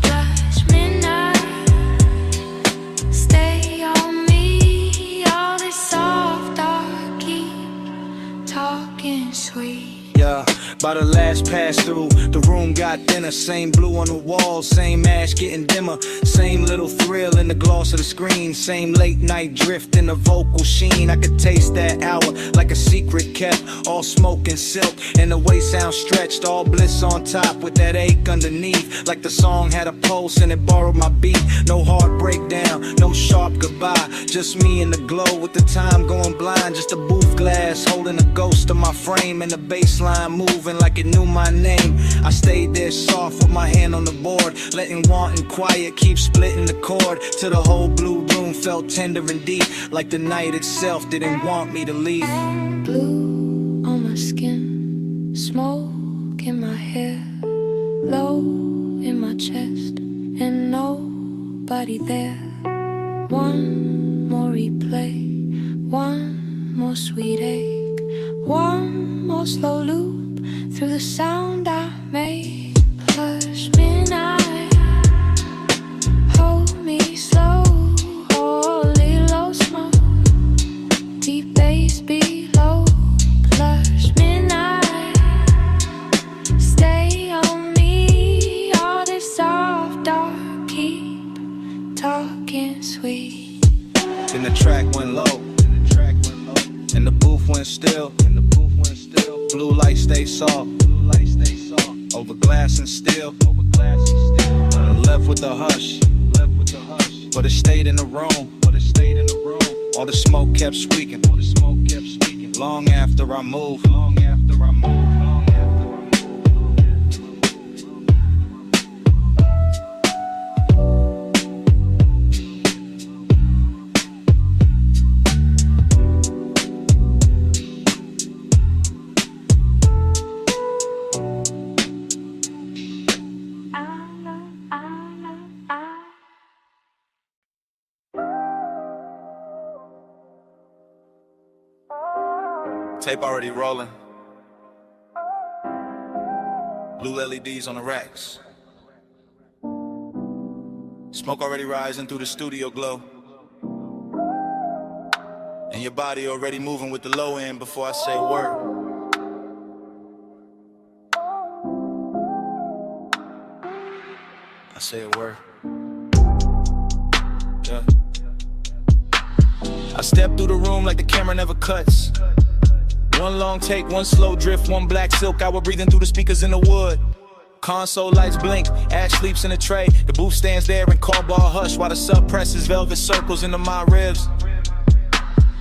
Flush midnight, stay on me. All this soft dark, keep talking sweet. Yeah, by the last pass through, the room got thinner. Same blue on the walls, same ash getting dimmer. Same little thrill in the gloss of the screen. Same late night drift in the vocal sheen. I could taste that hour like a secret kept. All smoke and silk, and the way sound stretched. All bliss on top with that ache underneath. Like the song had a pulse and it borrowed my beat. No heart breakdown, no sharp goodbye. Just me in the glow with the time going blind. Just a booth glass holding a ghost of my frame. And the baseline moving like it knew my name. I stayed there soft with my hand on the board, letting want and quiet keep splitting the chord. Till the whole blue room felt tender and deep, like the night itself didn't want me to leave. Blue on my skin, smoke in my hair, low in my chest, and nobody there. One more replay, one more sweet ache, one more slow loop through the sound I made. Plush midnight, hold me slow. Holy low smoke, deep bass below. Plush midnight, stay on me. All this soft dark, keep talking sweet. Then the track went low, and the booth went still. Blue light stay soft, over glass and steel. Left with the hush, but it stayed in the room. All the smoke kept squeaking, long after I moved. Tape already rolling. Blue LEDs on the racks. Smoke already rising through the studio glow. And your body already moving with the low end before I say a word. I say a word. Yeah. I step through the room like the camera never cuts. One long take, one slow drift, one black silk hour breathing through the speakers in the wood. Console lights blink, Ash sleeps in a tray. The booth stands there in car bar hush while the sub presses velvet circles into my ribs.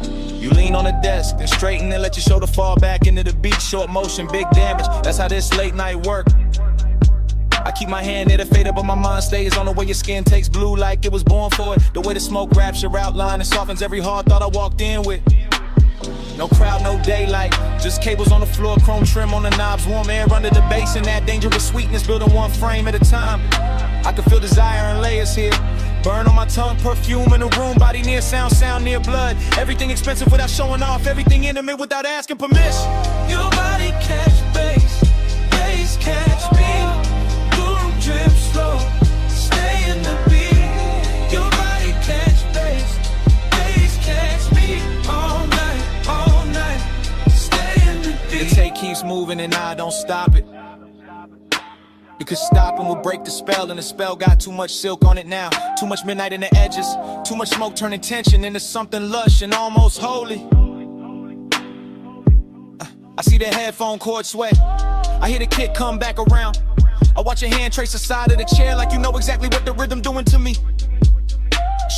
You lean on the desk, then straighten and let your shoulder fall back into the beat. Short motion, big damage, that's how this late night work. I keep my hand near the fader, but my mind stays on the way your skin takes blue like it was born for it. The way the smoke wraps your outline and softens every hard thought I walked in with. No crowd, no daylight, just cables on the floor, chrome trim on the knobs, warm air under the bass, and that dangerous sweetness building one frame at a time. I can feel desire and layers here. Burn on my tongue, perfume in the room, body near sound, sound near blood. Everything expensive without showing off, everything intimate without asking permission. Your body catch bass, bass catch beat. Boom, drip slow, stay in the beat. Your body catch bass, bass catch beat. All night, stay in the beat. The tape keeps moving and I don't stop it. Because stopping will break the spell, and the spell got too much silk on it now. Too much midnight in the edges, too much smoke turning tension into something lush and almost holy. I see the headphone cord sweat, I hear the kick come back around. I watch your hand trace the side of the chair like you know exactly what the rhythm doing to me.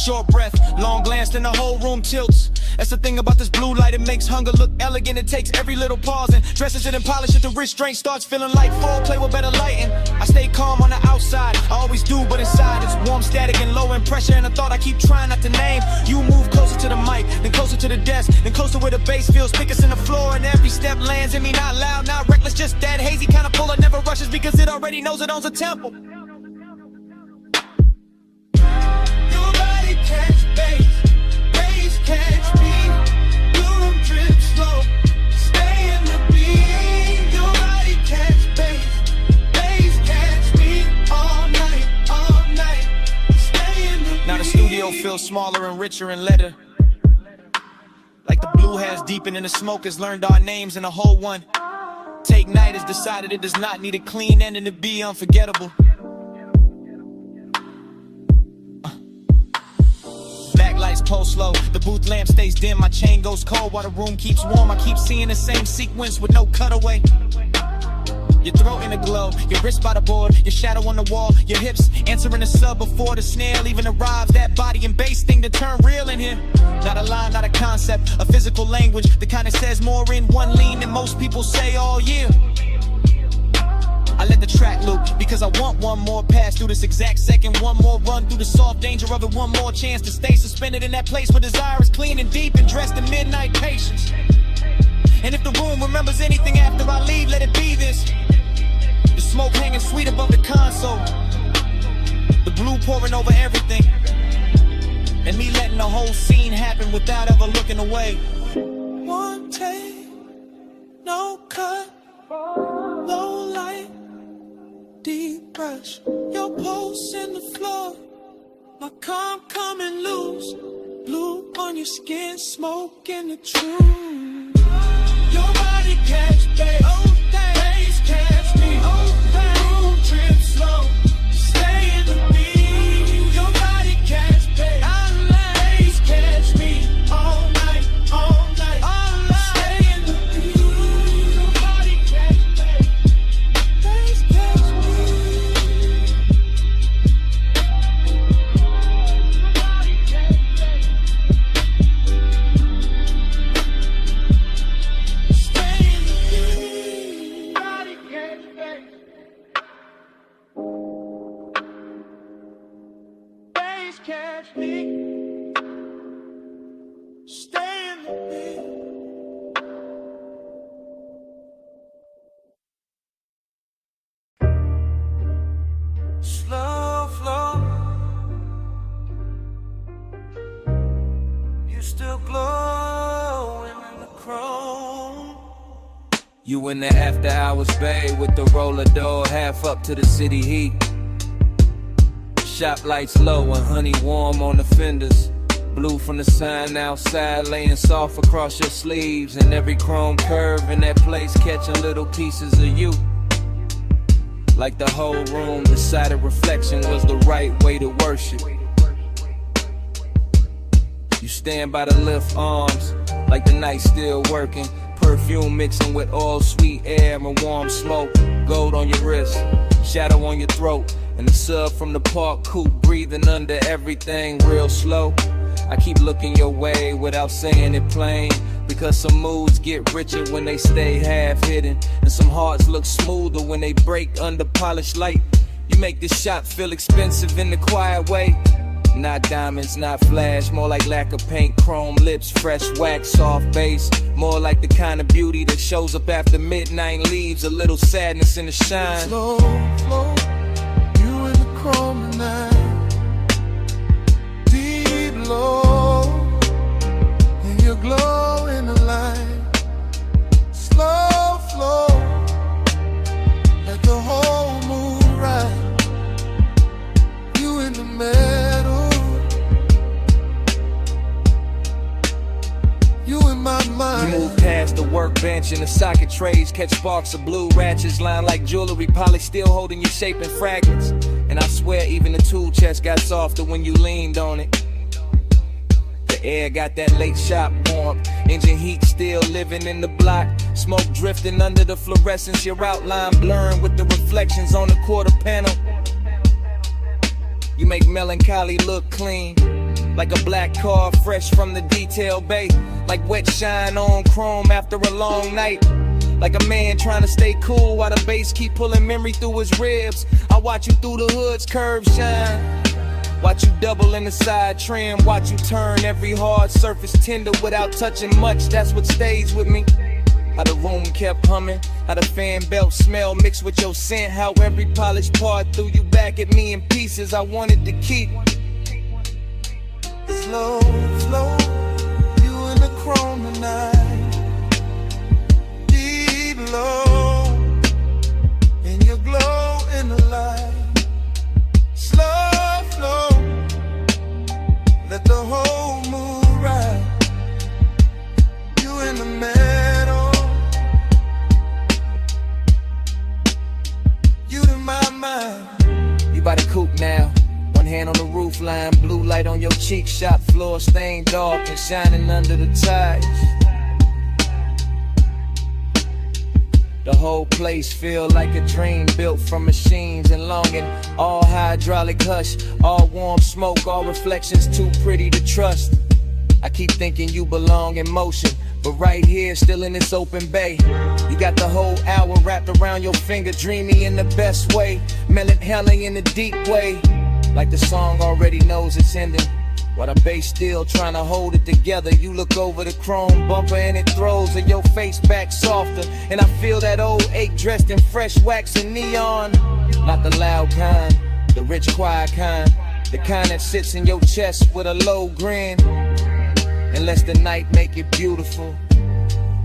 Short breath, long glance, then the whole room tilts. That's the thing about this blue light, it makes hunger look elegant. It takes every little pause and dresses it and polishes. The restraint starts feeling like foreplay with better lighting. I stay calm on the outside, I always do, but inside it's warm, static, and low in pressure. And a thought I keep trying not to name. You move closer to the mic, then closer to the desk, then closer where the bass feels thickest in the floor. And every step lands in me, not loud, not reckless, just that hazy kind of pull that never rushes because it already knows it owns a temple. Catch bass, bass catch beat. Boom, drip slow, stay in the beat. Your body catch bass, bass catch beat. All night, stay in the beat. Now the studio feels smaller and richer and leather. Like the blue has deepened and the smoke has learned our names and the whole one. Take Night has decided it does not need a clean ending to be unforgettable. Lights pulse low, the booth lamp stays dim, my chain goes cold while the room keeps warm. I keep seeing the same sequence with no cutaway. Your throat in the glow, your wrist by the board, your shadow on the wall, your hips answering the sub before the snare even arrives. That body and bass thing to turn real in here. Not a line, not a concept, a physical language, the kind that says more in one lean than most people say all year. I let the track loop because I want one more pass through this exact second, one more run through the soft danger of it, one more chance to stay suspended in that place where desire is clean and deep and dressed in midnight patience. And if the room remembers anything after I leave, let it be this. The smoke hanging sweet above the console, the blue pouring over everything, and me letting the whole scene happen without ever looking away. One take, no cut, low light, deep brush, your pulse in the floor, my calm coming loose, blue on your skin, smoke in the truth. Your body catch bass, bass catch me, boom, trip slow, stay in the beat. Your body catch bass, catch me, all night, stay in the beat. Your body catch bass, catch me. Stay in the beat. with me. Stay with me. Slow flow. You still glowing in the chrome. You in the after hours bay with the roller door half up to the city heat. Shop lights low and honey warm on the fenders. Blue from the sign outside laying soft across your sleeves. And every chrome curve in that place catching little pieces of you. Like the whole room decided reflection was the right way to worship. You stand by the lift arms like the night still working. Perfume mixing with all sweet air and warm smoke. Gold on your wrist, shadow on your throat. And the sub from the park coupe breathing under everything real slow. I keep looking your way without saying it plain. Because some moods get richer when they stay half hidden. And some hearts look smoother when they break under polished light. You make this shop feel expensive in the quiet way. Not diamonds, not flash, more like lack of paint, chrome lips, fresh wax, soft bass. More like the kind of beauty that shows up after midnight and leaves a little sadness in the shine. Slow flow, you in the chrome tonight. Deep low, and you glow in the light. Slow flow, let the whole moon ride. You in the middle. You in my mind. You move past the workbench and the socket trays. Catch sparks of blue ratchets lined like jewelry. Polish still holding your shape in fragments. And I swear even the tool chest got softer when you leaned on it. The air got that late shop warmth. Engine heat still living in the block. Smoke drifting under the fluorescence. Your outline blurring with the reflections on the quarter panel. You make melancholy look clean. Like a black car fresh from the detail bay. Like wet shine on chrome after a long night. Like a man trying to stay cool while the bass keep pulling memory through his ribs. I watch you through the hood's curves shine. Watch you double in the side trim. Watch you turn every hard surface tender without touching much. That's what stays with me. How the room kept humming. How the fan belt smell mixed with your scent. How every polished part threw you back at me in pieces I wanted to keep. Slow flow, you in the chrome tonight. Deep low, and you glow in the light. Slow flow, let the whole moon ride. You in the middle. You in my mind. You by the coupe now. One hand on the roof line, blue light on your cheek, shop floor stained dark and shining under the tires. The whole place feel like a dream built from machines and longing. All hydraulic hush, all warm smoke, all reflections too pretty to trust. I keep thinking you belong in motion, but right here, still in this open bay. You got the whole hour wrapped around your finger, dreamy in the best way, melancholy in the deep way. Like the song already knows it's ending. While the bass still trying to hold it together. You look over the chrome bumper and it throws your face back softer. And I feel that old ache dressed in fresh wax and neon. Not the loud kind, the rich quiet kind. The kind that sits in your chest with a low grin. And lets the night make it beautiful.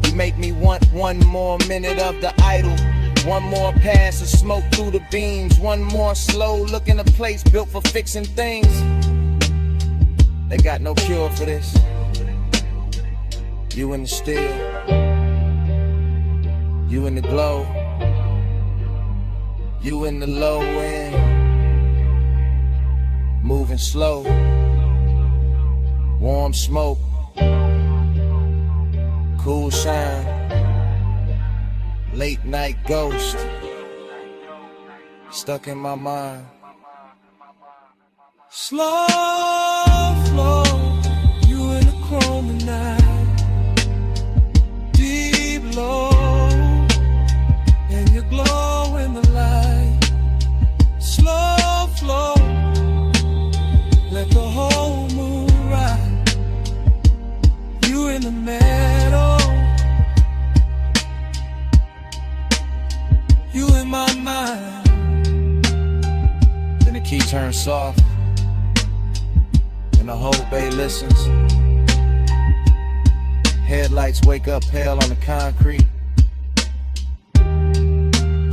You make me want one more minute of the idol. One more pass of smoke through the beams. One more slow look in a place built for fixing things. They got no cure for this. You in the still. You in the glow. You in the low end. Moving slow. Warm smoke. Cool shine. Late night ghost. Stuck in my mind. Slow flow, you in the chrome tonight. Deep low, and you glow in the light. Slow flow, let the whole full moon ride. You in the meadow, you in my mind. Then the key turns soft, and the whole bay listens. Headlights wake up pale on the concrete.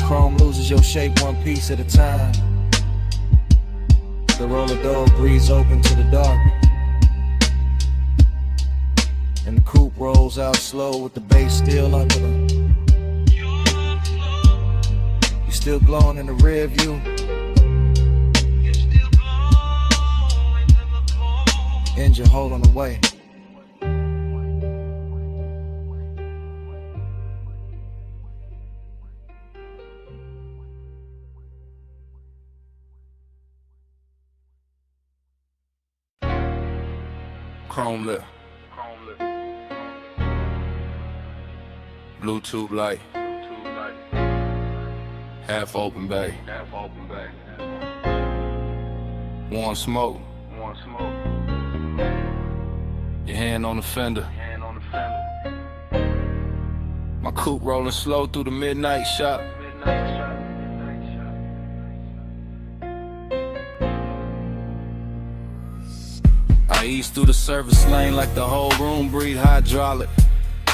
Chrome loses your shape one piece at a time. The roller door breathes open to the dark, and the coupe rolls out slow with the bass still under them. You still glowing in the rear view. Engine holding away. Chrome lip. Bluetooth light. Half open bay. Warm smoke. Your hand on the fender. My coupe rolling slow through the midnight shop. I ease through the service lane like the whole room breathe hydraulic.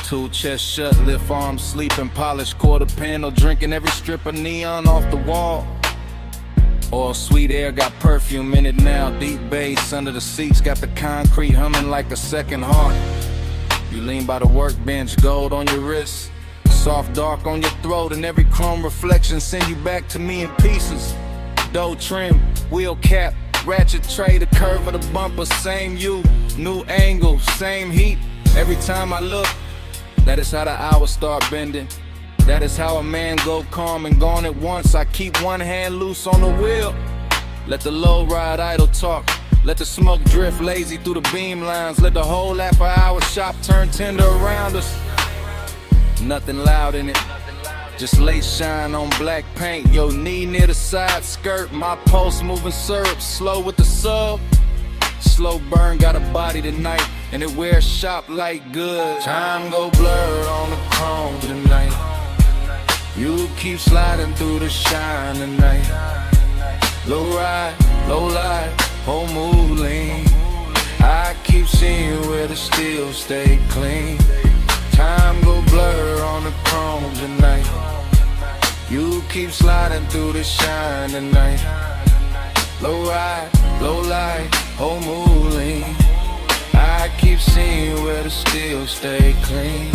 Two chests shut, lift arms, sleeping, polished quarter panel, drinking every strip of neon off the wall. All sweet air got perfume in it now, deep bass under the seats, got the concrete humming like a second heart. You lean by the workbench, gold on your wrist, soft dark on your throat, and every chrome reflection send you back to me in pieces. Dough trim, wheel cap, ratchet tray, the curve of the bumper, same you, new angle, same heat. Every time I look, that is how the hours start bending. That is how a man go calm and gone at once. I keep one hand loose on the wheel, let the low ride idle talk, let the smoke drift lazy through the beam lines, let the whole half-hour shop turn tender around us. Nothing loud in it, just late shine on black paint. Yo, knee near the side skirt, my pulse moving syrup, slow with the sub. Slow burn, got a body tonight, and it wears shop like good. Time go blurred on the chrome tonight. You keep sliding through the shine tonight. Low ride, low light, whole mood lean. I keep seeing where the steel stay clean. Time go blur on the chrome tonight. You keep sliding through the shine tonight. Low ride, low light, whole mood lean. I keep seeing where the steel stay clean.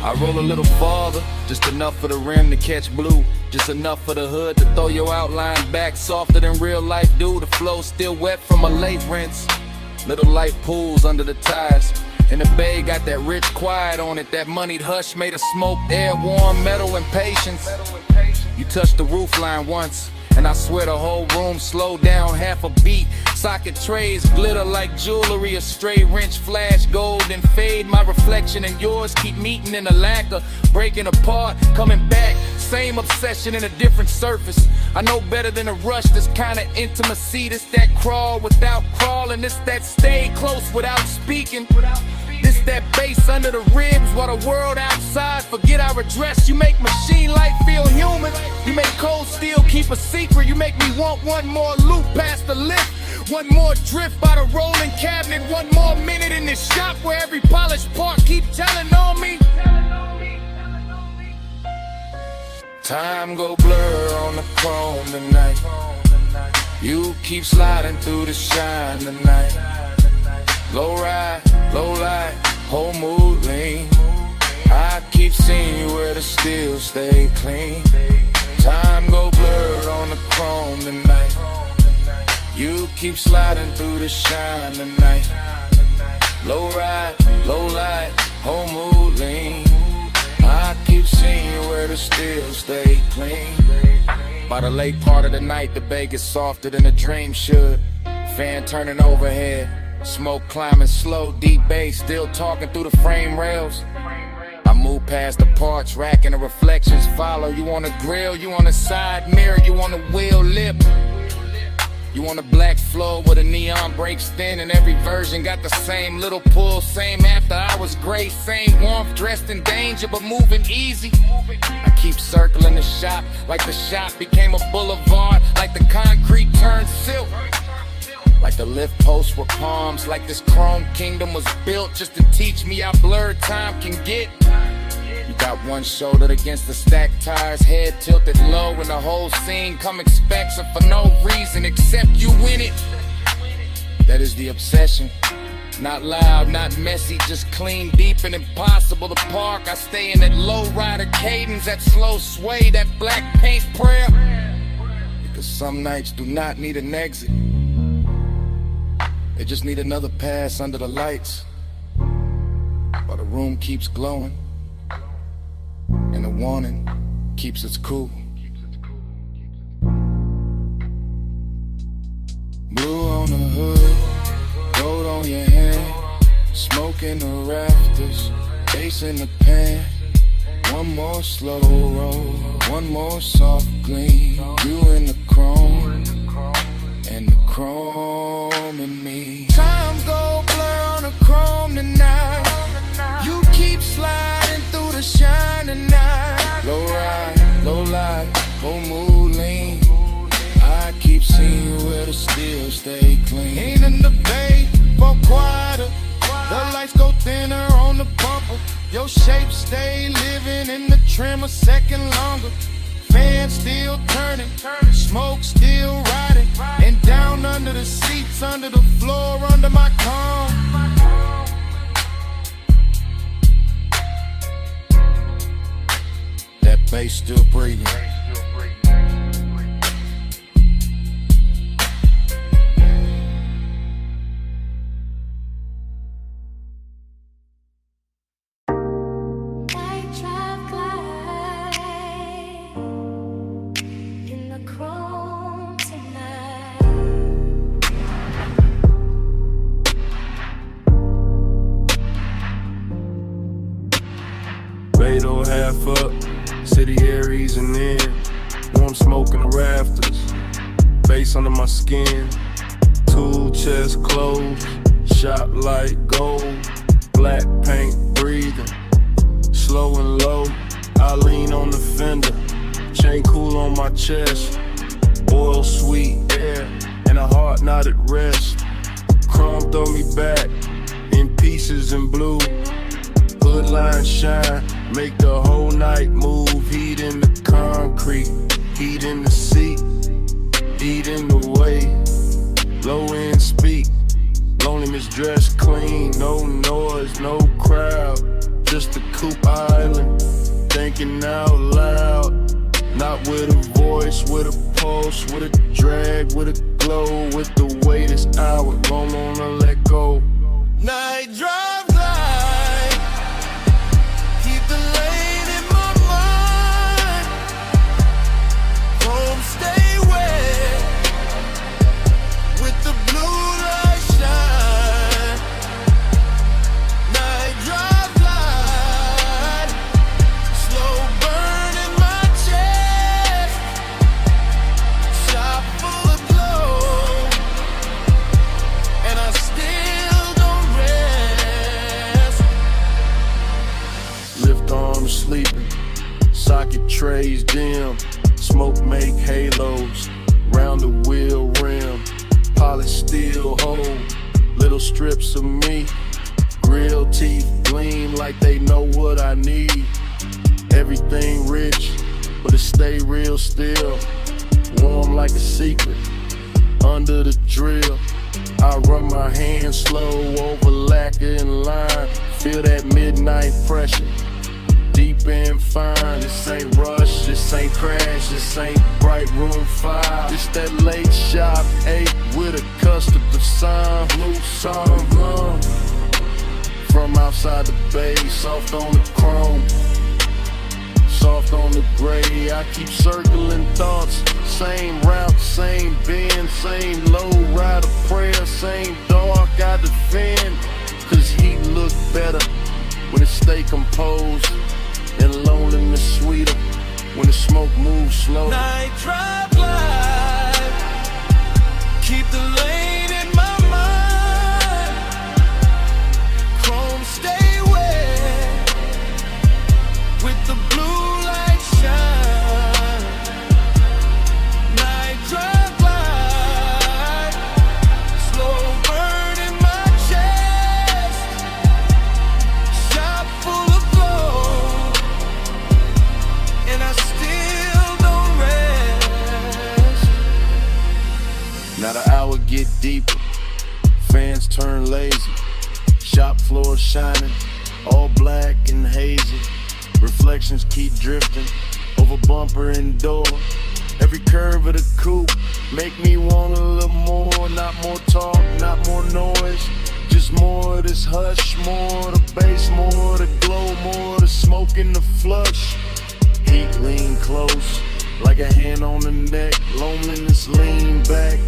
I roll a little farther, just enough for the rim to catch blue, just enough for the hood to throw your outline back softer than real life do. The flow still wet from a late rinse. Little light pools under the tires, and the bay got that rich quiet on it. That moneyed hush made of smoked air, warm metal and patience. You touched the roof line once, and I swear the whole room slowed down half a beat. Socket trays glitter like jewelry, a stray wrench flash gold and fade. My reflection and yours keep meeting in a lacquer, breaking apart, coming back. Same obsession in a different surface. I know better than a rush, this kind of intimacy. This that crawl without crawling, this that stay close without speaking. This that bass under the ribs while the world outside forget our address. You make machine life feel human. You make cold steel keep a secret. You make me want one more loop past the lift, one more drift by the rolling cabinet, one more minute in this shop where every polished part keep telling on me. Time go blur on the chrome tonight. You keep sliding through the shine tonight. Low ride, low light, whole mood lean. I keep seeing you where the steel stay clean. Time go blur on the chrome tonight. You keep sliding through the shine tonight. Low ride, low light, whole mood lean. I keep seeing you where the steel stay clean. By the late part of the night, the bay gets softer than a dream should. Fan turning overhead, smoke climbing slow, deep bass still talking through the frame rails. I move past the parts rack and the reflections follow. You on the grill, you on the side mirror, you on the wheel lip. You on a black floor where the neon breaks thin, and every version got the same little pull, same after hours grace, same warmth, dressed in danger but moving easy. I keep circling the shop like the shop became a boulevard, like the concrete turned silk, like the lift posts were palms, like this chrome kingdom was built just to teach me how blurred time can get. You got one shoulder against the stacked tires, head tilted low, and the whole scene come expects it for no reason except you in it. That is the obsession. Not loud, not messy, just clean, deep, and impossible to park. I stay in that low rider cadence, that slow sway, that black paint prayer. Because some nights do not need an exit. They just need another pass under the lights, while the room keeps glowing and the warning keeps us cool. Blue on the hood, gold on your hand, smoke in the rafters, bass in the pan. One more slow roll, one more soft gleam. You in the chrome, and the chrome in me. Time go blur on the chrome tonight. You keep sliding through the shining night. Low light, whole mood lean. I keep seeing where the steel stay clean. Ain't in the bay, but quieter. The lights go thinner on the bumper. Your shape stay living in the trim a second longer. Fan still turning, smoke still riding, and down under the seats, under the floor, under my comb. That bass still breathing. Beto half up, city air easing in. Warm smoke in the rafters, bass under my skin. Tool chest closed, shop light gold. Black paint breathing, slow and low. I lean on the fender, chain cool on my chest. Oil sweet air, and a heart not at rest. Chrome throw me back, in pieces in blue. Hood line shine, make the whole night move. Heat in the concrete, heat in the seat, heat in the way. Low end speak, loneliness dressed clean. No noise, no crowd, just a coupe island. Thinking out loud, not with a voice, with a pulse, with a drag, with a glow. With the weight it's hour, don't wanna let go. Night drive light, keep the lane in my mind. Home stay wet, with the blue light shine. Night drive light, slow burn in my chest. Shop full of glow, and I still don't rest. Lift arms sleeping, socket trays dim. Smoke make halos, round the wheel rim. Polished steel hold, little strips of me. Grill teeth gleam like they know what I need. Everything rich, but it stay real still. Warm like a secret, under the drill. I run my hands slow over lacquer and line. Feel that midnight pressure, deep and fine. This ain't rush, this ain't crash, this ain't bright room 5. This that late shop 8 with a customer sign. Blue song from outside the bay, soft on the chrome, soft on the gray. I keep circling thoughts, same route, same bend, same low rider prayer, same dark I defend. Cause he look better when it stay composed, and loneliness sweeter when the smoke moves slow. Night drive light, keep hands turn lazy. Shop floor shining, all black and hazy. Reflections keep drifting over bumper and door. Every curve of the coupe make me want a little more. Not more talk, not more noise, just more of this hush. More the bass, more the glow, more the smoke in the flush. Heat lean close, like a hand on the neck. Loneliness lean back,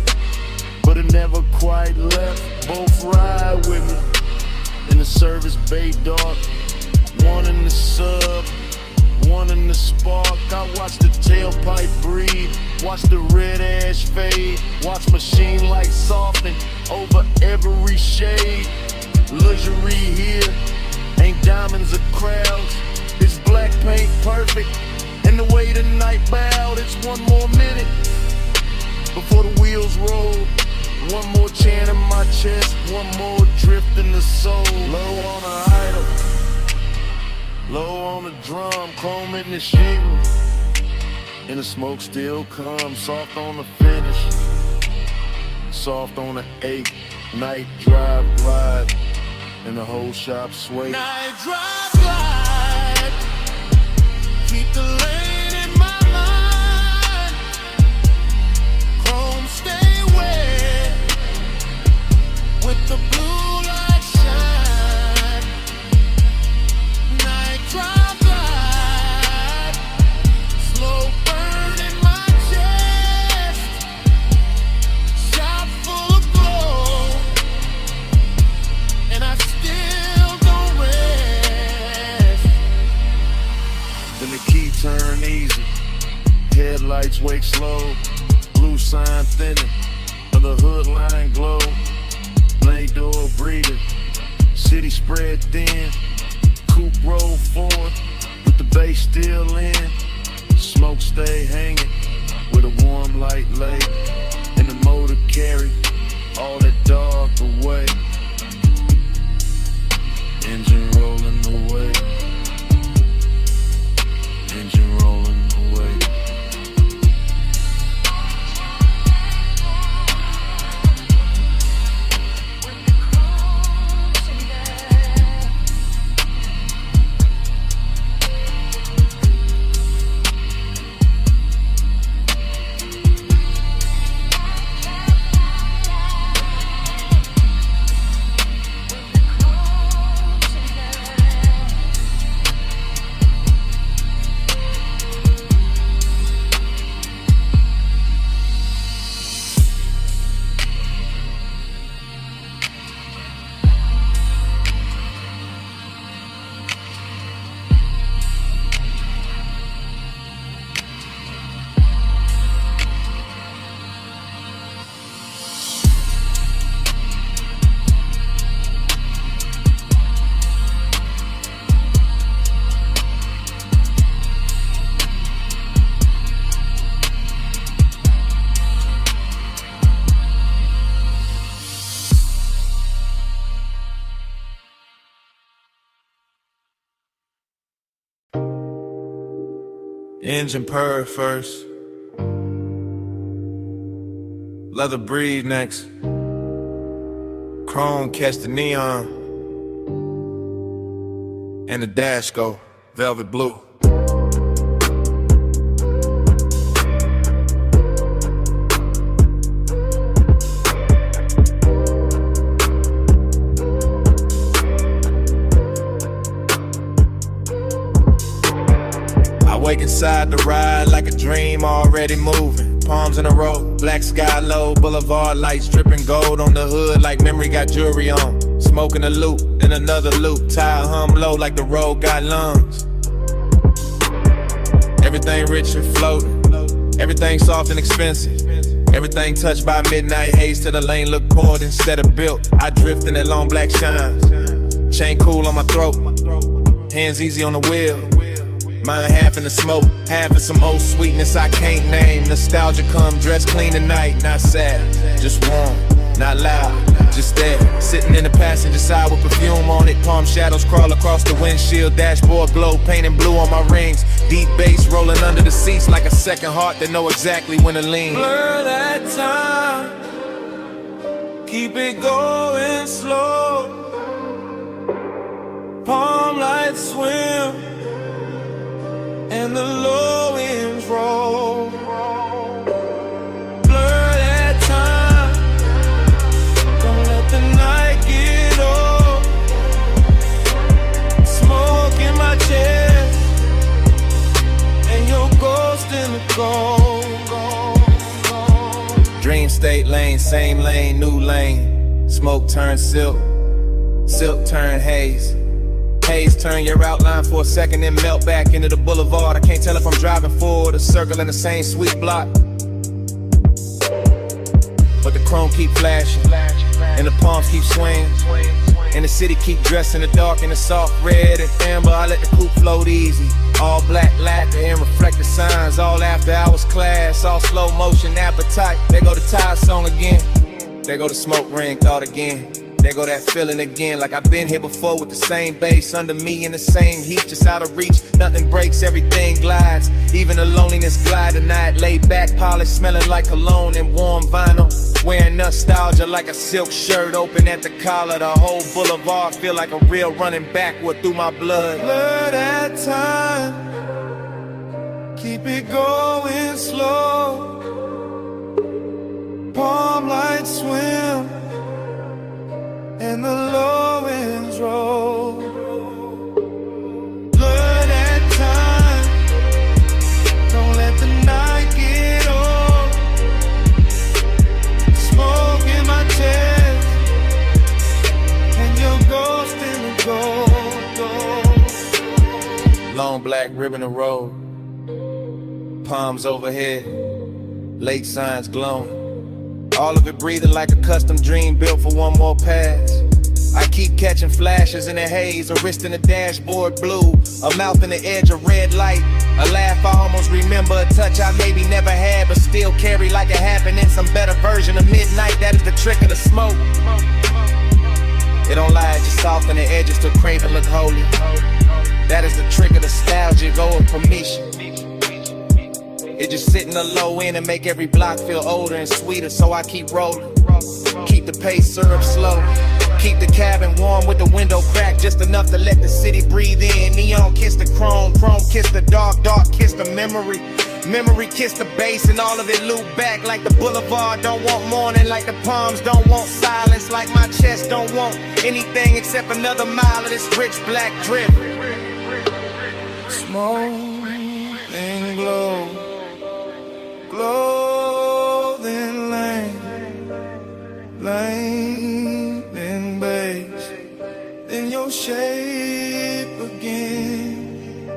but it never quite left. Both ride with me in the service bay dark. One in the sub, one in the spark. I watch the tailpipe breathe, watch the red ash fade, watch machine lights soften over every shade. Luxury here, ain't diamonds or crowds. It's black paint perfect, and the way the night bowed. It's one more minute before the wheels roll. One more chant in my chest, one more drift in the soul. Low on the idol, low on the drum, chrome in the shingle, and the smoke still comes. Soft on the finish, soft on the 8. Night drive glide, and the whole shop sway. Night drive glide, keep the lane in my mind. Chrome stay wet, with the blue light shine. Night drive glide, slow burn in my chest. Shop full of glow, and I still don't rest. Then the key turn easy, headlights wake slow. Blue sign thinning, and the hood line glow. Blade door breathing, city spread thin. Coupe roll forward, with the bass still in. Smoke stay hanging, with a warm light lay. And the motor carry all that dark away. Engine rolling away, engine rolling away. Engine purr first, leather breathe next. Chrome catch the neon, and the dash go velvet blue. Wake inside the ride like a dream already moving. Palms in a row, black sky low, boulevard lights dripping gold on the hood like memory got jewelry on. Smoking a loop, then another loop, tire hum low like the road got lungs. Everything rich and floating, everything soft and expensive. Everything touched by midnight haze till the lane look poured instead of built. I drift in that long black shine, chain cool on my throat, hands easy on the wheel. Mine half in the smoke, half in some old sweetness I can't name. Nostalgia come dressed clean tonight, not sad, just warm, not loud, just there. Sitting in the passenger side with perfume on it. Palm shadows crawl across the windshield. Dashboard glow, painting blue on my rings. Deep bass rolling under the seats like a second heart that know exactly when to lean. Blur that time, keep it going slow. Palm lights swim, and the low winds roll. Blur that time, don't let the night get old. Smoke in my chest, and your ghost in the cold. Dream state lane, same lane, new lane. Smoke turn silk, silk turn haze. Haze turn your outline for a second, then melt back into the boulevard. I can't tell if I'm driving forward or circling the same sweet block. But the chrome keep flashing, and the palms keep swinging, and the city keep dressed in the dark in the soft red and amber. I let the coupe float easy. All black lacquer and reflective signs. All after hours class, all slow motion appetite. There go the Tide song again. There go the smoke ring thought again. There go that feeling again, like I've been here before with the same bass under me in the same heat, just out of reach. Nothing breaks, everything glides. Even the loneliness glide tonight. Laid back, polished, smelling like cologne and warm vinyl. Wearing nostalgia like a silk shirt open at the collar. The whole boulevard feel like a real running backward through my blood. Blur that time, keep it going slow. Palm lights swim, and the low winds roll. Blur that time, don't let the night get old. Smoke in my chest, and your ghost in the gold. Long black ribbon of road, palms overhead, lake signs glowing. All of it breathing like a custom dream built for one more pass. I keep catching flashes in the haze, a wrist in the dashboard blue, a mouth in the edge of red light, a laugh I almost remember, a touch I maybe never had but still carry like it happened in some better version of midnight. That is the trick of the smoke. It don't lie, it just soften the edges to crave and look holy. That is the trick of nostalgic or permission. It just sit in the low end and make every block feel older and sweeter, so I keep rolling. Keep the pace syrup slow. Keep the cabin warm with the window cracked just enough to let the city breathe in. Neon kiss the chrome, chrome kiss the dark, dark kiss the memory. Memory kiss the bass and all of it loop back like the boulevard don't want morning, like the palms don't want silence, like my chest don't want anything except another mile of this rich black drip. Smoke and glow, clothing lane, lane and base, in your shape again.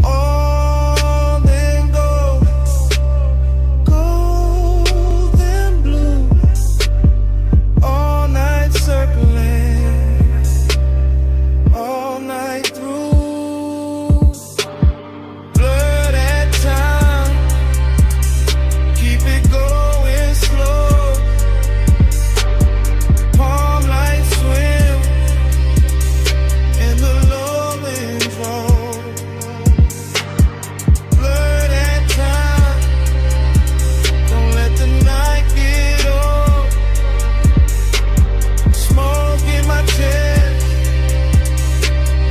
All then gold, gold and blue, all night circling, all night through. Blur that time, keep it going slow. Palm lights swim, and the low winds roll. Blur that time, don't let the night get old. Smoke in my chest,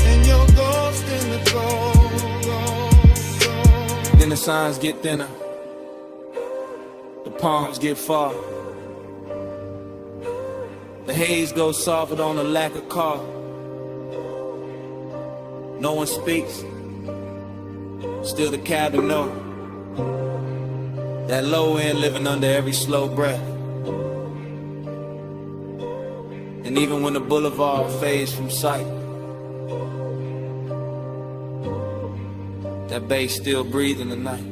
and your ghost in the cold. Then the signs get thinner, the palms get far. The haze goes softer on the lack of car. No one speaks, still the cabin know. That low end living under every slow breath. And even when the boulevard fades from sight, that bass still breathing the night.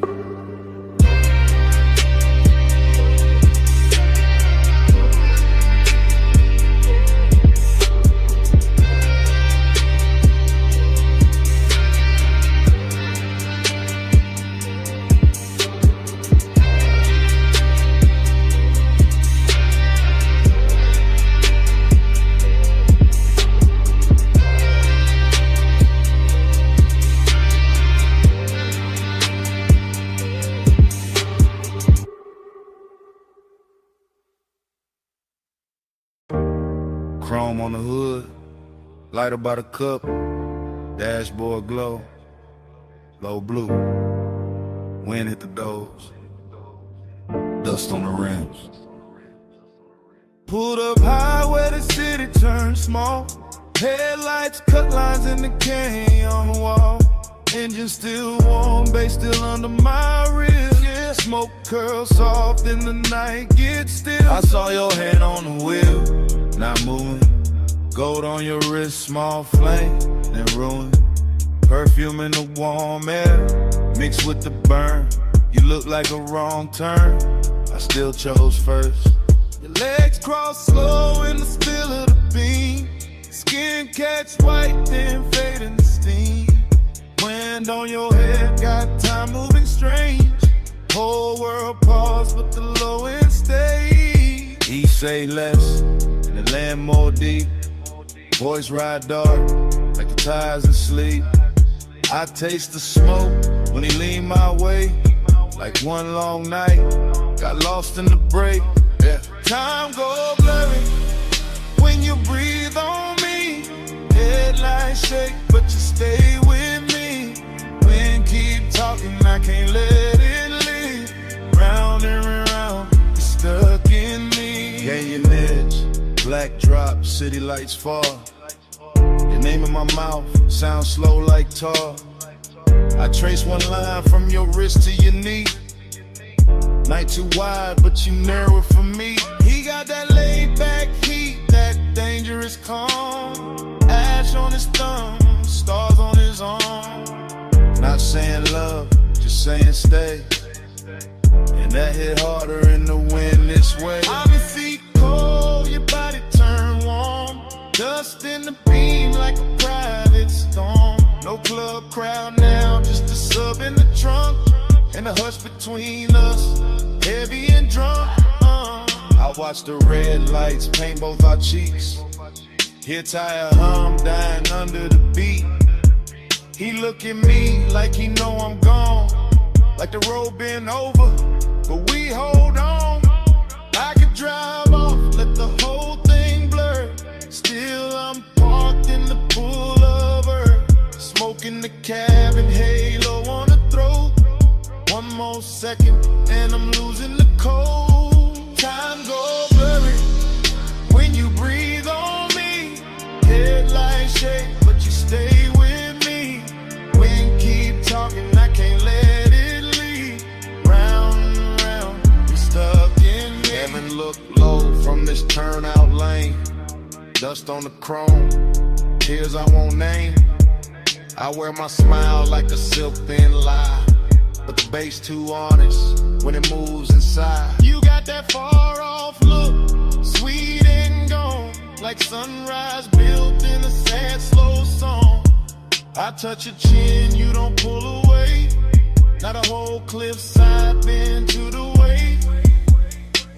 Chrome on the hood, light about a cup, dashboard glow, low blue, wind hit the doors, dust on the rims. Pulled up high where the city turned small. Headlights cut lines in the canyon on the wall. Engine still warm, bass still under my ribs. Yeah, smoke curls soft in the night, get still. I saw your hand on the wheel, not moving. Gold on your wrist, small flame, then ruin. Perfume in the warm air, mixed with the burn. You look like a wrong turn, I still chose first. Your legs cross slow in the spill of the beam. Skin catch white, then fade in the steam. Wind on your head, got time moving strange. Whole world pause, but the low end stay. He say less, and the land more deep. Boys ride dark, like the tires in sleep. I taste the smoke when he lean my way. Like one long night, got lost in the break. Yeah. Time go blurry when you breathe on me. Headlights shake, but you stay with me. Wind keep talking, I can't let it leave. Round and round, you're stuck in me. Canyon edge, black drop, city lights fall. Your name in my mouth, sound slow like tar. I trace one line from your wrist to your knee. Night too wide, but you narrow it for me. He got that laid back heat, that dangerous calm. Ash on his thumb, stars on his arm. Not saying love, just saying stay. And that hit harder in the wind this way. I've been feet cold, your body turn warm. Dust in the beam like a private storm. No club crowd now, just a sub in the trunk. And the hush between us, heavy and drunk. I watch the red lights paint both our cheeks. Hear tire hum, dying under the beat. He look at me like he know I'm gone. Like the road been over, but we hold on. I could drive off, let the whole thing blur. Still I'm parked in the pullover. Smoking the cabin, halo on the throat. One more second and I'm losing the cold. Time go blurry when you breathe on me. Headlights shake, but you stay with me. Wind keep talking, I can't let it leave. Round and round, you're stuck in me. Heaven look low from this turnout lane. Dust on the chrome, tears I won't name. I wear my smile like a silk thin lie, but the bass too honest when it moves inside. You got that far off look, sweet and gone, like sunrise built in a sad slow song. I touch your chin, you don't pull away. Not a whole cliffside bend to the way.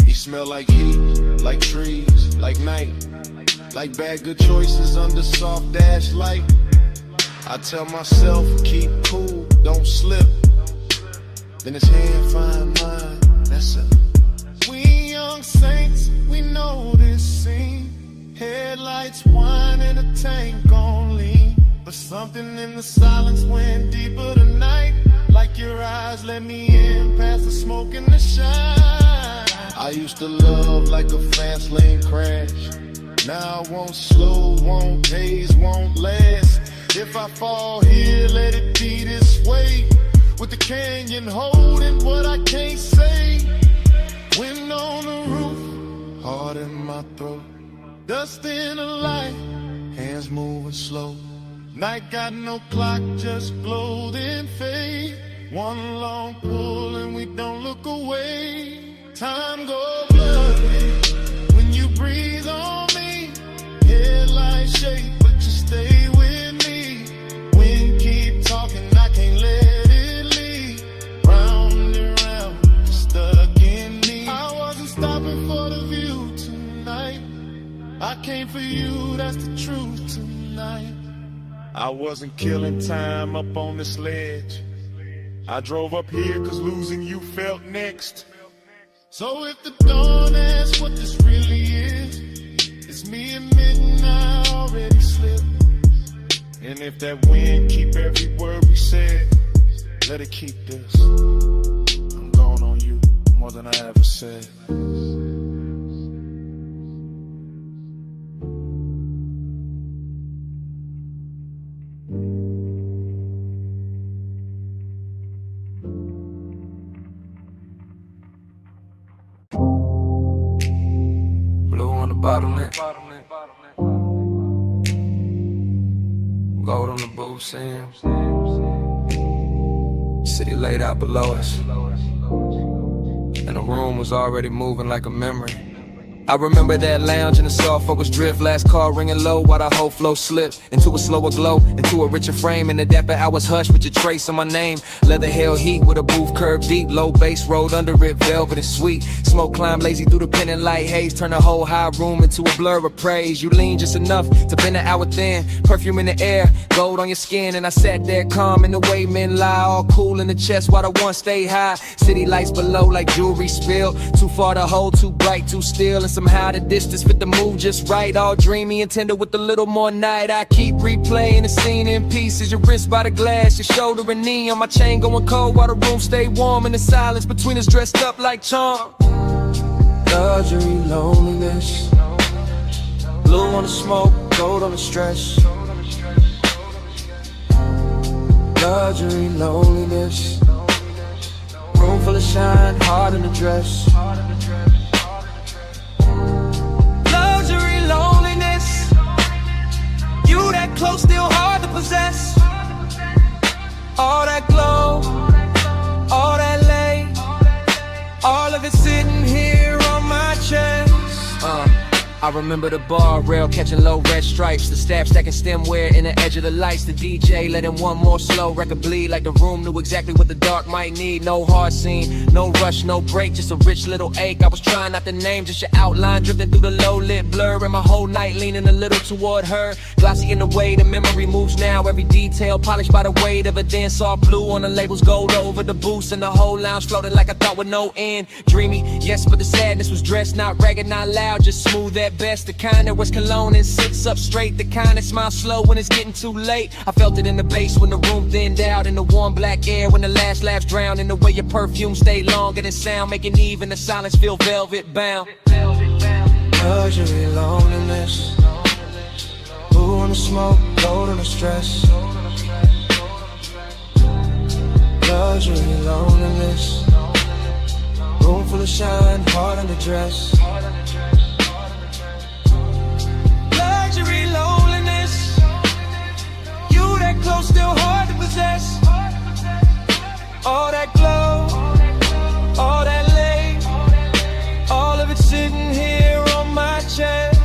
You smell like heat, like trees, like night, like bad good choices under soft dash light. I tell myself, keep cool, don't slip. Then his hand find mine, that's it. We young saints, we know this scene. Headlights whine and a tank on lean. But something in the silence went deeper tonight. Like your eyes let me in past the smoke and the shine. I used to love like a fast lane crash. Now I won't slow, won't haze, won't last. If I fall here, let it be this way. With the canyon holding what I can't say. Wind on the roof, heart in my throat. Dust in the light, hands moving slow. Night got no clock, just glow then fade. One long pull and we don't look away. Time go blurry when you breathe on me. Headlights shake, but you stay with me. Wind keep talking, I can't let it leave. Round and round, you're stuck in me. I wasn't stopping for the view tonight. I came for you, that's the truth tonight. I wasn't killing time up on this ledge. I drove up here cause losing you felt next. So if the dawn asks what this really is, it's It's me admitting I already slipped. And if that wind keep every word we said, let it keep this. I'm going on you more than I ever said. Blue on the bottleneck. Gold on the booth, Sam. City laid out below us, and the room was already moving like a memory. I remember that lounge in the soft focus drift, last call ringing low while the whole flow slipped into a slower glow, into a richer frame. In the dapper hours hush with your trace on my name. Leather hell heat with a booth curved deep, low bass rolled under it, velvet and sweet. Smoke climbed lazy through the pendant light haze, turn the whole high room into a blur of praise. You lean just enough to bend an hour thin, perfume in the air, gold on your skin. And I sat there calm in the way men lie, all cool in the chest while the one stay high. City lights below like jewelry spilled, too far to hold, too bright, too still. And somehow the distance fit the mood just right, all dreamy and tender with a little more night. I keep replaying the scene in pieces, your wrist by the glass, your shoulder and knee on my chain going cold while the room stay warm. And the silence between us dressed up like charm. Luxury, loneliness, blue on the smoke, gold on the stress. Luxury, loneliness, room full of shine, heart in the dress. Luxury, loneliness, you that close, still hard to possess. All that glow, all that lay, all of it sitting here on my chest. I remember the bar rail catching low red stripes, the staff stacking stemware in the edge of the lights, the DJ letting one more slow record bleed like the room knew exactly what the dark might need. No hard scene, no rush, no break, just a rich little ache. I was trying not to name, just your outline drifting through the low lit blur, and my whole night leaning a little toward her. Glossy in the way the memory moves now, every detail polished by the weight of a dance all blue on the labels, gold over the boost, and the whole lounge floating like I thought with no end. Dreamy, yes, but the sadness was dressed, not ragged, not loud, just smooth at best. The kind that wears cologne and sits up straight, the kind that smiles slow when it's getting too late. I felt it in the bass when the room thinned out, in the warm black air when the last laughs drowned, in the way your perfume stayed longer than sound, making even the silence feel velvet bound. Luxury, loneliness, blue on the smoke, gold on the stress. Luxury, loneliness, room full of shine, heart in the dress. Luxury, loneliness, you that close, still hard to possess. All that glow, all that lay, all of it sitting here on my chest.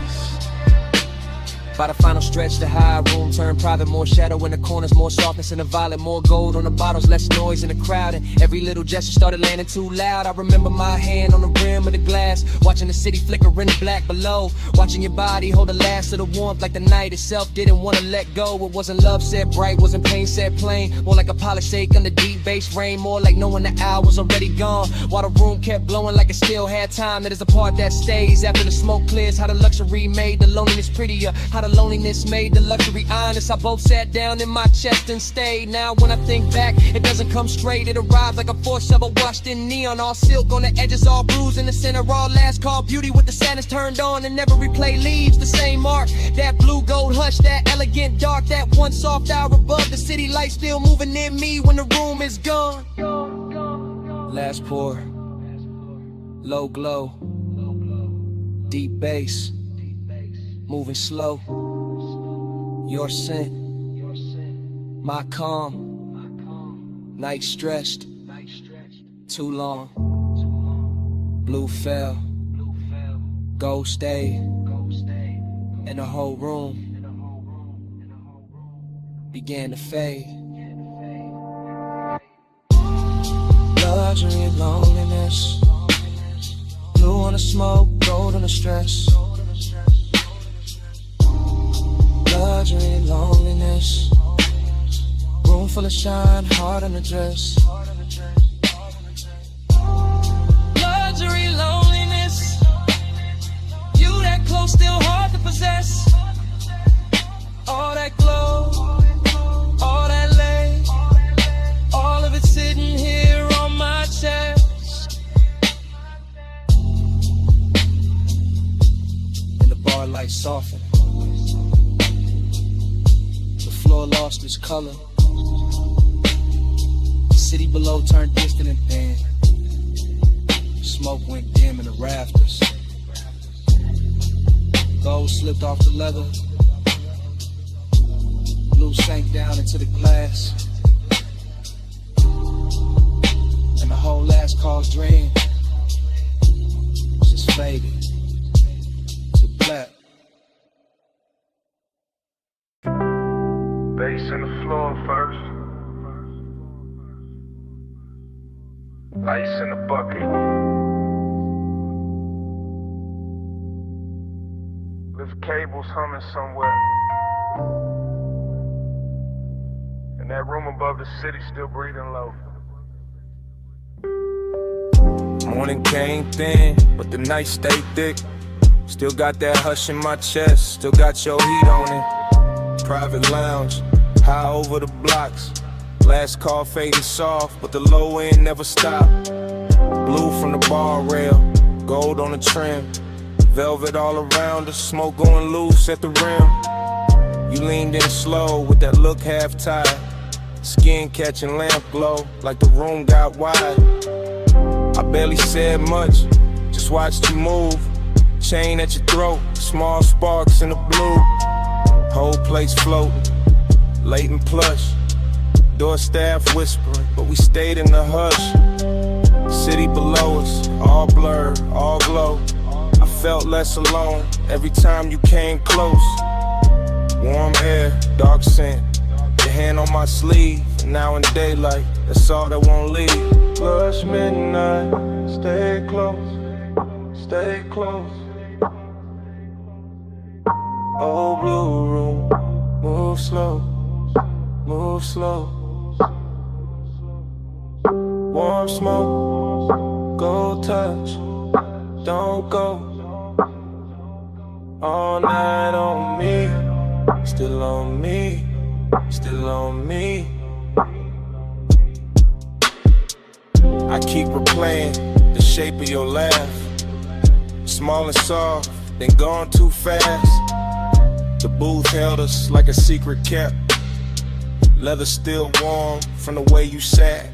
By the final stretch, the high room turned private, more shadow in the corners, more softness in the violet, more gold on the bottles, less noise in the crowd, and every little gesture started landing too loud. I remember my hand on the rim of the glass, watching the city flicker in the black below, watching your body hold the last of the warmth like the night itself didn't want to let go. It wasn't love set bright, wasn't pain set plain, more like a polished shake under deep bass rain, more like knowing the hour was already gone, while the room kept glowing like it still had time. That is the part that stays after the smoke clears, how the luxury made the loneliness prettier, how the loneliness made the luxury honest. I both sat down in my chest and stayed. Now when I think back, it doesn't come straight, it arrives like a force shovel washed in neon, all silk on the edges, all bruised in the center, all last call beauty with the sadness turned on, and every replay leaves the same mark. That blue gold hush, that elegant dark, that one soft hour above the city light still moving in me when the room is gone. Last pour, low glow, deep bass, moving slow. Your scent, my calm, night stressed, too long. Blue fell, gold stayed, and the whole room began to fade. Luxury and loneliness, blue on the smoke, gold on the stress. Luxury and loneliness, room full of shine, heart in the dress. Luxury, loneliness, you that close, still hard to possess. All that glow, all that lay, all of it sitting here on my chest. And the bar light softened. The floor lost its color. The city below turned distant and thin. Smoke went dim in the rafters. Gold slipped off the leather. Blue sank down into the glass. And the whole last call's dream just faded to black. Bass in the floor first. Ice in the bucket. Lift cables humming somewhere. And that room above the city still breathing low. Morning came thin, but the night stayed thick. Still got that hush in my chest, still got your heat on it. Private lounge, high over the blocks. Last call fading soft, but the low end never stopped. Blue from the bar rail, gold on the trim. Velvet all around us, smoke going loose at the rim. You leaned in slow with that look half tied. Skin catching lamp glow like the room got wide. I barely said much, just watched you move. Chain at your throat, small sparks in the blue. Whole place floating, late and plush. Door staff whispering, but we stayed in the hush. City below us, all blurred, all glow. I felt less alone every time you came close. Warm air, dark scent, your hand on my sleeve. Now in daylight, that's all that won't leave. Plush midnight, stay close, stay close. Old blue room, move slow, move slow. Warm smoke, gold touch, don't go. All night on me, still on me, still on me. I keep replaying the shape of your laugh. Small and soft, then gone too fast. The booth held us like a secret kept. Leather still warm from the way you sat.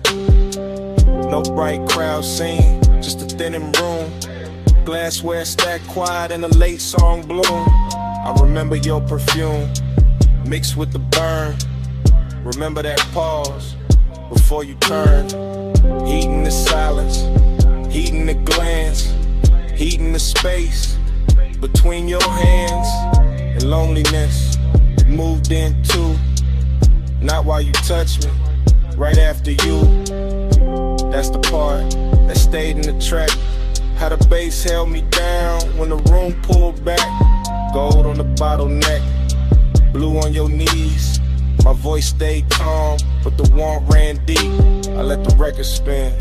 No bright crowd scene, just a thinning room. Glassware stacked quiet in a late song bloom. I remember your perfume mixed with the burn. Remember that pause before you turned. Heating the silence, heating the glance, heating the space between your hands. And loneliness moved in too. Not while you touch me, right after you. That's the part that stayed in the track. How the bass held me down when the room pulled back. Gold on the bottleneck, blue on your knees. My voice stayed calm, but the warmth ran deep. I let the record spin,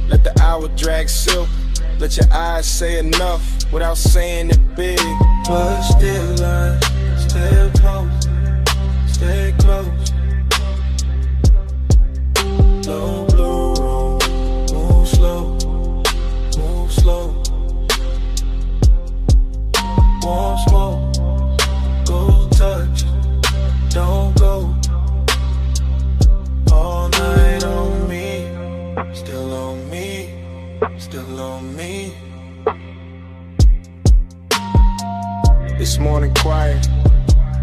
let the hour drag silk. Let your eyes say enough without saying it big. But still I stay close, stay close. Low blue room, move slow, move slow. Warm smoke, gold touch, don't go. All night on me, still on me, still on me. This morning quiet,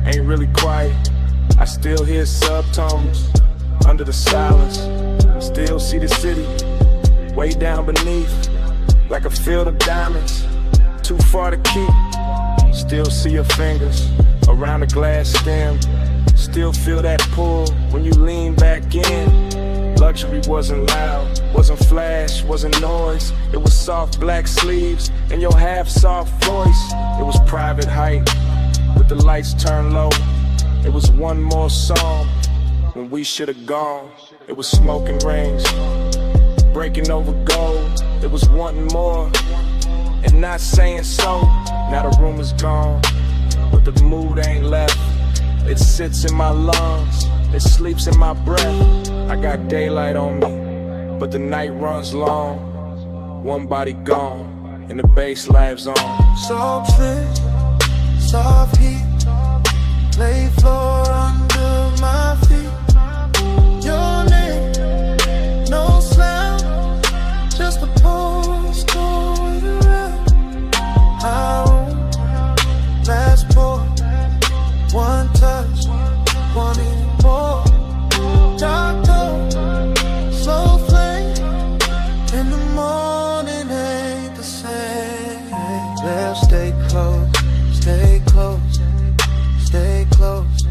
ain't really quiet. I still hear subtones under the silence. Still see the city way down beneath, like a field of diamonds, too far to keep. Still see your fingers around the glass stem. Still feel that pull when you lean back in. Luxury wasn't loud, wasn't flash, wasn't noise. It was soft black sleeves and your half-soft voice. It was private height with the lights turned low. It was one more song when we should have gone. It was smoking rings, breaking over gold. It was wanting more, and not saying so. Now the room is gone, but the mood ain't left. It sits in my lungs, it sleeps in my breath. I got daylight on me, but the night runs long. One body gone, and the bass lives on. Soap slick, soft heat, lay floor under my feet. Your name, no sound, just a postcode around. I won't last for one touch, one more. Dark door, slow flame, in the morning ain't the same. Let's stay close, stay close, stay close.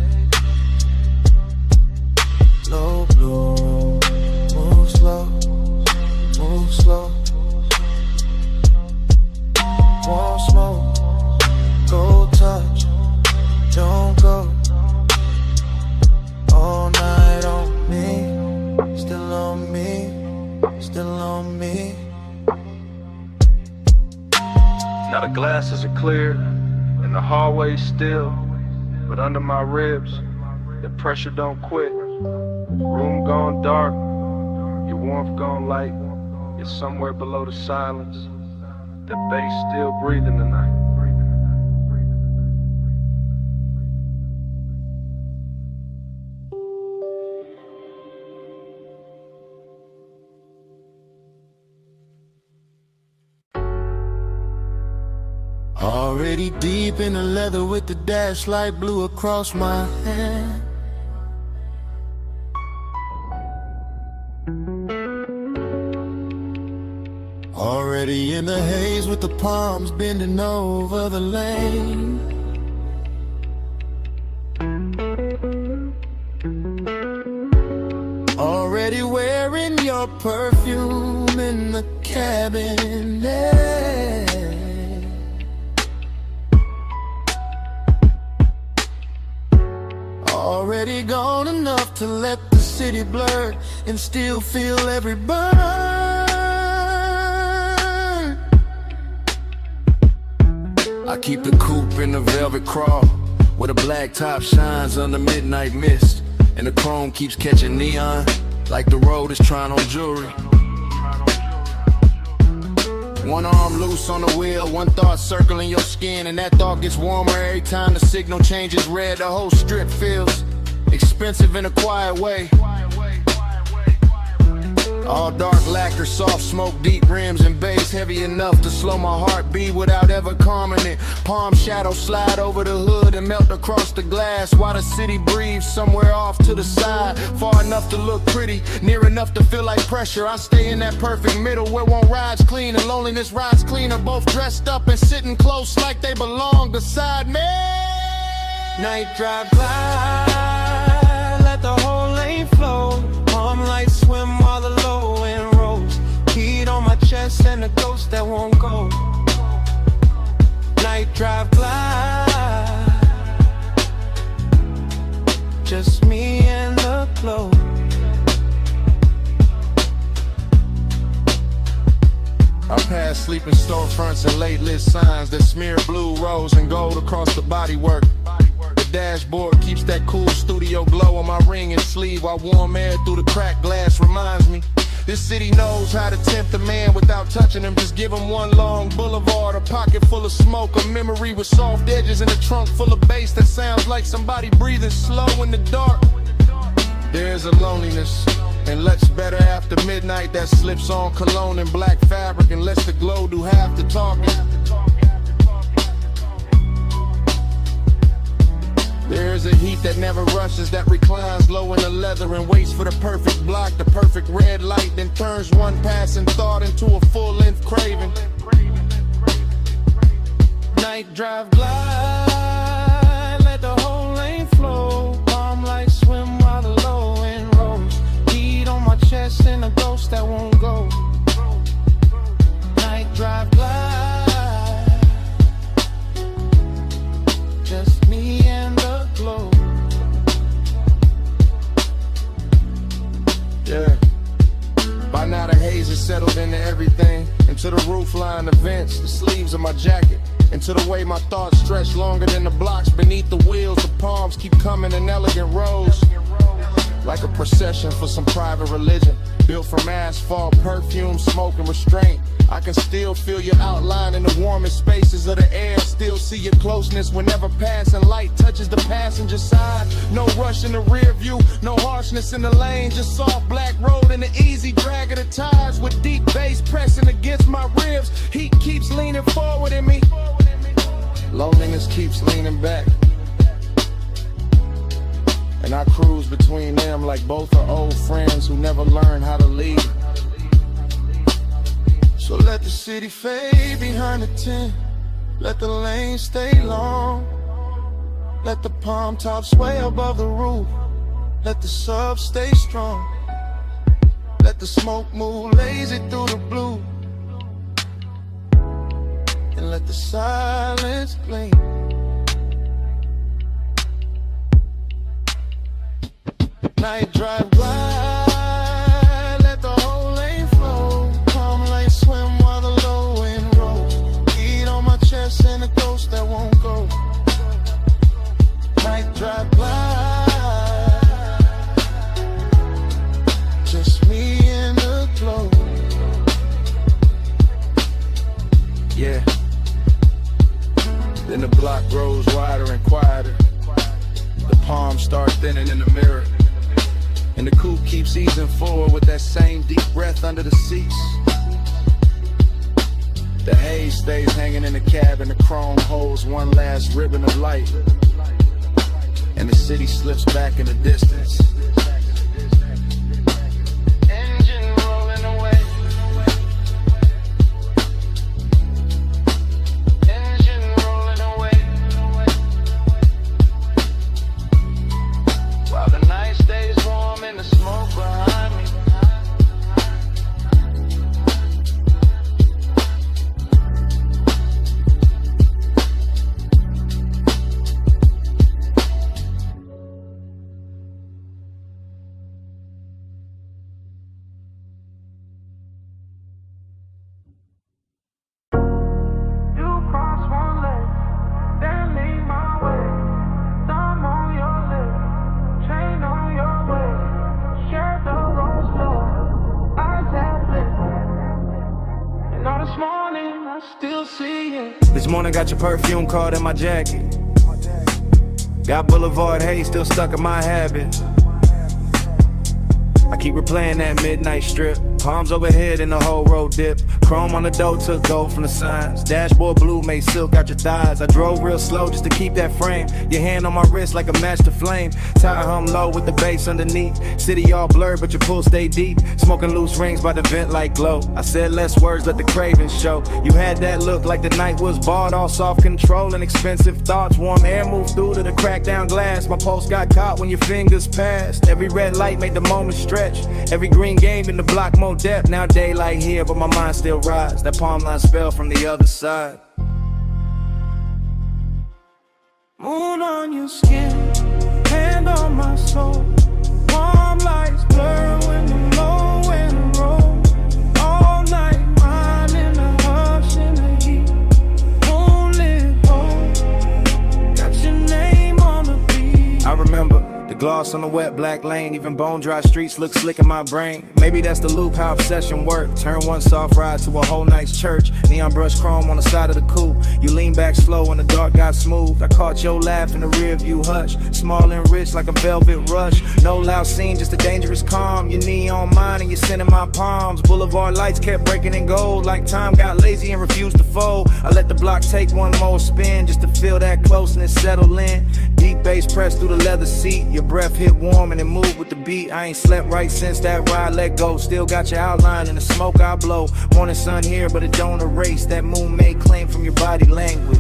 Low blue, move slow, move slow. Won't smoke, go touch, don't go. All night on me, still on me, still on me. Now the glasses are clear, and the hallway's still. But under my ribs, the pressure don't quit. Room gone dark, your warmth gone light. You're somewhere below the silence. The bass still breathing tonight. Already deep in the leather with the dash light blue across my hand. Already in the haze with the palms bending over the lane. Already wearing your perfume in the cabinet. Already gone enough to let the city blur and still feel every burn. I keep the coupe in the velvet crawl, where the black top shines under midnight mist, and the chrome keeps catching neon like the road is trying on jewelry. One arm loose on the wheel, one thought circling your skin, and that thought gets warmer every time the signal changes red. The whole strip feels expensive in a quiet way. All dark lacquer, soft smoke, deep rims and bass, heavy enough to slow my heartbeat without ever calming it. Palm shadows slide over the hood and melt across the glass, while the city breathes somewhere off to the side. Far enough to look pretty, near enough to feel like pressure. I stay in that perfect middle where one ride's clean and loneliness rides cleaner, both dressed up and sitting close like they belong beside me. Night drive glide, let the whole lane flow. Palm lights swim while the low end rolls. Heat on my chest and a ghost that won't go. Night drive glide, just me and the glow. I pass sleeping storefronts and late lit signs that smear blue, rose, and gold across the bodywork. The dashboard keeps that cool studio glow on my ring and sleeve, while warm air through the cracked glass reminds me this city knows how to tempt a man without touching him. Just give him one long boulevard, a pocket full of smoke, a memory with soft edges, and a trunk full of bass that sounds like somebody breathing slow in the dark. There's a loneliness and looks better after midnight that slips on cologne and black fabric and lets the glow do half the talking. There's a heat that never rushes, that reclines low in the leather and waits for the perfect block, the perfect red light, then turns one passing thought into a full-length craving. Night drive glide, let the whole lane flow. Palm lights swim while the low end rolls. Heat on my chest and a ghost that won't go. Night drive glide, just me and the glow. Yeah. By now the haze is settled into everything, into the roof line. behind the vents, the sleeves of my jacket. And to the way my thoughts stretch longer than the blocks beneath the wheels, the palms keep coming in elegant rows. Like a procession for some private religion, built from asphalt, perfume, smoke, and restraint. I can still feel your outline in the warmest spaces of the air. Still see your closeness whenever passing light touches the passenger side. No rush in the rear view, no harshness in the lane. Just soft black road and the easy drag of the tires with deep bass pressing against my ribs. Heat keeps leaning forward in me. Loneliness keeps leaning back. And I cruise between them like both are old friends who never learned how to lead. So let the city fade behind the tent. Let the lane stay long. Let the palm tops sway above the roof. Let the sub stay strong. Let the smoke move lazy through the blue. And let the silence gleam. Night drive wide, let the whole lane flow. Calm like swim while the low wind rolls. Heat on my chest and a ghost that won't go. Night drive wide, just me and the glow. Yeah. Then the block grows wider and quieter. The palms start thinning in the mirror. And the coupe keeps easing forward with that same deep breath under the seats. The haze stays hanging in the cab and the chrome holds one last ribbon of light. And the city slips back in the distance. Engine rolling away. Engine rolling away. While the night stays warm and the smoke behind me. This morning got your perfume caught in my jacket. Got Boulevard haze still stuck in my habit. I keep replaying that midnight strip. Palms overhead and the whole road dip. Chrome on the door took gold from the signs. Dashboard blue made silk out your thighs. I drove real slow just to keep that frame. Your hand on my wrist like a match to flame. Tire hum low with the bass underneath. City all blurred but your pool stay deep. Smoking loose rings by the vent like glow. I said less words, let the cravings show. You had that look like the night was bought. All soft control and expensive thoughts. Warm air moved through to the cracked down glass. My pulse got caught when your fingers passed. Every red light made the moment stretch. Every green game in the block more depth. Now daylight here but my mind still rides. That palm line spell from the other side. Moon on your skin, hand on my soul. Warm lights blur when the low wind rolls. All night mine in the hush in the heat. Moonlit hole, got your name on the beat. I remember the gloss on the wet black lane. Even bone dry streets look slick in my brain. Maybe that's the loop, how obsession work. Turn one soft ride to a whole night's church. Neon brush chrome on the side of the coupe. You lean back slow and the dark got smooth. I caught your laugh in the rear view hush. Small and rich like a velvet rush. No loud scene, just a dangerous calm. Your knee on mine and you're sending my palms. Boulevard lights kept breaking in gold. Like time got lazy and refused to fold. I let the block take one more spin just to feel that closeness settle in. Deep bass pressed through the leather seat. Your breath hit warm and it moved with the beat. I ain't slept right since that ride let go. Still got your outline in the smoke I blow. Morning sun here but it don't erase that moon made claim from your body language.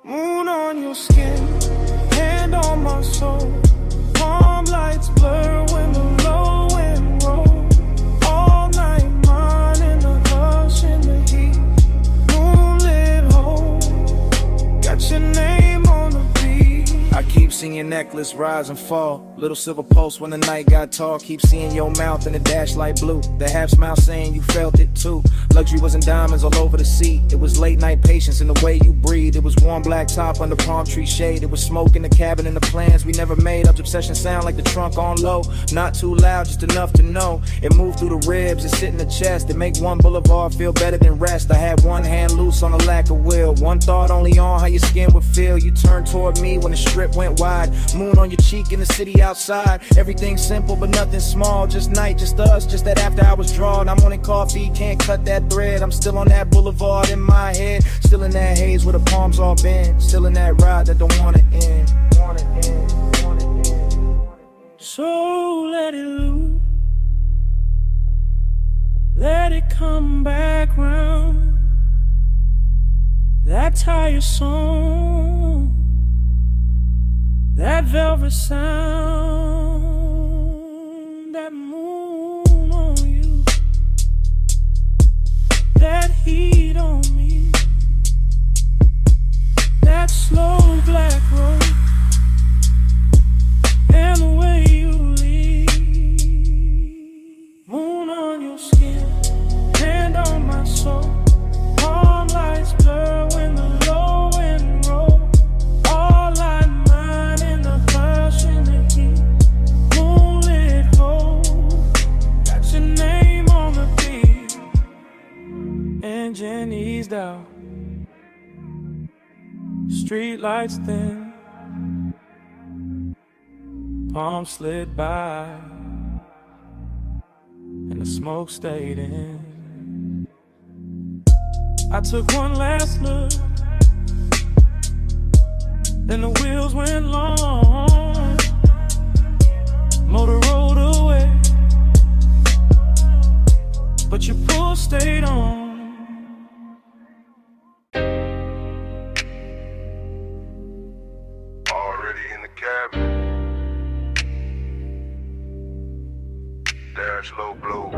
Moon on your skin, hand on my soul. Palm lights blur when the low wind rolls. All night mine in the hush in the heat. Moonlit hole, got your name on the beat. I keep seeing chain necklace, rise and fall. Little silver pulse when the night got tall. Keep seeing your mouth in the dash light blue. The half smile saying you felt it too. Luxury wasn't diamonds all over the seat. It was late night patience in the way you breathe. It was warm black top under palm tree shade. It was smoke in the cabin and the plans we never made. Up obsession sound like the trunk on low. Not too loud, just enough to know. It moved through the ribs, it sit in the chest. It make one boulevard feel better than rest. I had one hand loose on a lack of will. One thought only on how your skin would feel. You turned toward me when the strip went wide. Moon on your cheek in the city outside. Everything simple but nothing small. Just night, just us, just that after hours drawn. I'm wanting coffee, can't cut that thread. I'm still on that boulevard in my head. Still in that haze where the palms all bend. Still in that ride that don't wanna end. So let it loose. Let it come back round. That tired song, that velvet sound, that moon on you, that heat on me, that slow black road, and the way you leave. Moon on your skin, hand on my soul. Palm lights blur when the low end roll. All I mind in the hush in the heat. Moonlit hole, got your name on the beat. Engine eased out, street lights thin. Palm slid by, and the smoke stayed in. I took one last look, then the wheels went long. Motor rolled away, but your pull stayed on. Already in the cabin. Dash low blow.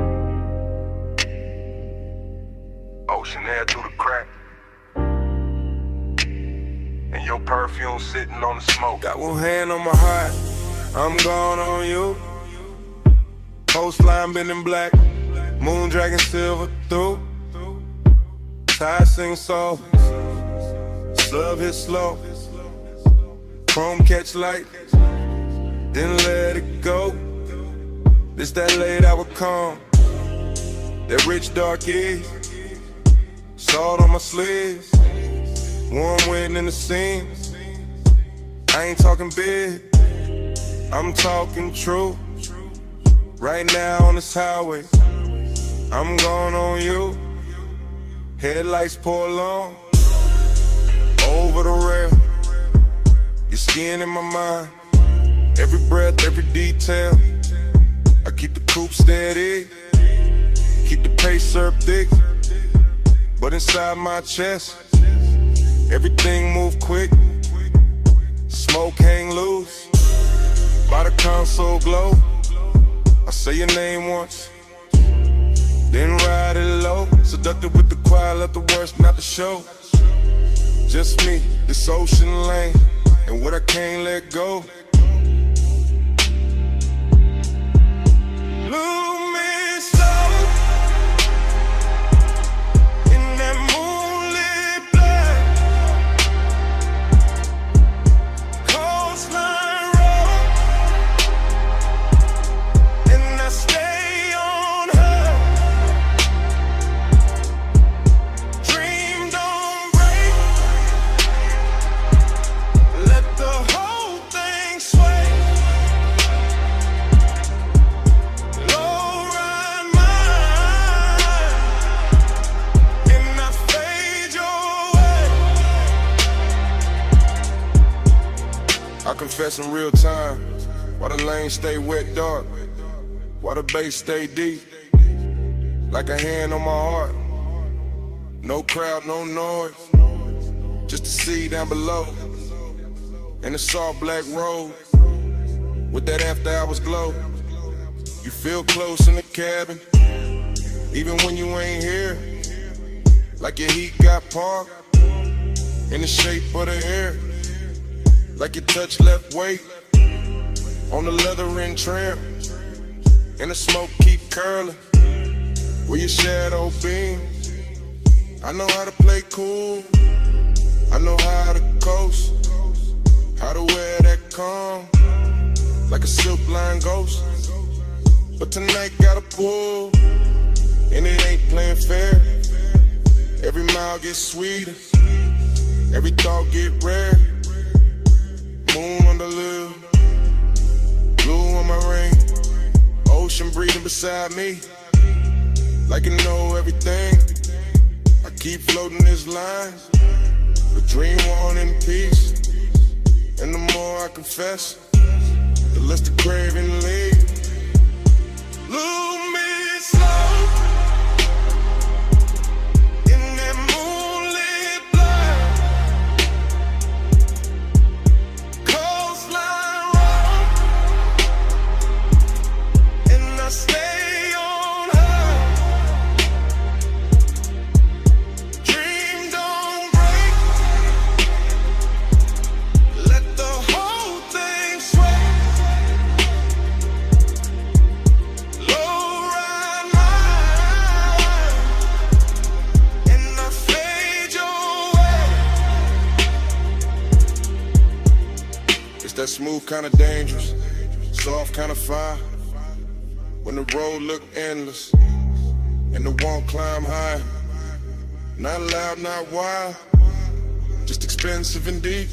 Ocean air through the crack. And your perfume sitting on the smoke. Got one hand on my heart, I'm gone on you. Coastline been in black, moon dragging silver through. Tide sing soft, slub hit slow. Chrome catch light, then let it go. This that late hour calm, that rich dark is. Salt on my sleeves, warm wind in the seams. I ain't talking big, I'm talking true. Right now on this highway, I'm going on you. Headlights pour long, over the rail. Your skin in my mind, every breath, every detail. I keep the coupe steady, keep the pace up thick. But inside my chest, everything move quick. Smoke hang loose, by the console glow. I say your name once, then ride it low. Seductive with the choir, let the worst not the show. Just me, this ocean lane, and what I can't let go. I confess in real time, why the lane stay wet dark, why the bass stay deep, like a hand on my heart. No crowd, no noise, just the sea down below, and the soft black road, with that after hours glow. You feel close in the cabin, even when you ain't here, like your heat got parked, in the shape of the air. Like your touch left weight on the leathering trim, and the smoke keep curling. Where your shadow beams, I know how to play cool. I know how to coast, how to wear that calm, like a silk line ghost. But tonight got a pull, and it ain't playing fair. Every mile gets sweeter, every thought get rare. Moon on the lip, blue on my ring, ocean breathing beside me, like you know everything. I keep floating this line, the dream on in peace. And the more I confess, the less the craving leave. Lose me slow in that moonlit blur, coastline road, and I stay on her. Dream don't break, let the whole thing sway. Low ride mine, and I fade your way. It's that smooth kind of dangerous, soft kind of fire. When the road look endless, and the won't climb high. Not loud, not wild, just expensive and deep.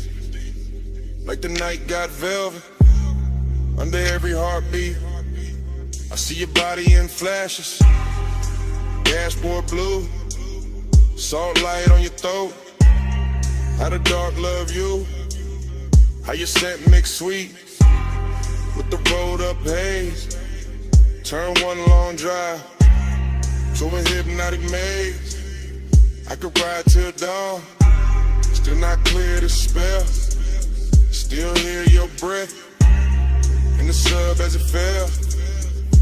Like the night got velvet, under every heartbeat. I see your body in flashes, dashboard blue, salt light on your throat. How the dark love you, how your scent mix sweet with the rolled up haze. Turn one long drive to a hypnotic maze. I could ride till dawn, still not clear the spell. Still hear your breath in the sub as it fell.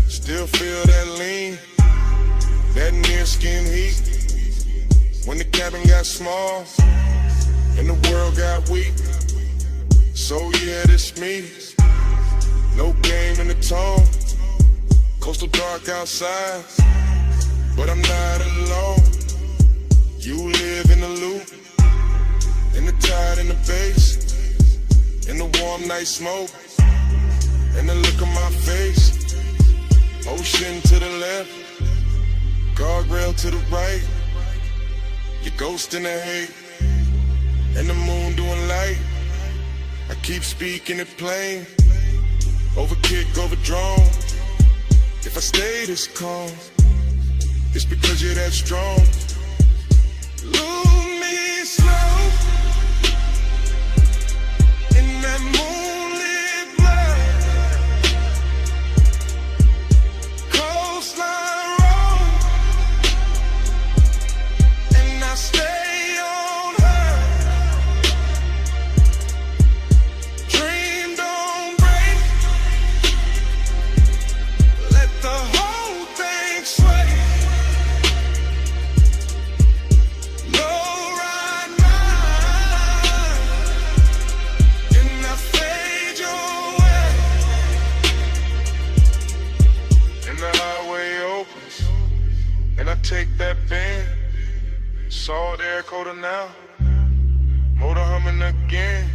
Still feel that lean, that near skin heat. When the cabin got small and the world got weak. So yeah, this me, no game in the tone. Coastal dark outside, but I'm not alone. You live in the loop, in the tide and the bass, in the warm night smoke, and the look on my face. Ocean to the left, guardrail to the right. Your ghost in the hate, and the moon doing light. I keep speaking it plain, over kick, over drone. If I stay this calm, it's because you're that strong. Lose me slow in that moonlit blur, coastline road, and I stay on her. Dream don't break, let the whole thing sway. Low ride mine, and I fade your way. And the highway opens, and I take that bend. Salt air coated now, motor humming again.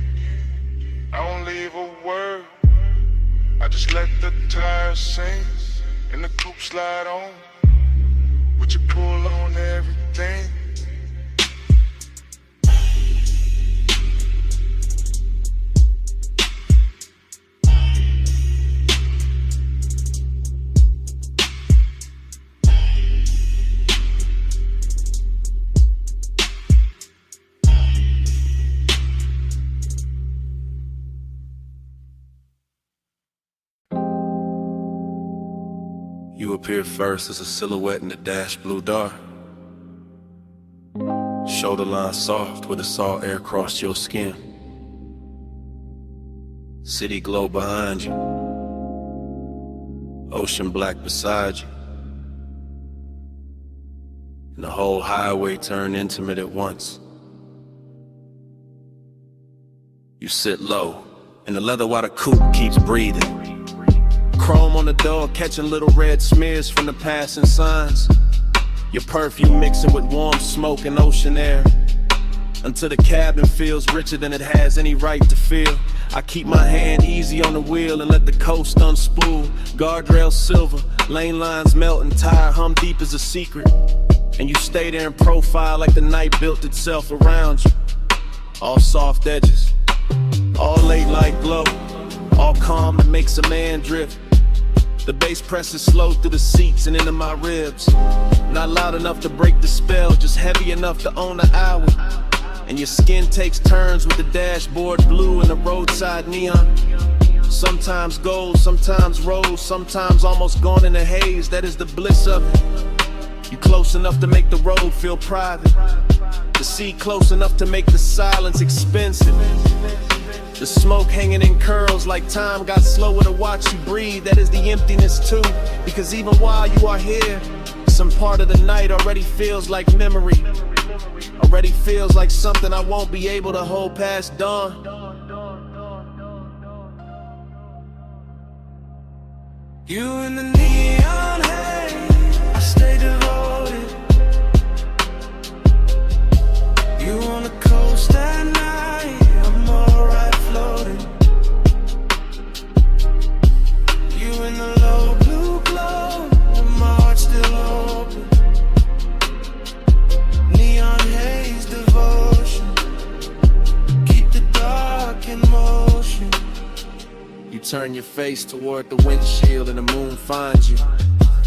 I don't leave a word, I just let the tires sing, and the coupe slide on. Would you pull on everything? You appear first as a silhouette in the dash blue dark. Shoulder line soft where the salt air crossed your skin. City glow behind you, ocean black beside you, and the whole highway turned intimate at once. You sit low, and the leather water coupe keeps breathing. Chrome on the door, catching little red smears from the passing signs. Your perfume mixing with warm smoke and ocean air, until the cabin feels richer than it has any right to feel. I keep my hand easy on the wheel and let the coast unspool. Guardrails silver, lane lines melting, tire hum deep as a secret. And you stay there in profile like the night built itself around you. All soft edges, all late light glow, all calm that makes a man drift. The bass presses slow through the seats and into my ribs. Not loud enough to break the spell, just heavy enough to own the hour. And your skin takes turns with the dashboard blue and the roadside neon. Sometimes gold, sometimes rose, sometimes almost gone in a haze. That is the bliss of it. You close enough to make the road feel private. The sea close enough to make the silence expensive. The smoke hanging in curls like time got slower to watch you breathe. That is the emptiness too, because even while you are here, some part of the night already feels like memory. Already feels like something I won't be able to hold past dawn. You in the neon haze, I stay devoted. You on the coast at night, I'm alright floating. You in the low blue glow, and my heart still open. Neon haze devotion, keep the dark in motion. You turn your face toward the windshield and the moon finds you,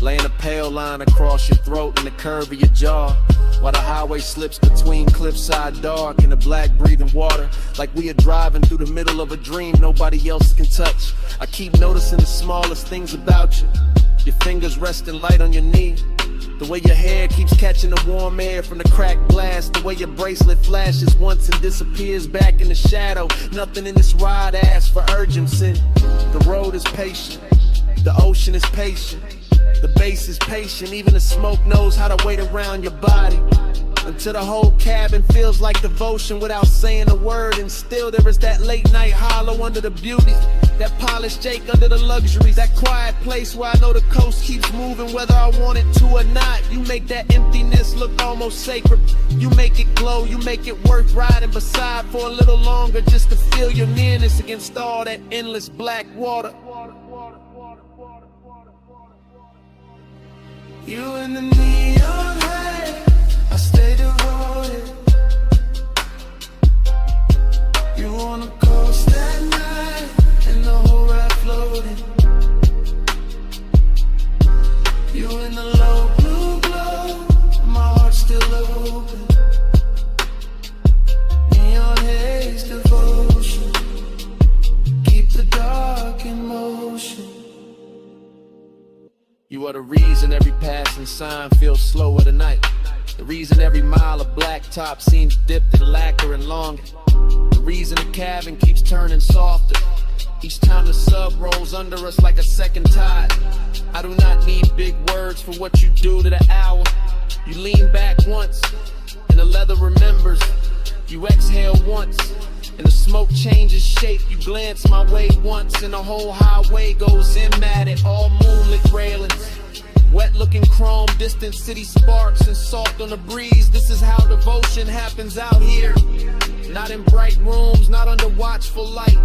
laying a pale line across your throat and the curve of your jaw, while the highway slips between cliffside dark and the black breathing water, like we are driving through the middle of a dream nobody else can touch. I keep noticing the smallest things about you, your fingers resting light on your knee, the way your hair keeps catching the warm air from the cracked glass, the way your bracelet flashes once and disappears back in the shadow. Nothing in this ride asks for urgency. The road is patient, the ocean is patient, the bass is patient, even the smoke knows how to wait around your body. Until the whole cabin feels like devotion without saying a word. And still there is that late night hollow under the beauty, that polished Jake under the luxuries, that quiet place where I know the coast keeps moving whether I want it to or not. You make that emptiness look almost sacred. You make it glow, you make it worth riding beside for a little longer, just to feel your nearness against all that endless black water. You in the neon haze, I stay devoted. You on the coast at night, and the whole ride floating. You in the low blue glow, my heart still open. Neon haze devotion, keep the dark in motion. You are the reason every passing sign feels slower tonight. The reason every mile of blacktop seems dipped in lacquer and longer. The reason the cabin keeps turning softer each time the sub rolls under us like a second tide. I do not need big words for what you do to the hour. You lean back once, and the leather remembers. You exhale once, and the smoke changes shape. You glance my way once, and the whole highway goes in at it. All moonlit railings, wet looking chrome, distant city sparks and salt on the breeze. This is how devotion happens out here. Not in bright rooms, not under watchful light,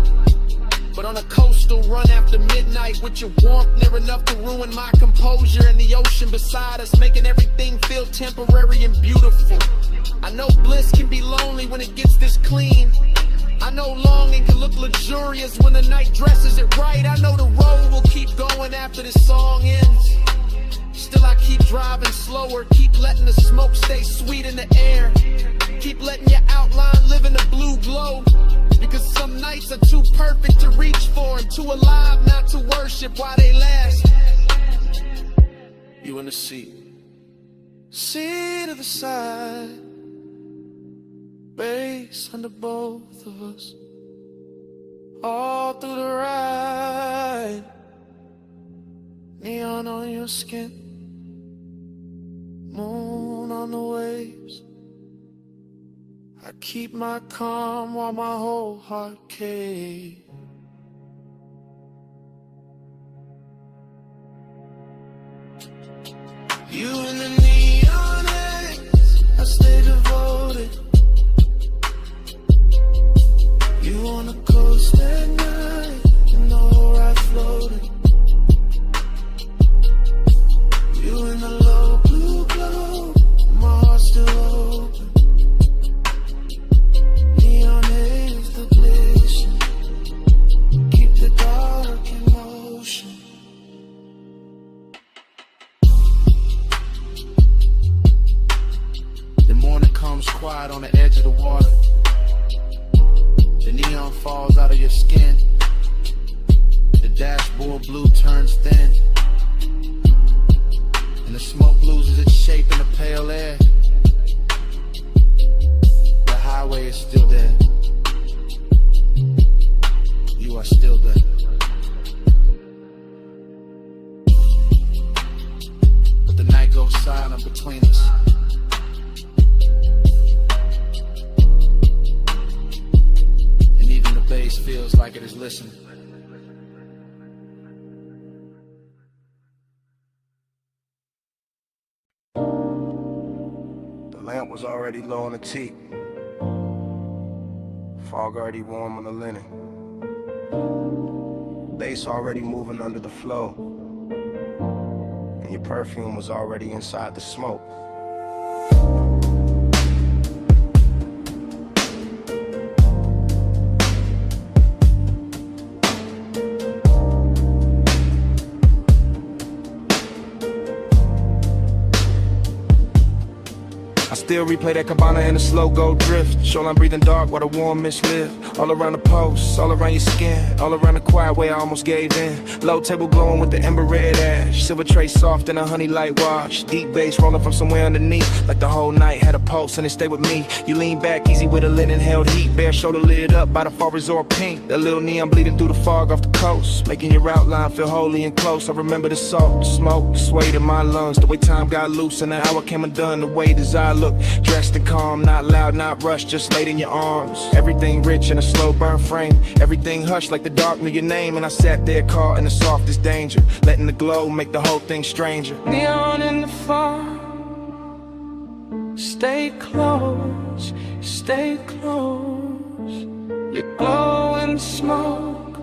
but on a coastal run after midnight, with your warmth near enough to ruin my composure, and the ocean beside us making everything feel temporary and beautiful. I know bliss can be lonely when it gets this clean. I know longing can look luxurious when the night dresses it right. I know the road will keep going after this song ends. Still I keep driving slower, keep letting the smoke stay sweet in the air. Keep letting your outline live in the blue glow, because some nights are too perfect to reach for and too alive not to worship while they last. You in the seat, Seat of the side, bass under both of us, all through the ride. Neon on your skin, moon on the waves. I keep my calm while my whole heart caves. the edge of the water. The neon falls out of your skin. The dashboard blue turns thin, and the smoke loses its shape in the pale air. The highway is still there. You are still there. But the night goes silent between us. And even the bass feels like it is listening. The lamp was already low on the teak. Fog already warm on the linen. Bass already moving under the flow. And your perfume was already inside the smoke. I still replay that cabana in a slow go drift. Shoreline breathing dark while the warm mist live. All around the post, all around your skin, all around the quiet way I almost gave in. Low table glowing with the ember red ash. Silver tray soft in a honey light wash. Deep bass rolling from somewhere underneath. Like the whole night had a pulse and it stayed with me. You lean back easy with a linen held heat. Bare shoulder lit up by the far resort pink. That little neon bleeding through the fog off the coast. Making your outline feel holy and close. I remember the salt, the smoke, the sway in my lungs. The way time got loose and the hour came undone. The way desire looked dressed and calm. Not loud, not rushed, just laid in your arms. Everything rich in a slow burn frame. Everything hushed like the dark knew your name. And I sat there caught in the softest danger. Letting the glow make the whole thing stranger. Neon in the fog. Stay close, stay close. You glow in the smoke.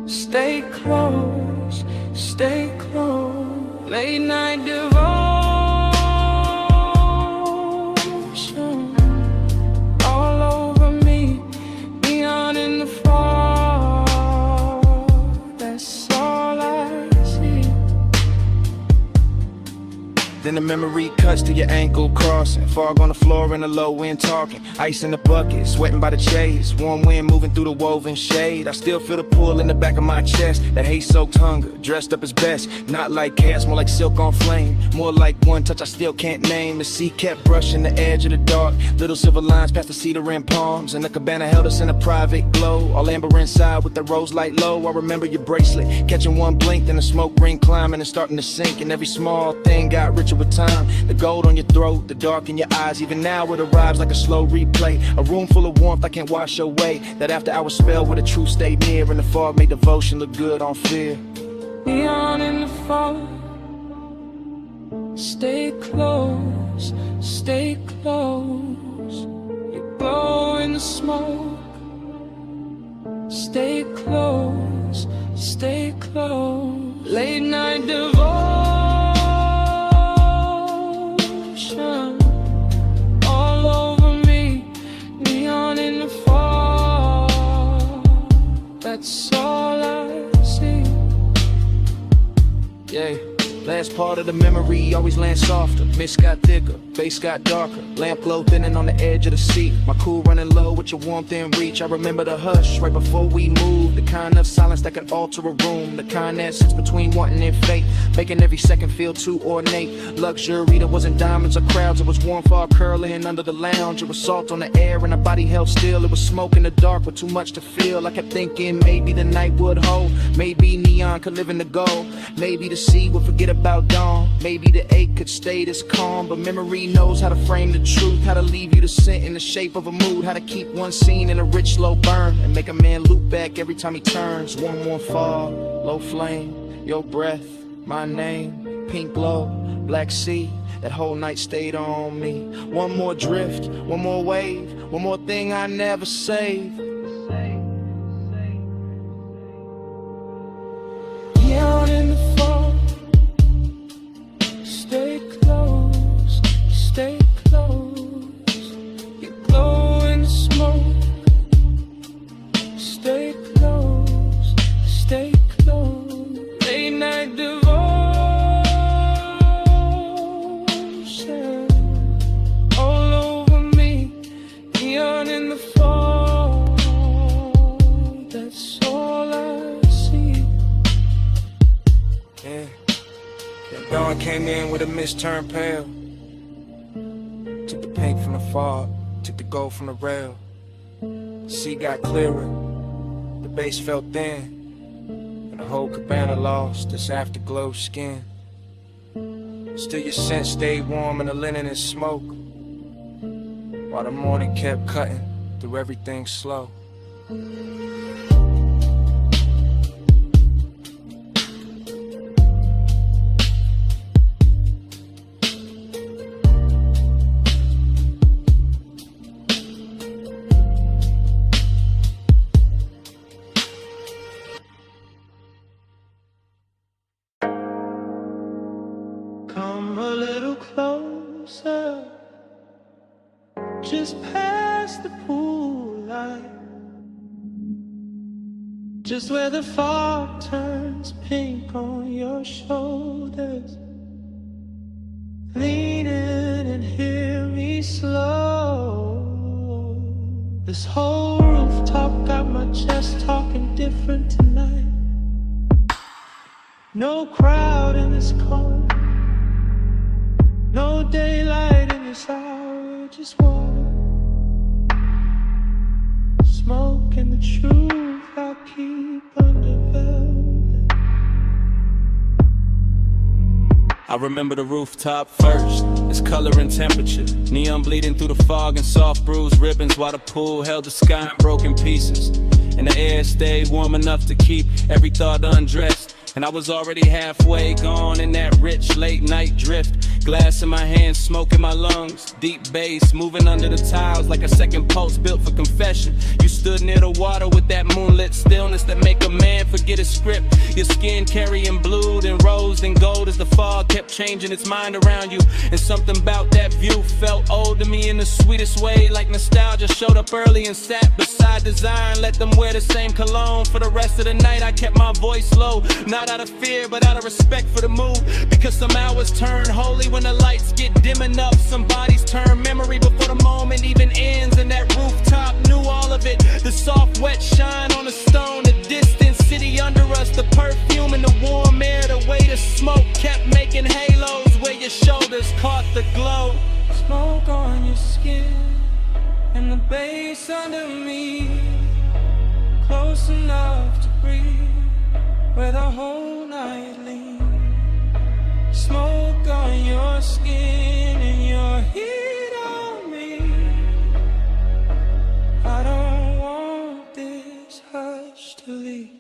Stay close, stay close. Late night devotion. All over me. Neon in the fog. That's all I see. Then the memory cuts to your ankle crossing. Fog on the floor in the low wind talking. Ice in the bucket, sweating by the chase. Warm wind moving through the woven shade. I still feel the pull in the back of my chest. That hate-soaked hunger, dressed up as best. Not like chaos, more like silk on flame. More like one touch I still can't name. The sea kept brushing the edge of the dark. Little silver lines past the cedar and palms. And the cabana held us in a private glow. All amber inside with the rose light low. I remember your bracelet, catching one blink. Then the smoke ring climbing and starting to sink. And every small thing got richer with time. The gold on your throat, the dark in your eyes. Even now it arrives like a slow replay. A room full of warmth I can't wash away. That after hour spell where the truth stayed near. And the fog made devotion look good on fear. Neon in the fog. Stay close, stay close. You glow in the smoke. Stay close, stay close. Late night devotion. All over me. Neon in the fog. That's all I see. Yeah. Last part of the memory always lands softer. Mist got thicker, bass got darker. Lamp glow thinning on the edge of the seat. My cool running low with your warmth in reach. I remember the hush right before we moved. The kind of silence that can alter a room. The kind that sits between wanting and fate, making every second feel too ornate. Luxury that wasn't diamonds or crowds. It was warm fog curling under the lounge. It was salt on the air and our body held still. It was smoke in the dark with too much to feel. I kept thinking maybe the night would hold. Maybe neon could live in the gold. Maybe the sea would forget about dawn. Maybe the ache could stay this calm. But memory knows how to frame the truth. How to leave you the scent in the shape of a mood. How to keep one scene in a rich slow burn. And make a man loop back every time he turns. Warm fall, low flame. Your breath, my name. Pink glow, black sea. That whole night stayed on me. One more drift, one more wave. One more thing I never saved. Neon in the fog. Stay close, stay close. You glow in the smoke. Stay close, stay close. Late night devotion. All over me. mist turned pale. Took the paint from the fog, took the gold from the rail. The sea got clearer, the base felt thin, and the whole cabana lost its afterglow skin. Still your scent stayed warm in the linen and smoke, while the morning kept cutting through everything slow. Come a little closer, just past the pool light, just where the fog turns pink on your shoulders. Lean in and hear me slow. This whole rooftop got my chest talking different tonight. No crowd in this corner, no daylight in this hour, just water, smoke, and the truth I'll keep under velvet. I remember the rooftop first, its color and temperature, neon bleeding through the fog and soft bruised ribbons, while the pool held the sky in broken pieces, and the air stayed warm enough to keep every thought undressed. And I was already halfway gone in that rich late night drift. Glass in my hands, smoke in my lungs, deep bass moving under the tiles like a second pulse built for confession. You stood near the water with that moonlit stillness that make a man forget his script. Your skin carrying blue, then rose, then gold as the fog kept changing its mind around you. And something about that view felt old to me in the sweetest way, like nostalgia showed up early and sat beside desire and let them wear the same cologne. For the rest of the night I kept my voice low, not out of fear but out of respect for the mood, because some hours turn holy when the lights get dim enough. Some bodies turn memory before the moment even ends, and that rooftop knew all of it. The soft wet shine on the stone, the distant city under us, the perfume and the warm air, the way the smoke kept making halos where your shoulders caught the glow. Smoke on your skin and the bass under me, close enough to breathe where the whole night leans. Smoke on your skin and your heat on me. I don't want this hush to leave.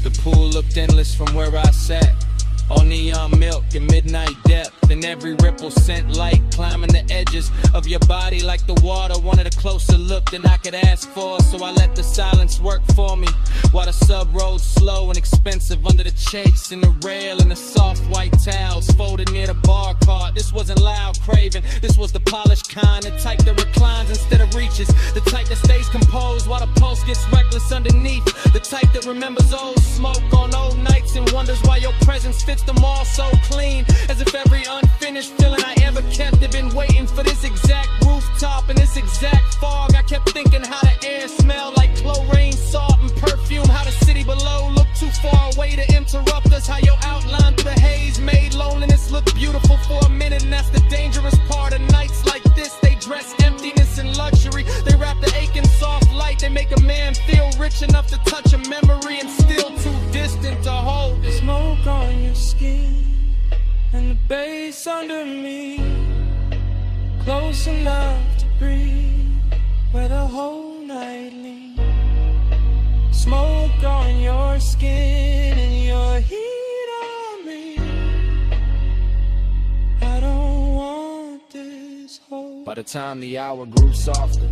The pool looked endless from where I sat, all neon milk and midnight depth, and every ripple sent light climbing the edges of your body like the water wanted a closer look than I could ask for. So I let the silence work for me, while the sub rolled slow and expensive under the chase and the rail and the soft white towels folded near the bar cart. This wasn't loud craving, this was the polished kind, the type that reclines instead of reaches, the type that stays composed while the pulse gets reckless underneath, the type that remembers old smoke on old nights and wonders why your presence fits them all so clean, as if every unfinished feeling I ever kept had been waiting for this exact rooftop and this exact fog. I kept thinking how the air smelled like chlorine, salt, and perfume, how the city below looked too far away to interrupt us, how your outline through the haze made loneliness look beautiful for a minute. And that's the dangerous part of nights like this, they dress emptiness and luxury, they wrap the aching soft light, they make a man feel rich enough to touch a memory and still too distant to hold it. Smoke on your skin and the bass under me, close enough to breathe where the whole night leans. Smoke on your skin and your heat on me. I don't want this whole. By the time the hour grew softer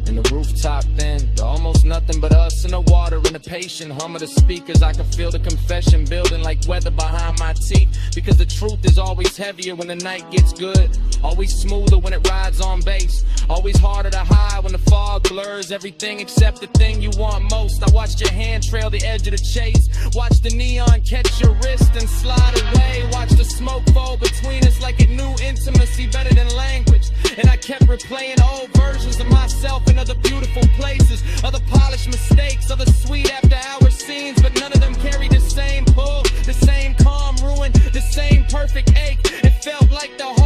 and the rooftop thinned, almost nothing but us and the water and the patient hum of the speakers, I could feel the confession building like weather behind my teeth, because the truth is always heavier when the night gets good, always smoother when it rides on bass, always harder to hide when the fog blurs everything except the thing you want most. I watched your hand trail the edge of the chase, watch the neon catch your wrist and slide away, watch the smoke fall between us like it knew intimacy better than language, and I kept replaying old versions of myself in other beautiful places, other polished mistakes, other sweet after hour scenes, but none of them carried the same pull, the same calm ruin, the same perfect ache. It felt like the whole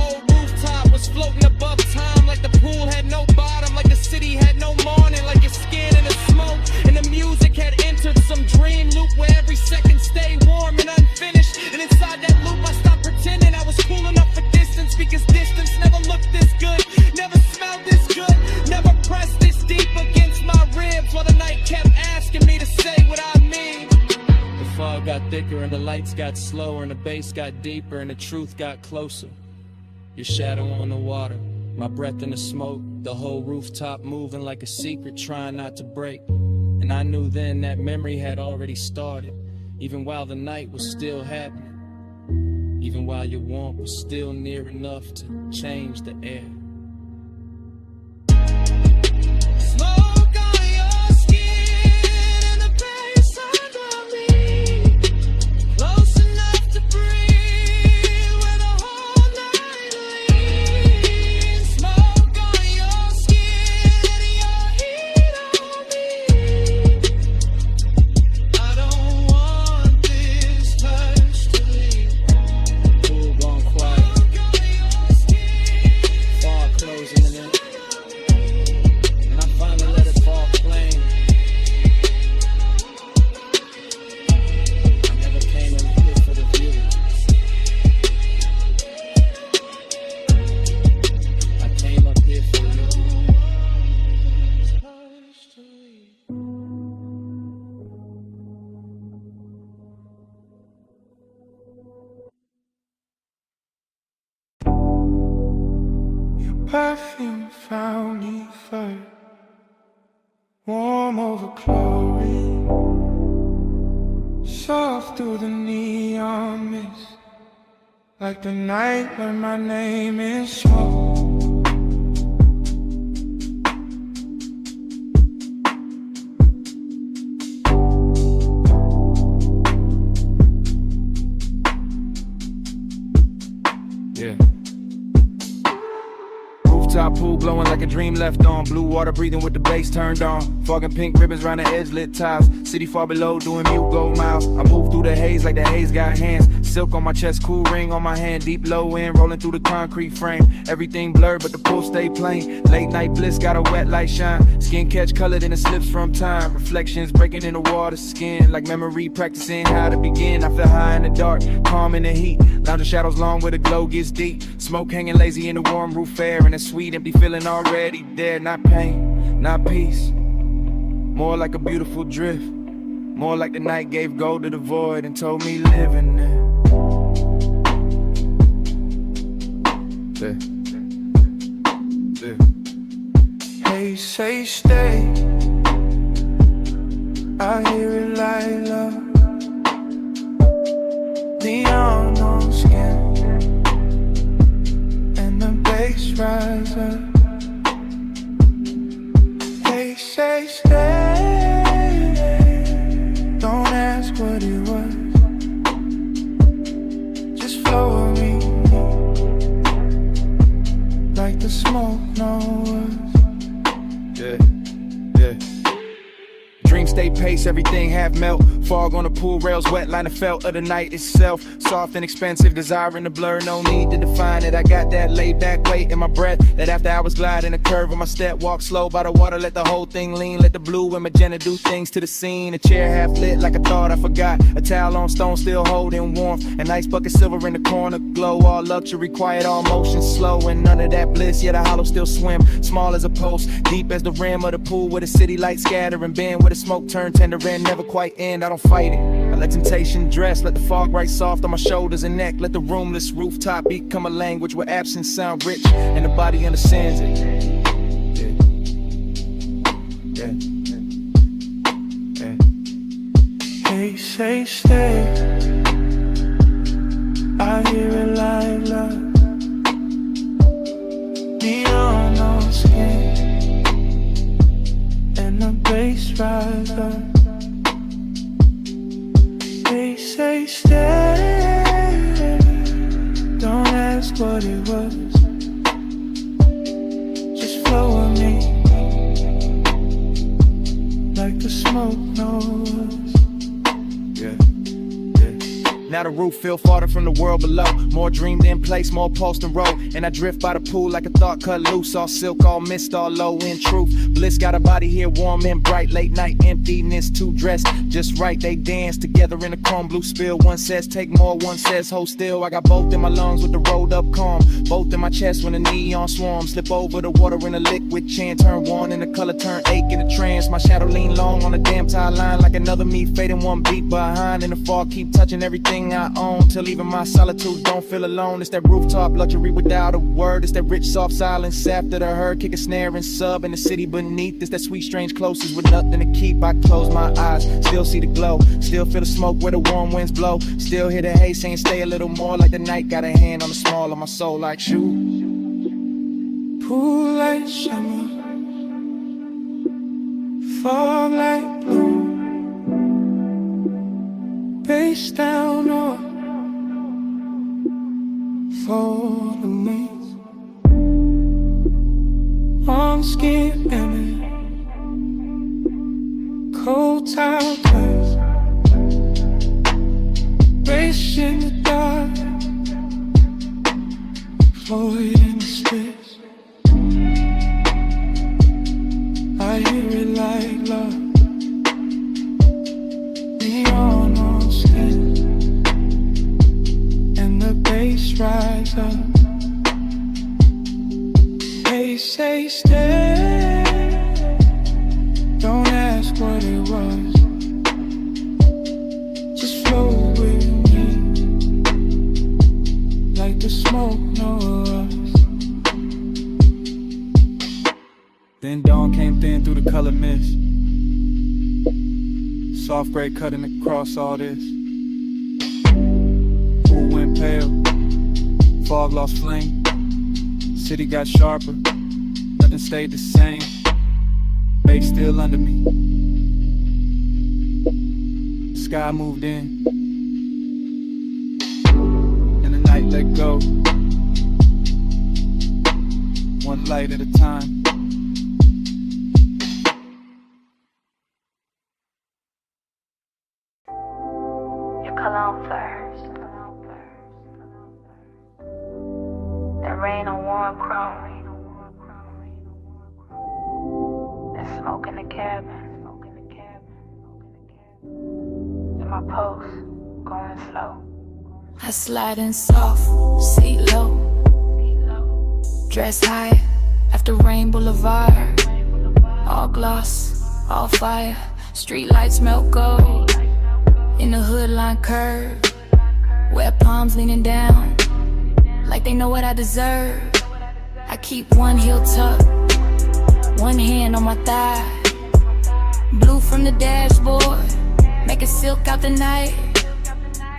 got thicker and the lights got slower and the bass got deeper and the truth got closer. Your shadow on the water, my breath in the smoke, the whole rooftop moving like a secret trying not to break. And I knew then that memory had already started, even while the night was still happening, even while your warmth was still near enough to change the air. Perfume found me first, warm over chlorine, soft through the neon mist, like the night when my name is smoke. Rooftop pool blowing like a dream left on. Blue water breathing with the bass turned on. Fog and pink ribbons round the edge, lit tiles. City far below doing mute gold miles. I move through the haze like the haze got hands. Silk on my chest, cool ring on my hand. Deep low end, rolling through the concrete frame. Everything blurred but the pool stay plain. Late night bliss got a wet light shine. Skin catch colored in the slips from time. Reflections breaking in the water skin. Like memory practicing how to begin. I feel high in the dark, calm in the heat. Lounge in shadows long where the glow gets deep. Smoke hanging lazy in the warm roof air. And a sweet empty feeling already there. Not pain, not peace. More like a beautiful drift. More like the night gave gold to the void and told me live in there. Hey, say stay. I hear it like love. Neon on skin, and the bass rise up. They say stay. Don't ask what it was. Just flow with me, like the smoke knows. Dream stay pace, everything half melt. Fog on the pool rails, wet line of felt of the night itself. Soft and expensive, desire in the blur, no need to define it. I got that laid back weight in my breath. That after hours glide in a curve of my step. Walk slow by the water, let the whole thing lean. Let the blue and magenta do things to the scene. A chair half lit like I thought I forgot. A towel on stone still holding warmth. An ice bucket silver in the corner glow. All luxury, quiet, all motion slow. And none of that bliss, yet a hollow still swim. Small as a post, deep as the rim of the pool. Where the city lights scatter and bend. Where the smoke turn tender and never quite end. I don't fight it, I let temptation dress. Let the fog right soft on my shoulders and neck. Let the roomless rooftop become a language where absence sound rich and the body understands it. Hey, say stay. I hear it like love. Neon on skin, and the bass rise up. They say stay. Don't ask what it was. Just flow with me, like the smoke knows. Now the roof feel farther from the world below. More dreamed in place, more post and roll. And I drift by the pool like a thought cut loose. All silk, all mist, all low in truth. Bliss got a body here warm and bright. Late night emptiness, two dressed just right. They dance together in a chrome blue spill. One says take more, one says hold still. I got both in my lungs with the rolled up calm. Both in my chest when the neon swarm. Slip over the water in a liquid chant. Turn one and the color turn ache in a trance. My shadow lean long on the damn tie line. Like another me fading one beat behind. In the fall keep touching everything I own. Till even my solitude don't feel alone. It's that rooftop luxury without a word. It's that rich soft silence after the herd. Kick a snare and sub in the city beneath. It's that sweet strange closest with nothing to keep. I close my eyes, still see the glow. Still feel the smoke where the warm winds blow. Still hear the hay saying stay a little more. Like the night got a hand on the small of my soul like shoot. Pool like summer, fog like blue, face down or for the mates, warm skin and cold towel ties, race in the dark, floating in the space. I hear it like love, neon on skin, and the bass rise up. They say stay, don't ask what it was, just flow with me, like the smoke knows us. Then dawn came thin through the color mist. Soft gray cutting across all this. Pool went pale, fog lost flame. City got sharper, nothing stayed the same. Babe still under me. Sky moved in, and the night let go. One light at a time. Cologne first, then rain on warm chrome, then smoke in the cabin, then my pulse going slow. I slide in soft, seat low, dress high after Rain Boulevard, all gloss, all fire, street lights melt gold. In the hood line curve, wet palms leaning down, like they know what I deserve. I keep one heel tucked, one hand on my thigh. Blue from the dashboard, make it silk out the night.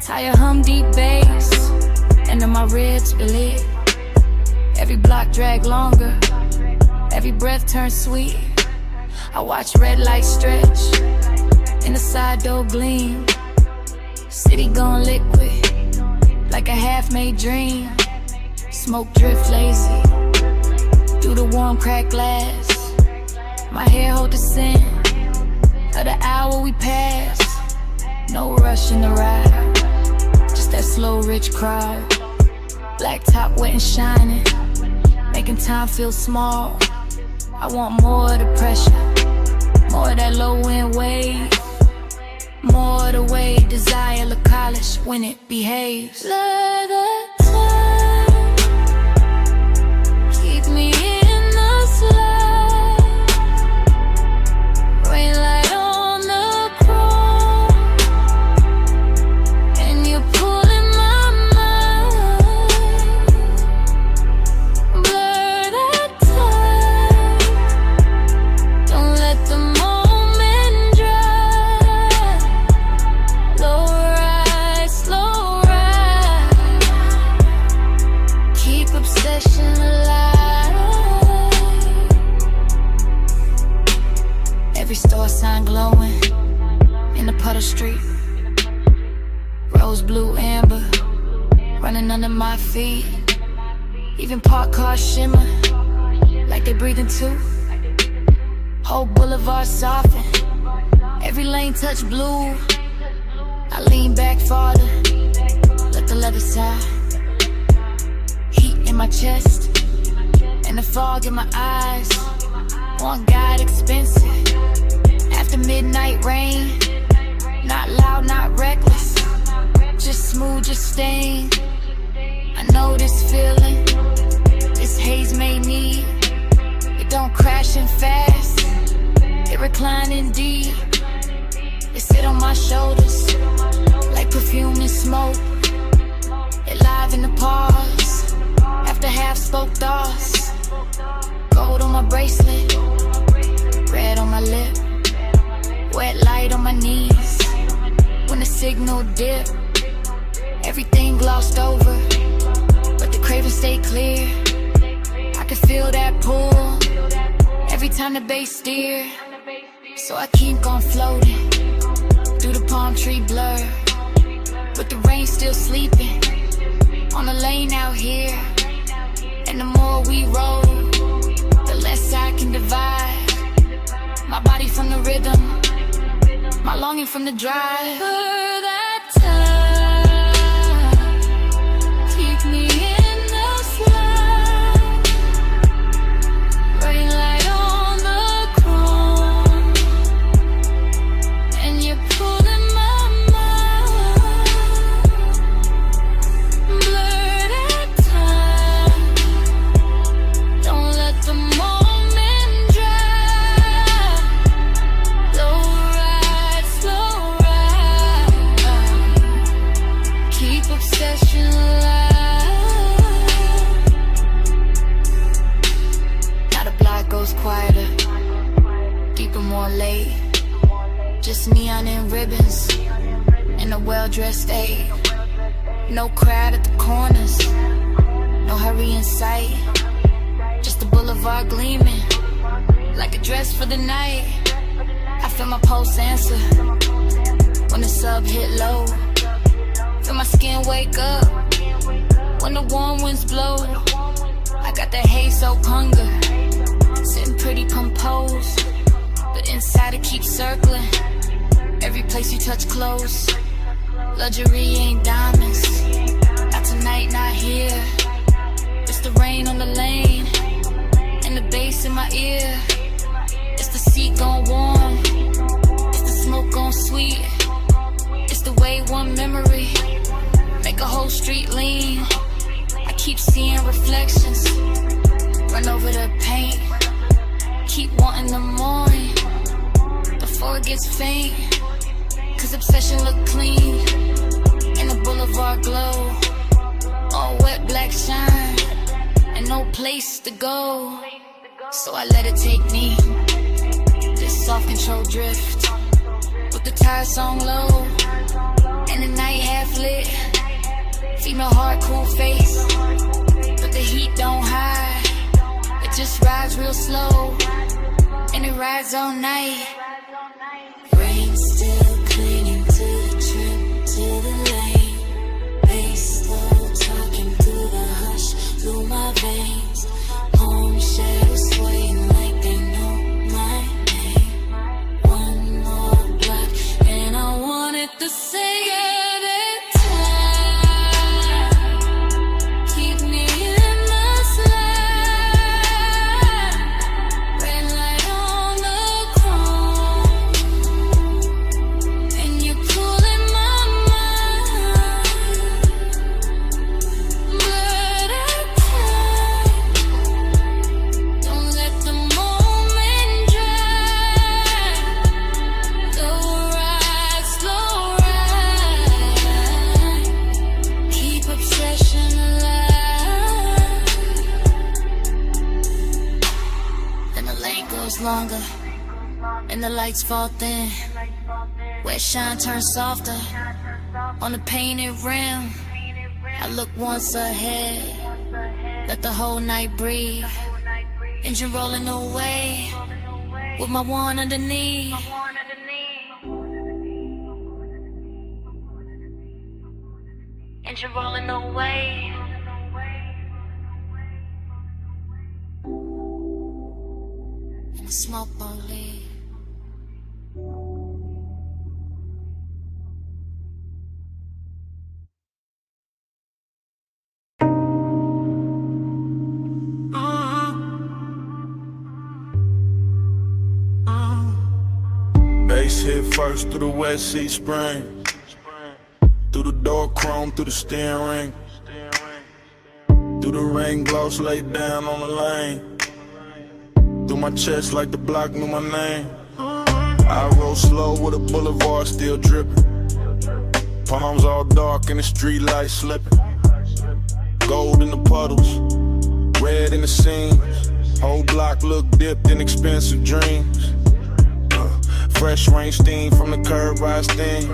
Tie a hum deep bass, and then my ribs lit. Every block drag longer, every breath turns sweet. I watch red lights stretch, in the side door gleam. City gone liquid, like a half-made dream. Smoke drift lazy, through the warm cracked glass. My hair hold the scent of the hour we passed. No rush in the ride, just that slow rich crowd. Black top wet and shining, making time feel small. I want more of the pressure, more of that low end wave. More of the way desire look college when it behaves. Let the time keep me in the slide. Rain light on the chrome, and you're pulling my mind. Blur that time, don't let the moment dry. Slow ride, keep obsession alive. Every store sign glowing in the puddle street. Rose, blue, amber, running under my feet. Even parked cars shimmer, like they breathing too. Whole boulevard soften, every lane touch blue. I lean back farther, the leather side, heat in my chest, and the fog in my eyes. On God expensive. After midnight rain, not loud, not reckless, just smooth, just staying. I know this feeling, this haze made me. It don't crash and fast, it reclining deep. It sit on my shoulders like perfume and smoke. It live in the pause, after half spoke thoughts. Gold on my bracelet, red on my lip, wet light on my knees. When the signal dip, everything glossed over, but the craving stay clear. I can feel that pull every time the bass steer. So I keep on floating through the palm tree blur, but the rain still sleeping on the lane out here. And the more we roll, the less I can divide my body from the rhythm, my longing from the drive. For that time, keep me in the slide, rain light on the chrome, and you're pulling my mind. Blur that time, don't let the moment dry. Slow ride, slow ride, keep obsession alive. Now the block goes quieter, deeper, more late. Just neon and ribbons in a well-dressed aid. No crowd at the corners, no hurry in sight. Just the boulevard gleaming like a dress for the night. I feel my pulse answer when the sub hit low. Feel my skin wake up when the warm winds blow. I got that haze soaked hunger, sitting pretty composed, but inside it keeps circling. Every place you touch close. Luxury ain't diamonds, not tonight, not here. It's the rain on the lane and the bass in my ear. It's the seat gone warm, it's the smoke gone sweet. It's the way one memory make a whole street lean. I keep seeing reflections, run over the paint. Keep wanting the morning before it gets faint, cause obsession look clean in the boulevard glow. All wet black shine and no place to go. So I let it take me, this soft control drift, with the tire song low and the night half lit. Female heart, cool face, but the heat don't hide. It just rides real slow and it rides all night. Rain still clinging to the trip, to the lane. Bass slow talking through the hush, through my veins. Home shadows swaying like they know my name. One more block and I wanted to say that time. Keep me in the slide, red light on the chrome, and you're pulling my mind. Blur that time, don't let the moment dry. Slow ride, slow ride, keep obsession alive. Then the lane goes longer and the lights fall thin. Wet shine turns softer on the painted rim. I look once ahead, let the whole night breathe. Engine rolling away with my one underneath. Engine rolling away. And the smoke won't leave. Ice hit first through the wet sea spring. Through the door chrome, through the steering ring. Through the rain gloss laid down on the lane. Through my chest like the block knew my name. I roll slow with a boulevard still dripping. Palms all dark and the street lights slipping. Gold in the puddles, red in the seams. Whole block look dipped in expensive dreams. Fresh rain steam from the curb rise steam.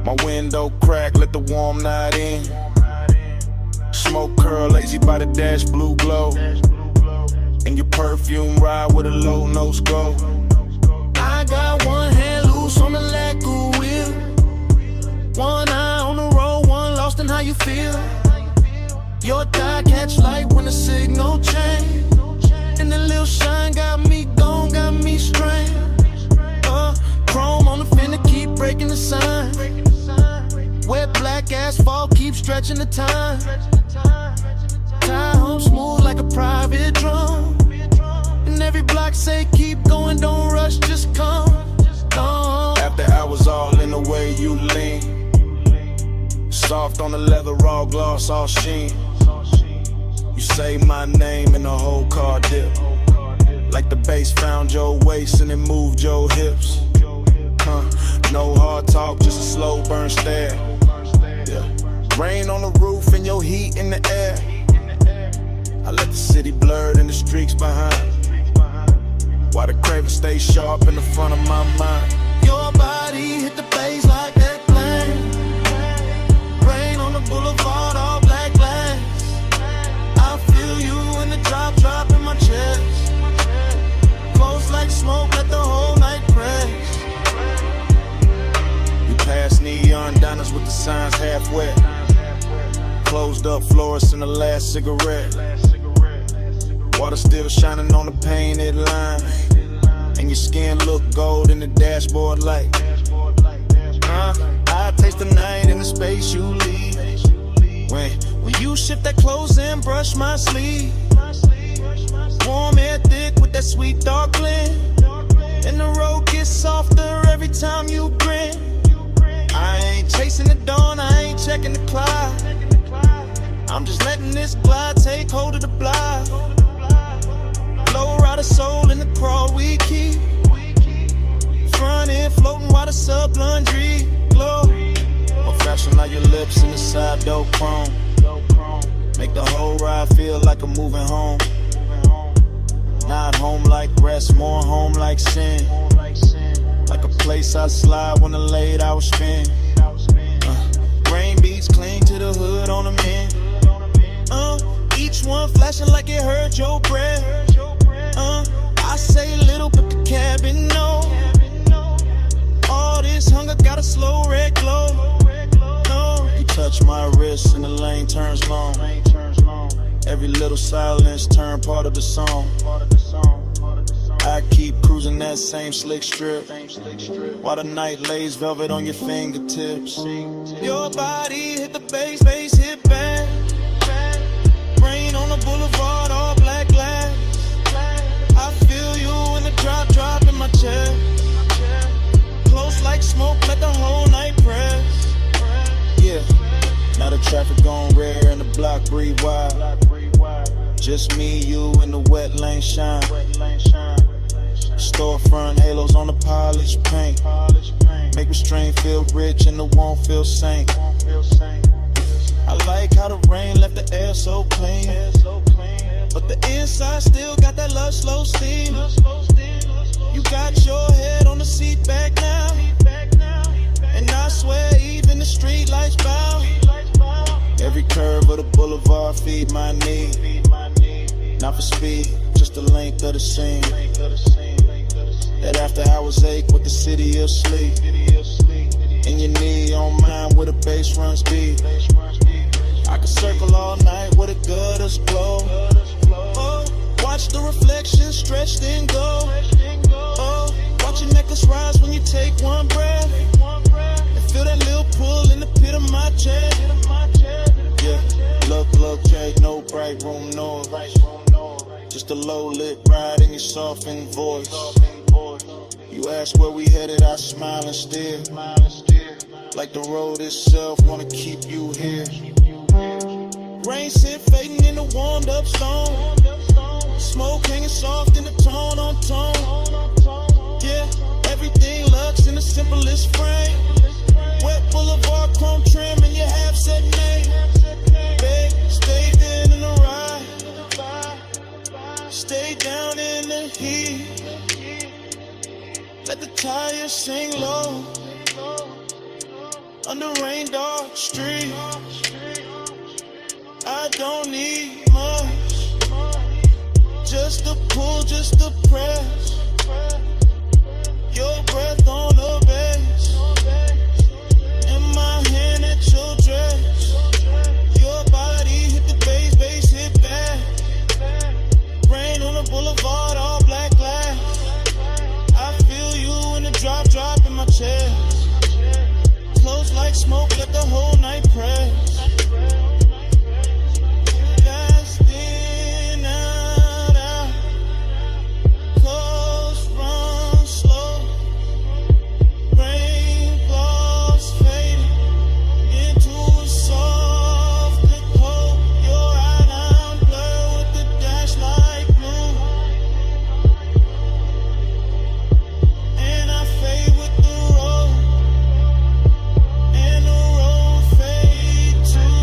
My window crack, let the warm night in. Smoke curl, lazy by the dash, blue glow. And your perfume ride with a low nose go. I got one hand loose on the lacquer wheel. One eye on the road, one lost in how you feel. Your thigh catch light when the signal change. And the little shine got me gone, got me strained. Chrome on the fender, keep breaking the sign. Wet black asphalt, keep stretching the time. Tie home smooth like a private drum. And every block say keep going, don't rush, just come. After hours all in the way you lean. Soft on the leather, raw gloss, all sheen. You say my name and the whole car dip. Like the bass found your waist and it moved your hips. No hard talk, just a slow burn stare. Yeah. Rain on the roof and your heat in the air. I let the city blurred and the streaks behind. While the craven stay sharp in the front of my mind. Your body hit the bass like that plane. Rain on the boulevard, all black lines. I feel you in the drop in my chest. Close like smoke, let the whole night press. Past neon diners with the signs half wet. Closed up florists in the last cigarette. Water still shining on the painted line. And your skin look gold in the dashboard light. I taste the night in the space you leave. When you shift that clothes and brush my sleeve. Warm air thick with that sweet dark blend. And the road gets softer every time you grin. I ain't chasing the dawn, I ain't checking the clock. I'm just letting this glide take hold of the block. Low rider soul in the crawl we keep. Front end floating while the sub laundry glow. More fashion like your lips in the side door chrome. Make the whole ride feel like I'm moving home. Not home like rest, more home like sin. Like a place I slide when the late hours spend. Rain beats cling to the hood on the men. Each one flashing like it hurt your breath. I say little but the cabin know. All this hunger got a slow red glow. You touch my wrist and the lane turns long. Every little silence turn part of the song. I keep cruising that same slick strip. While the night lays velvet on your fingertips. Your body hit the bass hit bang. Rain on the boulevard, all black glass. I feel you in the drop in my chest. Close like smoke, let the whole night press. Yeah, now the traffic gone rare and the block breathe wide. Just me, you, and the wet lane shine. Storefront halos on the polished paint. Make restraint feel rich and the won't feel saint. I like how the rain left the air so clean. But the inside still got that love slow steam. You got your head on the seat back now. And I swear even the street lights bow. Every curve of the boulevard feed my need. Not for speed, just the length of the scene. That after hours ache with the city of sleep. And your knee on mine with a bass run speed. I could circle all night with a gutters glow. Watch the reflection stretch then go. Watch your necklace rise when you take one breath. And feel that little pull in the pit of my chest. Yeah, look, Jake, no bright room noise. Just a low lit ride in your softened voice. You ask where we headed, I smile and stare. Like the road itself wanna keep you here. Rain scent fading in the warmed up stone. Smoke hanging soft in the tone on tone. Yeah, everything looks in the simplest frame. Wet boulevard, chrome trim, and your half set name. Babe, stay in the ride. Stay down in the heat. Let the tires sing low. Under rain dark street. I don't need much. Just a pull, just a press. Your breath on the bass. In my hand at your dress. Your body hit the bass, bass hit back. Rain on the boulevard, all black glass. I feel you in the drop in my chest. Close like smoke, let the whole night press. Fast in, out. Close, run slow. Rain gloss fading into a soft cold. Your eye blur with the dash like blue. And I fade with the road. And the road fade too.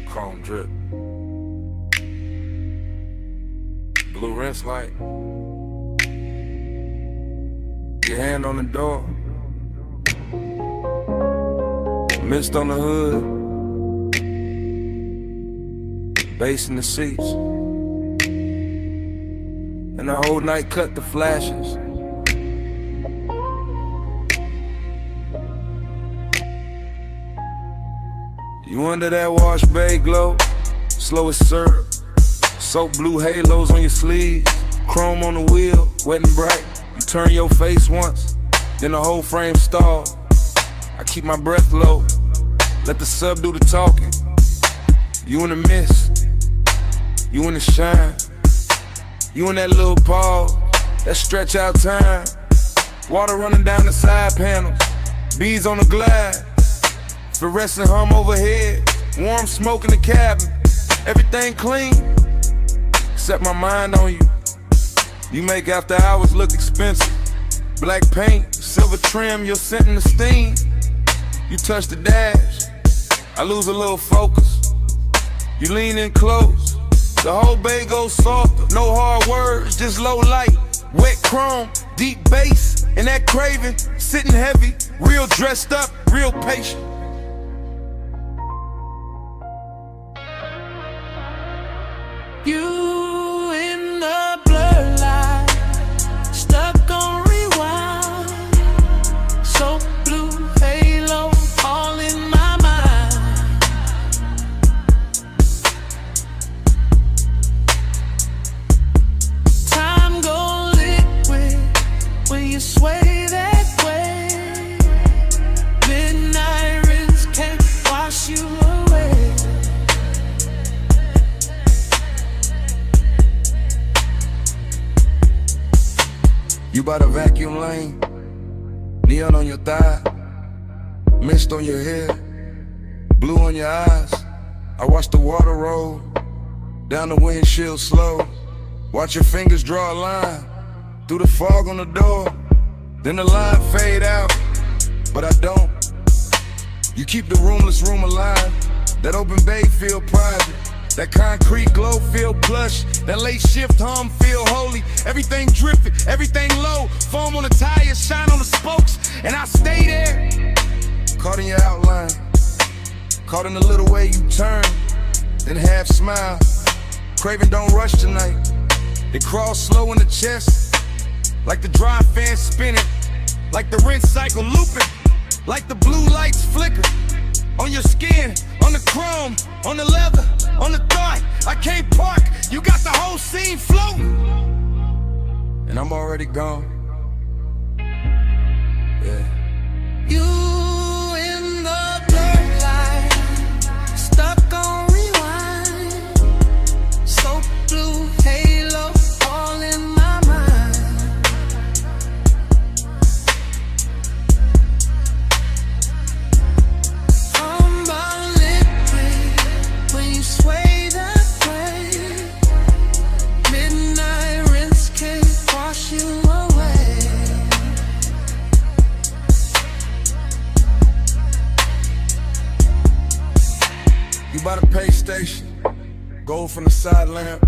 Chrome drip. Blue rinse light. Your hand on the door. Mist on the hood. Bass in the seats. And the whole night cut the flashes. You under that wash bay glow, slow as syrup. Soap blue halos on your sleeves, chrome on the wheel, wet and bright. You turn your face once, then the whole frame stall. I keep my breath low, let the sub do the talking. You in the mist, you in the shine. You in that little pause, that stretch out time. Water running down the side panels, bees on the glass. Fluorescent hum overhead, warm smoke in the cabin. Everything clean, except my mind on you. You make after hours look expensive. Black paint, silver trim, your scent in the steam. You touch the dash, I lose a little focus. You lean in close, the whole bay goes softer. No hard words, just low light. Wet chrome, deep bass, and that craving, sitting heavy. Real dressed up, real patient. You in the blur light, stuck on rewind. So blue halo, all in my mind. Time go liquid when you sway that way. Midnight rinse can't wash you away. You by the vacuum lane, neon on your thigh, mist on your hair, blue on your eyes. I watch the water roll down the windshield slow. Watch your fingers draw a line through the fog on the door. Then the line fade out, but I don't. You keep the roomless room alive. That open bay feel private. That concrete glow feel plush. That late shift hum feel holy. Everything dripping, everything low. Foam on the tires, shine on the spokes. And I stay there. Caught in your outline. Caught in the little way you turn. Then half smile. Craving don't rush tonight. It crawls slow in the chest. Like the dry fan spinning. Like the rinse cycle looping. Like the blue lights flicker. On your skin, on the chrome, on the leather, on the thigh. I can't park, you got the whole scene floating. and I'm already gone. Yeah. You in the blurred light, stuck on rewind. So blue halo all in my mind. I'm about liquid when you sway that way. Midnight rinse can't wash you away. You by the pay station, gold from the side lamp,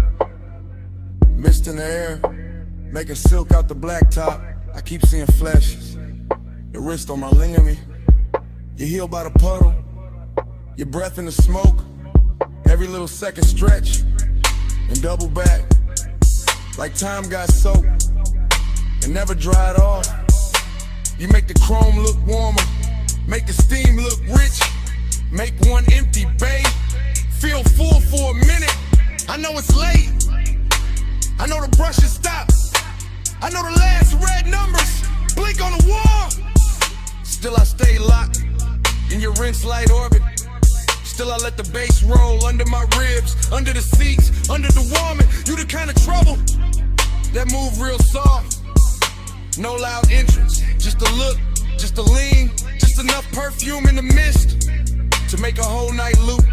mist in the air, making silk out the blacktop. I keep seeing flashes, your wrist on my ligament, your heel by the puddle, your breath in the smoke, every little second stretch, and double back, like time got soaked, and never dried off. You make the chrome look warmer, make the steam look rich, make one empty bay feel full for a minute. I know it's late, I know the brush is stopped, I know the last red numbers blink on the wall. Still I stay locked in your rinse light orbit. Still I let the bass roll under my ribs, under the seats, under the warming. You the kind of trouble that move real soft. No loud entrance, just a look, just a lean, just enough perfume in the mist to make a whole night loop.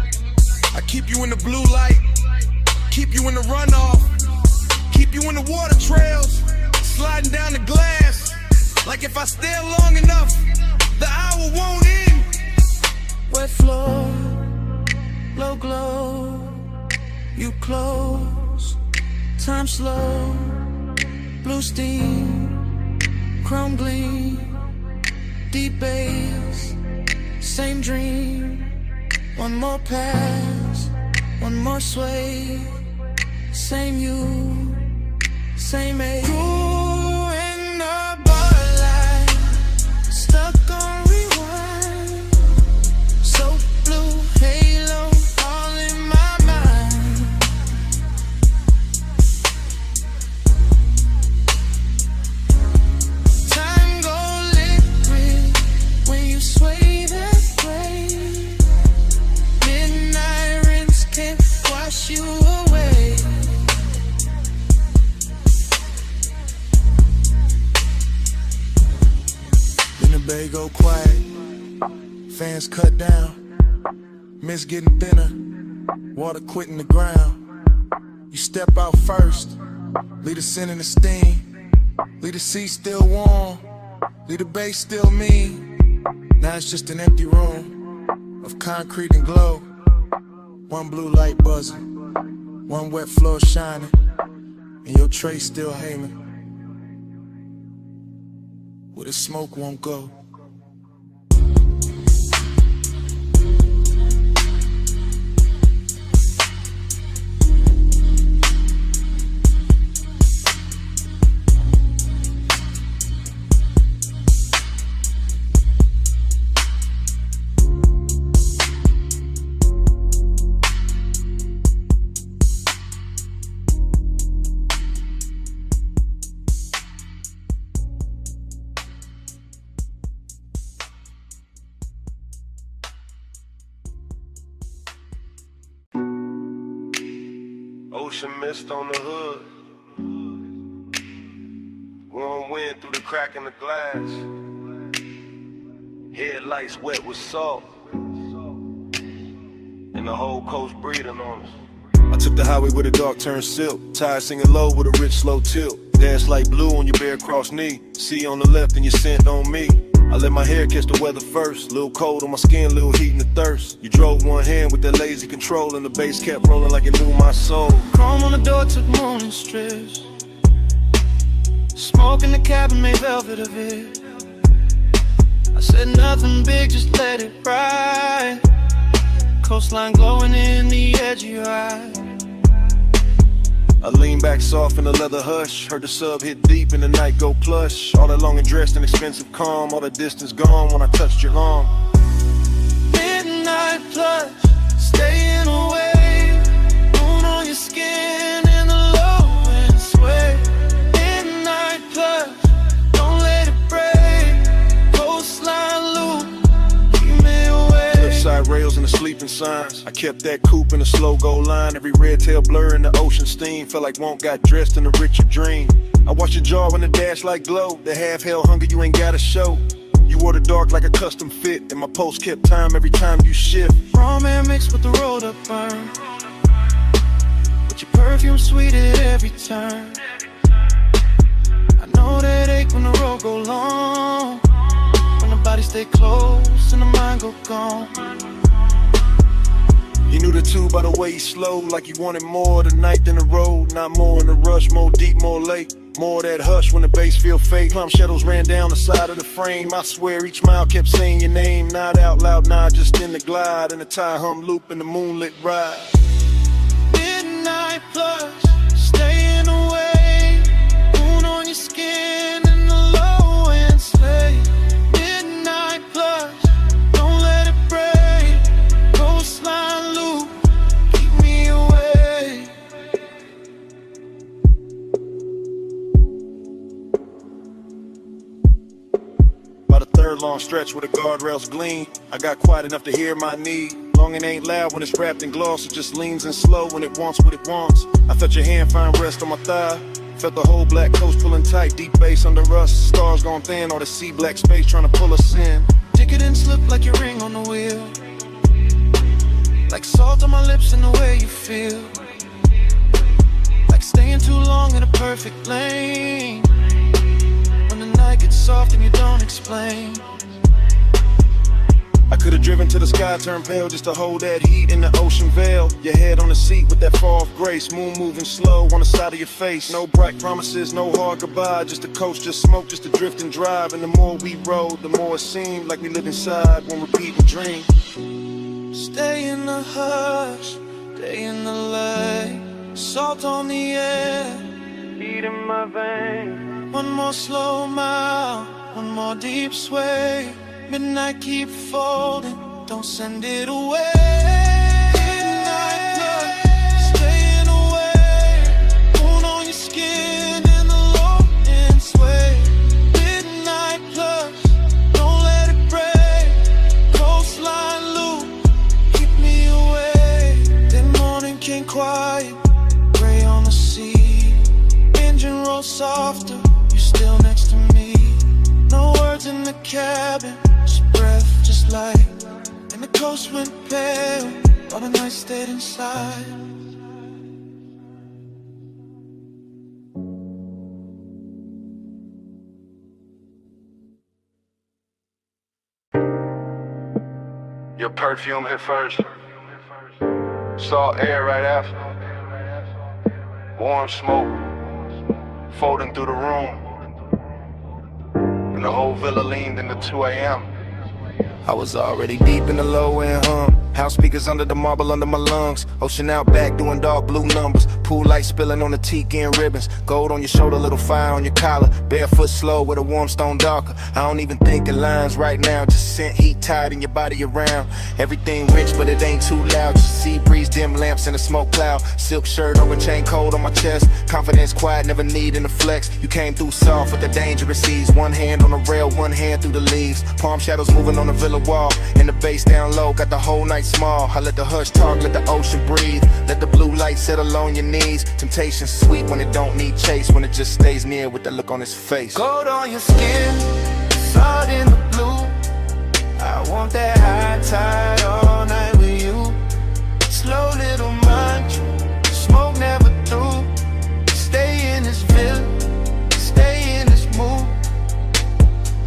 I keep you in the blue light, keep you in the runoff, keep you in the water trails, sliding down the glass. Like if I stay long enough, the hour won't end. Wet floor, low glow, you close, time slow, blue steam, chrome gleam, deep bass, same dream. One more pass, one more sway, same you, same age. You in the bar light, stuck on rewind. So blue halo all in my mind. Time go liquid when you sway that way. Midnight rinse can't wash you away. Then the bay go quiet, fans cut down, mist getting thinner, water quitting the ground. You step out first, leave the scent and the steam, leave the seat still warm, leave the bass still mean. Now it's just an empty room of concrete and glow. One blue light buzzing, one wet floor shining, and your tray still hanging where the smoke won't go. Ocean mist on the hood, warm wind through the crack in the glass, headlights wet with salt, and the whole coast breathing on us. I took the highway with a dark turn silk, tired singing low with a rich slow tilt. Dance like blue on your bare cross knee, see on the left and your scent on me. I let my hair catch the weather first, little cold on my skin, little heat in the thirst. You drove one hand with that lazy control and the bass kept rolling like it knew my soul. Chrome on the door took morning strips, smoke in the cabin made velvet of it. I said nothing big, just let it ride. Coastline glowing in the edge of your eye. I lean back soft in the leather hush, heard the sub hit deep and the night go plush. All that long and dressed in expensive calm, all the distance gone when I touched your arm. Midnight plush, staying away, moon on your skin and the low wind sway. Midnight sleeping signs. I kept that coupe in a slow go line. Every red tail blur in the ocean steam. Felt like Won't got dressed in a richer dream. I watched your jaw in the dash like glow. The half hell hunger you ain't gotta show. You wore the dark like a custom fit, and my pulse kept time every time you shift. Raw man mixed with the rolled up burn, but your perfume sweet at every turn. I know that ache when the road go long, when the body stay close and the mind go gone. You knew the two by the way he slowed, like you wanted more tonight than the road. Not more in the rush, more deep, more late. More that hush when the bass feel fake. Plum shadows ran down the side of the frame. I swear each mile kept saying your name. Not out loud, nah, just in the glide. In the tie hum loop in the moonlit ride. Midnight plus, staying away. Moon on your skin and the low end sleigh. Midnight plus, don't let it break. Coastline loop, keep me away. By the third long stretch where the guardrails gleam, I got quiet enough to hear my need. Longing ain't loud when it's wrapped in gloss. It just leans in slow when it wants what it wants. I felt your hand find rest on my thigh. Felt the whole black coast pulling tight. Deep bass under us. Stars gone thin. All the sea black space trying to pull us in. Ticket and slip like your ring on the wheel. Like salt on my lips and the way you feel. Like staying too long in a perfect lane. When the night gets soft and you don't explain. I could've driven to the sky, turned pale just to hold that heat in the ocean veil. Your head on the seat with that fall of grace. Moon moving slow on the side of your face. No bright promises, no hard goodbye. Just a coast, just smoke, just a drift and drive. And the more we rode, the more it seemed like we lived inside one repeating dream. Stay in the hush, stay in the light. Salt on the air, heat in my veins. One more slow mile, one more deep sway. Midnight keep folding, don't send it away. Midnight blood, staying away. Moon on your skin and the low end sway. Midnight plus, don't let it break. Coastline loop, keep me away. Then morning came quiet, gray on the sea. Engine roll softer, you still next to me. No words in the cabin, just breath, just light. And the coast went pale, all the night stayed inside. Your perfume hit first. Salt air right after. Warm smoke folding through the room. And the whole villa leaned into 2 a.m. I was already deep in the low end hum. House speakers under the marble under my lungs. Ocean out back doing dark blue numbers. Pool light spilling on the tiki and ribbons. Gold on your shoulder, little fire on your collar. Barefoot slow with a warm stone darker. I don't even think of lines right now. Just scent heat tied in your body around. Everything rich but it ain't too loud. Just sea breeze, dim lamps and a smoke cloud. Silk shirt over chain cold on my chest. Confidence quiet, never needing to flex. You came through soft with the dangerous seas. One hand on the rail, one hand through the leaves. Palm shadows moving on the villa wall. And the bass down low, got the whole night small. I let the hush talk, let the ocean breathe. Let the blue light settle on your knees. Temptation sweet when it don't need chase. When it just stays near with that look on his face. Gold on your skin, salt in the blue. I want that high tide all night with you. Slow little mantra, smoke never through. Stay in this villa, stay in this mood.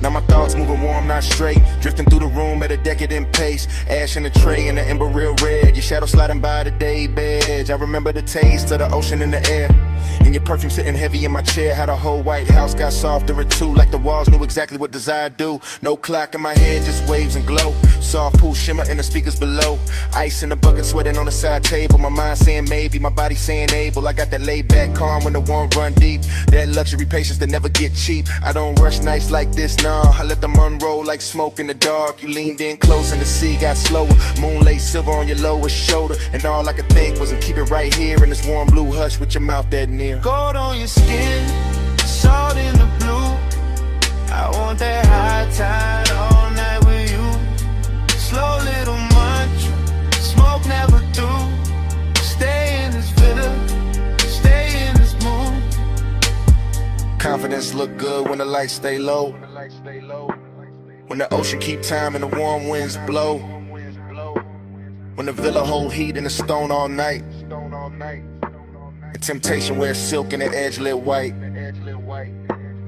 Now my thoughts moving warm, not straight. Drifting through the room at a decadent pace. Ash in the tray and the ember real red. Your shadow sliding by the day bed. I remember the taste of the ocean in the air. And your perfume sitting heavy in my chair. How the whole White House got softer at 2. Like the walls knew exactly what desire do. No clock in my head, just waves and glow. Soft pool shimmer in the speakers below. Ice in the bucket, sweating on the side table. My mind saying maybe, my body saying able. I got that laid back calm when the warm run deep. That luxury patience that never get cheap. I don't rush nights like this, nah. I let them unroll like smoke in the dark. You leaned in close and the sea got slower. Moonlight silver on your lower shoulder. And all I could think was to keep it right here in this warm blue hush with your mouth that near. Gold on your skin, salt in the blue. I want that high tide all night with you. Slow little mantra, confidence look good when the lights stay low. When the ocean keep time and the warm winds blow. When the villa hold heat and the stone all night. The temptation wears silk and the edge lit white.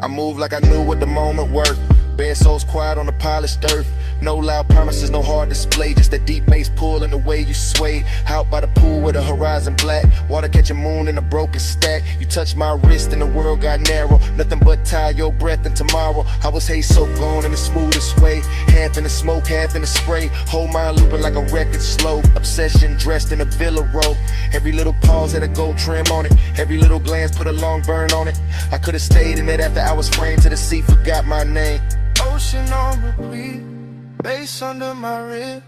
I move like I knew what the moment worth. Bare souls quiet on the polished earth. No loud promises, no hard display. Just that deep bass pull and the way you sway. Out by the pool with the horizon black. Water catching moon in a broken stack. You touch my wrist and the world got narrow. Nothing but tie your breath and tomorrow. I was hay soaked on in the smoothest way. Half in the smoke, half in the spray. Whole mind looping like a record slow. Obsession dressed in a villa robe. Every little pause had a gold trim on it. Every little glance put a long burn on it. I could have stayed in it after I was framed to the sea. Forgot my name. Ocean on repeat, bass under my ribs,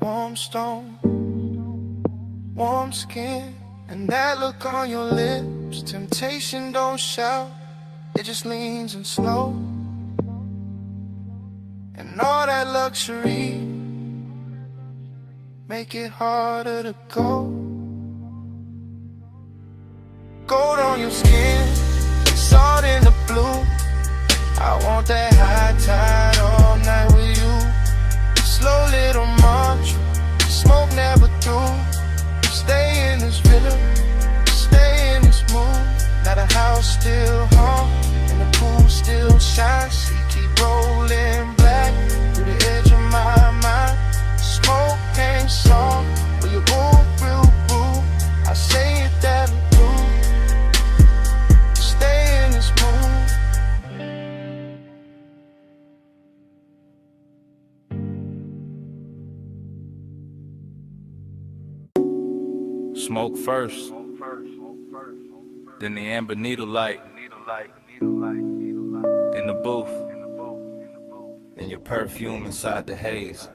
warm stone, warm skin, and that look on your lips. Temptation don't shout, it just leans and slow. And all that luxury make it harder to go. Gold on your skin, salt in the blue. I want that high tide all night with you. Slow little march, smoke never through. Stay in this villa, stay in this mood. Now the house still hum, and the pool still shines. She keep rolling black through the edge of my mind. Smoke ain't song, but you move real boo. I say it that blue. Stay in this mood. Smoke first, then the amber needle light, in the booth, then your perfume inside the haze.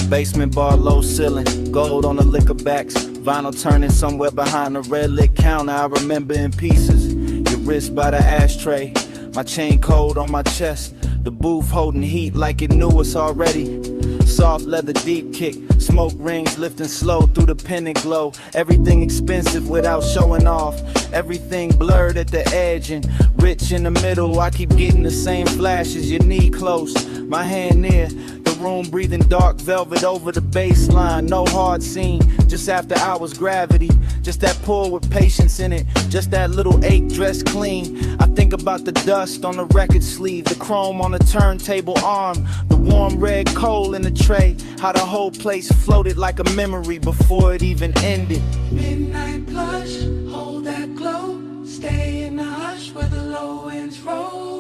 Basement bar, low ceiling, gold on the liquor backs, vinyl turning somewhere behind the red lit counter. I remember in pieces, your wrist by the ashtray, my chain cold on my chest, the booth holding heat like it knew us already. Soft leather deep kick, smoke rings lifting slow through the pendant glow. Everything expensive without showing off, everything blurred at the edge and rich in the middle. I keep getting the same flashes, your knee close, my hand near the room, breathing dark velvet over the baseline. No hard scene, just after hours gravity, just that pull with patience in it, just that little ache dressed clean. I think about the dust on the record sleeve, the chrome on the turntable arm, the warm red coal in the tray, how the whole place floated like a memory before it even ended. Midnight blush, hold that glow, stay in the hush where the low winds roll.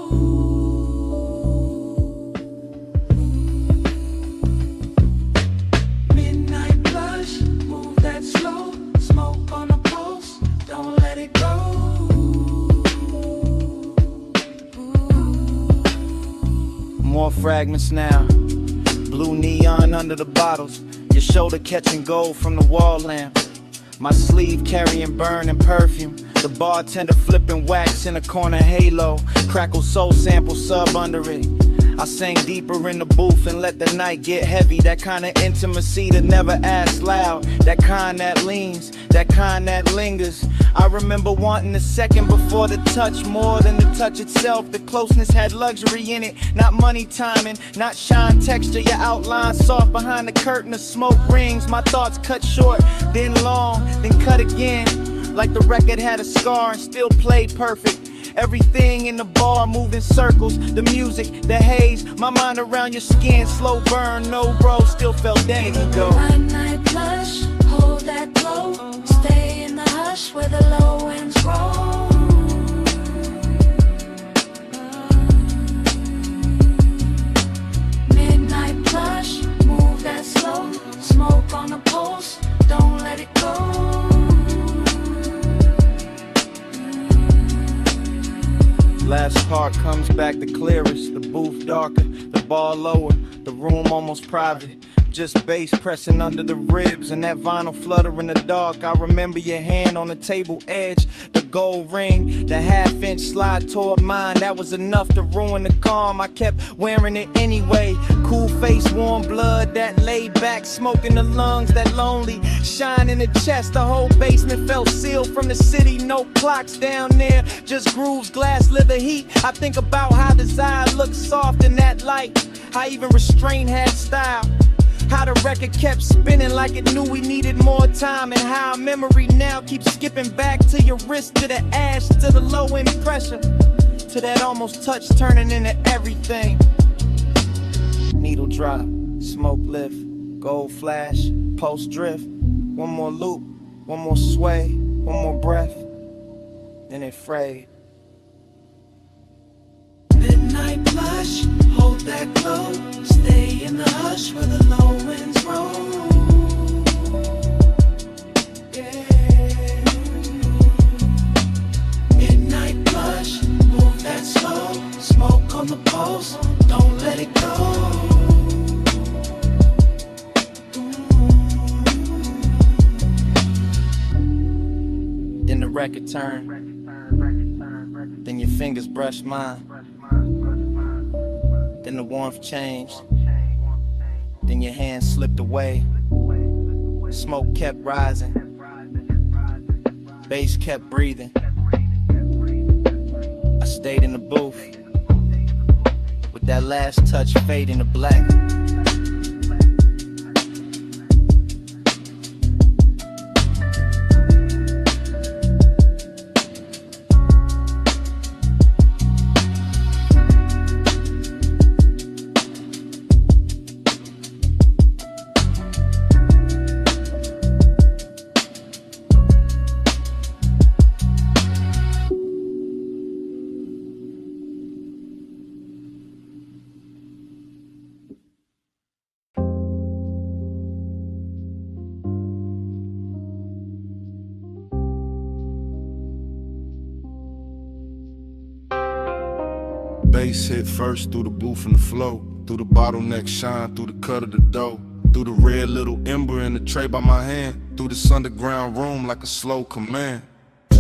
Midnight blush, move that slow, smoke on the pulse, don't let it go. More fragments now, blue neon under the bottles, your shoulder catching gold from the wall lamp, my sleeve carrying burning perfume, the bartender flipping wax in a corner halo, crackle soul sample sub under it. I sang deeper in the booth and let the night get heavy. That kind of intimacy that never asks loud, that kind that leans, that kind that lingers. I remember wanting a second before the touch, more than the touch itself. The closeness had luxury in it, not money timing, not shine texture. Your outline soft behind the curtain of smoke rings. My thoughts cut short, then long, then cut again, like the record had a scar and still played perfect. Everything in the bar moved in circles, the music, the haze, my mind around your skin, slow burn, no bro, still felt dead ago. Midnight blush, hold that glow, stay in the hush where the low winds roll. Midnight blush, move that slow, smoke on the pulse, don't let it go. Last part comes back the clearest, the booth darker, the bar lower, the room almost private. just bass pressing under the ribs and that vinyl flutter in the dark. I remember your hand on the table edge, the gold ring, the half-inch slide toward mine. That was enough to ruin the calm. I kept wearing it anyway. Cool face, warm blood, that laid back smoke in the lungs, that lonely shine in the chest. The whole basement felt sealed from the city. No clocks down there, just grooves, glass, leather, heat. I think about how desire looked soft in that light, how even restraint had style, how the record kept spinning like it knew we needed more time, and how our memory now keeps skipping back to your wrist, to the ash, to the low end pressure, to that almost touch turning into everything. Needle drop, smoke lift, gold flash, pulse drift. One more loop, one more sway, one more breath, then it frayed. Midnight blush, hold that glow. Stay in the hush where the low winds roll. Yeah. Midnight blush, move that slow. Smoke on the pulse, don't let it go. Then the record turned, then your fingers brushed mine. Then the warmth changed, then your hand slipped away. Smoke kept rising, bass kept breathing. I stayed in the booth, with that last touch fading to black. Bass hit first through the booth and the flow, through the bottleneck shine, through the cut of the dough, through the red little ember in the tray by my hand, through this underground room like a slow command.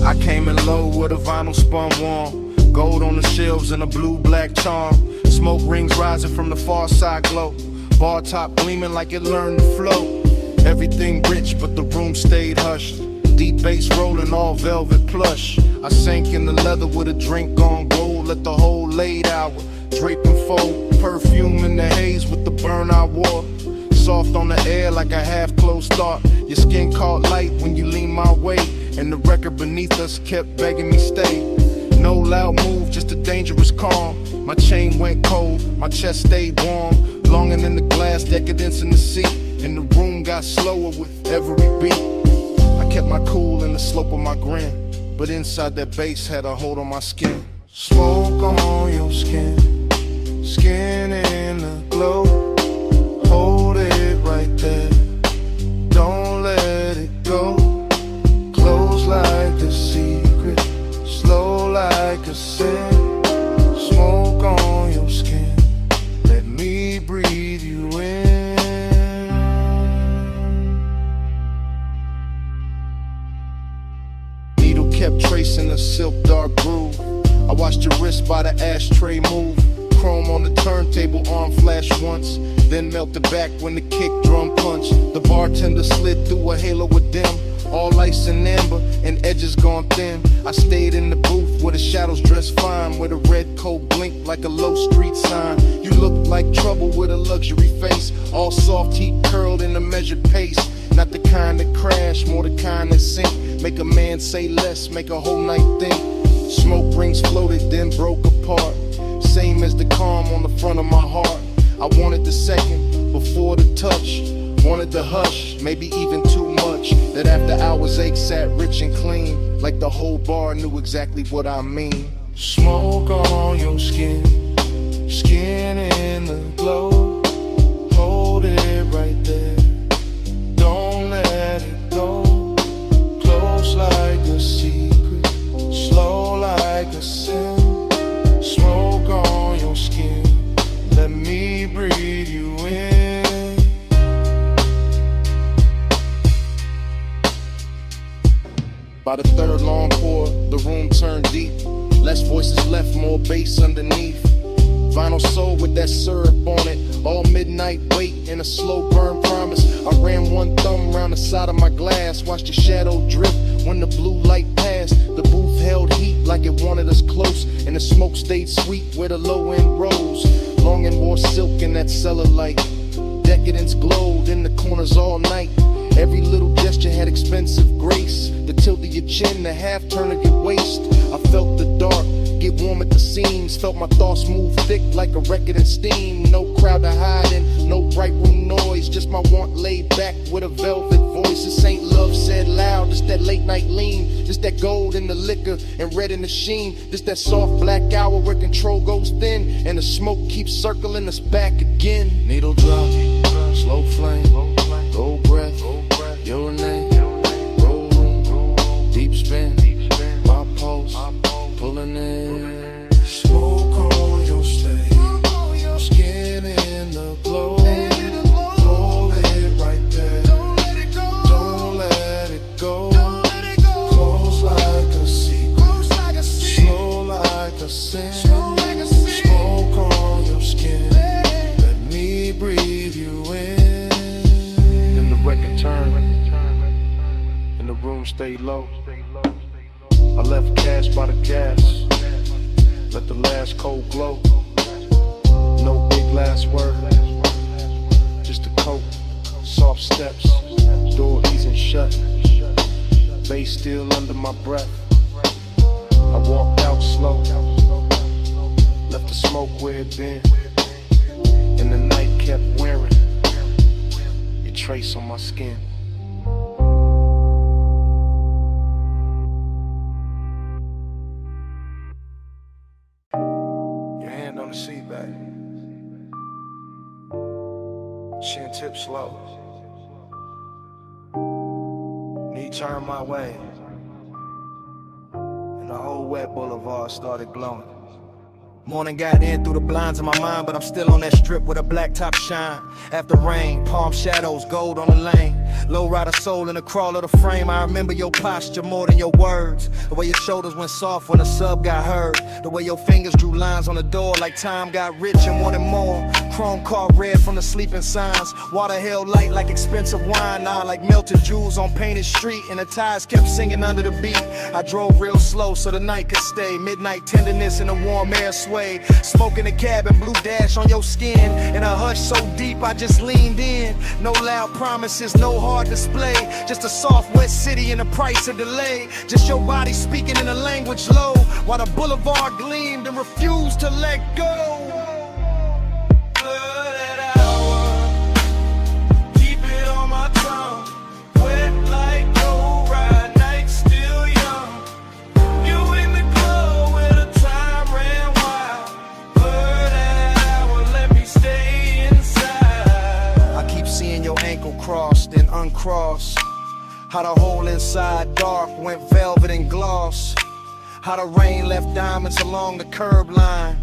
I came in low with a vinyl spun warm, gold on the shelves and a blue-black charm. Smoke rings rising from the far side glow, bar top gleaming like it learned to flow. Everything rich but the room stayed hushed, deep bass rolling all velvet plush. I sank in the leather with a drink on gold, let the whole late hour drape and fold. Perfume in the haze with the burn I wore, soft on the air like a half-closed thought. Your skin caught light when you leaned my way, and the record beneath us kept begging me stay. No loud move, just a dangerous calm. My chain went cold, my chest stayed warm, longing in the glass, decadence in the seat, and the room got slower with every beat. I kept my cool in the slope of my grin, but inside that bass had a hold on my skin. Smoke on your skin, skin in the glow. Hold it right there, don't let it go. Close like a secret, slow like a sin. Smoke on your skin, let me breathe you in. Needle kept tracing a silk dark groove. I watched your wrist by the ashtray move. Chrome on the turntable, arm flashed once, then melted back when the kick drum punched. The bartender slid through a halo of dim, all ice and amber, and edges gone thin. I stayed in the booth where the shadows dressed fine, where the red coat blinked like a low street sign. You looked like trouble with a luxury face, all soft heat curled in a measured pace. Not the kind that crash, more the kind that sink. Make a man say less, make a whole night think. Smoke rings floated, then broke apart, same as the calm on the front of my heart. I wanted the second before the touch, wanted the hush, maybe even too much. That after hours ache sat rich and clean, like the whole bar knew exactly what I mean. Smoke on your skin, skin in the glow. Hold it right there, don't let it go. Close like a secret, slow like a sin. Smoke on your skin, let me breathe you in. By the third long pour, the room turned deep. Less voices left, more bass underneath. Vinyl soul with that syrup on it. All midnight wait and a slow burn promise. I ran one thumb round the side of my glass. Watched the shadow drift when the blue light passed. The booth held heat like it wanted us close. And the smoke stayed sweet where the low end rose. Longing wore silk in that cellar light. Decadence glowed in the corners all night. Every little gesture had expensive grace. The tilt of your chin, the half turn of your waist. I felt the dark get warm at the seams. Felt my thoughts move thick like a record in steam. No crowd to hide in, no bright room noise. Just my want laid back with a velvet voice. This ain't love said loud, just that late night lean. Just that gold in the liquor and red in the sheen. Just that soft black hour where control goes thin. And the smoke keeps circling us back again. Needle drop, slow flame, gold breath, your name, roll room, deep spin, my pulse, pulling in. Smoke on your stage, skin in the glow. Hold it right there, don't let it go. Close like a secret, slow like a sin. Smoke on your skin, let me breathe you in. Then the record turned, and the room stayed low. I left cash by the gas, let the last cold glow. No big last word, just a coat, soft steps, door easing shut, bass still under my breath. I walked out slow, left the smoke where it been, and the night kept wearing your trace on my skin. On the seat back, chin tip slow, knee turn my way, and the whole wet boulevard started glowing. Morning got in through the blinds of my mind, but I'm still on that strip with a black top shine. After rain, palm shadows, gold on the lane. Low rider soul in the crawl of the frame. I remember your posture more than your words. The way your shoulders went soft when the sub got heard. The way your fingers drew lines on the door like time got rich and wanted more. Chrome car red from the sleeping signs. Water held light like expensive wine. Now like melted jewels on painted street. And the tires kept singing under the beat. I drove real slow so the night could stay. Midnight tenderness in the warm air sway. Smoke in the cabin, blue dash on your skin. In a hush so deep I just leaned in. No loud promises, no hard display. Just a soft wet city and the price of delay. Just your body speaking in a language low. While the boulevard gleamed and refused to let go. Crossed and uncrossed. How the hole inside dark went velvet and gloss. How the rain left diamonds along the curb line.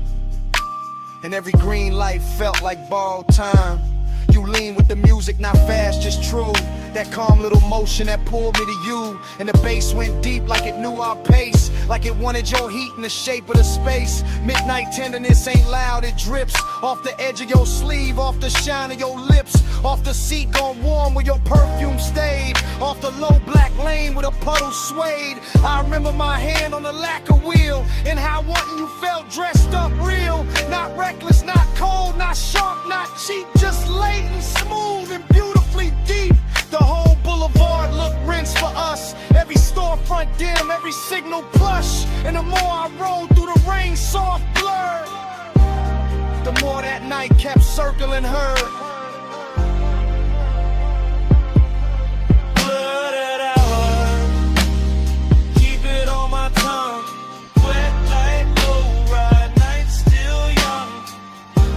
And every green light felt like borrowed time. You lean with the music, not fast, just true. That calm little motion that pulled me to you. And the bass went deep like it knew our pace. Like it wanted your heat in the shape of the space. Midnight tenderness ain't loud, it drips. Off the edge of your sleeve, off the shine of your lips. Off the seat gone warm where your perfume stayed. Off the low black lane where the puddle swayed. I remember my hand on the lacquer wheel. And how wanting you felt dressed up real. Not reckless, not cold, not sharp, not cheap. Just latent, smooth, and beautifully deep. The whole boulevard looked rinsed for us. Every storefront dim, every signal plush. And the more I rode through the rain, soft blur, the more that night kept circling her. Blooded hour, keep it on my tongue. Wet like low ride, night still young.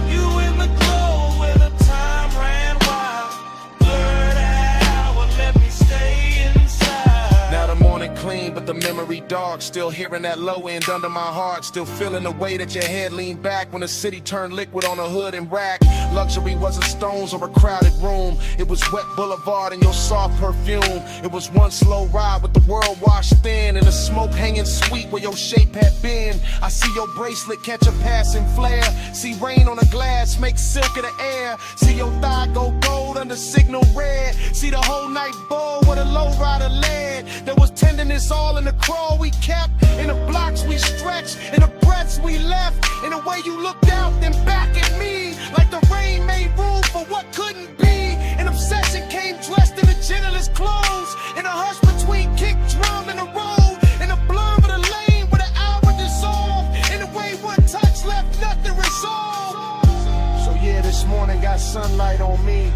You in the glow where the time ran wild. Blurred hour, let me stay inside. Now the morning clean, but the memory dark, still hearing that low end under my heart, still feeling the way that your head leaned back when the city turned liquid on a hood and rack. Luxury wasn't stones or a crowded room, it was wet boulevard and your soft perfume. It was one slow ride with the world washed thin and the smoke hanging sweet where your shape had been. I see your bracelet catch a passing flare, see rain on the glass make silk of the air, see your thigh go gold under signal red, see the whole night ball where the low rider led. There was tenderness all in the crawl we kept, in the blocks we stretched, in the breaths we left, in the way you looked out then back at me, like the rain made room for what couldn't be. An obsession came dressed in the gentlest clothes, in a hush between kick, drum, and the road, in the blur of the lane where the hour dissolved, in the way one touch left nothing resolved. So yeah, this morning got sunlight on me,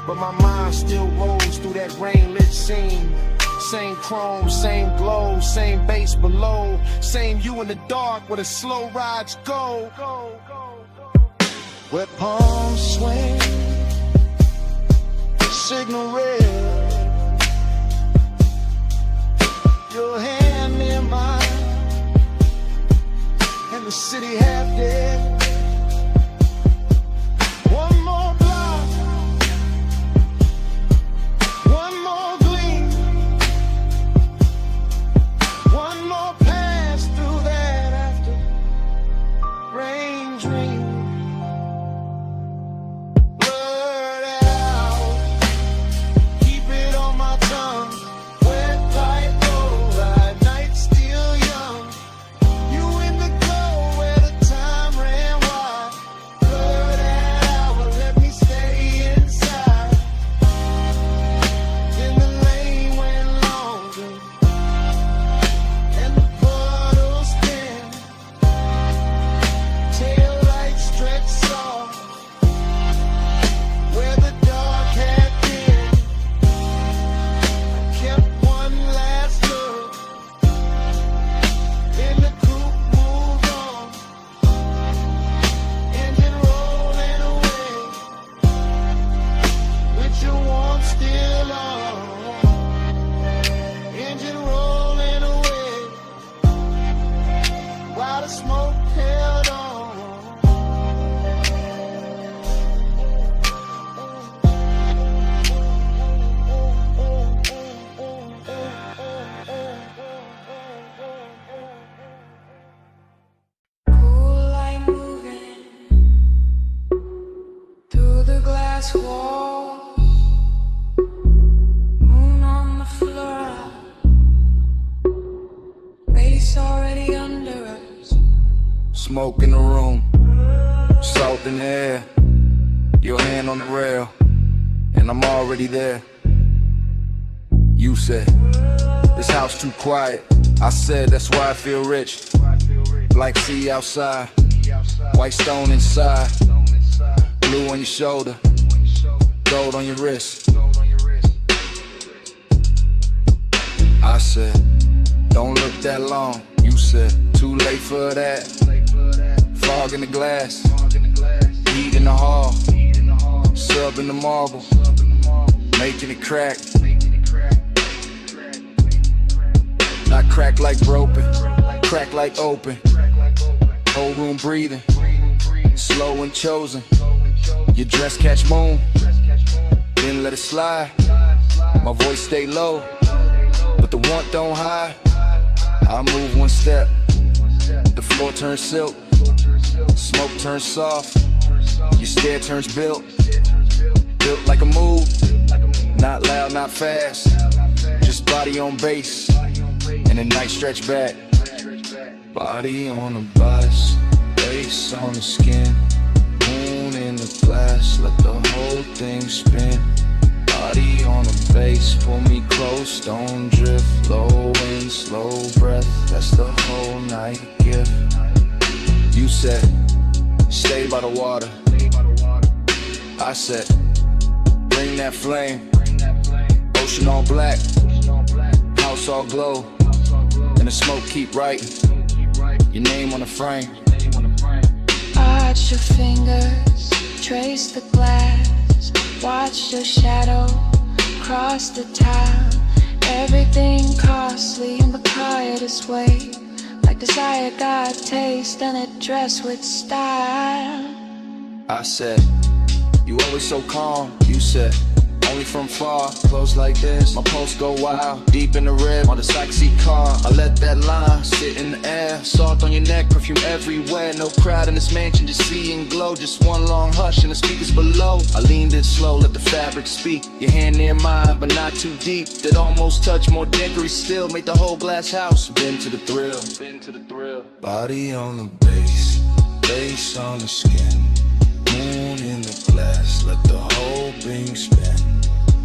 but my mind still rolls through that rain-lit scene. Same chrome, same glow, same bass below, same you in the dark where the slow rides go. Where palms swing, signal red, your hand in mine, and the city half dead. One more block, one more gleam, one more pass through that after rain dream. Blurred out, keep it on my tongue. Wet like road, night still young. You in the glow where the time ran wide. Blurred out, but let me stay inside. Then the lane went longer, and the puddles thin. Tail lights stretched soft where the dark had been. I kept one last look, then the coupe moved on. Engine rolling away, with your warmth still on. Engine rolling away, while the smoke held on. Cool light moving through the glass wall. Moon on the floor. Base already under us. Smoke in the room, salt in the air, your hand on the rail, and I'm already there. You said, this house too quiet. I said, that's why I feel rich. Like sea outside, white stone inside, blue on your shoulder, gold on your wrist. I said, don't look that long. You said, too late for that. Fog in the glass, heat in the hall, sub in the marble, making it crack. Not crack like broken, crack like open. Whole room breathing, slow and chosen. Your dress catch moon, then let it slide. My voice stay low, but the want don't hide. I move one step, the floor turns silk, smoke turns soft, your stare turns built. Built like a move, not loud, not fast, just body on base, and the night stretch back. Body on the bus, face on the skin, moon in the glass, let the whole thing spin. Body on the base, pull me close, don't drift. Low wind, slow breath, that's the whole night gift. You said, stay by the water. I said, bring that flame. Ocean all black, house all glow, and the smoke keep writing your name on the frame. Arch your fingers, trace the glass, watch your shadow cross the town. Everything costly in the quietest way. Like desire got taste and it dressed with style. I said, you always so calm, you said, only from far, close like this. My pulse go wild, deep in the rib, on the backseat car. I let that line sit in the air. Salt on your neck, perfume everywhere. No crowd in this mansion, just seeing glow. Just one long hush and the speakers below. I leaned in slow, let the fabric speak. Your hand near mine, but not too deep. That almost touch, more dickery still. Made the whole glass house, been to the thrill. Been to the thrill. Body on the bass, bass on the skin. Moon in the glass, let the whole thing spin.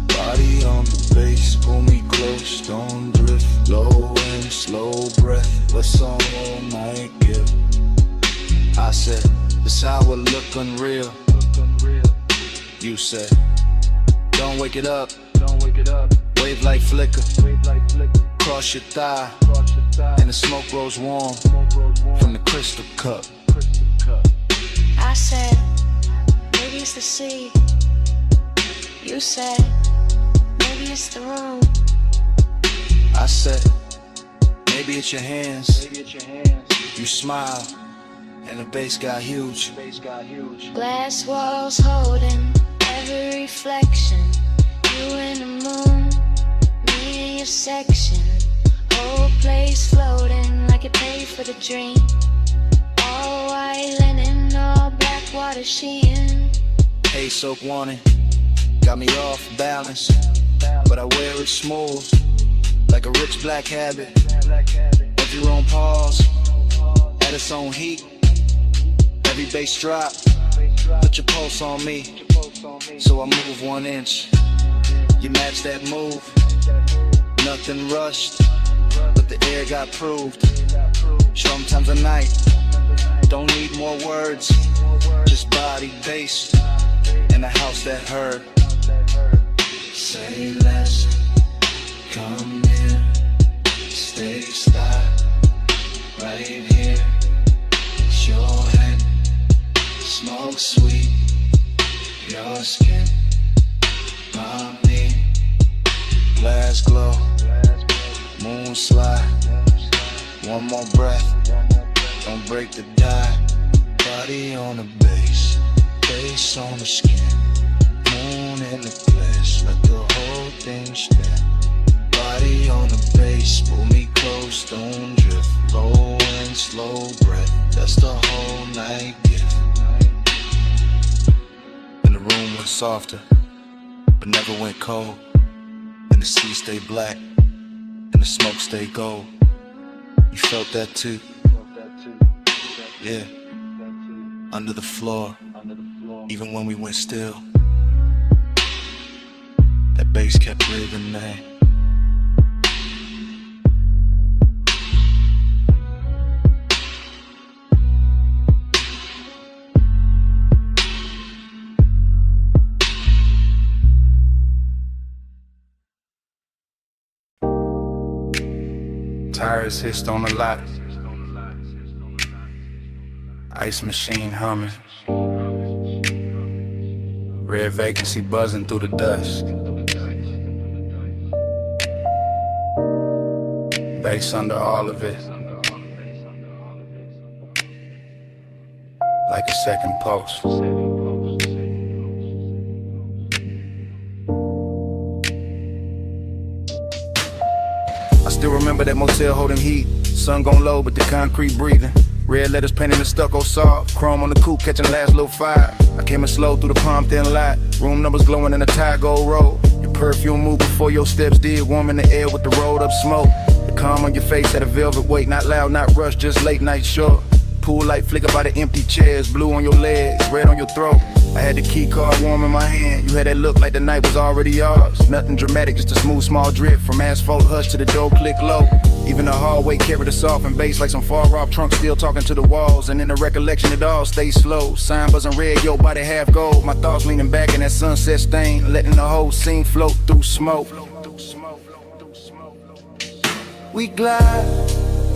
Body on the bass, pull me close, don't drift. Low and slow breath, what's on all night give? I said, this how it look unreal. You said, don't wake it up. Wave like flicker. Cross your thigh, and the smoke grows warm from the crystal cup. I said, maybe it's the sea. You said, maybe it's the room. I said, maybe it's your hands. You smile, and the bass got huge. Glass walls holding every reflection. You and the moon, me and your section. Whole place floating like it paid for the dream. All white linen, all black water sheen. Hey, soak warning, got me off balance, but I wear it smooth, like a rich black habit. Every room pause, at its own heat. Every bass drop, put your pulse on me, so I move 1 inch. You match that move, nothing rushed, but the air got proved. Sometimes a night, don't need more words, just body based in a house that heard. Say less, come near, stay style, right here. It's your hand, smoke sweet, your skin, my knee. Glass glow, moon slide, one more breath, don't break the die. Body on the bass, bass on the skin. Moon in the flesh, let the whole thing spin. Body on the bass, pull me close, don't drift. Low and slow breath, that's the whole night gift. And the room went softer, but never went cold. And the sea stayed black, and the smoke stayed gold. You felt that too? Yeah. Under the floor, even when we went still, that bass kept breathing, man. Tires hissed on the lot, ice machine humming, red vacancy buzzing through the dust. Bass under all of it, like a second pulse. I still remember that motel holding heat. Sun gon' low, but the concrete breathing. Red letters painted in stucco soft. Chrome on the coupe catching the last little fire. I came in slow through the palm thin light. Room numbers glowing in the tire gold road. Your perfume moved before your steps did. Warm in the air with the rolled up smoke. The calm on your face had a velvet weight. Not loud, not rushed, just late night short. Pool light flicker by the empty chairs. Blue on your legs, red on your throat. I had the key card warm in my hand. You had that look like the night was already yours. Nothing dramatic, just a smooth small drip. From asphalt hush to the door click low. Even the hallway carried a softened bass like some far off trunk still talking to the walls. And in the recollection it all stays slow. Sign buzzing red, your body half gold. My thoughts leaning back in that sunset stain, letting the whole scene float through smoke. We glide,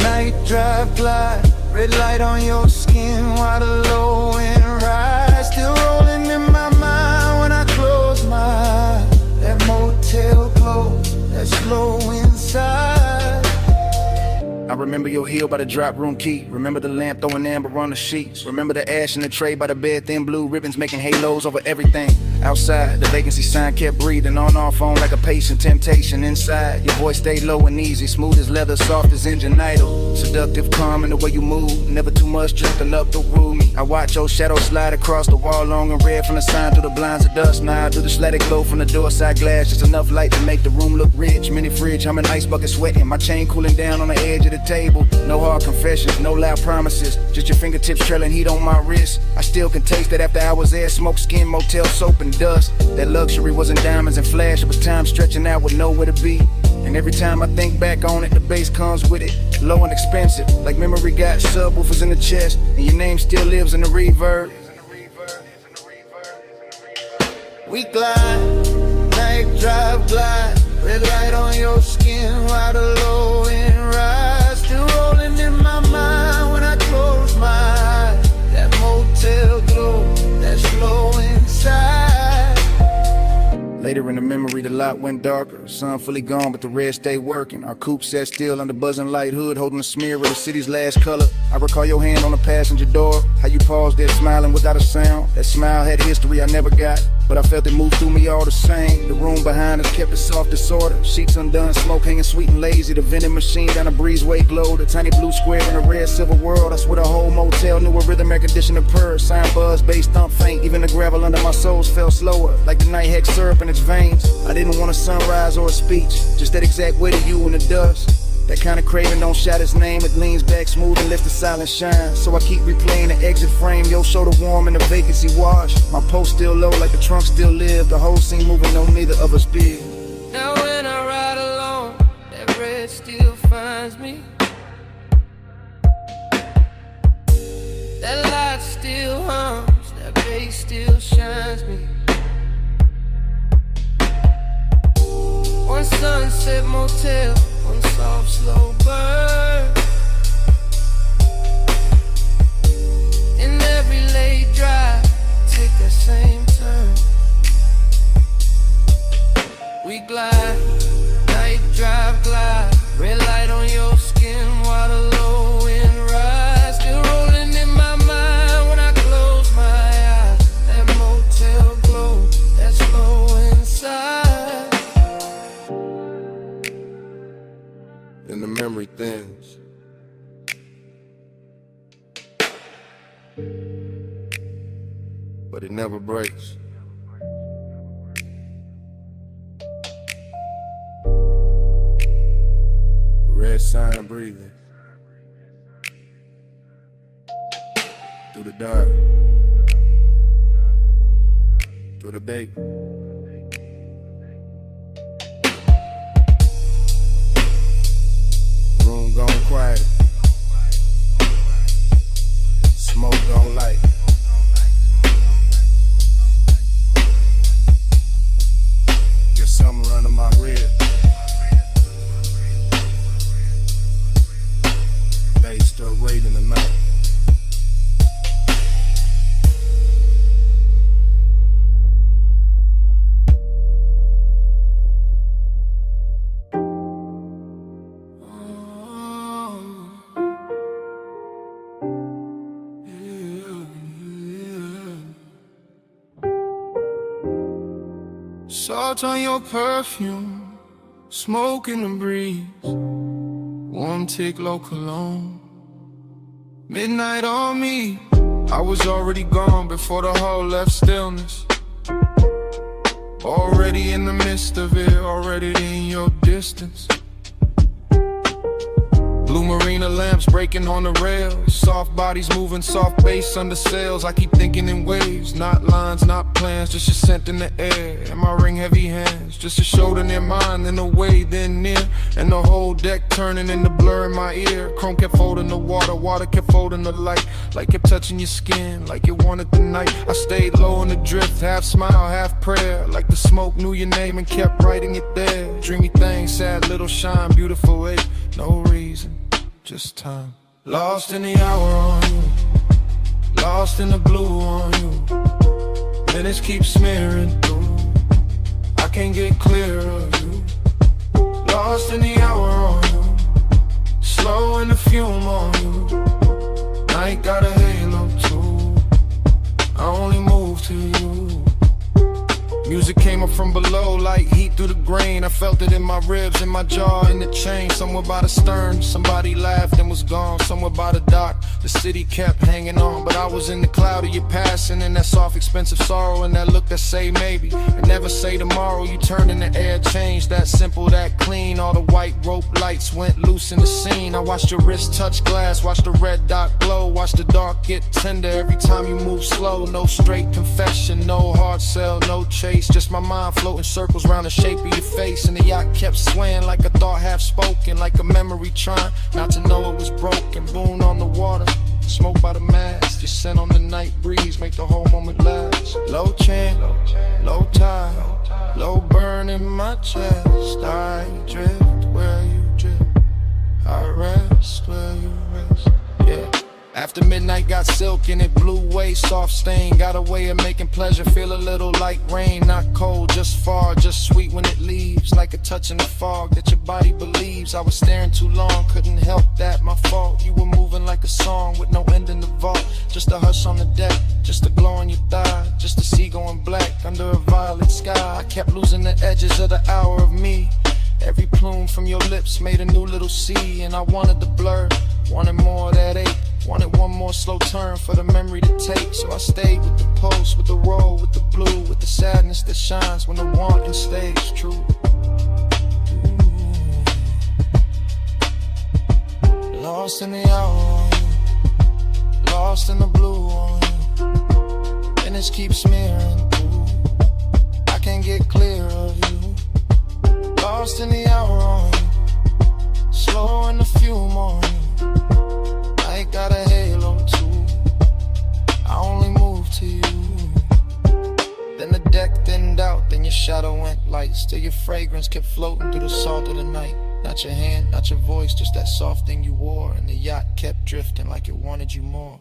night drive glide. Red light on your skin while the low end rise. Still rolling in my mind when I close my eyes. That motel glow, that slow wind remember your heel by the drop room key. Remember the lamp throwing amber on the sheets. Remember the ash in the tray by the bed, thin blue ribbons making halos over everything. Outside, the vacancy sign kept breathing on our phone like a patient. Temptation inside, your voice stayed low and easy, smooth as leather, soft as engine idle. Seductive, calm in the way you move, never too much, just enough to woo me. I watch your shadow slide across the wall, long and red from the sign through the blinds of dust. Now through the slatted glow from the door side glass, just enough light to make the room look rich. Mini fridge, I'm an ice bucket sweating, my chain cooling down on the edge of the table. No hard confessions, no loud promises, just your fingertips trailing heat on my wrist. I still can taste that after hours there, smoke, skin, motel, soap and dust. That luxury wasn't diamonds and flash, it was time stretching out with nowhere to be. And every time I think back on it, the bass comes with it, low and expensive, like memory got subwoofers in the chest, and your name still lives in the reverb. We glide, night drive glide, red light on your skin while the low end rise. Still rolling in my mind when I close my eyes. That motel glow, that slow inside. Later in the memory, the lot went darker. Sun fully gone, but the red stayed working. Our coupe sat still under buzzing light hood, holding a smear of the city's last color. I recall your hand on the passenger door, how you paused there smiling without a sound. That smile had history I never got, but I felt it move through me all the same. The room behind us kept it soft disorder. Sheets undone, smoke hanging sweet and lazy. The vending machine down a breezeway glowed. A tiny blue square in a red silver world. I swear the whole motel knew a rhythm air conditioner purr. Sign buzz, bass thump faint. Even the gravel under my soles felt slower, like the night hex syrup in its veins. I didn't want a sunrise or a speech, just that exact weight of you in the dust. That kind of craving don't shout its name, it leans back smooth and lets the silence shine. So I keep replaying the exit frame, your shoulder warm and the vacancy wash. My post still low like the trunk still live, the whole scene moving, no neither of us big. Now when I ride alone, that red still finds me. That light still hums, that bass still shines me. One sunset motel, one soft slow burn. In every late drive, take that same turn. We glide, night drive glide, red light on your skin while the low end rise. Still rolling in my mind when I close my eyes. That motel glow, that slow inside. Then the memory thins, but it never breaks. Red sign breathing through the dark, through the day. Room gone quiet, smoke gone light. Get something running my rib. Bass still waiting tonight. Salt on your perfume, smoke in the breeze, warm tick low cologne. Midnight on me, I was already gone before the hall left stillness. Already in the midst of it, already in your distance. Blue marina lamps breaking on the rails, soft bodies moving, soft bass under sails. I keep thinking in waves, not lines, not plans, just your scent in the air and my ring heavy hands, just a shoulder near mine, then away, then near, and the whole deck turning into blur in my ear. Chrome kept folding the water, water kept folding the light, like kept touching your skin, like it wanted the night. I stayed low in the drift, half smile, half prayer, like the smoke knew your name and kept writing it there. Dreamy thing, sad little shine, beautiful way, no reason, just time. Lost in the hour on you, lost in the blue on you. Minutes keep smearing through, I can't get clear of you. Lost in the hour on you, slowing the fume on you. Night got a halo too. I only move to you. Music came up from below like heat through the grain. I felt it in my ribs, in my jaw, in the chain. Somewhere by the stern, somebody laughed and was gone. Somewhere by the dock, the city kept hanging on. But I was in the cloud of your passing, in that soft, expensive sorrow, and that look that say maybe and never say tomorrow. You turned in the air, changed, that simple, that clean. All the white rope lights went loose in the scene. I watched your wrist touch glass, watched the red dot glow, watched the dark get tender every time you move slow. No straight confession, no hard sell, no chase. Just my mind floating circles around the shape of your face. And the yacht kept swaying like a thought half spoken, like a memory trying not to know it was broken. Boon on the water, smoke by the mast, just scent on the night breeze, make the whole moment last. Low chant, low tide, low burn in my chest. I drift where you drift, I rest where you rest. Yeah. After midnight got silk and it blew away, soft stain. Got a way of making pleasure feel a little like rain. Not cold, just far, just sweet when it leaves. Like a touch in the fog that your body believes. I was staring too long, couldn't help that, my fault. You were moving like a song with no end in the vault. Just a hush on the deck, just a glow on your thigh. Just a sea going black under a violet sky. I kept losing the edges of the hour of me. Every plume from your lips made a new little sea. And I wanted the blur, wanted more of that ache. Wanted one more slow turn for the memory to take. So I stayed with the pulse, with the roll, with the blue, with the sadness that shines when the wanting stays true. Ooh. Lost in the hour on you, lost in the blue on you, and this keeps smearing through. I can't get clear of you. Lost in the hour on you, slow in the fume on you. I got a halo too, I only move to you. Then the deck thinned out, then your shadow went light. Still your fragrance kept floating through the salt of the night. Not your hand, not your voice, just that soft thing you wore. And the yacht kept drifting like it wanted you more.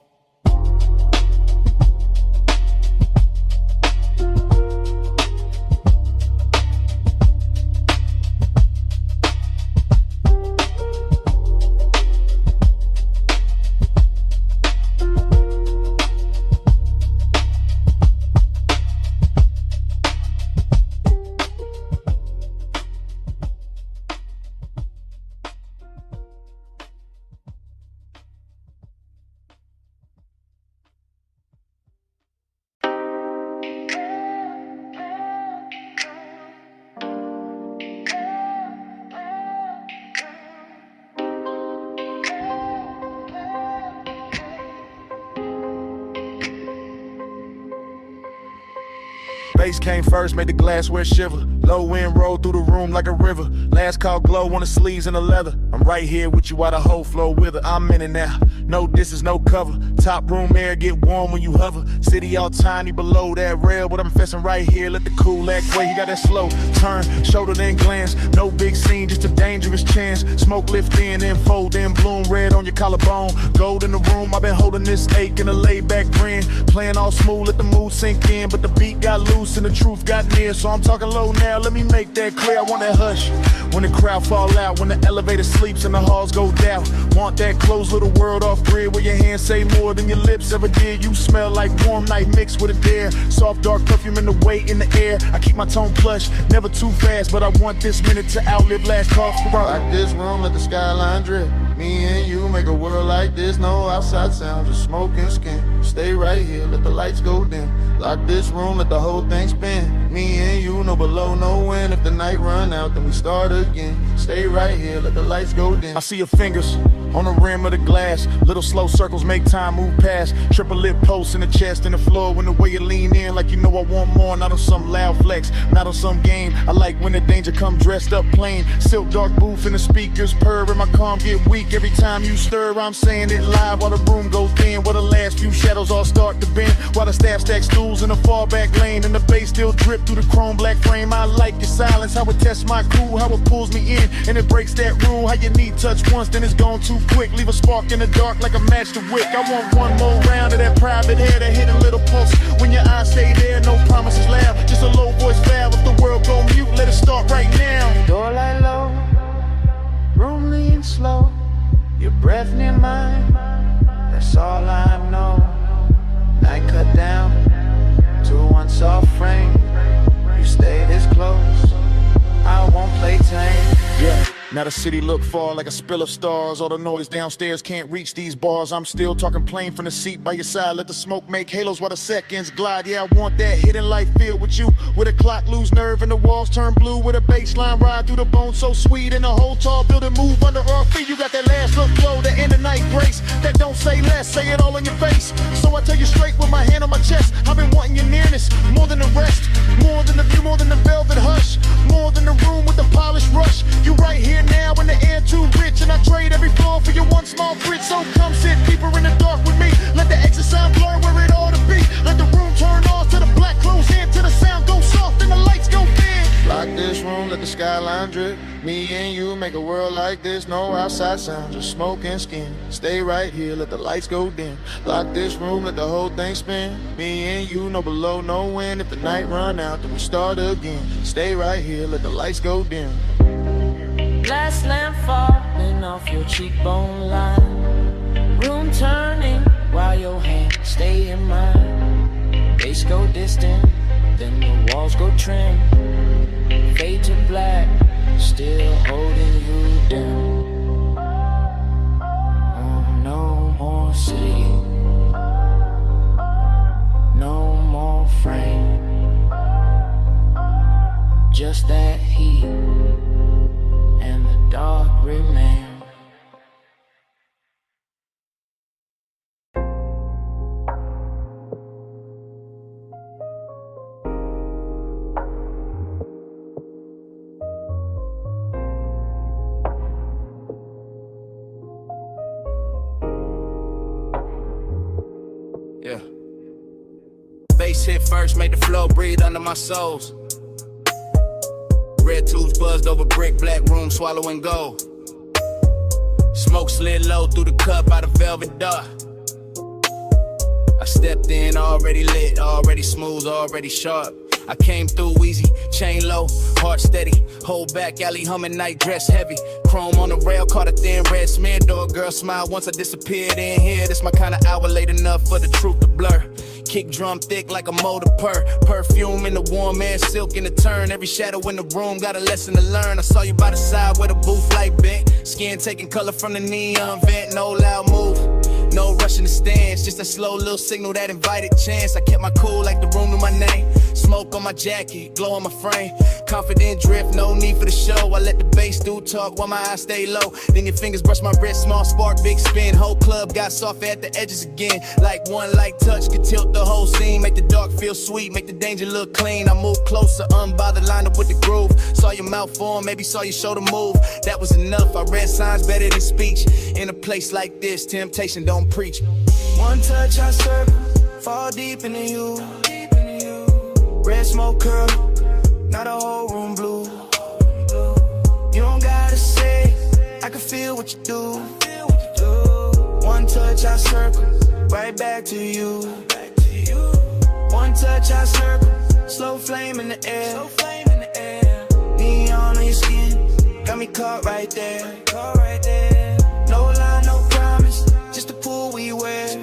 Bass came first, made the glassware shiver. Low wind rolled through the room like a river. Last call glow on the sleeves and the leather. I'm right here with you while the whole floor wither. I'm in it now, no distance, no cover. Top room air get warm when you hover. City all tiny below that rail, but I'm fessing right here. Let the cool act way. You got that slow turn, shoulder then glance. No big scene, just a dangerous chance. Smoke lift in and fold in, bloom red on your collarbone. Gold in the room, I've been holding this ache in a laid back grin. Playing all smooth, let the mood sink in, but the beat got loose and the truth got near. So I'm talking low now, let me make that clear. I want that hush when the crowd fall out, when the elevator sleeps and the halls go down. Want that closed little world off grid where your hands say more than your lips ever did. You smell like warm night mixed with a dare. Soft dark perfume in the weight in the air. I keep my tone plush, never too fast, but I want this minute to outlive last call for Like this room, let the skyline drip. Me and you make a world like this. No outside sound, just smoke and skin. Stay right here, let the lights go dim. Lock this room, let the whole thing spin. Me and you, no below, no wind. If the night run out, then we start again. Stay right here, let the lights go dim. I see your fingers on the rim of the glass. Little slow circles make time move past. Triple lip posts in the chest and the floor. When the way you lean in like you know I want more. Not on some loud flex, not on some game. I like when the danger come dressed up plain. Silk dark booth and the speakers purr and my calm get weak. Every time you stir, I'm saying it live while the room goes thin. While the last few shadows all start to bend. While the staff stack stools in the fallback lane. And the bass still drip through the chrome black frame. I like your silence, how it tests my crew. How it pulls me in and it breaks that rule. How your knee touch once, then it's gone too quick. Leave a spark in the dark like a match to wick. I want one more round of that private air, that hidden little pulse. When your eyes stay there, no promises loud. Just a low voice valve. If the world go mute, let it start right now. Door light low, room lean slow. Now the city look far like a spill of stars. All the noise downstairs can't reach these bars. I'm still talking plain from the seat by your side. Let the smoke make halos while the seconds glide. Yeah, I want that hidden light feel with you. With a clock lose nerve and the walls turn blue. With a bass line ride through the bones so sweet. And the whole tall building move under our feet. You got that last look glow, the end of night grace. That don't say less, say it all in your face. So I tell you straight with my hand on my chest. I've been wanting your nearness, more than the rest. More than the view, more than the velvet hush. More than the room with the polished rush. You right here now in the air too rich. And I trade every floor for your one small bridge. So come sit deeper in the dark with me. Let the exit sound blur where it ought to be. Let the room turn off to the black close in. Till the sound go soft and the lights go dim. Lock this room, let the skyline drip. Me and you make a world like this. No outside sound, just smoke and skin. Stay right here, let the lights go dim. Lock this room, let the whole thing spin. Me and you, no below, no wind. If the night run out, then we start again. Stay right here, let the lights go dim. Glass lamp falling off your cheekbone line. Room turning while your hands stay in mine. Bass go distant, then the walls go trim. Fade to black, still holding you down. Oh, no more city, no more frame. Just that heat and the dark remain. Yeah. Bass hit first, made the flow breathe under my soles. Red tubes buzzed over brick, black room swallowing gold. Smoke slid low through the cup out of velvet dark. I stepped in already lit, already smooth, already sharp. I came through easy, chain low, heart steady. Hold back, alley humming, night dress heavy. Chrome on the rail, caught a thin red smear. Door girl smile once I disappeared in here. This my kind of hour, late enough for the truth to blur. Kick drum thick like a motor purr. Perfume in the warm air, silk in the turn. Every shadow in the room got a lesson to learn. I saw you by the side where the booth light bent. Skin taking color from the neon vent. No loud move, no rushing the stands. Just a slow little signal that invited chance. I kept my cool like the room knew my name. Smoke on my jacket, glow on my frame. Confident drift, no need for the show. I let the bass do talk while my eyes stay low. Then your fingers brush my wrist, small spark, big spin. Whole club got soft at the edges again. Like one light touch could tilt the whole scene. Make the dark feel sweet, make the danger look clean. I move closer, unbothered, line up with the groove. Saw your mouth form, maybe saw your shoulder move. That was enough, I read signs better than speech. In a place like this, temptation don't preach. One touch I circle, fall deep into you. Red smoke curl, now the whole room blue. You don't gotta say, I can feel what you do. One touch I circle, right back to you. One touch I circle, slow flame in the air. Neon on your skin, got me caught right there. No lie, no promise, just the pool we wear.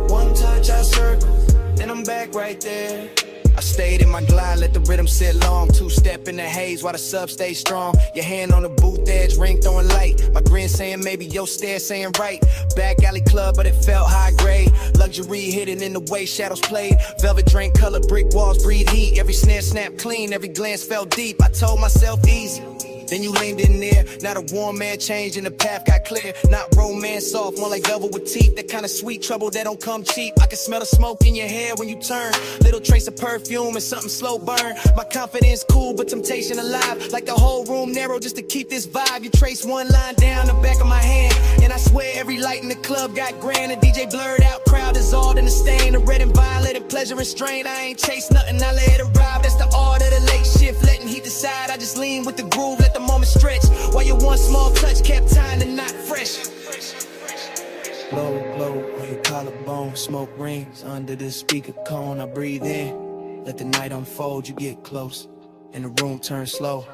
One touch I circle, then I'm back right there. I stayed in my glide, let the rhythm sit long. Two-step in the haze while the sub stays strong. Your hand on the booth edge, ring throwing light. My grin saying maybe, your stare saying right. Back alley club, but it felt high grade. Luxury hidden in the way shadows played. Velvet drink color, brick walls breathe heat. Every snare snapped clean, every glance felt deep. I told myself easy. Then you leaned in there, now the warm man changed and the path got clear. Not romance soft, more like velvet with teeth. That kind of sweet trouble that don't come cheap. I can smell the smoke in your hair when you turn. Little trace of perfume and something slow burn. My confidence cool, but temptation alive. Like the whole room narrow just to keep this vibe. You trace one line down the back of my hand, and I swear every light in the club got grand. The DJ blurred out, crowd dissolved in the stain. The red and violet and pleasure and strain. I ain't chase nothing, I let it arrive. That's the art of the late shift, letting heat decide. I just lean with the groove, let the moment stretch. While your one small touch kept tying the knot fresh. Blow, blow on your collarbone. Smoke rings under the speaker cone. I breathe in, let the night unfold. You get close, and the room turns slow.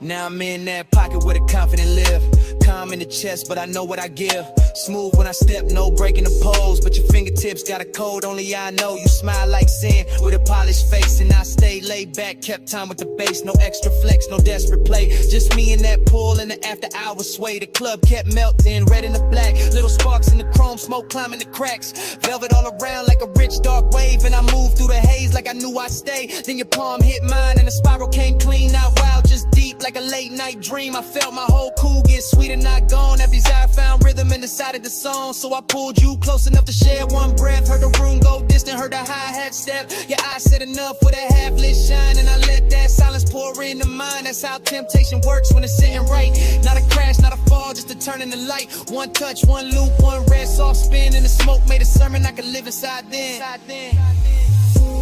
Now I'm in that pocket where the confident live. Calm in the chest, but I know what I give. Smooth when I step, no breaking the pose. But your fingertips got a code, only I know. You smile like sin with a polished face. And I stay laid back, kept time with the bass. No extra flex, no desperate play. Just me and that pool in the after hours sway. The club kept melting, red and the black. Little sparks in the chrome, smoke climbing the cracks. Velvet all around like a rich dark wave. And I moved through the haze like I knew I'd stay. Then your palm hit mine and the spiral came clean. Not wild, just deep like a late night dream. I felt my whole cool get sweet and not gone. That desire found rhythm in the side of the song. So I pulled you close enough to share one breath. Heard the room go distant, heard the hi-hat step. Your eyes said enough with a half-lit shine. And I let that silence pour into mine. That's how temptation works when it's sitting right. Not a crash, not a fall, just a turn in the light. One touch, one loop, one red soft spin. And the smoke made a sermon I could live inside then.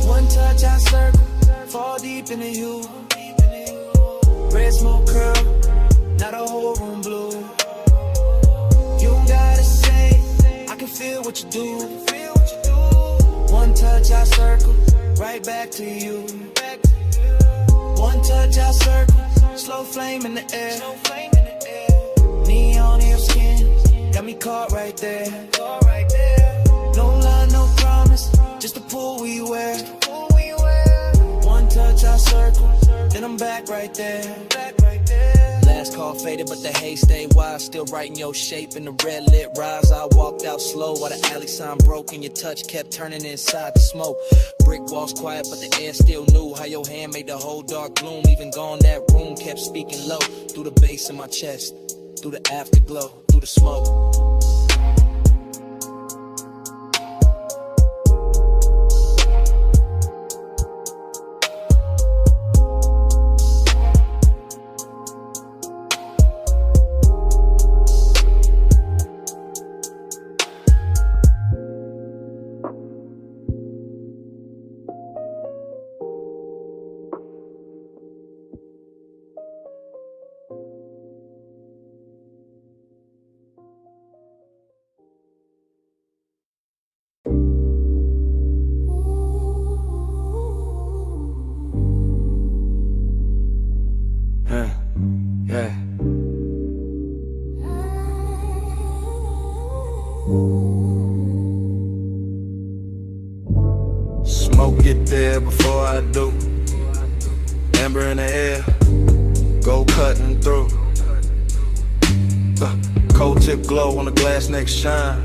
One touch I circle, fall deep into you. Red smoke curl, now the whole room blue. You don't gotta say, I can feel what you do. One touch I circle, right back to you. One touch I circle, slow flame in the air. Neon in your skin, got me caught right there. No lie, no promise, just the pull we wear. One touch I circle, then I'm back right there. Last call faded, but the haze stayed wide. Still writing your shape in the red lit rise. I walked out slow while the alley sign broke and your touch kept turning inside the smoke. Brick walls quiet, but the air still knew how your hand made the whole dark gloom. Even gone, that room kept speaking low through the bass in my chest, through the afterglow, through the smoke. Yeah. Smoke get there before I do. Amber in the air, go cutting through. Cold tip glow on the glass next shine.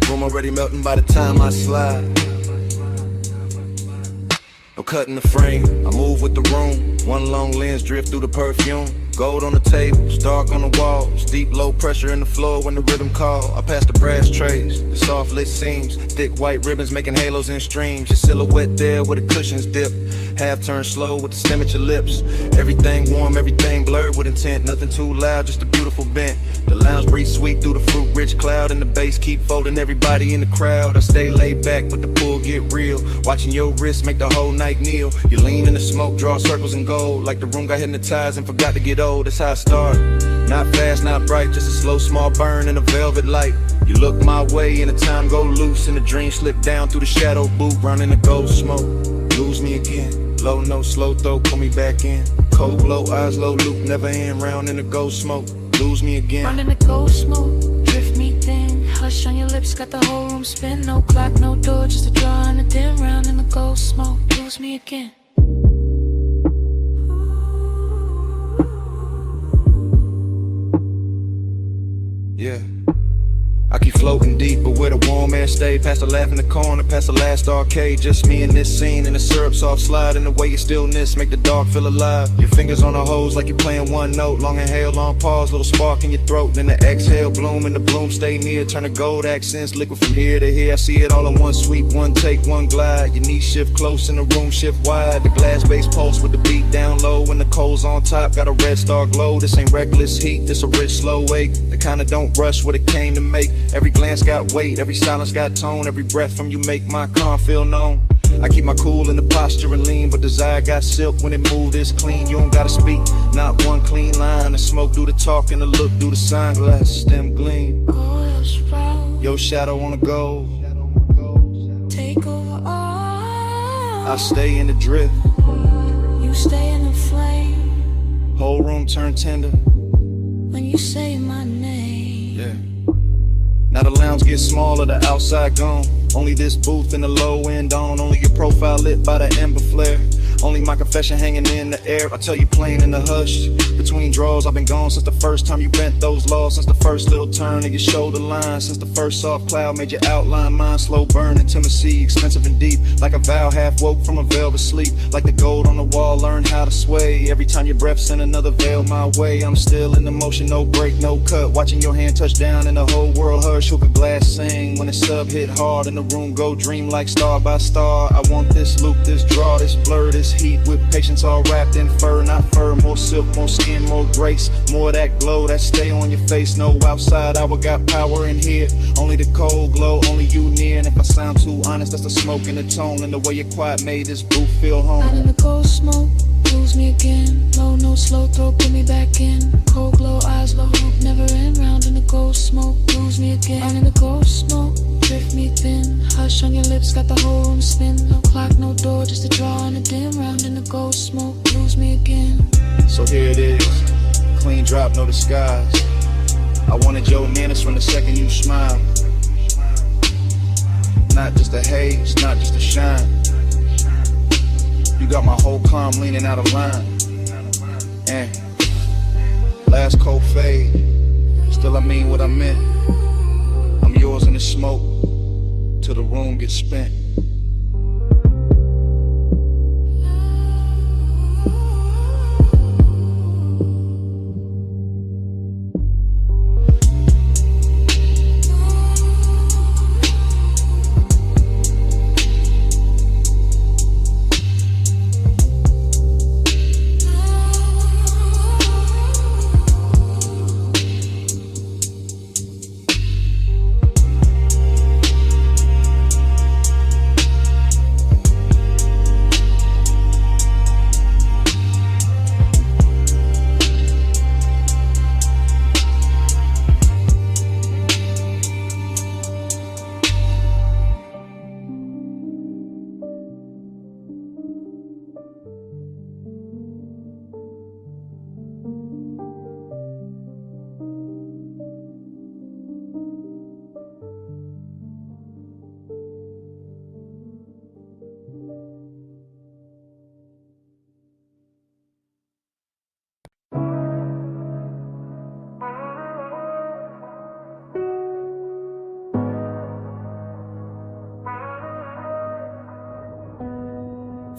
Room already melting by the time I slide. No cutting the frame, I move with the room. One long lens drift through the perfume. Gold on the tables, dark on the walls. Deep low pressure in the floor when the rhythm call. I pass the brass trays, the soft lit seams. Thick white ribbons making halos in streams. Your silhouette there where the cushions dip. Half turn slow with the stem at your lips. Everything warm, everything blurred with intent. Nothing too loud, just a beautiful bent. The lounge breeze sweet through the fruit rich cloud. And the bass keep folding everybody in the crowd. I stay laid back but the pull get real. Watching your wrist make the whole night kneel. You lean in the smoke, draw circles in gold. Like the room got hypnotized and forgot to get old. That's how I started. Not fast, not bright, just a slow small burn in a velvet light. You look my way and the time go loose. And the dream slip down through the shadow boot. Running the gold smoke, lose me again. Low note, slow throw, pull me back in. Cold glow, eyes low, loop, never end. Round in the ghost smoke, lose me again. Round in the ghost smoke, drift me thin. Hush on your lips, got the whole room spin. No clock, no door, just a draw and a dim. Round in the ghost smoke, lose me again. Yeah. I keep floating deep, but where the warm air stay. Past the laugh in the corner, past the last arcade. Just me and this scene, and the syrup soft slide. And the way your stillness make the dark feel alive. Your fingers on the hose like you're playing one note. Long inhale, long pause, little spark in your throat. Then the exhale, bloom, and the bloom stay near. Turn to gold accents, liquid from here to here. I see it all in one sweep, one take, one glide. Your knees shift close and the room shift wide. The glass base pulse with the beat down low. And the coals on top, got a red star glow. This ain't reckless heat, this a rich slow wake. The kinda don't rush what it came to make. Every glance got weight, every silence got tone. Every breath from you make my calm feel known. I keep my cool in the posture and lean, but desire got silk when it moved is clean. You don't gotta speak, not one clean line. The smoke do the talk and the look do the sunglasses, them gleam. Your shadow on the gold. Take over all. I stay in the drift. You stay in the flame. Whole room turn tender. When you say my name. Yeah. Now the lounge gets smaller, the outside gone. Only this booth and the low end on. Only your profile lit by the ember flare. Only my confession hanging in the air. I tell you plain in the hush. Between draws, I've been gone since the first time you bent those laws. Since the first little turn of your shoulder line. Since the first soft cloud made your outline mine. Slow burn, intimacy, expensive and deep. Like a vow half woke from a velvet sleep. Like the gold on the wall, learn how to sway. Every time your breath send another veil my way. I'm still in the motion, no break, no cut. Watching your hand touch down and the whole world hush. Hook a glass sing when the sub hit hard. And the room go dream like star by star. I want this loop, this draw, this blur, this heat with patience all wrapped in fur, not fur. More silk, more skin, more grace. More of that glow that stay on your face. No outside, I got power in here. Only the cold glow, only you near. And if I sound too honest, that's the smoke and the tone. And the way your quiet made this booth feel home. Out in the cold smoke, lose me again. Low note, slow throw, put me back in. Cold glow, eyes low, hope never end. Round in the cold smoke, lose me again. Out in the cold smoke, drift me thin. Hush on your lips, got the whole room spin. No clock, no door, just a draw on a dim. Round in the cold smoke, lose me again. So here it is, clean drop, no disguise. I wanted your manners from the second you smiled. Not just a haze, not just a shine. You got my whole calm leaning out of line. And last cold fade, still I mean what I meant. I'm yours in the smoke, till the room gets spent.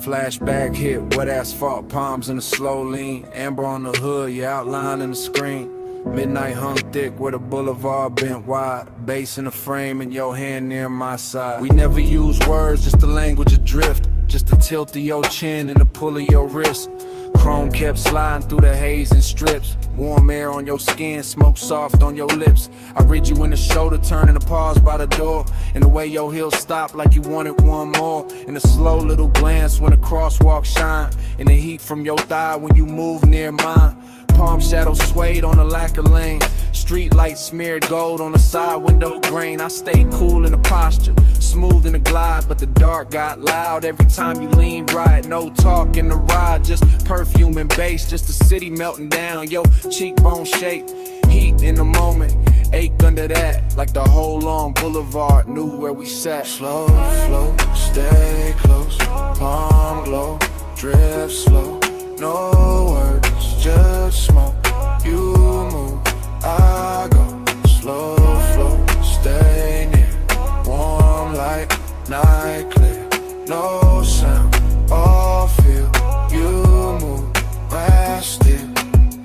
Flashback hit, wet asphalt, palms in a slow lean. Amber on the hood, your outline in the screen. Midnight hung thick where the boulevard bent wide. Bass in the frame and your hand near my side. We never use words, just the language adrift. Just the tilt of your chin and the pull of your wrist. Chrome kept sliding through the haze and strips. Warm air on your skin, smoke soft on your lips. I read you in the shoulder, turning to pause by the door. And the way your heels stopped like you wanted one more. And a slow little glance when the crosswalk shine. And the heat from your thigh when you move near mine. Palm shadows swayed on the lacquer lane. Street lights smeared gold on the side window grain. I stayed cool in the posture, smooth in the glide, but the dark got loud every time you leaned right. No talk in the ride, just perfume and bass, just the city melting down. Yo, cheekbone shape, heat in the moment, ache under that, like the whole long boulevard knew where we sat. Slow flow, stay close, palm glow, drift slow, no words, just smoke. You move, I go, slow flow, stay near, warm light, night clear, no sound, all feel. You move, rest still.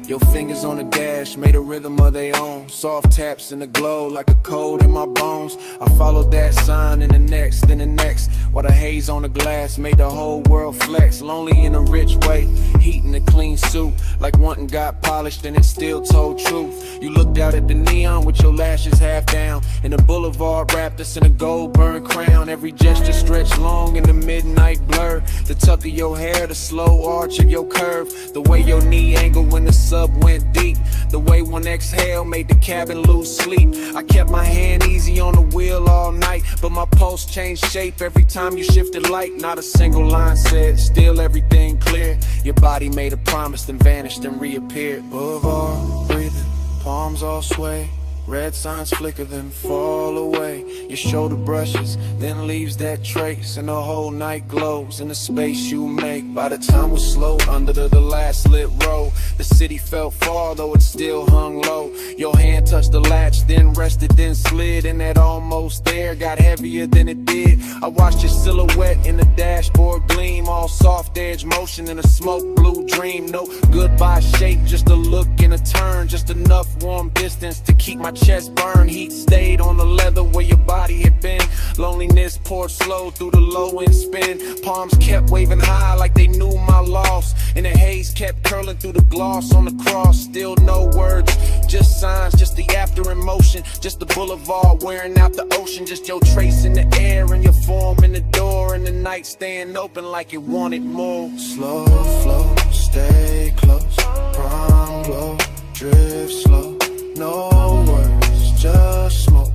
Your fingers on the dash made a rhythm of their own. Soft taps in the glow like a cold in my bones. I followed that sign in the next, then the next. While the haze on the glass made the whole world flex. Lonely in a rich way, heat in a clean suit. Like one got polished and it still told truth. You looked out at the neon with your lashes half down. And the boulevard wrapped us in a gold burn crown. Every gesture stretched long in the midnight blur. The tuck of your hair, the slow arch of your curve. The way your knee angled when the sub went deep. The way one exhale made the cabin lose sleep. I kept my hand easy on the wheel all night, but my pulse changed shape every time you shifted light. Not a single line said, still everything clear. Your body made a promise, then vanished and reappeared. Boulevard breathing, palms all sway. Red signs flicker, then fall away. Your shoulder brushes, then leaves that trace. And the whole night glows in the space you make. By the time we're slow under the last lit row, the city felt far, though it still hung low. Your hand touched the latch, then rested, then slid. And that almost there got heavier than it did. I watched your silhouette in the dashboard gleam, all soft edge motion in a smoke blue dream. No goodbye shape, just a look and a turn. Just enough warm distance to keep my chest burn. Heat stayed on the leather where your body had been. Loneliness poured slow through the low end spin. Palms kept waving high like they knew my loss. And the haze kept curling through the gloss on the cross. Still no words, just signs, just the after emotion. Just the boulevard wearing out the ocean. Just your trace in the air and your form in the door. And the night staying open like it wanted more. Slow flow, stay close. Prime glow, drift slow. No words, just smoke.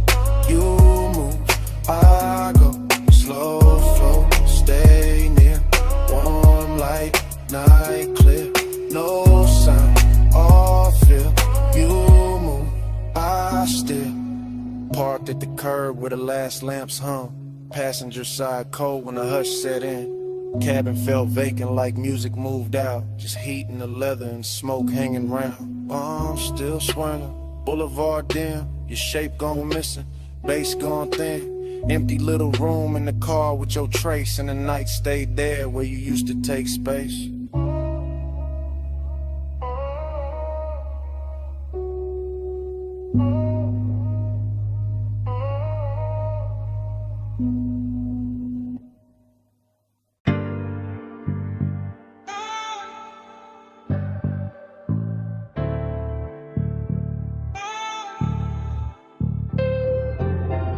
You move, I go. Slow flow, stay near. Warm light, night clear. No sound, all feel. You move, I still. Parked at the curb where the last lamps hung. Passenger side cold when the hush set in. Cabin felt vacant like music moved out. Just heat in the leather and smoke hanging round. Bombs still swirling, boulevard dim. Your shape gone missing, bass gone thin. Empty little room in the car with your trace. And the night stayed there where you used to take space.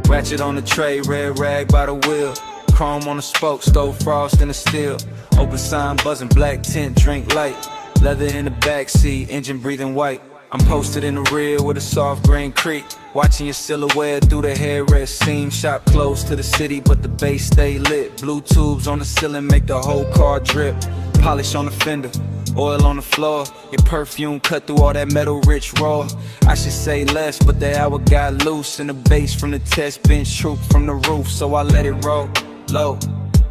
Ratchet on the tray, red rag by the wheel. Chrome on the spoke, stove frost in the steel. Open sign buzzing, black tint, drink light. Leather in the backseat, engine breathing white. I'm posted in the rear with a soft green creek. Watching your silhouette through the headrest seam. Shop close to the city, but the base stay lit. Blue tubes on the ceiling make the whole car drip. Polish on the fender, oil on the floor. Your perfume cut through all that metal rich raw. I should say less, but the hour got loose. And the bass from the test bench trooped from the roof. So I let it roll, low.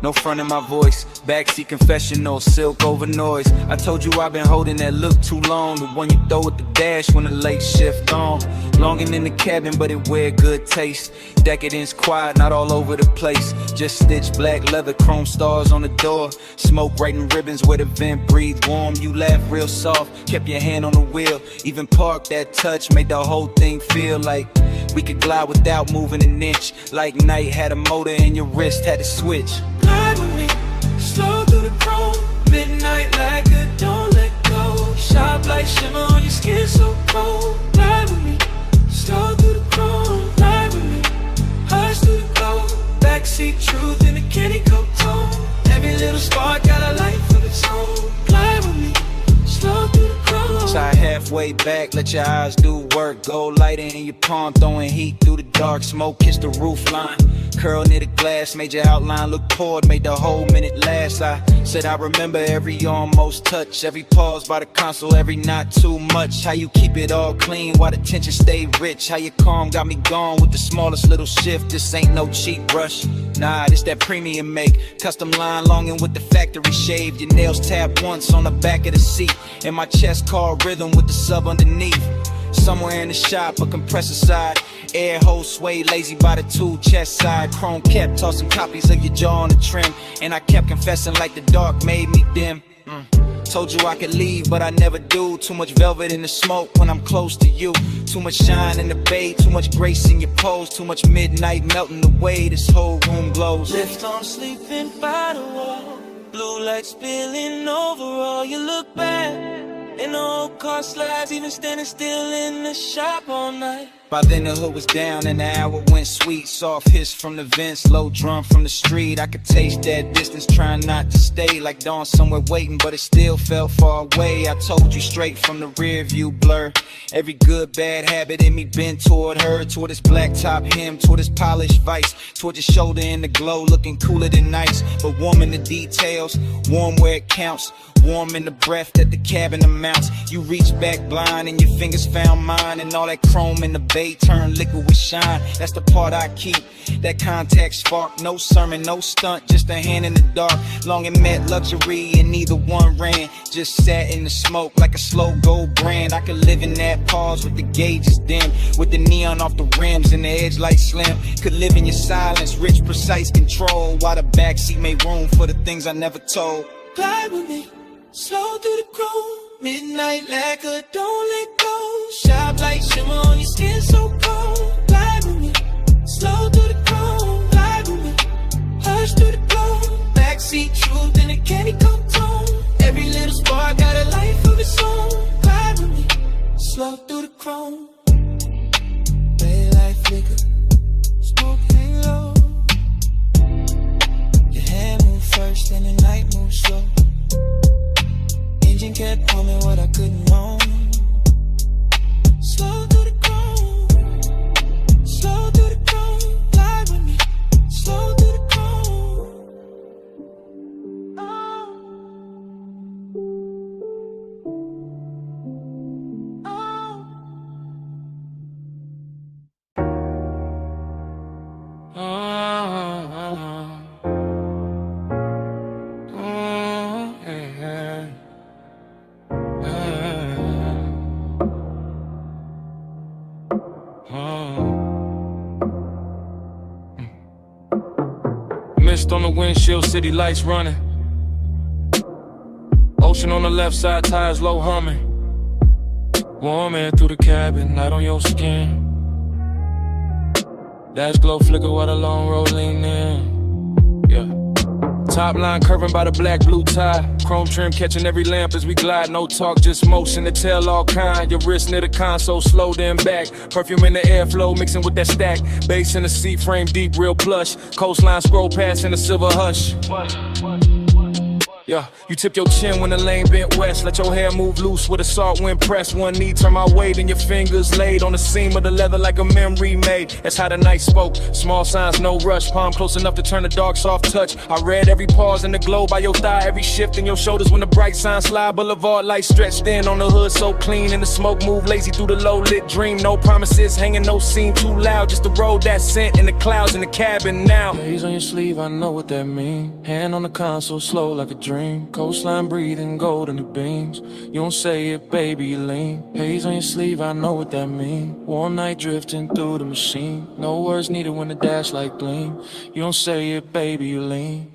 No front in my voice, backseat confessional, silk over noise. I told you I've been holding that look too long. The one you throw at the dash when the late shift on. Longing in the cabin, but it wear good taste. Decadence quiet, not all over the place. Just stitched black leather, chrome stars on the door. Smoke writing ribbons where the vent breathed warm. You laugh real soft, kept your hand on the wheel. Even parked that touch, made the whole thing feel like we could glide without moving an inch. Like night had a motor and your wrist had to switch. Glide with me, slow through the chrome. Midnight like a don't let go. Sharp like shimmer on your skin so cold. Glide with me, slow through the chrome. Glide with me, hush through the glow. Backseat truth in a candy coat tone. Every little spark got a life of its own. Glide with me, slow through the chrome. Side halfway back, let your eyes do work. Gold lighting in your palm, throwing heat through the dark. Smoke kiss the roof line. Curl near the glass, made your outline look poured, made the whole minute last. I said I remember every almost touch, every pause by the console, every not too much. How you keep it all clean while the tension stay rich. How you calm got me gone with the smallest little shift. This ain't no cheap brush, nah, this that premium make. Custom line longing with the factory shaved. Your nails tapped once on the back of the seat. And my chest called rhythm with the sub underneath. Somewhere in the shop, a compressor side. Air hole sway, lazy by the tool chest side. Chrome kept tossing copies of your jaw on the trim. And I kept confessing like the dark made me dim. Told you I could leave, but I never do. Too much velvet in the smoke when I'm close to you. Too much shine in the bay, too much grace in your pose. Too much midnight melting away, this whole room glows. Lift on sleeping by the wall. Blue light spilling over all. You look back and the whole car slides. Even standing still in the shop all night. By then the hood was down and the hour went sweet. Soft hiss from the vents, low drum from the street. I could taste that distance, trying not to stay. Like dawn somewhere waiting, but it still felt far away. I told you straight from the rear view blur. Every good bad habit in me bent toward her. Toward his black top hem, toward his polished vice. Toward his shoulder in the glow, looking cooler than nice. But warm in the details, warm where it counts. Warm in the breath that the cabin amounts. You reach back blind and your fingers found mine. And all that chrome in the bed elevate, turn liquid with shine. That's the part I keep. That contact spark, no sermon, no stunt, just a hand in the dark. Long and met luxury and neither one ran. Just sat in the smoke like a slow gold brand. I could live in that pause with the gauges dim, with the neon off the rims and the edge light slim. Could live in your silence, rich, precise control, while the backseat made room for the things I never told. Glide with me, slow through the chrome. Midnight lacquer, don't let go. Shop like shimmer on your skin, so cold. Glide with me, slow through the chrome. Glide with me, hush through the glow. Backseat truth in a candy coat tone. Every little spark got a life of its own. Glide with me, slow through the chrome. Daylight flicker, smoke hang low. Your hand move first and the night move slow. Engine kept humming what I couldn't know. Slow through the chrome, slow through the chrome. Glide with me, slow through the chrome. Mist on the windshield, city lights running. Ocean on the left side, tires low humming. Warm air through the cabin, light on your skin. Dash glow flicker while the long road lean in. Yeah. Top line curving by the black blue tie. Chrome trim catching every lamp as we glide. No talk, just motion to tell all kind. Your wrist near the console, slow then back. Perfume in the airflow mixing with that stack. Bass in the seat frame deep, real plush. Coastline scroll past in a silver hush. Yeah, you tip your chin when the lane bent west. Let your hair move loose with a salt wind press. One knee turn my weight and your fingers laid on the seam of the leather like a memory made. That's how the night spoke. Small signs, no rush. Palm close enough to turn the dark soft touch. I read every pause in the glow by your thigh. Every shift in your shoulders when the bright signs slide. Boulevard lights stretched in on the hood so clean. And the smoke move lazy through the low lit dream. No promises hanging, no scene too loud. Just the road that scent in the clouds in the cabin now. Haze on your sleeve, I know what that mean. Hand on the console, slow like a dream. Coastline breathing gold in the beams. You don't say it, baby, you lean. Haze on your sleeve, I know what that mean. Warm night drifting through the machine. No words needed when the dash light gleam. You don't say it, baby, you lean.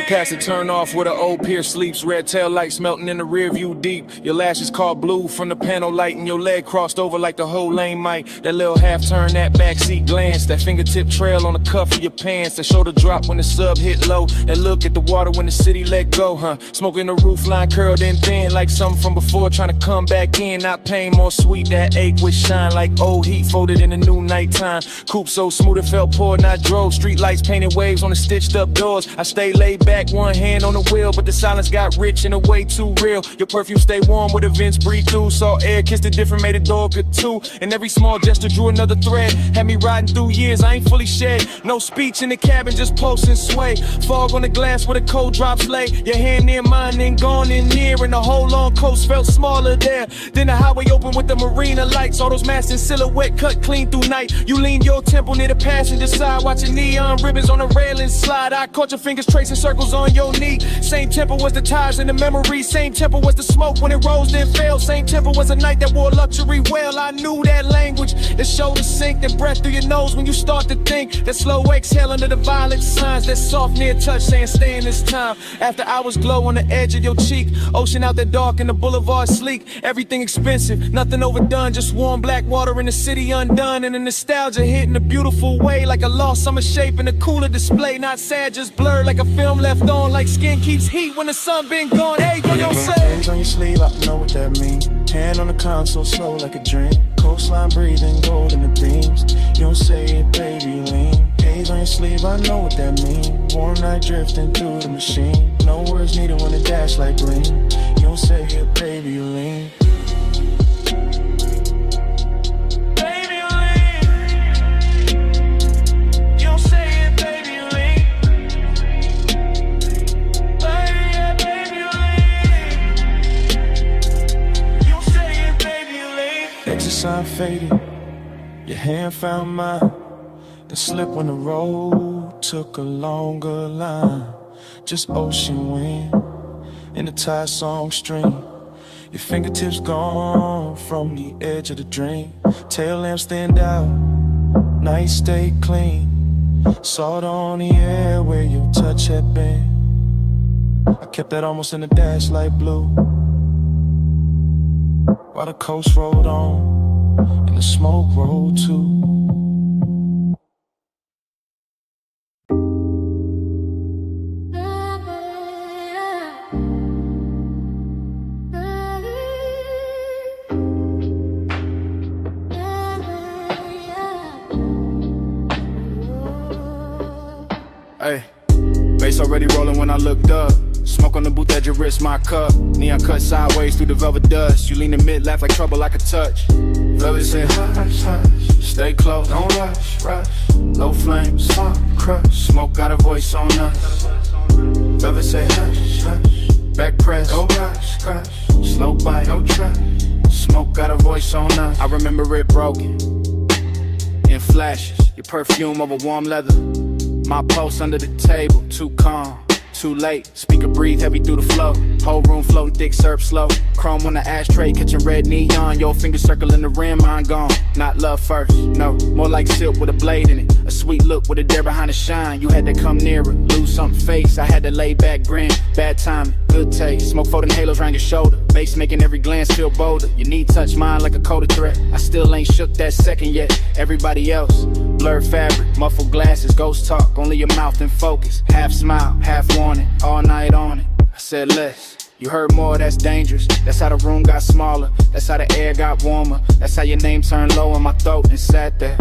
Past the turn off where the old pier sleeps. Red tail lights melting in the rear view deep. Your lashes caught blue from the panel light, and your leg crossed over like the whole lane might. That little half turn, that backseat glance, that fingertip trail on the cuff of your pants, that shoulder drop when the sub hit low, that look at the water when the city let go, huh? Smoking the roof line curled in thin like something from before, trying to come back in. Not pain, more sweet, that ache with shine like old heat folded in the new nighttime. Coupe so smooth it felt poor, not drove. Street lights painted waves on the stitched up doors. I stay laid back, one hand on the wheel, but the silence got rich and a way too real. Your perfume stay warm with events breathe through. Saw air, kissed it different, made a door good too. And every small gesture drew another thread. Had me riding through years, I ain't fully shed. No speech in the cabin, just pulse and sway. Fog on the glass where the cold drops lay. Your hand near mine, then gone in near. And the whole long coast felt smaller there. Then the highway opened with the marina lights. All those masts in silhouette cut clean through night. You lean your temple near the passenger side, watching neon ribbons on the railing slide. I caught your fingers tracing circles on your knee. Same tempo was the tires in the memory. Same tempo was the smoke when it rose then fell. Same tempo was a night that wore luxury well. I knew that language, that shoulder sink, that breath through your nose when you start to think. That slow exhale under the violet signs. That soft near touch saying stay in this time. After hours glow on the edge of your cheek. Ocean out there dark and the boulevard sleek. Everything expensive, nothing overdone. Just warm black water in the city undone. And the nostalgia hitting a beautiful way. Like a lost summer shape in a cooler display. Not sad, just blurred like a film left on. Like skin keeps heat when the sun been gone. Hey, what you say? Hands on your sleeve, I know what that means. Hand on the console, slow like a dream. Coastline breathing gold in the beams. You don't say it, baby, you lean. Haze on your sleeve, I know what that means. Warm night drifting through the machine. No words needed when the dash light gleam. You don't say it, baby, you lean. faded, your hand found mine, then slipped when the road took a longer line. Just ocean wind in the tide song stream. Your fingertips gone from the edge of the dream. Tail lamp stand out, night stay clean. Salt on the air where your touch had been. I kept that almost in the dash light blue, while the coast rolled on and the smoke rolled too. Hey, bass already rolling when I looked up. Smoke on the booth at your wrist, my cup. Neon cut sideways through the velvet dust. You lean in mid, laugh like trouble I could touch. Velvet say hush, hush. Stay close, don't rush, rush. Low flames, soft crush. Smoke got a voice on us. Velvet say hush, hush. Back press, go rush, crush. Slow bite, no trust. Smoke got a voice on us. I remember it broken in flashes. Your perfume over warm leather. My pulse under the table, too calm, too late. Speaker breathe heavy through the flow. Whole room floating thick, serve slow. Chrome on the ashtray, catching red neon. Your finger circling the rim, mine gone. Not love first, no. More like silk with a blade in it. A sweet look with a dare behind the shine. You had to come nearer, lose something face. I had to lay back, grin. Bad timing, good taste. Smoke floating halos around your shoulder. Bass making every glance feel bolder. Your knee touch mine like a coded threat. I still ain't shook that second yet. Everybody else, blurred fabric, muffled glasses, ghost talk. Only your mouth in focus. Half smile, half warning. All night on it. I said less. You heard more, that's dangerous. That's how the room got smaller. That's how the air got warmer. That's how your name turned low in my throat and sat there.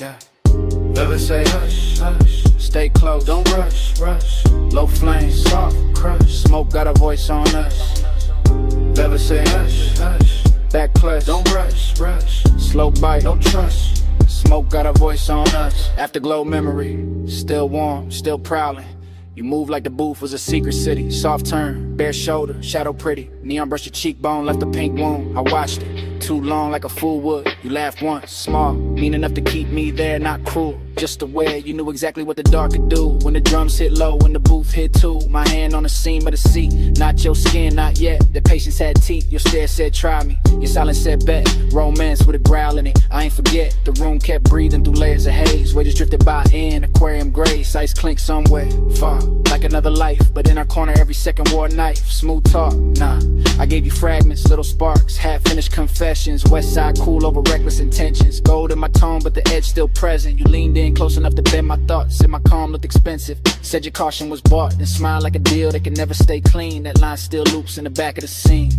Yeah. Velvet say hush, hush. Stay close, don't rush, rush. Low flame, soft crush. Smoke got a voice on us. Velvet say hush, hush. Back clutch, don't rush, rush. Slow bite, don't trust. Smoke got a voice on us. Afterglow memory, still warm, still prowling. You move like the booth was a secret city. Soft turn, bare shoulder, shadow pretty. Neon brushed your cheekbone, left a pink wound. I watched it, too long like a fool would. You laughed once, small, mean enough to keep me there, not cruel. Just aware, you knew exactly what the dark could do. When the drums hit low, when the booth hit too. My hand on the seam of the seat, not your skin, not yet. The patience had teeth, your stare said try me. Your silence said bet, romance with a growl in it. I ain't forget, the room kept breathing through layers of haze. Waiters drifted by in aquarium grace, ice clink somewhere far. Like another life, but in our corner every second wore a knife. Smooth talk, nah. I gave you fragments, little sparks, half-finished confessions. West side cool over reckless intentions. Gold in my tone, but the edge still present. You leaned in close enough to bend my thoughts. Said my calm looked expensive. Said your caution was bought. Then smiled like a deal that can never stay clean. That line still loops in the back of the scene.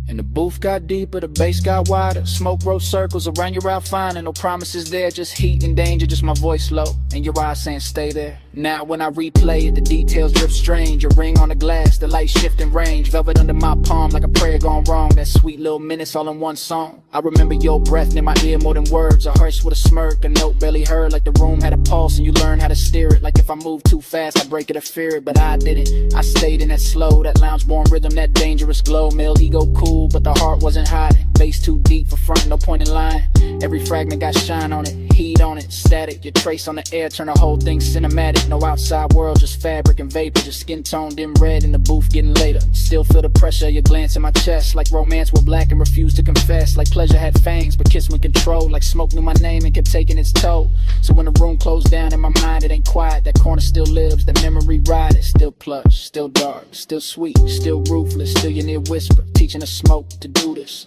And the booth got deeper, the bass got wider. Smoke wrote circles around your outfine, and no promises there, just heat and danger, just my voice low, and your eyes saying stay there. Now when I replay it, the details drip strange. Your ring on the glass, the light shifting range. Velvet under my palm like a prayer gone wrong. That sweet little minutes all in one song. I remember your breath near my ear more than words. A hush with a smirk, a note barely heard. Like the room had a pulse and you learned how to steer it. Like if I moved too fast, I'd break it or fear it. But I didn't, I stayed in that slow, that lounge-born rhythm, that dangerous glow. Male ego cool, but the heart wasn't hiding. Bass too deep for front, no point in lying. Every fragment got shine on it, heat on it, static. Your trace on the air, turn the whole thing cinematic. No outside world, just fabric and vapor. Just skin toned in red in the booth getting later. Still feel the pressure of your glance in my chest. Like romance were black and refused to confess. Like pleasure had fangs but kissed with control. Like smoke knew my name and kept taking its toll. So when the room closed down in my mind, it ain't quiet. That corner still lives, that memory rides. Still plush, still dark, still sweet, still ruthless. Still your near whisper, teaching the smoke to do this.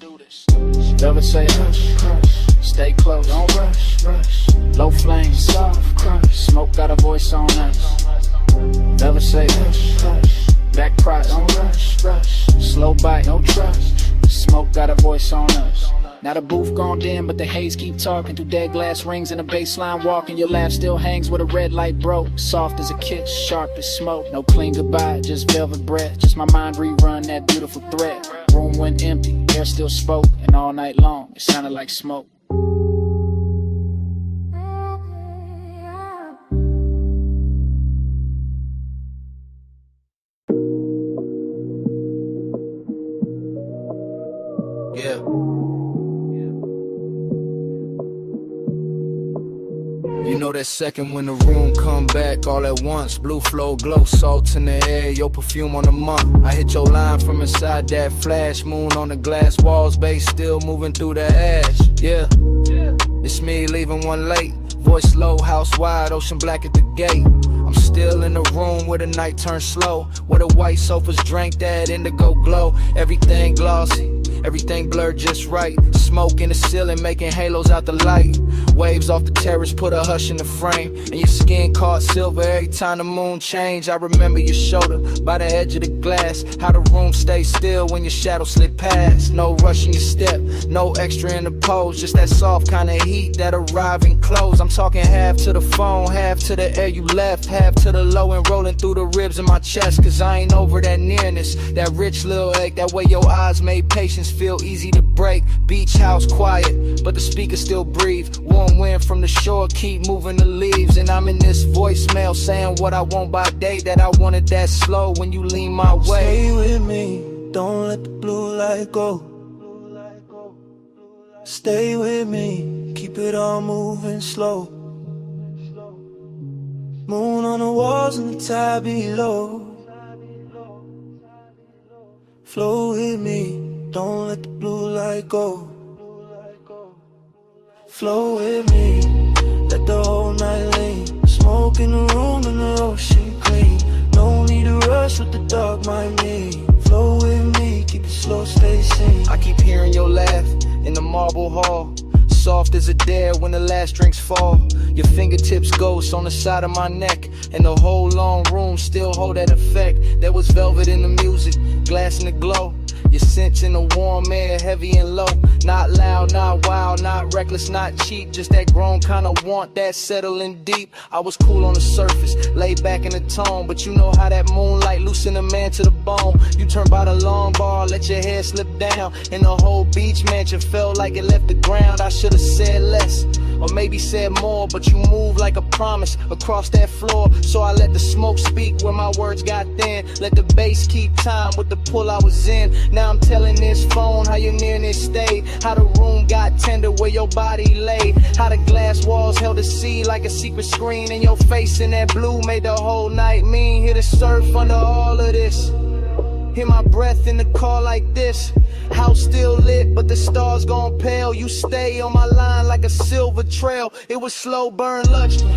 Velvet say hush, hush. Stay close, don't rush, rush. Low flame, soft crush. Smoke got a voice on us. Velvet say hush, hush. Back price, don't rush, rush. Slow bite, no trust. Smoke got a voice on us. Now the booth gone dim, but the haze keep talking through dead glass rings and a baseline walking. Your laugh still hangs where the red light broke. Soft as a kiss, sharp as smoke. No clean goodbye, just velvet breath. Just my mind rerun that beautiful thread. Room went empty, air still spoke, and all night long it sounded like smoke. Yeah. know that second when the room come back all at once. Blue flow, glow, salt in the air, your perfume on the month. I hit your line from inside that flash, moon on the glass walls, bass still moving through the ash. Yeah, it's me leaving one late. Voice low, house wide, ocean black at the gate. I'm still in the room where the night turns slow, where the white sofas drank that indigo glow. Everything glossy, everything blurred just right. Smoke in the ceiling making halos out the light. Waves off the terrace put a hush in the frame, and your skin caught silver every time the moon changed. I remember your shoulder by the edge of the glass, how the room stayed still when your shadow slid past. No rush in your step, no extra in the pose, just that soft kind of heat that arrive and close. I'm talking half to the phone, half to the air you left, half to the low and rolling through the ribs in my chest. Cause I ain't over that nearness, that rich little ache, that way your eyes made patience feel easy to break. Beach house quiet, but the speakers still breathe. Warm wind from the shore keep moving the leaves. And I'm in this voicemail saying what I want by day, that I wanted that slow when you lean my way. Stay with me, don't let the blue light go. Stay with me, keep it all moving slow. Moon on the walls and the tide below. Flow with me, don't let the blue light go. Flow with me, let the whole night lean. Smoke in the room and the ocean clean. No need to rush with the dark mind me. Flow with me, keep it slow, stay sane. I keep hearing your laugh in the marble hall, soft as a dare when the last drinks fall. Your fingertips ghost on the side of my neck, and the whole long room still hold that effect. There was velvet in the music, glass in the glow. Your scent in the warm air, heavy and low. Not loud, not wild, not reckless, not cheap. Just that grown kind of want, that settling deep. I was cool on the surface, laid back in the tone, but you know how that moonlight loosen a man to the bone. You turn by the long bar, let your hair slip down, and the whole beach mansion felt like it left the ground. I should've said less, or maybe said more, but you moved like a promise across that floor. So I let the smoke speak where my words got thin. Let the bass keep time with the pull I was in. Now I'm telling this phone how your nearness stayed, how the room got tender where your body laid, how the glass walls held the sea like a secret screen, and your face in that blue made the whole night mean. Hear the surf under all of this, hear my breath in the car like this. House still lit, but the stars gone pale. You stay on my line like a silver trail. It was slow burn luxury,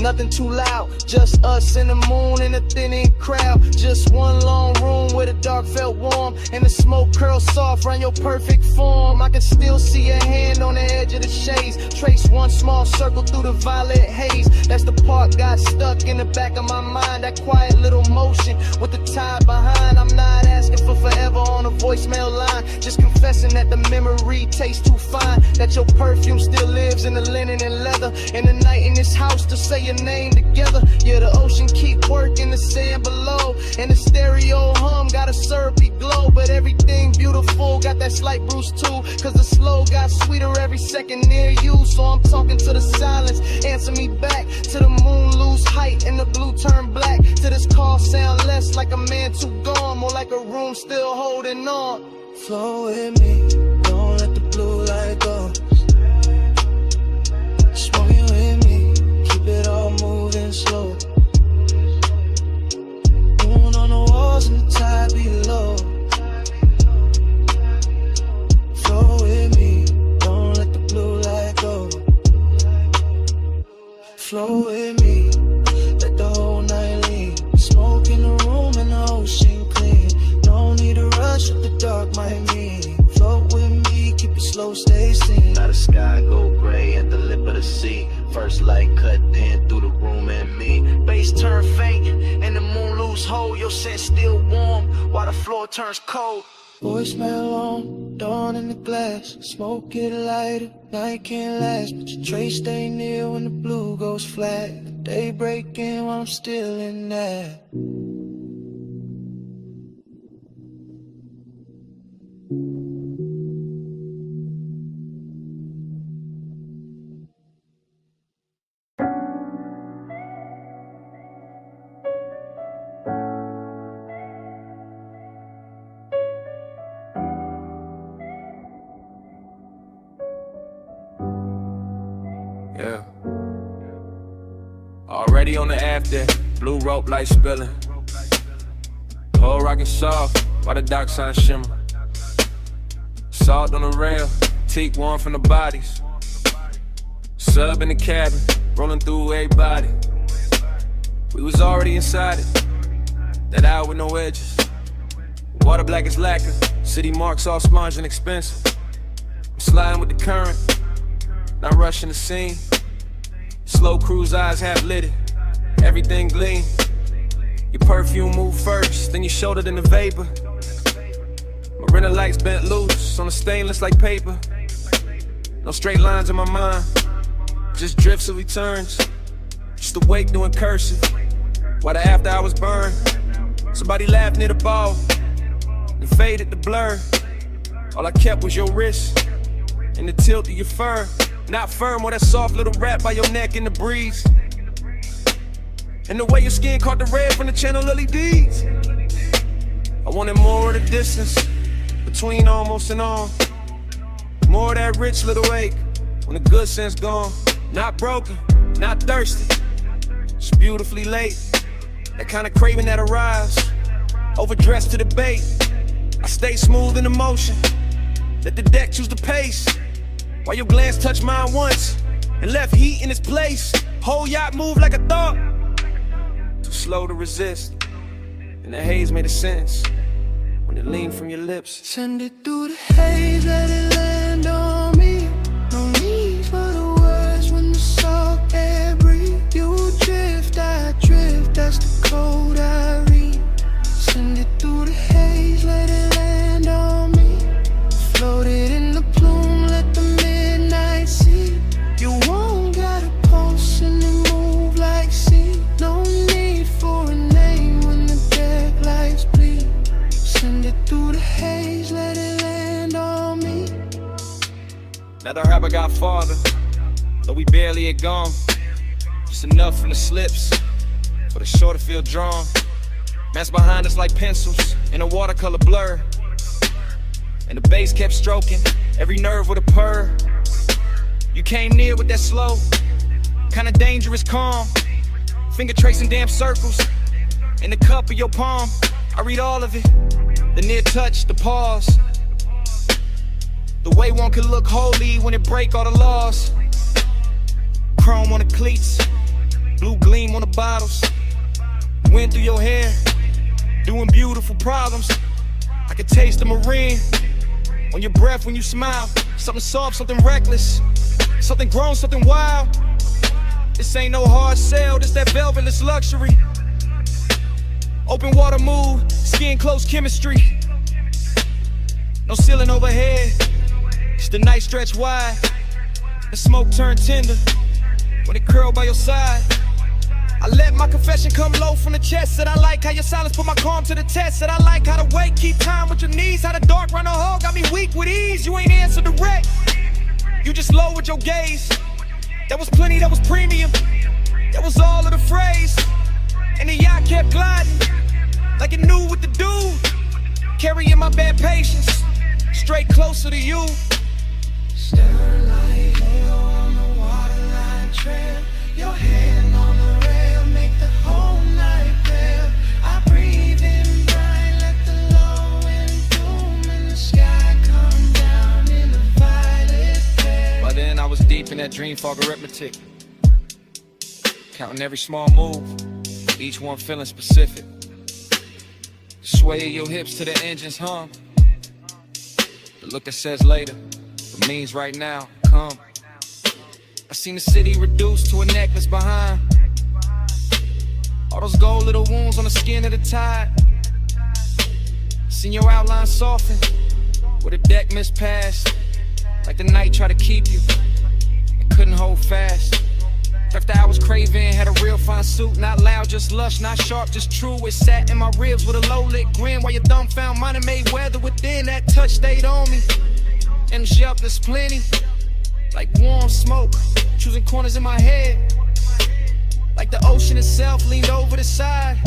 nothing too loud, just us and the moon and a thinning crowd. Just one long room where the dark felt warm, and the smoke curled soft around your perfect form. I can still see your hand on the edge of the shades, trace one small circle through the violet haze. That's the part got stuck in the back of my mind, that quiet little motion with the tide behind. I'm not asking for forever on a voicemail line, just confessing that the memory tastes too fine, that your perfume still lives in the linen and leather, and the night in this house to say your name together. Yeah, the ocean keep working the sand below, and the stereo hum got a syrupy glow. But everything beautiful got that slight bruise too, cause the slow got sweeter every second near you. So I'm talking to the silence, answer me back, to the moon lose height and the blue turn black, to this call sound less like a man too gone, more like a room still holding on. Flow with me, don't let the blue light go. Smoking with me, keep it all moving slow. Moon on the walls and the tide below. Flow with me, don't let the blue light go. Flow with me, let the whole night lean. Smoke in the room and the ocean clean. No need to rush with the dark might mean. Float with me, keep it slow, stay seen. Now the sky go gray at the lip of the sea. First light cut in through the room and me. Bass turn faint and the moon lose hold. Your scent still warm while the floor turns cold. Voicemail on, dawn in the glass. Smoke it lighter, night can't last, but your trace stay near when the blue goes flat. The day breaking while I'm still in that. Yeah. Ready on the after, blue rope light spilling. Whole rockin' soft, while the dock sign shimmer. Salt on the rail, teak warm from the bodies. Sub in the cabin, rolling through everybody. We was already inside it, that hour with no edges. Water black as lacquer, city marks all sponge and expensive. I'm sliding with the current, not rushing the scene. Slow cruise eyes half lit, everything gleam. Your perfume move first, then your shoulder then the vapor. Marina lights bent loose on the stainless like paper. No straight lines in my mind, just drifts of returns. Just awake doing cursive, while the after hours burn. Somebody laughed near the ball, and faded the blur. All I kept was your wrist, and the tilt of your fur. Not firm or that soft little wrap by your neck in the breeze. And the way your skin caught the red from the channel LEDs. I wanted more of the distance between almost and on. More of that rich little ache when the good sense gone. Not broken, not thirsty, just beautifully late. That kind of craving that arrives, overdressed to the bait. I stay smooth in the motion, let the deck choose the pace. While your glance touched mine once and left heat in its place. Whole yacht moved like a thought, too slow to resist. And the haze made a sense when it leaned from your lips. Send it through the haze, let it land on me. No need for the words when the salt air breathe. You drift, I drift, that's the code I read. Send it through the haze, let it land on me. Floated in the plume, let the midnight see. You won't got a pulse and it move like sea. No need for a name when the deck lights bleed. Send it through the haze, let it land on me. Now the rapper got farther, though we barely had gone. Just enough from the slips for the shore to feel drawn. Man's behind us like pencils in a watercolor blur. And the bass kept stroking every nerve with a purr. You came near with that slow, kinda dangerous calm. Finger tracing damn circles in the cup of your palm. I read all of it, the near touch, the pause. The way one can look holy when it break all the laws. Chrome on the cleats, blue gleam on the bottles. Wind through your hair, doing beautiful problems. I could taste the marine on your breath when you smile. Something soft, something reckless, something grown, something wild. This ain't no hard sell, this that velvetless luxury. Open water move, skin close chemistry. No ceiling overhead, it's the night stretch wide. The smoke turn tender when it curl by your side. I let my confession come low from the chest. Said I like how your silence put my calm to the test. Said I like how the weight keep time with your knees. How the dark run a hole got me weak with ease. You ain't answer direct, you just low with your gaze. That was plenty, that was premium. That was all of the phrase. And the yacht kept gliding like it knew what to do. Carrying my bad patience straight closer to you. Staring like hell on the waterline trail. Your hand on the rail, make the whole night fail. I breathe in bright, let the low end boom in the sky come down in a violet flare. By then I was deep in that dream fog arithmetic, counting every small move, each one feeling specific. Sway your hips to the engine's hum. The look that says later, but means right now, come. I seen the city reduced to a necklace behind. All those gold little wounds on the skin of the tide. Seen your outline soften where the deck missed past. Like the night tried to keep you and couldn't hold fast. After I was craving, had a real fine suit. Not loud, just lush, not sharp, just true. It sat in my ribs with a low-lit grin. While your thumb found mine and made weather within. That touch stayed on me, and shelf there's plenty. Like warm smoke, choosing corners in my head. Like the ocean itself leaned over the side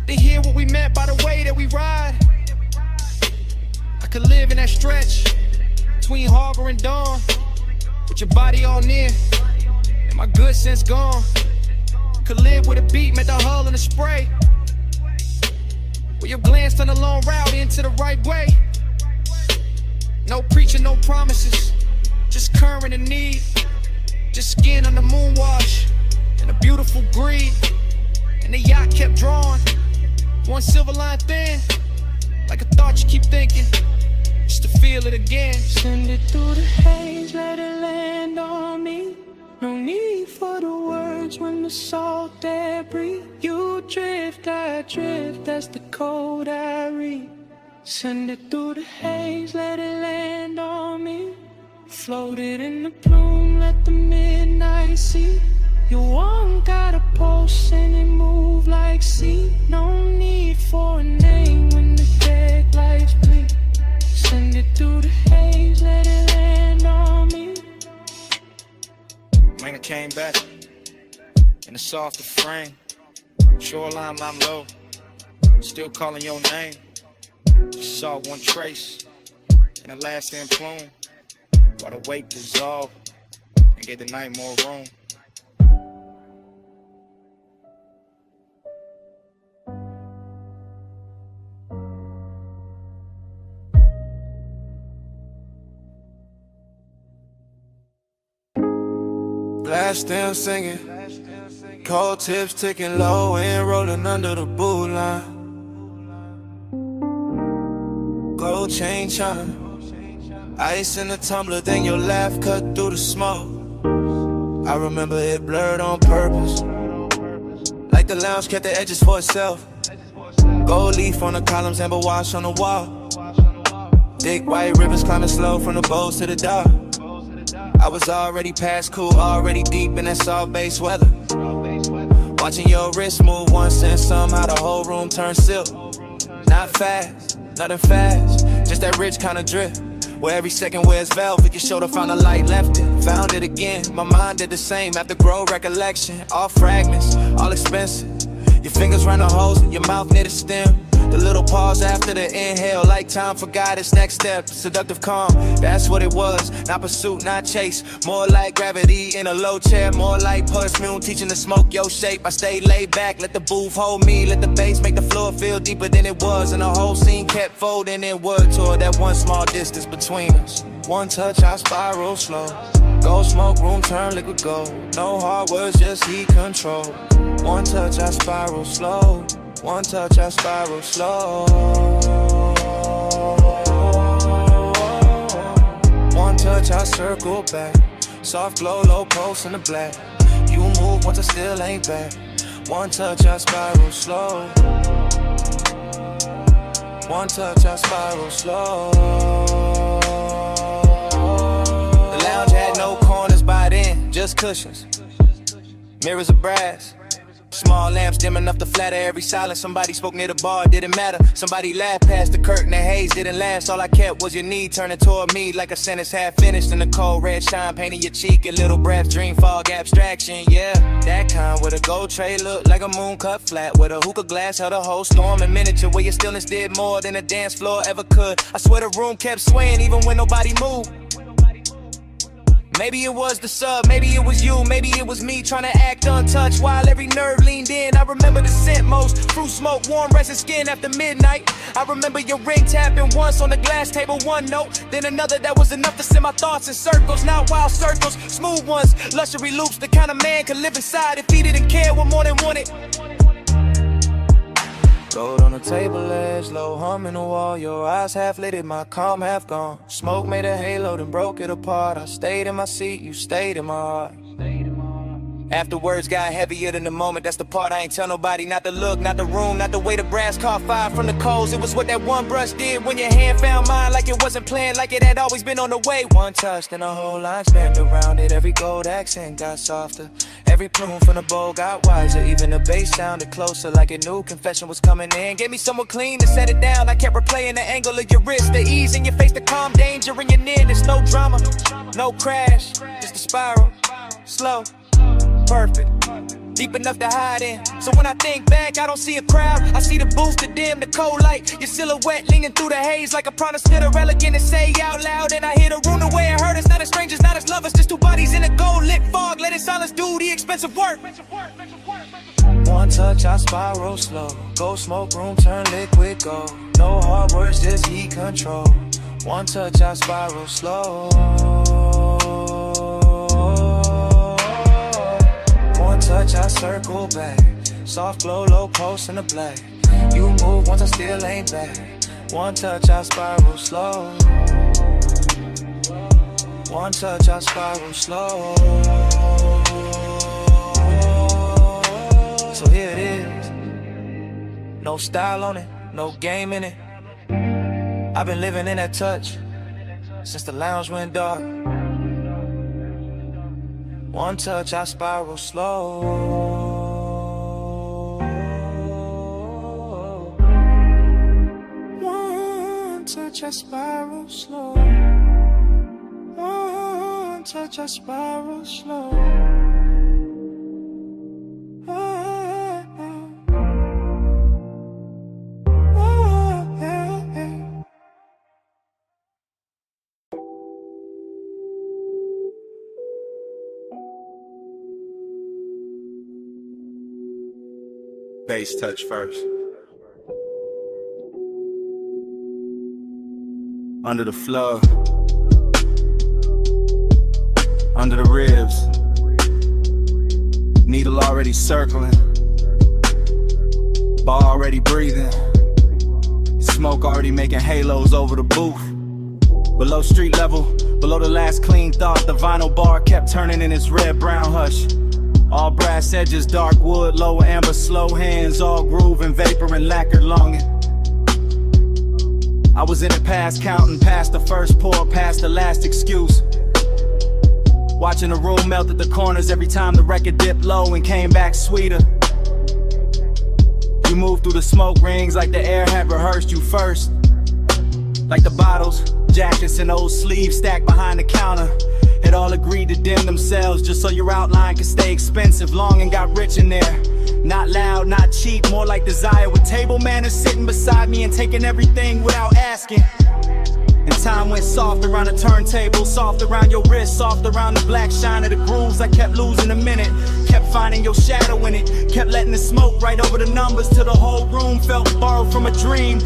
to hear what we meant by the way that we ride. I could live in that stretch between harbor and dawn, with your body all near and My good sense gone. Could live with a beat, met the hull and the spray. Where your glance turn a long route into the right way. No preaching, no promises. Just current and need. Just skin on the moon wash. And a beautiful greed. And the yacht kept drawing. One silver line thin. Like a thought you keep thinking. Just to feel it again. Send it through the haze, let it land on me. No need for the words when the salt air breathe. You drift, I drift, that's the code I read. Send it through the haze, let it land on me. Floated in the plume, let the midnight see. You won't got a pulse and it move like sea. No need for a name when the dead lights bleed. Send it through the haze, let it land on me. Man, I came back in a softer frame. Shoreline, I'm low, still calling your name. Just saw one trace in the last end plume. While the wake dissolved and gave the night more room. Flash them singing, cold tips ticking low and rolling under the boot line. Gold chain chime, ice in the tumbler, then your laugh cut through the smoke. I remember it blurred on purpose, like the lounge kept the edges for itself. Gold leaf on the columns, amber wash on the wall. Thick white rivers climbing slow from the bows to the dock. I was already past cool, already deep in that soft base weather. Watching your wrist move once and somehow the whole room turned silk. Not fast, nothing fast, just that rich kind of drift. Where every second wears velvet, your shoulder found a light, left it, found it again. My mind did the same after grow recollection. All fragments, all expensive. Your fingers round the holes, your mouth near the stem. The little pause after the inhale, like time forgot its next step. Seductive calm, that's what it was. Not pursuit, not chase. More like gravity in a low chair. More like perfume, teaching to smoke your shape. I stayed laid back, let the booth hold me. Let the bass make the floor feel deeper than it was. And the whole scene kept folding inward toward that one small distance between us. One touch, I spiral slow. Gold smoke, room turn liquid gold. No hard words, just heat control. One touch, I spiral slow. One touch, I spiral slow. One touch, I circle back. Soft glow, low pulse in the black. You move once I still ain't back. One touch, I spiral slow. One touch, I spiral slow. The lounge had no corners by then, just cushions. Mirrors of brass. Small lamps dim enough to flatter every silence. Somebody spoke near the bar, didn't matter. Somebody laughed past the curtain, the haze didn't last. All I kept was your knee turning toward me like a sentence half finished. And the cold red shine painting your cheek. A little breath, dream fog, abstraction, yeah. That kind with a gold tray looked like a moon cut flat. With a hookah glass held a whole storm in miniature. Where your stillness did more than a dance floor ever could. I swear the room kept swaying even when nobody moved. Maybe it was the sub, maybe it was you, maybe it was me trying to act untouched while every nerve leaned in. I remember the scent most, fruit smoke, warm resting skin after midnight. I remember your ring tapping once on the glass table, one note, then another that was enough to send my thoughts in circles. Not wild circles, smooth ones, luxury loops, the kind of man could live inside if he didn't care what more than wanted. Gold on the table edge, low hum in the wall. Your eyes half lit, my calm half gone. Smoke made a halo, then broke it apart. I stayed in my seat, you stayed in my heart. After words got heavier than the moment, that's the part I ain't tell nobody. Not the look, not the room, not the way the brass caught fire from the coals. It was what that one brush did when your hand found mine. Like it wasn't planned, like it had always been on the way. One touch, then the whole line spanned around it. Every gold accent got softer. Every plume from the bowl got wiser. Even the bass sounded closer, like it knew confession was coming in. Gave me someone clean to set it down. I kept replaying the angle of your wrist, the ease in your face, the calm danger in your nearness. No drama, no crash, just a spiral, slow, perfect, deep enough to hide in. So when I think back, I don't see a crowd. I see the booth, the dim, the cold light. Your silhouette leaning through the haze like a promise to the elegant to say out loud. And I hear the room the way I heard us. Not as strangers, not as lovers, just two bodies in a gold lit fog. Letting silence do do the expensive work. One touch, I spiral slow. Go smoke room, turn liquid gold. No hard words, just heat control. One touch, I spiral slow. One touch, I circle back. Soft glow, low pulse in the black. You move once I still ain't back. One touch, I spiral slow. One touch, I spiral slow. So here it is. No style on it, no game in it. I've been living in that touch since the lounge went dark. One touch, I spiral slow. One touch, I spiral slow. One touch, I spiral slow. Bass touch first. Under the floor, under the ribs, needle already circling, bar already breathing, smoke already making halos over the booth. Below street level, below the last clean thought, the vinyl bar kept turning in its red-brown hush. All brass edges, dark wood, low amber, slow hands, all groove and vapor and lacquered longing. I was in it past counting, past the first pour, past the last excuse. Watching the room melt at the corners every time the record dipped low and came back sweeter. You moved through the smoke rings like the air had rehearsed you first. Like the bottles, jackets, and old sleeves stacked behind the counter had all agreed to dim themselves just so your outline could stay expensive. Long and got rich in there. Not loud, not cheap, more like desire. With table manners sitting beside me and taking everything without asking. And time went soft around the turntable, soft around your wrist, soft around the black shine of the grooves. I kept losing a minute, kept finding your shadow in it, kept letting the smoke right over the numbers till the whole room felt borrowed from a dream.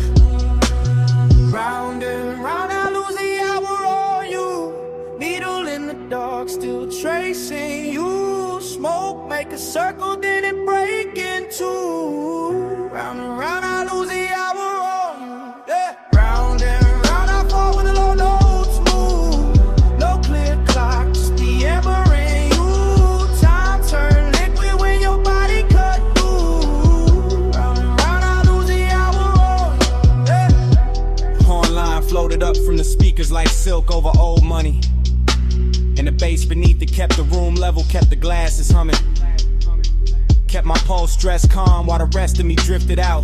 Round and round, I lose the hour on you. Needle in the dark, still tracing you. Smoke, make a circle, then it break in two. Round and round, I lose the hour on you. Yeah. Round and round, I fall when the low notes move. No clear clock, just the amber in you. Time turn liquid when your body cut through. Round and round, I lose the hour on you. Yeah. Horn floated up from the speakers like silk over old money. And the bass beneath it kept the room level, kept the glasses humming. Kept my pulse stressed calm while the rest of me drifted out.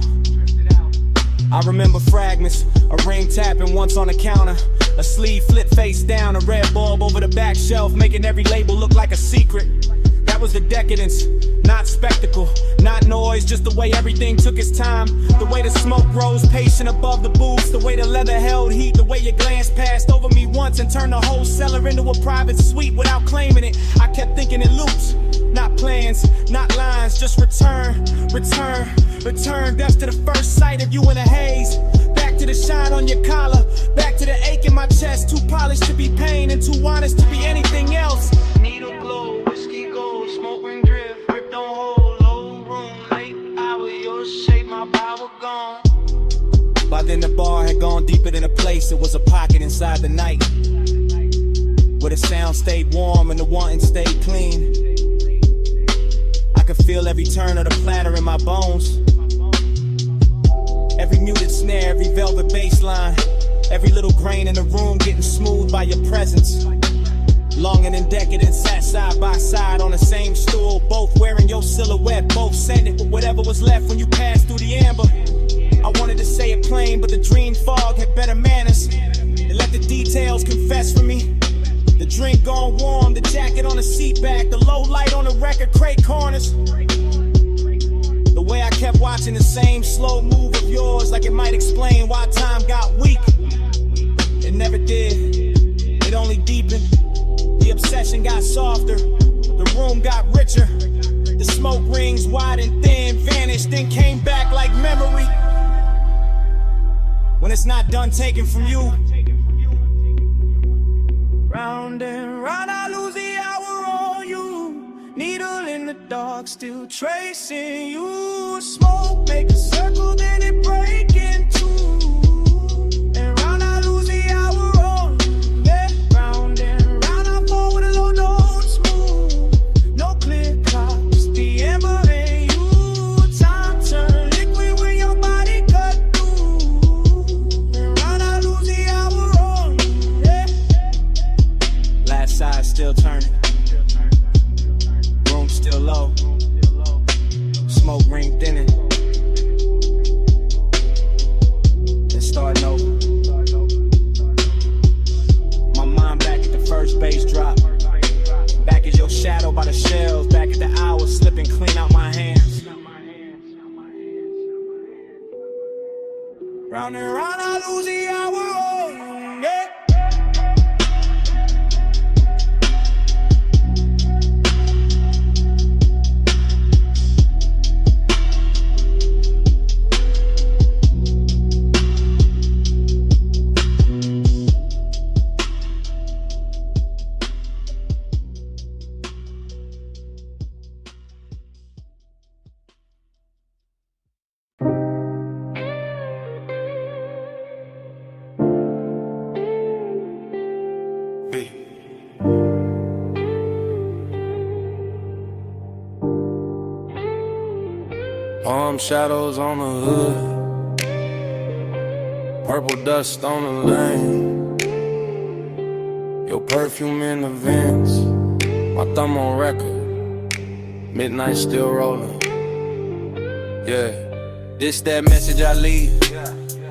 I remember fragments, a ring tapping once on the counter, a sleeve flipped face down, a red bulb over the back shelf, making every label look like a secret. That was the decadence, not spectacle, not noise, just the way everything took its time. The way the smoke rose patient above the booths, the way the leather held heat, the way your glance passed over me once and turned the whole cellar into a private suite without claiming it. I kept thinking in loops, not plans, not lines, just return, return, return. That's to the first sight of you in a haze. Back to the shine on your collar, back to the ache in my chest. Too polished to be pain and too honest to be anything else. Needle glow, whiskey gold, smoke ring drift, grip don't hold, low room, late hour, your shape, my power gone. By then the bar had gone deeper than a place, it was a pocket inside the night, where the sound stayed warm and the wanting stayed clean. I could feel every turn of the platter in my bones, every muted snare, every velvet bass line, every little grain in the room getting smooth by your presence. Longing and decadent sat side by side on the same stool, both wearing your silhouette, both scented with whatever was left when you passed through the amber. I wanted to say it plain, but the dream fog had better manners. It let the details confess for me. The drink gone warm, the jacket on the seat back, the low light on the record crate corners. The way I kept watching the same slow move of yours, like it might explain why time got weak. It never did, it only deepened. The obsession got softer, the room got richer. The smoke rings wide and thin vanished, then came back like memory. When it's not done taken from you. Round and round I lose the hour on you. Needle in the dark, still tracing you. Smoke make a circle, then it break in two. And round I lose the hour on you. Yeah, round and round I fall with a low note smooth. No clear clock, just the ember in you. Time turn liquid when your body cut through. And round I lose the hour on you. Yeah. Last side still turning. Room still low. Smoke ring thinning. Then starting over. My mind back at the first bass drop. Back as your shadow by the shells. Back at the hours slipping clean out my hands. Round and round I lose the hour. Oh, yeah. Palm shadows on the hood, purple dust on the lane, your perfume in the vents, my thumb on record, midnight still rolling. Yeah, this that message I leave,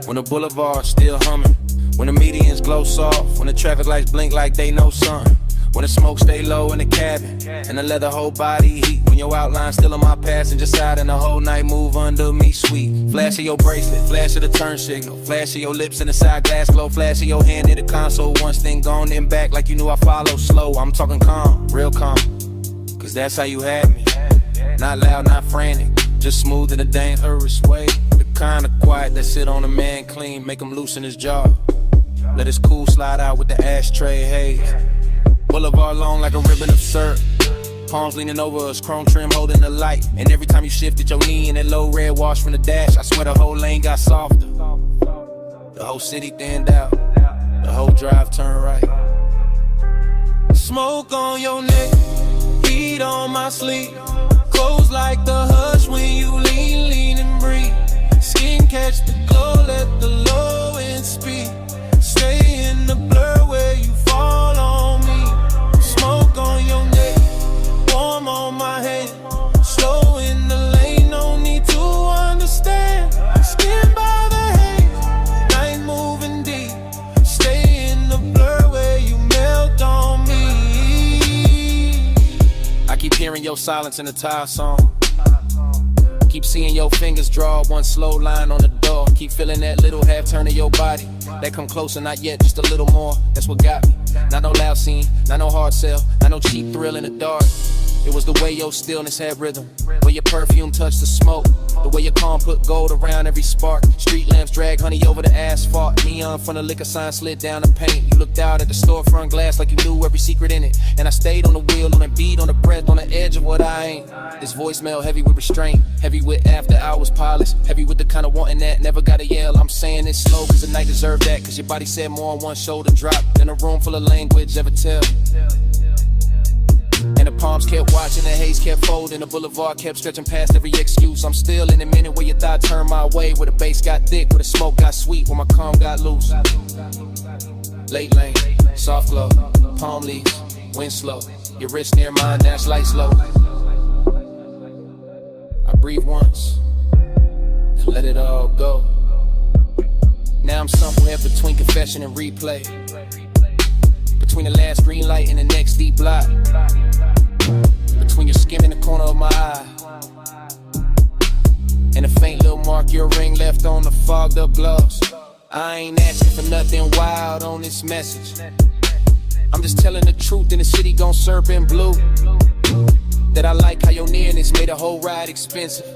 when the boulevard's still humming, when the medians glow soft, when the traffic lights blink like they know something, when the smoke stay low in the cabin, and the leather whole body heat, when your outline still on my passenger side, and the whole night move under me sweet. Flash of your bracelet, flash of the turn signal, flash of your lips in the side glass glow, flash of your hand in the console, once then gone then back like you knew I follow slow. I'm talking calm, real calm, cause that's how you had me. Not loud, not frantic, just smooth in a dangerous way. The kind of quiet that sit on a man clean, make him loosen his jaw. Let his cool slide out with the ashtray haze. Boulevard long like a ribbon of syrup. Palms leaning over us, chrome trim holding the light. And every time you shifted your knee in that low red wash from the dash, I swear the whole lane got softer. The whole city thinned out, the whole drive turned right. Smoke on your neck, heat on my sleeve. Close like the hush when you lean and breathe. Skin catch the glow, let the low end speed. Stay in the blur where you fall on me. Smoke on your neck, warm on my hand. Slow in the lane, no need to understand. Skin by the haze, night moving deep. Stay in the blur where you melt on me. I keep hearing your silence in the tire song. Keep seeing your fingers draw one slow line on the door. Keep feeling that little half turn of your body. That come closer, not yet, just a little more. That's what got me. Not no loud scene, not no hard sell, not no cheap thrill in the dark. It was the way your stillness had rhythm, where your perfume touched the smoke, the way your calm put gold around every spark. Street lamps drag honey over the asphalt. Neon from the liquor sign slid down the paint. You looked out at the storefront glass like you knew every secret in it. And I stayed on the wheel, on the beat, on the breath, on the edge of what I ain't. This voicemail heavy with restraint, heavy with after hours polish, heavy with the kind of wanting that never gotta yell. I'm saying it slow cause the night deserved that, cause your body said more on one shoulder drop than a room full of language ever tell. And the palms kept watching, the haze kept folding, the boulevard kept stretching past every excuse. I'm still in a minute where your thought turned my way, where the bass got thick, where the smoke got sweet, where my calm got loose. Late lane, soft glow, palm leaves, wind slow, your wrist near mine, dash light slow. I breathe once, and let it all go. Now I'm somewhere between confession and replay, between the last green light and the next deep block, between your skin and the corner of my eye, and a faint little mark your ring left on the fogged up gloss. I ain't asking for nothing wild on this message. I'm just telling the truth, and the city gon' serve in blue. that I like how your nearness made the whole ride expensive.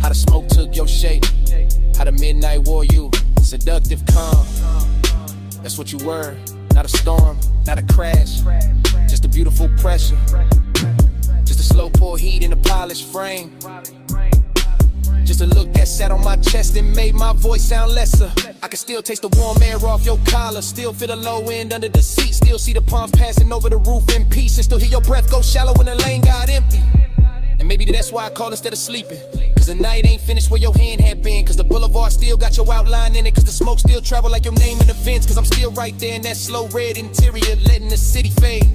How the smoke took your shape, how the midnight wore you, seductive calm. That's what you were, not a storm, not a crash, just a beautiful pressure. Just a slow pour heat in a polished frame. Just a look that sat on my chest and made my voice sound lesser. I can still taste the warm air off your collar, still feel the low end under the seat, still see the palms passing over the roof in peace, and still hear your breath go shallow when the lane got empty. And maybe that's why I call instead of sleeping, cause the night ain't finished where your hand had been, cause the boulevard still got your outline in it, cause the smoke still travel like your name in the vents, cause I'm still right there in that slow red interior, letting the city fade,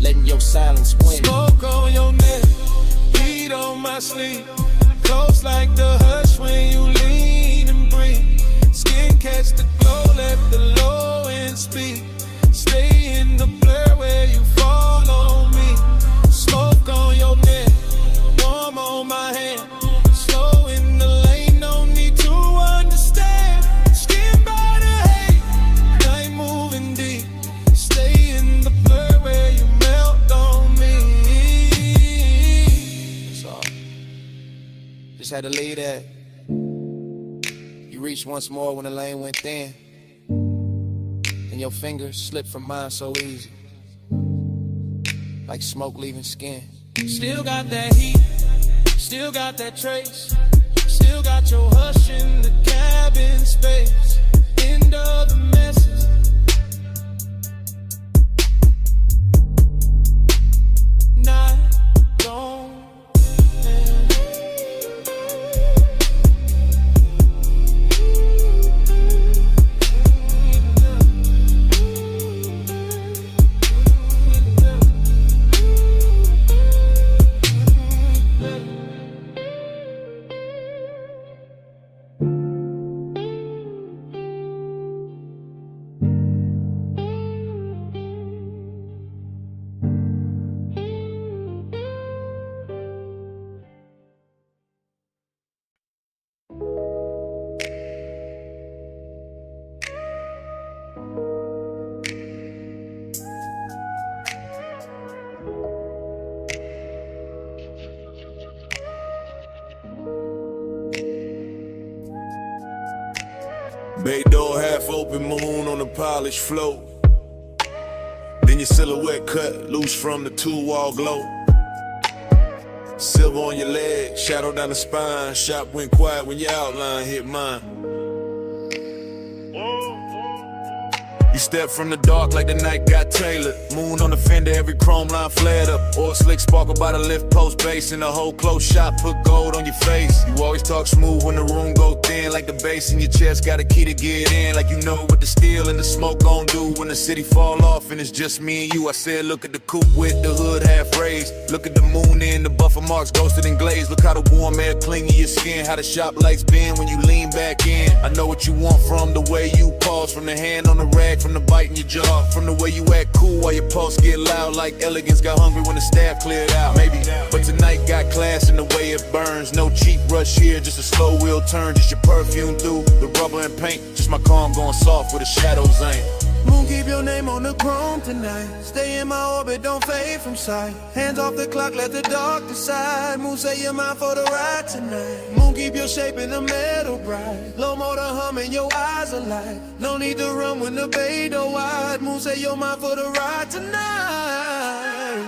letting your silence win. Smoke on your neck, heat on my sleeve, close like the hush when you lean and breathe. Skin catch the glow, let the low end speak. Stay in the blur where you fall on me. Smoke on your neck, warm on my hand. Slow in the lane, no need to understand. Skin by the hate, night moving deep. Stay in the blur where you melt on me. That's all. Just had to leave that. You reached once more when the lane went thin, and your fingers slipped from mine so easy, like smoke leaving skin. Still got that heat, still got that trace, still got your hush in the cabin space. End of the message. Night gone. Bay door, half open moon on the polished floor. Then your silhouette cut loose from the two-wall glow. Silver on your leg, shadow down the spine. Shop went quiet when your outline hit mine. You step from the dark like the night got tailored. Moon on the fender, every chrome line flared up. Oil slick sparkle by the lift post base. In the whole close shot, put gold on your face. You always talk smooth when the room go thin, like the bass in your chest got a key to get in. Like you know what the steel and the smoke gon' do when the city fall off and it's just me and you. I said look at the coupe with the hood half raised. Look at the moon in the buffer marks ghosted and glazed. Look how the warm air cling to your skin, how the shop lights bend when you lean back in. I know what you want from the way you pause, from the hand on the rag, from the bite in your jaw, from the way you act cool while your pulse get loud, like elegance got hungry when the staff cleared out. Maybe, but tonight got class in the way it burns. No cheap rush here, just a slow wheel turn. Just your perfume through the rubber and paint. Just my calm going soft where the shadows ain't. Moon, keep your name on the chrome tonight. Stay in my orbit, don't fade from sight. Hands off the clock, let the dark decide. Moon, say you're mine for the ride tonight. Moon, keep your shape in the metal bright. Low motor humming, your eyes alight. No need to run when the bay door wide. Moon, say you're mine for the ride tonight.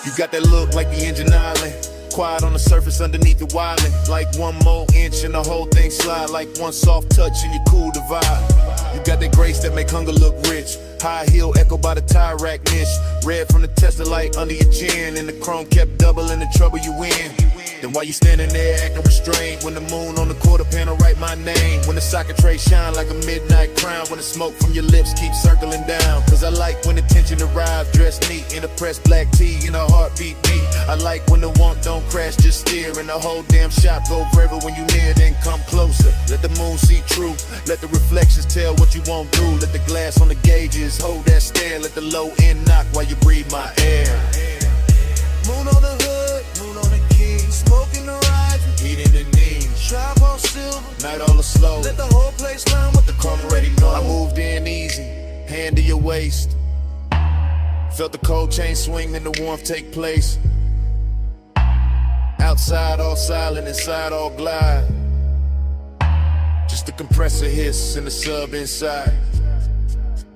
You got that look like the engine island. Quiet on the surface underneath the wildin'. Like one more inch and the whole thing slide. Like one soft touch and you cool the vibe. You got that grace that make hunger look rich. High heel echo by the tire rack niche. Red from the Tesla light under your chin. And the chrome kept doubling the trouble you in. Then while you standing there acting restrained, when the moon on the quarter panel write my name. When the socket tray shine like a midnight crown. When the smoke from your lips keeps circling down. Cause I like when the tension arrives, dressed neat in a pressed black tee and a heartbeat beat. I like when the want don't crash, just steer. And the whole damn shop go forever when you near, then come closer. Let the moon see truth, let the reflections tell what you won't do. Let the glass on the gauges hold that stare. Let the low end knock while you breathe my air. Moon on the hood, moon on the key. Smoke in the horizon, heat in the knees. Trap all silver, night all the slow. Let the whole place learn what the chrome already know. I moved in easy, hand to your waist. Felt the cold chain swing and the warmth take place. Outside all silent, inside all glide. Just the compressor hiss and the sub inside.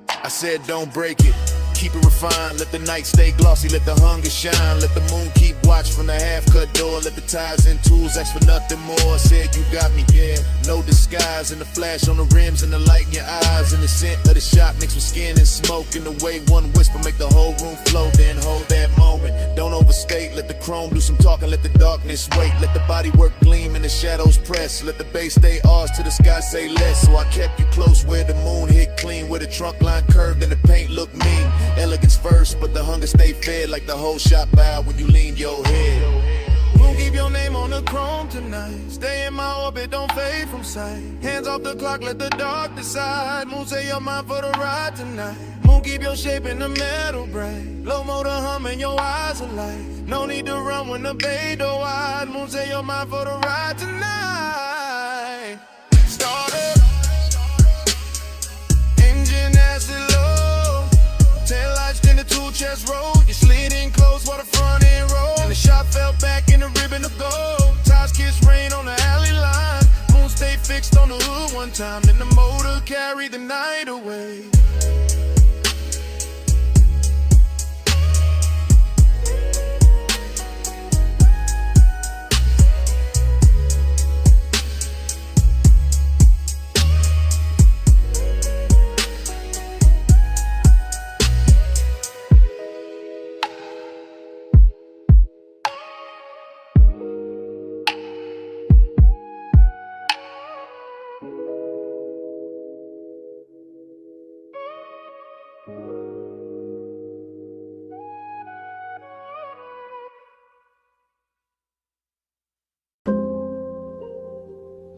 I said don't break it, keep it refined. Let the night stay glossy, let the hunger shine. Let the moon keep watch from the half-cut door. Let the ties and tools ask for nothing more. I said you got me, yeah, no disguise. And the flash on the rims and the light in your eyes. And the scent of the shot mixed with skin and smoke. And the way one whisper make the whole room flow. Then hold that moment, don't overstate. Let the chrome do some talking, let the darkness wait. Let the body work gleam and the shadows press. Let the bass stay ours till the sky say less. So I kept you close where the moon hit clean. Where the trunk line curved and the paint looked mean. Elegance first, but the hunger stay fed. Like the whole shop bowed when you lean your head. Won't keep your name on the chrome tonight. Stay in my orbit, don't fade from sight. Hands off the clock, let the dark decide. Moon say you're mine for the ride tonight. Moon keep your shape in the metal bright. Low motor humming, your eyes alight. No need to run when the bay door wide. Moon say you're mine for the ride tonight. Start up, engine acid low. Tail lights in the two chest roll. You slid in close while the front end roll. And the shot fell back in the ribbon of gold. Ties kiss rain on the alley line. Moon stay fixed on the hood one time. Then the motor carried the night away.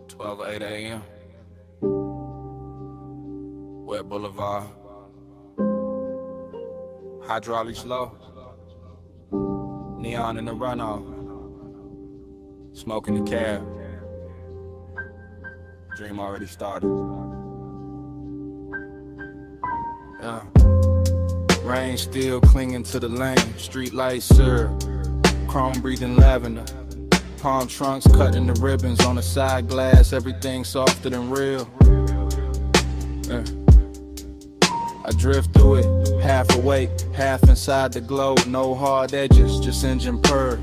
Twelve 8 a.m. Wet Boulevard. Hydraulics low. Neon in the runoff. Smoking the cab. Dream already started. Yeah. Rain still clinging to the lane. Street lights syrup. Chrome breathing lavender. Palm trunks cutting the ribbons on the side glass. Everything softer than real. Yeah. I drift through it, half awake, half inside the glow. No hard edges, just engine purr.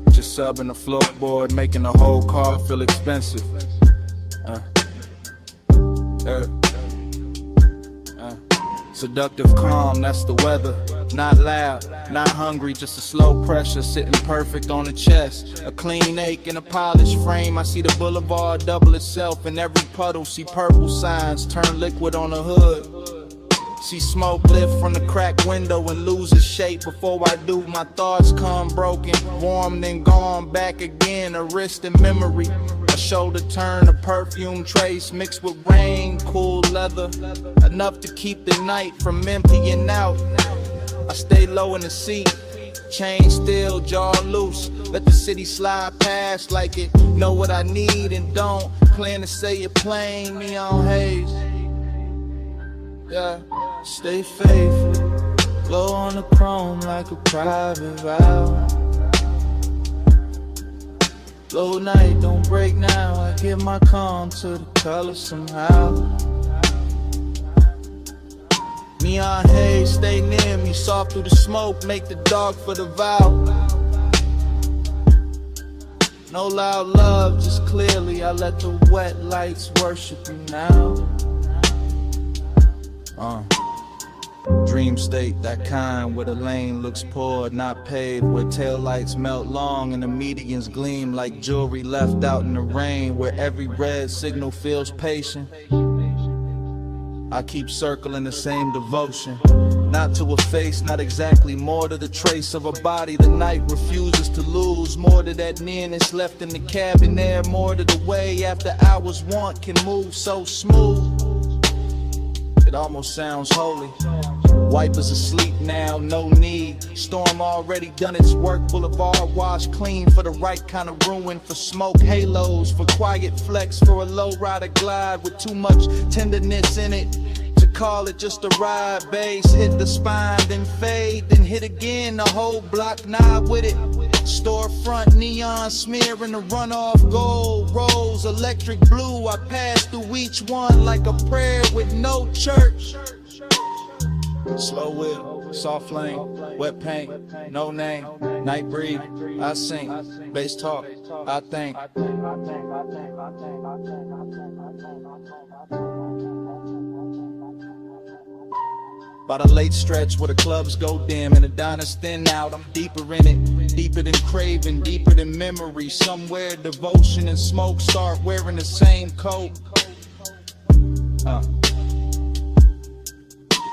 Just subbing the floorboard, making the whole car feel expensive. Seductive calm, that's the weather. Not loud, not hungry, just a slow pressure sitting perfect on the chest. A clean ache in a polished frame. I see the boulevard double itself in every puddle. See purple signs turn liquid on the hood. See smoke lift from the cracked window and lose its shape. Before I do, my thoughts come broken, warm then gone back again. A wrist in memory, a shoulder turn, a perfume trace mixed with rain, cool leather, enough to keep the night from emptying out. I stay low in the seat, chain still, jaw loose. Let the city slide past like it know what I need and don't. Plan to say it plain, neon haze. Yeah, stay faithful, glow on the chrome like a private vow. Low night, don't break now. I get my calm to the color somehow. Neon haze, stay near me, soft through the smoke, make the dark for the vow. No loud love, just clearly I let the wet lights worship you now. Dream state, that kind where the lane looks poured, not paved, where taillights melt long and the medians gleam like jewelry left out in the rain, where every red signal feels patient. I keep circling the same devotion, not to a face, not exactly, more to the trace of a body the night refuses to lose, more to that nearness left in the cabin there, more to the way after hours want can move so smooth. It almost sounds holy. Wipers asleep now, no need. Storm already done its work. Boulevard washed clean for the right kind of ruin. For smoke halos, for quiet flex, for a low rider glide with too much tenderness in it to call it just a ride. Bass hit the spine, then fade, then hit again. The whole block nod with it. Storefront neon smearing the runoff gold rolls. Electric blue, I pass through each one like a prayer with no church. Slow whip, soft flame, wet paint, no name, night breathe, I sing, bass talk, I think. By the late stretch where the clubs go dim and the diners thin out, I'm deeper in it, deeper than craving, deeper than memory. Somewhere devotion and smoke start wearing the same coat.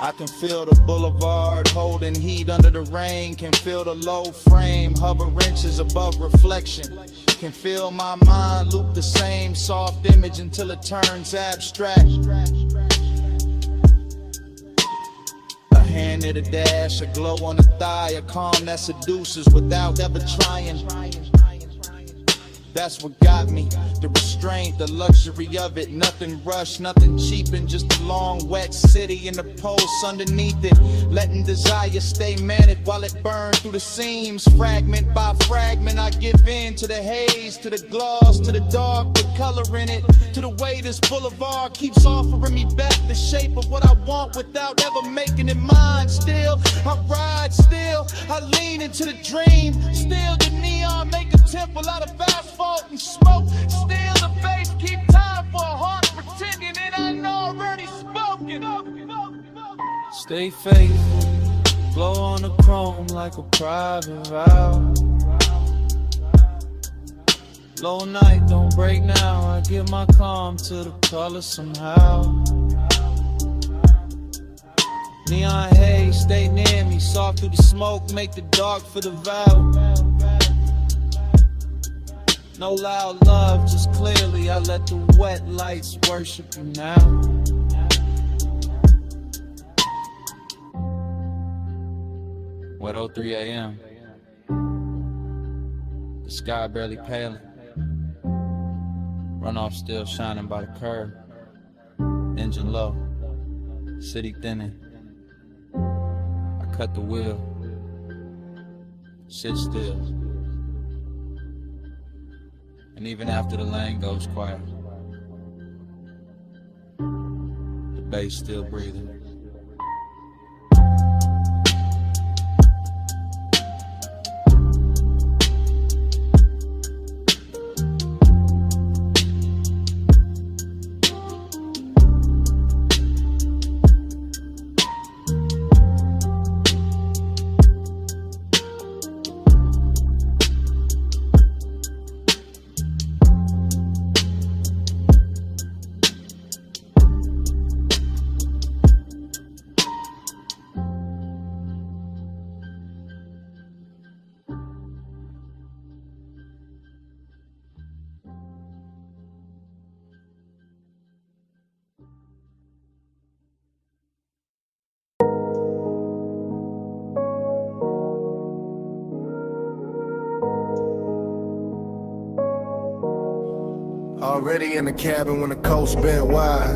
I can feel the boulevard holding heat under the rain. Can feel the low frame hover inches above reflection. Can feel my mind loop the same soft image until it turns abstract. A hand at a dash, a glow on the thigh, a calm that seduces without ever trying. That's what got me, the restraint, the luxury of it. Nothing rushed, nothing cheap, and just a long wet city and the pulse underneath it. Letting desire stay managed while it burns through the seams. Fragment by fragment, I give in to the haze, to the gloss, to the dark, the color in it, to the way this boulevard keeps offering me back the shape of what I want without ever making it mine. Still, I ride, still, I lean into the dream. Still, the neon make a temple out of asphalt and smoke. Still the bass keep time for a heart pretending it ain't already spoken. Stay faithful, glow on the chrome like a private vow. Low night, don't break now. I give my calm to the color somehow. Neon haze, stay near me. Soft through the smoke, make the dark for the vow. No loud love, just clearly I let the wet lights worship you now. Wet 03 a.m. The sky barely paling. Runoff still shining by the curb. Engine low, city thinning. I cut the wheel, sit still. And even after the lane goes quiet, the bass still breathing. Already in the cabin when the coast bent wide.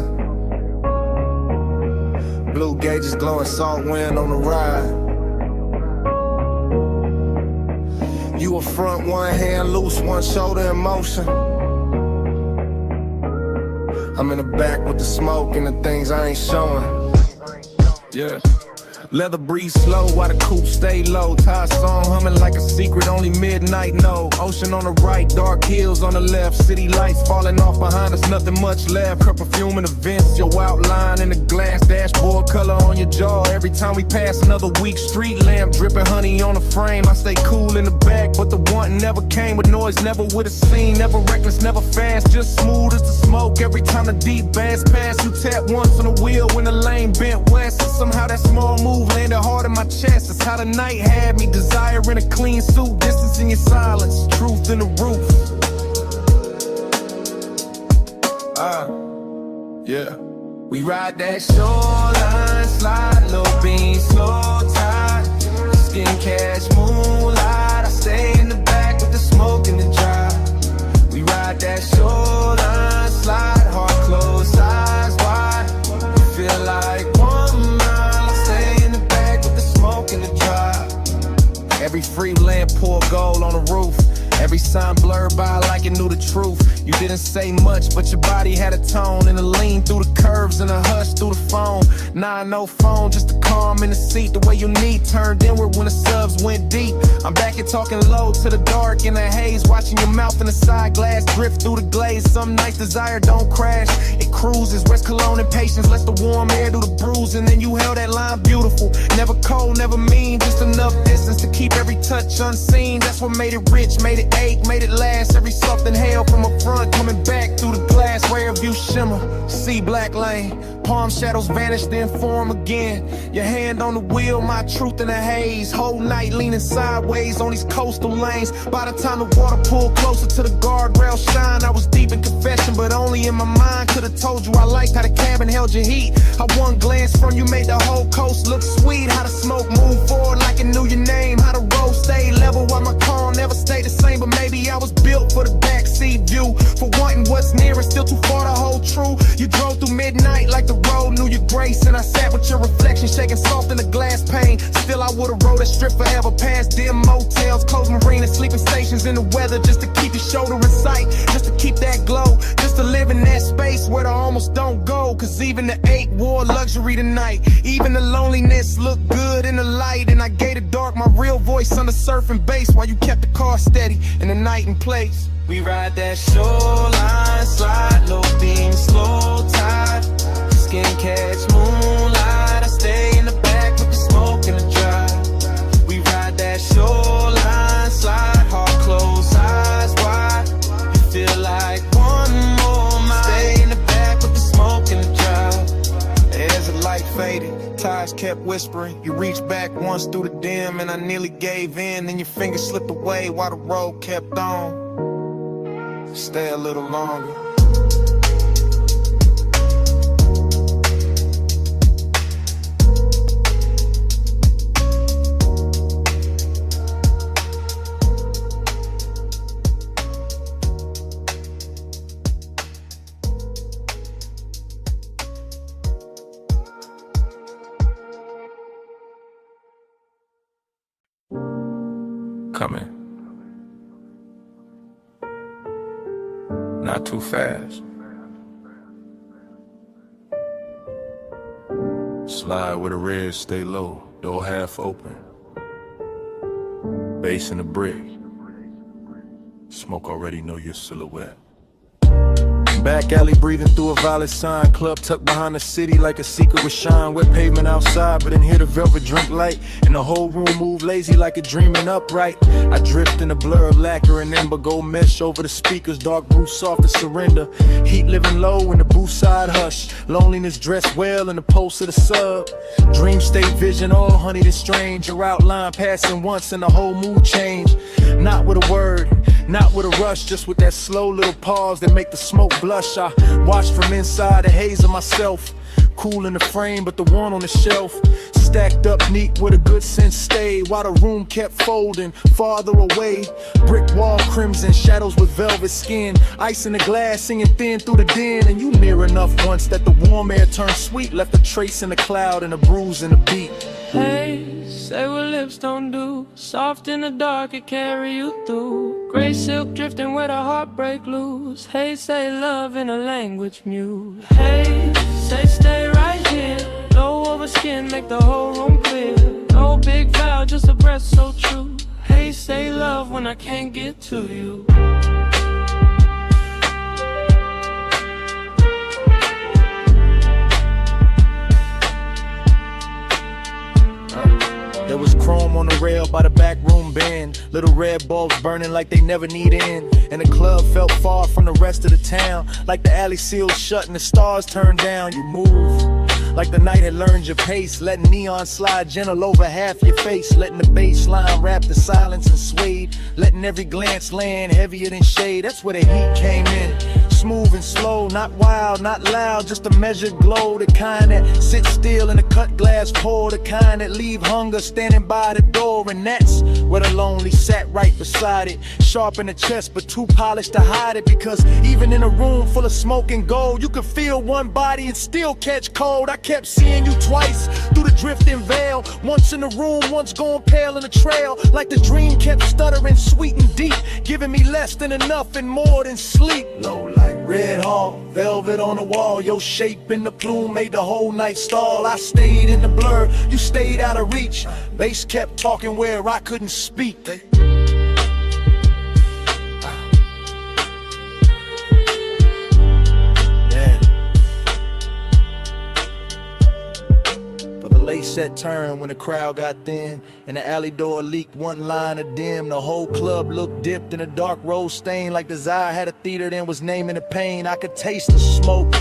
Blue gauges glowing, salt wind on the ride. You a front, one hand loose, one shoulder in motion. I'm in the back with the smoke and the things I ain't showing. Yeah. Leather breeze slow while the coupe stay low. Tie song humming like a secret only midnight know. Ocean on the right, dark hills on the left. City lights falling off behind us, nothing much left. Her perfume in the vents, your outline in the glass. Dashboard color on your jaw. Every time we pass another weak street lamp, dripping honey on the frame. I stay cool in the back, but the wanting never came with noise, never with a scene. Never reckless, never fast, just smooth as the smoke. Every time the deep bass pass, you tap once on the wheel when the lane bent west. And somehow that small move landed hard in my chest. That's how the night had me, desiring a clean suit. Distance in your silence, truth in the roof. Yeah. We ride that shoreline, slide, low beam, slow tide. Skin cash, moonlight. I stay in the back with the smoke and the drive. We ride that shoreline, slide, heart closed, eyes wide. We feel like Every free lamp pour gold on the roof. Every sign blurred by like it knew the truth. You didn't say much, but your body had a tone, and a lean through the curves and a hush through the phone. Nah, no phone, just a calm in the seat. The way your knee turned inward when the subs went deep. I'm back here talking low to the dark in the haze, watching your mouth in the side glass drift through the glaze. Some nights desire don't crash, it cruises. West Cologne and patience lets the warm air do the bruising. Then you held that line beautiful, never cold, never mean, just enough distance to keep every touch unseen. That's what made it rich, made it ache, made it last. Every soft inhale from a front coming back through the glass. Rear view shimmer, see black lane. Palm shadows vanish, then form again. Your hand on the wheel, my truth in the haze. Whole night leaning sideways on these coastal lanes. By the time the water pulled closer to the guardrail shine, I was deep in confession, but only in my mind. Could've told you I liked how the cabin held your heat. How one glance from you made the whole coast look sweet. How the smoke moved forward like it knew your name. How the road stayed level while my car never stayed the same. But maybe I was built for the backseat view, for wanting what's near and still too far to hold true. You drove through midnight like the road knew your grace, and I sat with your reflection shaking soft in the glass pane. Still I would've rode that strip forever, past dim motels, closed marinas, sleeping stations in the weather, just to keep your shoulder in sight, just to keep that glow, just to live in that space where the almost don't go. Cause even the ache wore luxury tonight, even the loneliness looked good in the light. And I gave the dark my real voice on the surfing bass, while you kept the car steady in the night and place. We ride that shoreline, slide, low beam, slow tide. Skin catch moonlight, I stay in the back with the smoke and the drive. We ride that shoreline, slide, heart closed, eyes wide. You feel like one more mile. Stay in the back with the smoke and the drive. As the light faded, ties kept whispering. You reached back once through the dim, and I nearly gave in. Then your fingers slipped away while the road kept on. Stay a little longer. Coming. Not too fast. Slide with a red, stay low, door half open. Bass in the brick. Smoke already know your silhouette. Back alley breathing through a violet sign. Club tucked behind the city like a secret with shine. Wet pavement outside, but in here the velvet drink light. And the whole room move lazy like a dreaming upright. I drift in a blur of lacquer and ember. Gold mesh over the speakers, dark blue soft to surrender. Heat living low in the booth side hush. Loneliness dressed well in the pulse of the sub. Dream state vision, all honeyed and strange. Your outline passing once and the whole mood change. Not with a word, not with a rush, just with that slow little pause that make the smoke blush. I watch from inside the haze of myself. Cool in the frame, but the one on the shelf stacked up neat with a good sense stayed. While the room kept folding farther away. Brick wall crimson, shadows with velvet skin. Ice in the glass, singing thin through the den. And you near enough once that the warm air turned sweet. Left a trace in the cloud and a bruise in the beat. Hey, say what lips don't do. Soft in the dark, it carry you through. Gray silk drifting where the heartbreak loose. Hey, say love in a language mute. Hey, say stay right here. Low over skin, make the whole room clear. No big vow, just a breath so true. Hey, say love when I can't get to you. There was chrome on the rail by the back room bend. Little red bulbs burning like they never need end. And the club felt far from the rest of the town. Like the alley sealed shut and the stars turned down. You move like the night had learned your pace. Letting neon slide gentle over half your face. Letting the bass line wrap the silence and swayed. Letting every glance land heavier than shade. That's where the heat came in. smooth and slow, not wild, not loud, just a measured glow. The kind that sits still in a cut glass pour, the kind that leave hunger standing by the door. And that's where the lonely sat right beside it, sharp in the chest but too polished to hide it. Because even in a room full of smoke and gold, you could feel one body and still catch cold. I kept seeing you twice through the drifting veil, once in the room, once going pale in the trail. Like the dream kept stuttering sweet and deep, giving me less than enough and more than sleep. Low like red hall, velvet on the wall, your shape in the plume made the whole night stall. I stayed in the blur, you stayed out of reach. Bass kept talking where I couldn't speak. Late set turn when the crowd got thin and the alley door leaked one line of dim. The whole club looked dipped in a dark rose stain, like Desire had a theater then was naming the pain. I could taste the smoke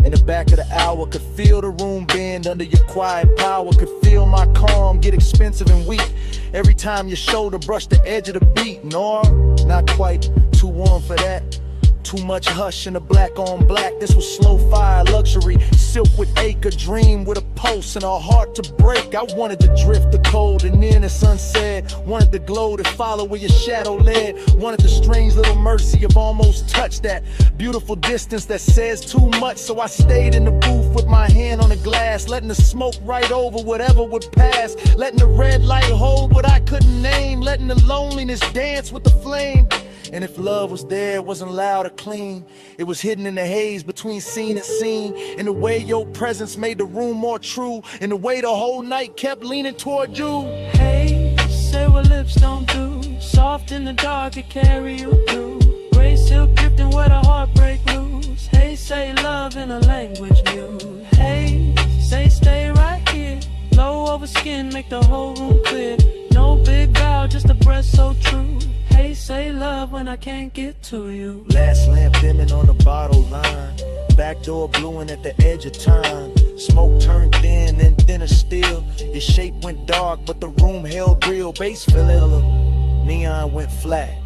in the back of the hour, could feel the room bend under your quiet power, could feel my calm get expensive and weak every time your shoulder brushed the edge of the beat. No, not quite too warm for that. Too much hush in the black on black. This was slow fire luxury, silk with ache, a dream with a pulse and a heart to break. I wanted to drift the cold and then the sunset, wanted the glow to follow where your shadow led, wanted the strange little mercy of almost touch, that beautiful distance that says too much. So I stayed in the booth with my hand on the glass, letting the smoke right over whatever would pass, letting the red light hold what I couldn't name, letting the loneliness dance with the flame. And if love was there, it wasn't loud or clean. It was hidden in the haze between scene and scene. In the way your presence made the room more true. In the way the whole night kept leaning toward you. Hey, say what lips don't do. Soft in the dark, it carry you through. Gray silk drifting where the heartbreak loose. Hey, say love in a language muse. Hey, say stay right here. Low over skin, make the whole room clear. No big vow, just a breath so true. Hey, say love when I can't get to you. Last lamp dimming on the bottle line, back door bluing at the edge of time. Smoke turned thin, then thinner still. Your shape went dark, but the room held real. Bass filling, neon went flat.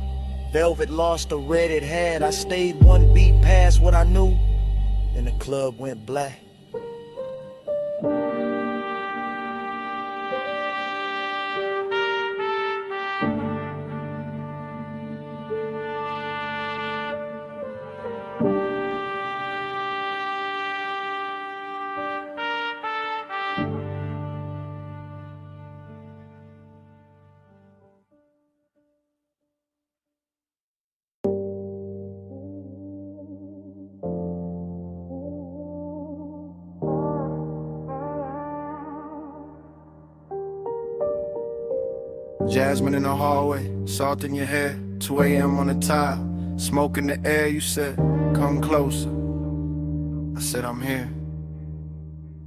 Velvet lost the red it had. I stayed one beat past what I knew, and the club went black. Jasmine in the hallway, salt in your hair, 2 a.m. on the tile, smoke in the air. You said, come closer. I said, I'm here.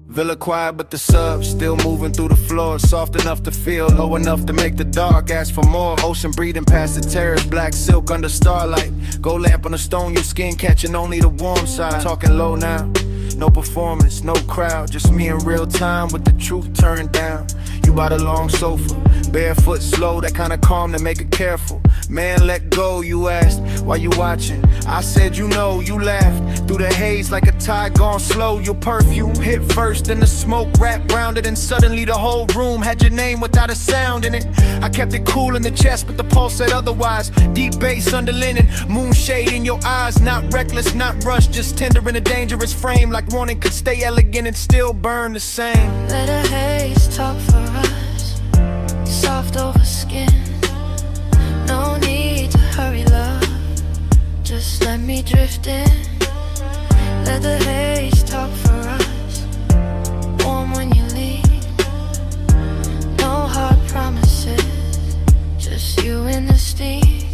Villa quiet, but the sub still moving through the floor. Soft enough to feel, low enough to make the dark ask for more. Ocean breathing past the terrace, black silk under starlight. Gold lamp on the stone, your skin catching only the warm side. Talking low now, no performance, no crowd, just me in real time with the truth turned down. You by the long sofa, barefoot slow, that kind of calm to make it careful. Man, let go, you asked, why you watching? I said, you know, you laughed through the haze like a tide gone slow. Your perfume hit first, then the smoke wrapped round it, and suddenly the whole room had your name without a sound in it. I kept it cool in the chest, but the pulse said otherwise. Deep bass under linen, moonshade in your eyes, not reckless, not rushed, just tender in a dangerous frame, like wanting could stay elegant and still burn the same. Let a haze talk for us, soft over skin. No need to hurry, love, just let me drift in. Let the haze talk for us, warm when you leave. No hard promises, just you and the steam.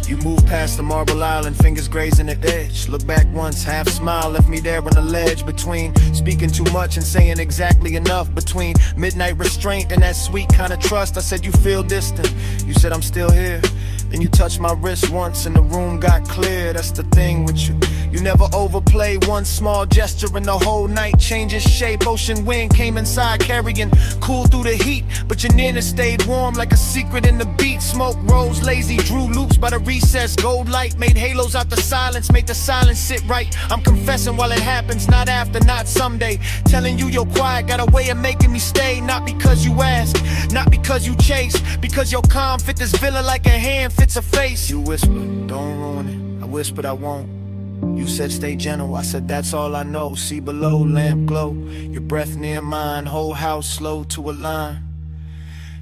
You moved past the marble island, fingers grazing the edge. Look back once, half smile, left me there on the ledge. Between speaking too much and saying exactly enough. Between midnight restraint and that sweet kind of trust. I said, you feel distant, you said I'm still here. Then you touched my wrist once and the room got clear. That's the thing with you. You never overplay one small gesture and the whole night changes shape. Ocean wind came inside carrying cool through the heat, but your nana stayed warm like a secret in the beat. Smoke rose lazy, drew loops by the recess. Gold light made halos out the silence, made the silence sit right. I'm confessing while it happens, not after, not someday. Telling you you're quiet got a way of making me stay. Not because you ask, not because you chase, because your calm fit this villa like a hand fits a face. You whispered, don't ruin it. I whispered I won't. You said stay gentle, I said that's all I know. See below, lamp glow, your breath near mine, whole house slow to a line.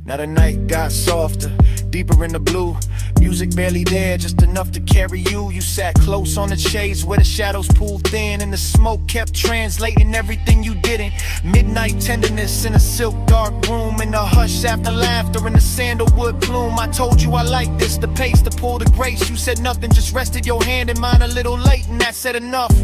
Now the night got softer, deeper in the blue. Music barely there, just enough to carry you. You sat close on the shades where the shadows pulled thin, and the smoke kept translating everything you didn't. Midnight tenderness in a silk dark room, and the hush after laughter in the sandalwood plume. I told you I like this, the pace, the pull, the grace. You said nothing, just rested your hand in mine a little late, and that said enough.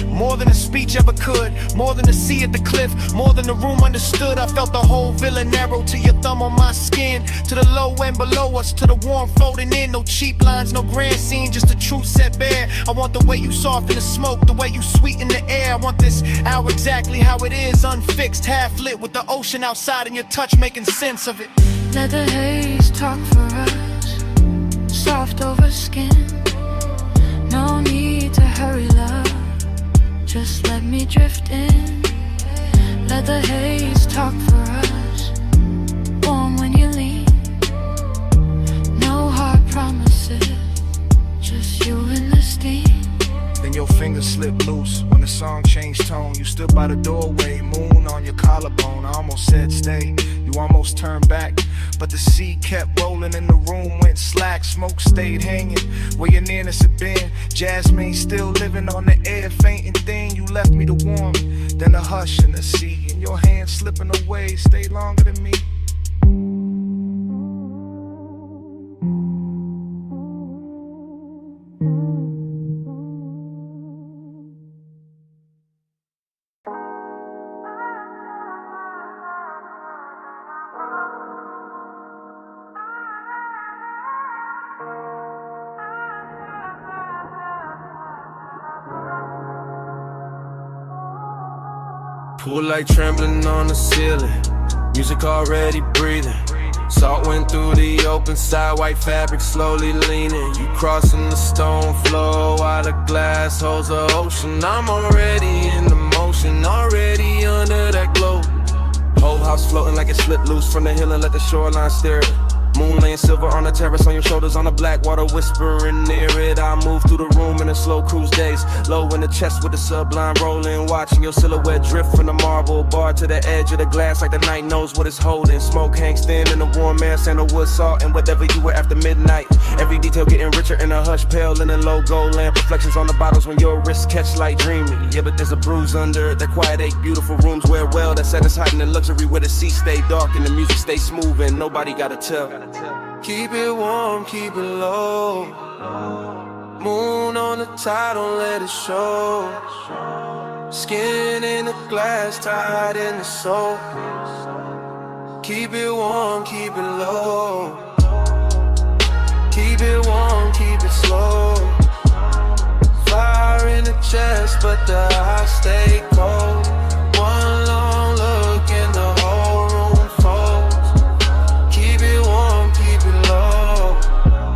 More than a speech ever could, more than a sea at the cliff, more than the room understood. I felt the whole villa narrow to your thumb on my skin, to the low end below us, to the warm floating in. No cheap lines, no grand scene, just the truth set bare. I want the way you soften the smoke, the way you sweeten the air. I want this hour exactly how it is, unfixed, half lit, with the ocean outside and your touch making sense of it. Let the haze talk for us, soft over skin. No need to hurry, love, just let me drift in. Let the haze talk for us, warm when you lean. No hard promises, just you and the steam. Then your fingers slipped loose when the song changed tone. You stood by the doorway, moon on your collarbone. I almost said stay, you almost turned back, but the sea kept rolling and the room went slack. Smoke stayed hanging where your nearness had been. Jasmine still living on the air, fainting thin. You left me the warmth, then the hush and the sea, and your hands slipping away stayed longer than me. Pool light trembling on the ceiling, music already breathing. Salt went through the open side, white fabric slowly leaning. You crossing the stone floor while the glass holds the ocean. I'm already in the motion, already under that glow. Whole house floating like it slipped loose from the hill and let the shoreline steer it. Moon laying silver on the terrace, on your shoulders, on the black water whispering near it. I move through the room in a slow cruise days, low in the chest with the sublime rolling, watching your silhouette drift from the marble bar to the edge of the glass like the night knows what it's holding. Smoke hangs thin in the warm air, sandalwood, salt, and whatever you were after midnight. Every detail getting richer in a hush, pale in a low gold lamp. Reflections on the bottles when your wrists catch light dreaming. Yeah, but there's a bruise under that quiet ache. Beautiful rooms wear well, that set us heightened in luxury where the sea stay dark and the music stay smooth and nobody gotta tell. Keep it warm, keep it low. Moon on the tide, don't let it show. Skin in the glass, tied in the soul. Keep it warm, keep it low. Keep it warm, keep it slow. Fire in the chest, but the eyes stay cold. One long look and the whole room folds. Keep it warm, keep it low.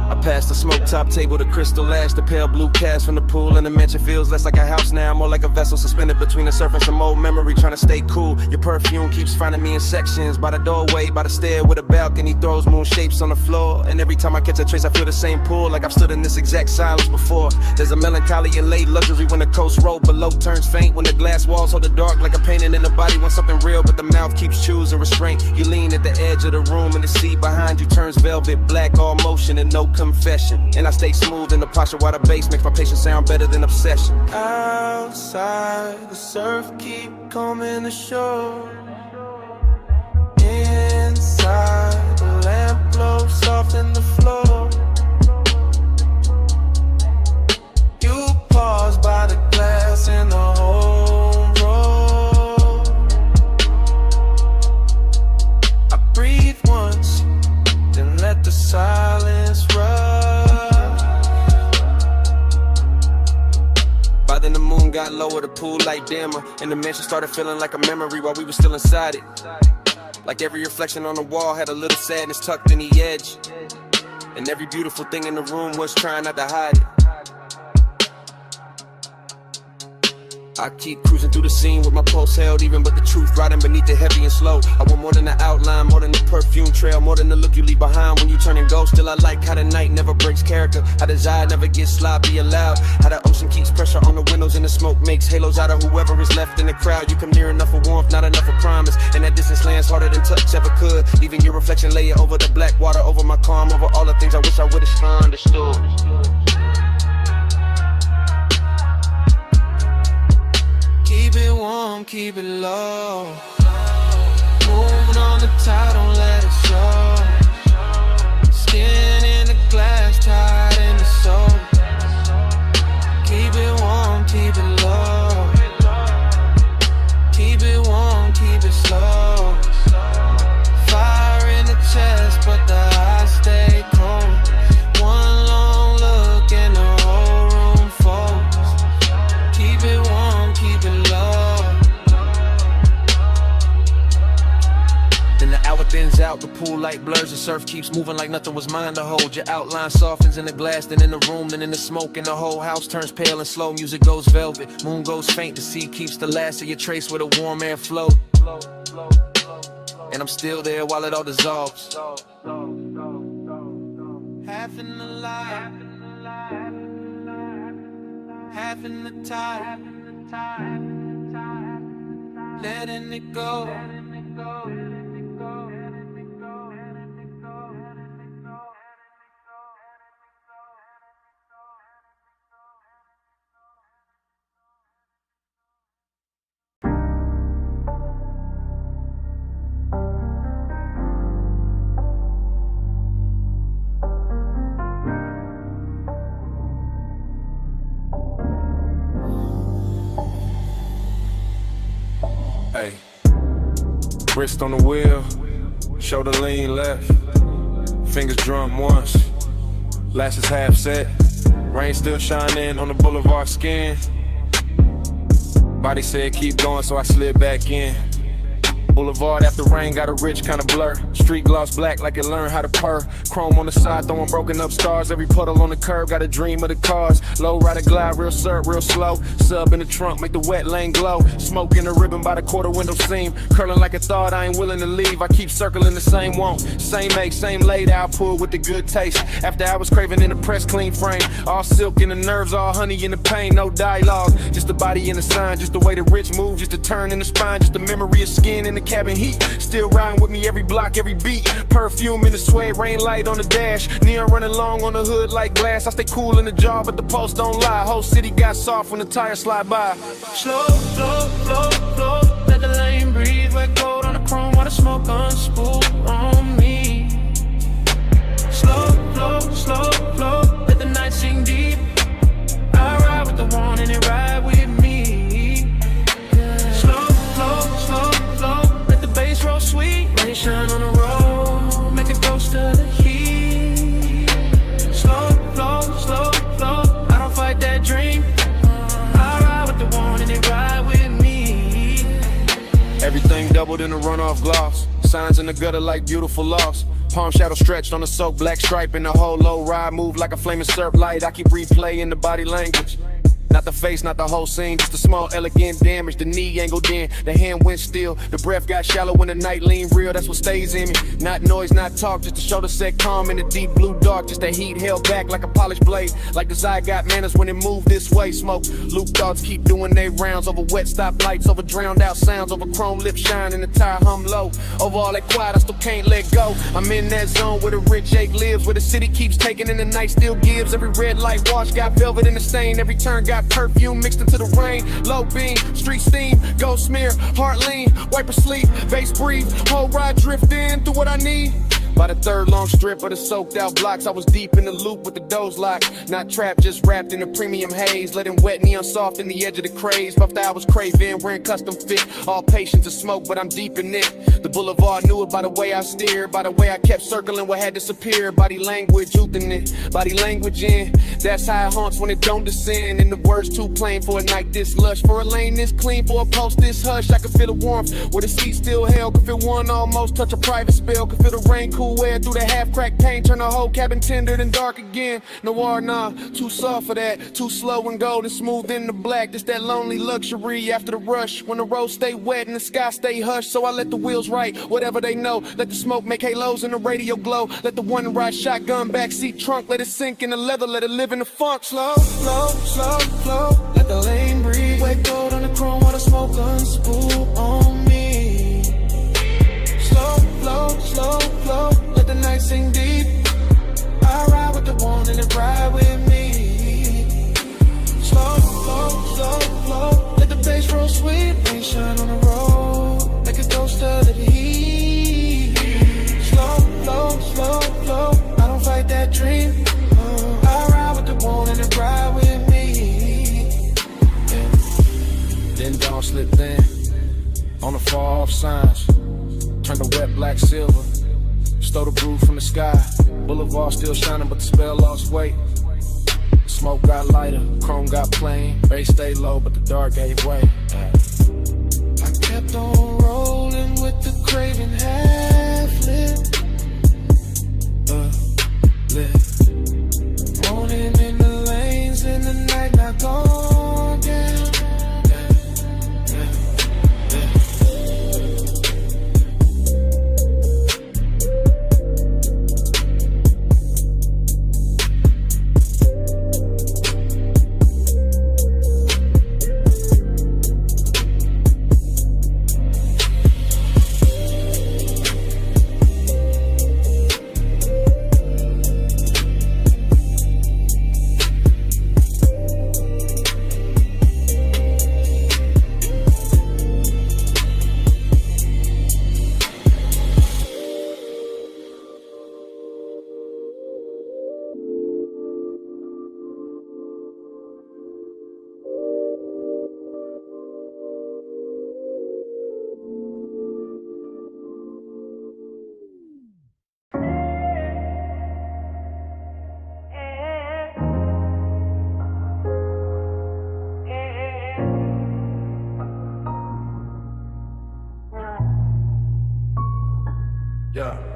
I passed the smoke top table, the crystal ash, the pale blue cast from the pool, and the mansion feels less like a house now, more like a vessel suspended between the surface and old memory, trying to stay cool. Your perfume keeps finding me in sections, by the doorway, by the stair with a balcony, throws moon shapes on the floor. And every time I catch a trace, I feel the same pull, like I've stood in this exact silence before. There's a melancholy and late luxury when the coast road below turns faint, when the glass walls hold the dark like a painting in the body wants something real, but the mouth keeps choosing restraint. You lean at the edge of the room, and the sea behind you turns velvet black, all motion and no confession. And I stay smooth in the posture while the bass makes my patience sound better than obsession. Outside, the surf keep coming ashore. Inside, the lamp glows soft in the floor. You pause by the glass in the home road. I breathe once, then let the silence run. glow of the pool light dimmer, and the mansion started feeling like a memory while we were still inside it. Like every reflection on the wall had a little sadness tucked in the edge, and every beautiful thing in the room was trying not to hide it. I keep cruising through the scene with my pulse held even, but the truth riding beneath it heavy and slow. I want more than the outline, more than the perfume trail, more than the look you leave behind when you turn and go. Still I like how the night never breaks character, how desire never gets sloppy allowed, how the ocean keeps pressure on the windows and the smoke makes halos out of whoever is left in the crowd. You come near enough for warmth, not enough for promise, and that distance lands harder than touch ever could. Leaving your reflection layer over the black water, over my calm, over all the things I wish I would've understood. Keep it warm, keep it low. Moving on the tide, don't let it show. Skin in the glass, tied in the soul. Keep it warm, keep it low. Keep it warm, keep it slow. Fire in the chest, but the eyes stay cold. One long look and the whole room folds. Keep it warm, keep it low. Then the hour thins out, the pool light blurs, the surf keeps moving like nothing was mine to hold. Your outline softens in the glass, then in the room, then in the smoke, and the whole house turns pale and slow. Music goes velvet, moon goes faint, the sea keeps the last of your trace where the warm air float. And I'm still there while it all dissolves. Half in the light, half in the tide, letting it go. Hey, wrist on the wheel, shoulder lean left, fingers drum once, lashes half set, rain still shining on the boulevard skin. Body said keep going, so I slid back in. Boulevard after rain got a rich kind of blur. Street gloss black like it learned how to purr. Chrome on the side throwing broken up stars. Every puddle on the curb got a dream of the cars. Low rider glide real surf real slow. Sub in the trunk make the wet lane glow. Smoke in the ribbon by the quarter window seam. Curling like a thought I ain't willing to leave. I keep circling the same want. Same make, same laid out pull with the good taste. After I was craving in the press clean frame. All silk in the nerves, all honey in the pain. No dialogue, just the body and the sign. Just the way the rich move, just the turn in the spine. Just the memory of skin in the cabin heat. Still riding with me every block, every beat. Perfume in the suede, rain light on the dash. Neon running long on the hood like glass. I stay cool in the jar, but the pulse don't lie. Whole city got soft when the tires slide by. Slow, slow, slow, slow. Let the lane breathe. Wet gold on the chrome while the smoke unspool on me. Slow, slow, slow, slow. Let the night sink deep. I ride with the one and it ride with me. Slow, slow, slow, slow. Let the bass roll sweet. Rain shine on the road. Make it close to the heat. Slow, slow, slow, slow. I don't fight that dream. I ride with the one and it ride with me. Everything doubled in the runoff gloss. Signs in the gutter like beautiful loss. Palm shadow stretched on the soaked black stripe. And the whole low ride move like a flaming surf light. I keep replaying the body language. Not the face, not the whole scene, just a small elegant damage. The knee angled in, the hand went still. The breath got shallow when the night leaned real, that's what stays in me. Not noise, not talk, just the shoulder set calm in the deep blue dark. Just that heat held back like a polished blade. Like the eye got manners when it moved this way. Smoke, loop thoughts keep doing their rounds. Over wet stop lights, over drowned out sounds. Over chrome lip shine and the tire hum low. Over all that quiet, I still can't let go. I'm in that zone where the rich ache lives. Where the city keeps taking and the night still gives. Every red light wash got velvet in the stain. Every turn got perfume mixed into the rain. Low beam, street steam, gold smear, heart lean, wiper sleep, bass breathe, whole ride drift in through what I need. By the third long strip of the soaked out blocks, I was deep in the loop with the doors locked. Not trapped, just wrapped in a premium haze. Letting wet neon soft in the edge of the craze. Puffed I was craving, wearing custom fit. All patience to smoke, but I'm deep in it. The boulevard knew it by the way I steered. By the way I kept circling what had disappeared. Body language, youth in it. Body language in. That's how it haunts when it don't descend. And the words too plain for a night this lush. For a lane this clean, for a post this hush. I can feel the warmth where the seat still held. Can feel one almost touch a private spill. Can feel the rain cool air through the half-cracked paint. Turn the whole cabin tender and dark again. Noir, nah, too soft for that. Too slow and golden, smooth in the black. Just that lonely luxury after the rush. When the roads stay wet and the sky stay hushed. So I let the wheels write whatever they know. Let the smoke make halos and the radio glow. Let the one ride shotgun backseat trunk. Let it sink in the leather, let it live in the funk. Slow, slow, slow, slow. Let the lane breathe. Wake gold on the chrome while the smoke unspool on me. Slow, slow, slow, slow. Let the night sink deep. I ride with the one and it ride with me. Slow, slow, slow, slow. Let the bass roll sweet. Rain shine on the road. Make it go steady heat. Slow, slow, slow, slow. I don't fight that dream. I ride with the one and it ride with me. Yeah. Then dawn slipped in on the far off signs. Turned the wet black silver. Stole the brew from the sky. Boulevard still shining, but the spell lost weight. The smoke got lighter, chrome got plain. Bass stayed low, but the dark gave way. I kept on rolling with the craving half lit. Lit. Morning in the lanes in the night, not gone down.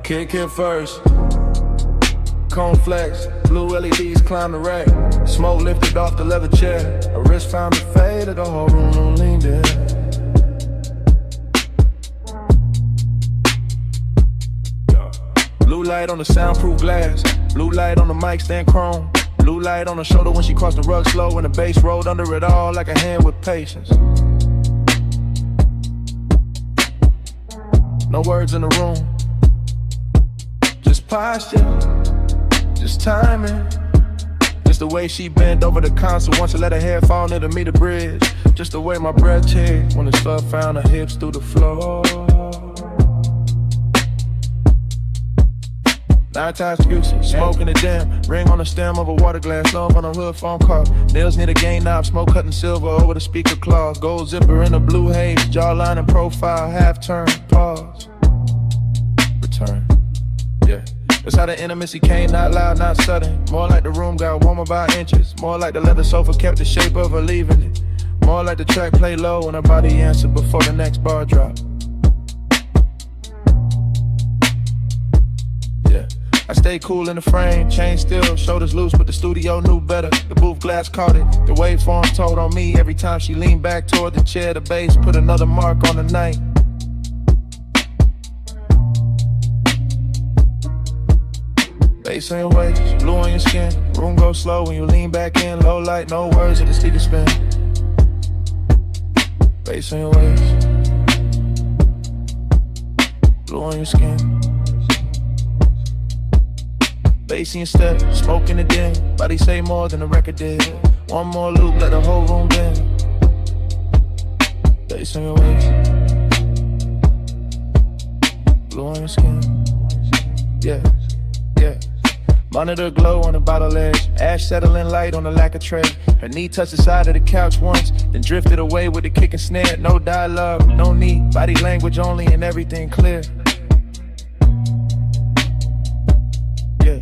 Kick it first. Cone flex, blue LEDs climb the rack. Smoke lifted off the leather chair. A wrist found to fade, the whole room leaned in. Blue light on the soundproof glass. Blue light on the mic stand chrome. Blue light on the shoulder when she crossed the rug slow. And the bass rolled under it all like a hand with patience. No words in the room. Just posture, just timing. Just the way she bent over the console once I let her hair fall near to meet the bridge. Just the way my breath checked when the stuff found her hips through the floor. 9 times excuses, smoking the jam. Ring on the stem of a water glass, love on a hood phone call. Nails near the gain knob, smoke cutting silver over the speaker claws. Gold zipper in a blue haze, jawline and profile, half turn, pause. Return. Yeah, that's how the intimacy came, not loud, not sudden. More like the room got warmer by inches. More like the leather sofa kept the shape of her leaving it. More like the track play low when her body answered before the next bar drop. Yeah, I stay cool in the frame, chain still, shoulders loose, but the studio knew better. The booth glass caught it, the waveform told on me. Every time she leaned back toward the chair, the bass put another mark on the night. Bass on your waist, blue on your skin. Room goes slow when you lean back in. Low light, no words at the speaker spin. Bass on your waist, blue on your skin. Bass in your step, smoke in the den. Body say more than the record did. One more loop, let the whole room bend. Bass on your waist, blue on your skin. Yeah, yeah. Monitor glow on the bottle edge. Ash settling light on the lacquer tray. Her knee touched the side of the couch once, then drifted away with the kick and snare. No dialogue, no need. Body language only and everything clear. Yeah,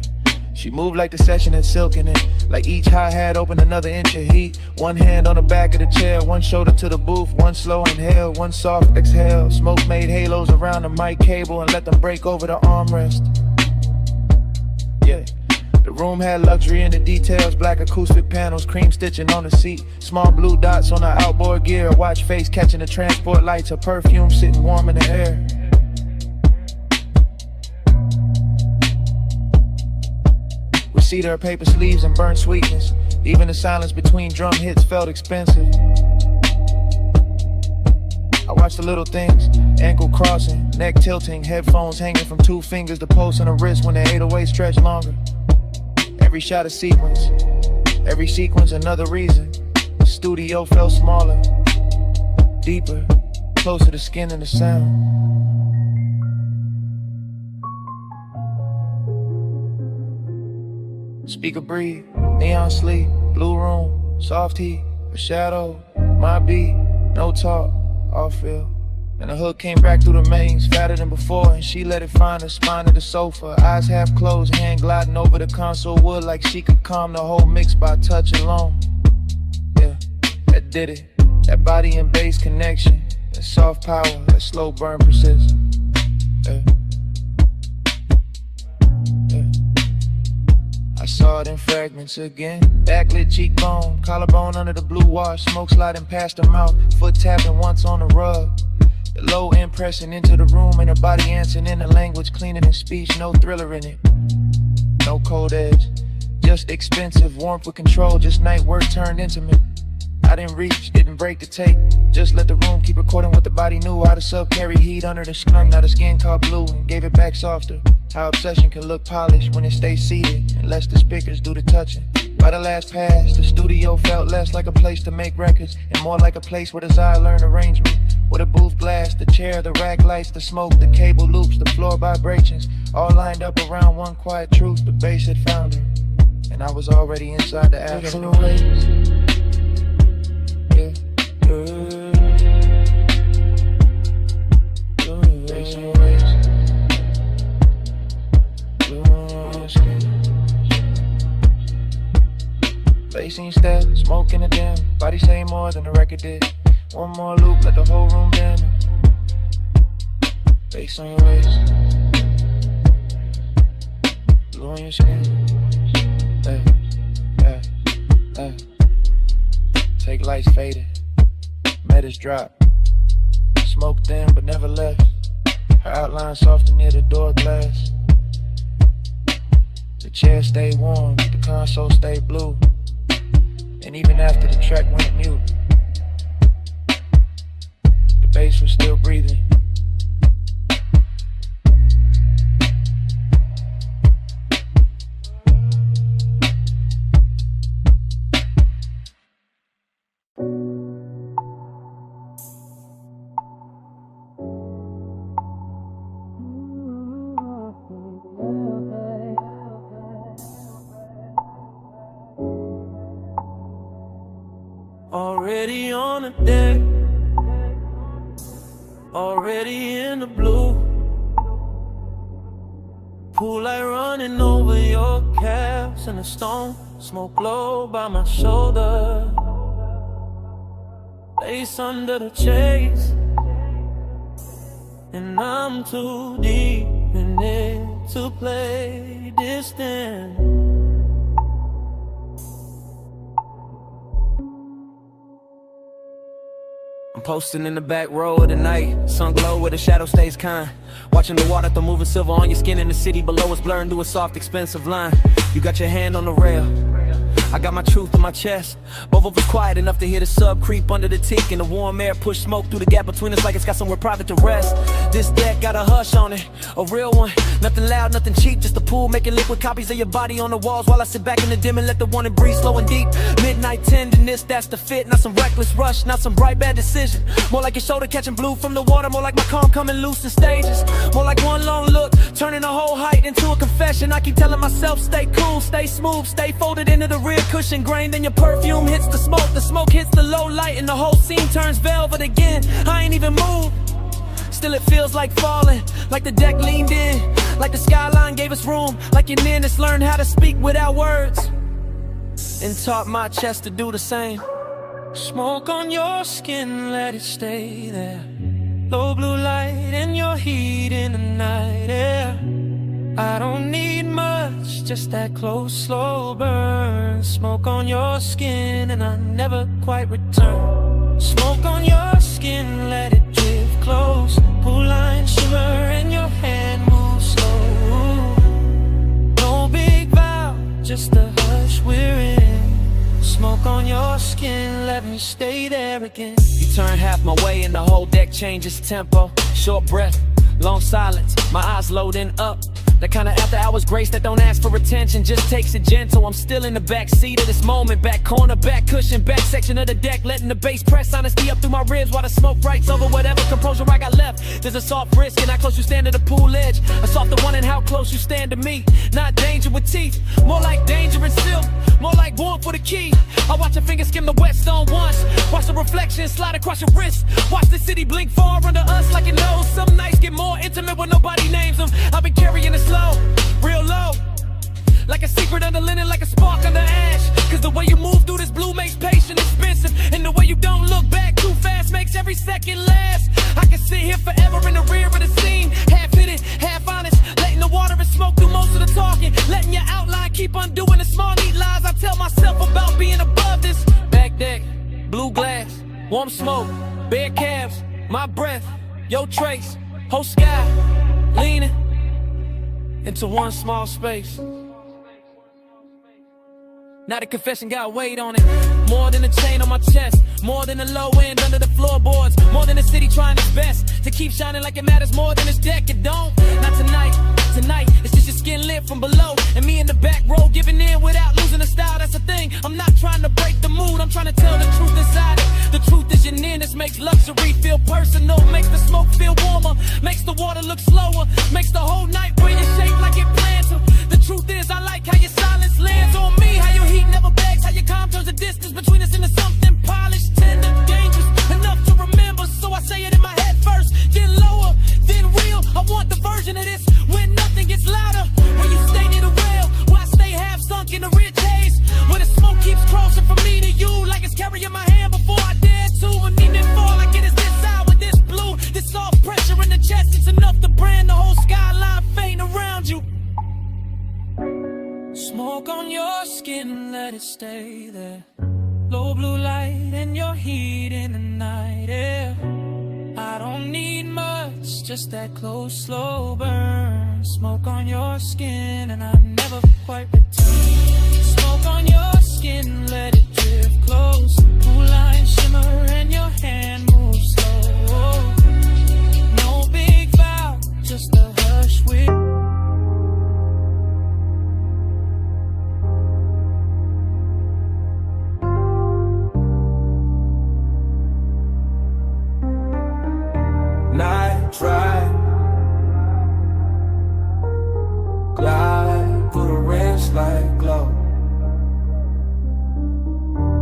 She moved like the session had silk in it. Like each hi-hat opened another inch of heat. One hand on the back of the chair, one shoulder to the booth. One slow inhale, one soft exhale. Smoke made halos around the mic cable and let them break over the armrest. Yeah. The room had luxury in the details. Black acoustic panels, cream stitching on the seat. Small blue dots on the outboard gear. A watch face catching the transport lights. Her perfume sitting warm in the air. See her paper sleeves and burnt sweetness. Even the silence between drum hits felt expensive. I watched the little things, ankle crossing, neck tilting, headphones hanging from 2 fingers, the pulse on the wrist when the 808 stretched longer. Every shot a sequence, every sequence another reason. The studio felt smaller, deeper, closer to skin and the sound. Speaker breathe, neon sleep, blue room, soft heat, a shadow, my beat, no talk, all feel. And the hook came back through the mains, fatter than before, and she let it find her spine to the sofa. Eyes half closed, hand gliding over the console wood like she could calm the whole mix by touch alone. Yeah, that did it. That body and bass connection, that soft power, that slow burn persists. Yeah. I saw it in fragments again. Backlit cheekbone, collarbone under the blue wash, smoke sliding past her mouth, foot tapping once on the rug. The low end pressing into the room and her body answering in a language cleaner than speech, no thriller in it. No cold edge, just expensive warmth with control, just night work turned intimate. I didn't reach, didn't break the tape, just let the room keep recording what the body knew. How the sub carry heat under the skunk, now the skin caught blue and gave it back softer. How obsession can look polished when it stays seated and lets the speakers do the touching. By the last pass, the studio felt less like a place to make records and more like a place where desire learned arrangement. With a booth glass, the chair, the rack lights, the smoke, the cable loops, the floor vibrations, all lined up around one quiet truth. The bass had found her, and I was already inside the absolute waves. Facing step, smoke in the dim, body say more than the record did. One more loop, let the whole room dim. Face on your waist, blue on your skin. Hey, hey, hey. Take lights faded, meters drop. Smoke thin but never left. Her outline softer near the door glass. The chair stayed warm, the console stayed blue. And even after the track went mute, the bass was still breathing. Already on the deck, already in the blue. Pool light running over your calves and the stone. Smoke low by my shoulder. Face under the chase, and I'm too deep in it to play distant. I'm posting in the back row of the night, sun glow where the shadow stays kind. Watching the water throw moving silver on your skin in the city below us, blurring through a soft, expensive line. You got your hand on the rail, I got my truth in my chest. Both of us quiet enough to hear the sub creep under the teak, and the warm air push smoke through the gap between us like it's got somewhere private to rest. This deck got a hush on it, a real one. Nothing loud, nothing cheap, just a pool making liquid copies of your body on the walls while I sit back in the dim and let the wanted breathe slow and deep. Midnight tenderness, that's the fit. Not some reckless rush, not some bright bad decision. More like your shoulder catching blue from the water, more like my calm coming loose in stages. More like one long look, turning a whole height into a confession. I keep telling myself, stay cool, stay smooth, stay folded into the rear cushion grain. Then your perfume hits the smoke hits the low light, and the whole scene turns velvet again. I ain't even moved, still it feels like falling, like the deck leaned in, Like the skyline gave us room, like your nearness learned how to speak without words, and taught my chest to do the same. Smoke on your skin, let it stay there. Low blue light and your heat in the night air. I don't need much, just that close, slow burn. Smoke on your skin and I never quite return. Smoke on your skin, let it drift close. Pool line shimmer and your hand moves slow. No big vow, just a hush we're in. Smoke on your skin, let me stay there again. You turn half my way and the whole deck changes tempo. Short breath, long silence, my eyes loading up. The kind of after hours grace that don't ask for attention, just takes it gentle. I'm still in the back seat of this moment. Back corner, back cushion, back section of the deck, letting the bass press honesty up through my ribs while the smoke writes over whatever composure I got left. There's a soft risk in how close you stand to the pool edge, a softer one in how close you stand to me. Not danger with teeth, more like danger and silk, more like warmth for the key. I watch your fingers skim the wet stone once, watch the reflection slide across your wrist, watch the city blink far under us like it knows. Some nights get more intimate when nobody names them. I've been carrying this low, real low, like a secret under linen, like a spark under ash. Cause the way you move through this blue makes patience expensive, and the way you don't look back too fast makes every second last. I can sit here forever in the rear of the scene, half hidden, half honest, letting the water and smoke do most of the talking, letting your outline keep undoing the small neat lies I tell myself about being above this. Back deck, blue glass, warm smoke, bare calves, my breath, your trace, whole sky, leaning into one small space. Now the confession got weight on it, more than a chain on my chest, more than the low end under the floorboards, more than the city trying its best to keep shining like it matters more than this deck. It don't, not tonight. Tonight, it's just your skin lit from below, and me in the back row giving in without losing the style. That's the thing, I'm not trying to break the mood, I'm trying to tell the truth inside it. The truth is your nearness makes luxury feel personal, makes the smoke feel warmer, makes the water look slower, makes the whole night wear your shape like it planned to. The truth is I like how your silence lands on me, how your heat never begs, how your calm turns the distance between us into something polished, tender, dangerous, enough to remember. So I say it in my head first, then lower, then real. I want the version of this when nothing gets louder, where you stay near the well, where I stay half sunk in the rich haze, where the smoke keeps crossing from me to you like it's carrying my hand before I dare to, and even fall like it is this hour, this blue, this soft pressure in the chest. It's enough to brand the whole skyline faint around you. Smoke on your skin, let it stay there. Low blue light and your heat in the night air. I don't need much, just that close, slow burn. Smoke on your skin and I never quite return. Smoke on your skin, let it drift close. Blue line shimmer and your hand moves slow. No big vow, just a hush with. Night drive, glide through the rinse like glow.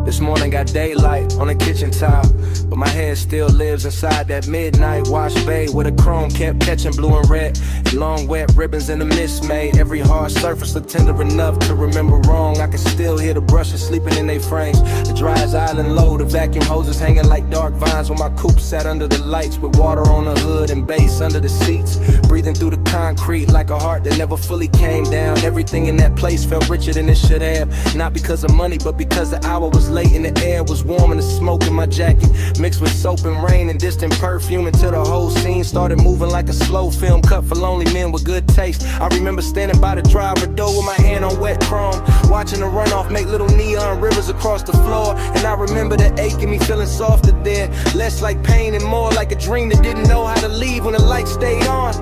This morning got daylight on the kitchen tile, but my head still lives inside that midnight wash bay where the chrome kept catching blue and red, and long wet ribbons in the mist made every hard surface look tender enough to remember wrong. I can still hear the brushes sleeping in their frames, the dryer's island low, the vacuum hoses hanging like dark vines when my coupe sat under the lights with water on the hood and bass under the seats, breathing through the concrete like a heart that never fully came down. Everything in that place felt richer than it should have, not because of money but because the hour was late and the air was warm and the smoke in my jacket mixed with soap and rain and distant perfume until the whole scene started moving like a slow film cut for lonely men with good taste. I remember standing by the driver door with my hand on wet chrome, watching the runoff make little neon rivers across the floor, and I remember the ache in me feeling softer there, less like pain and more like a dream that didn't know how to leave when the light stayed on.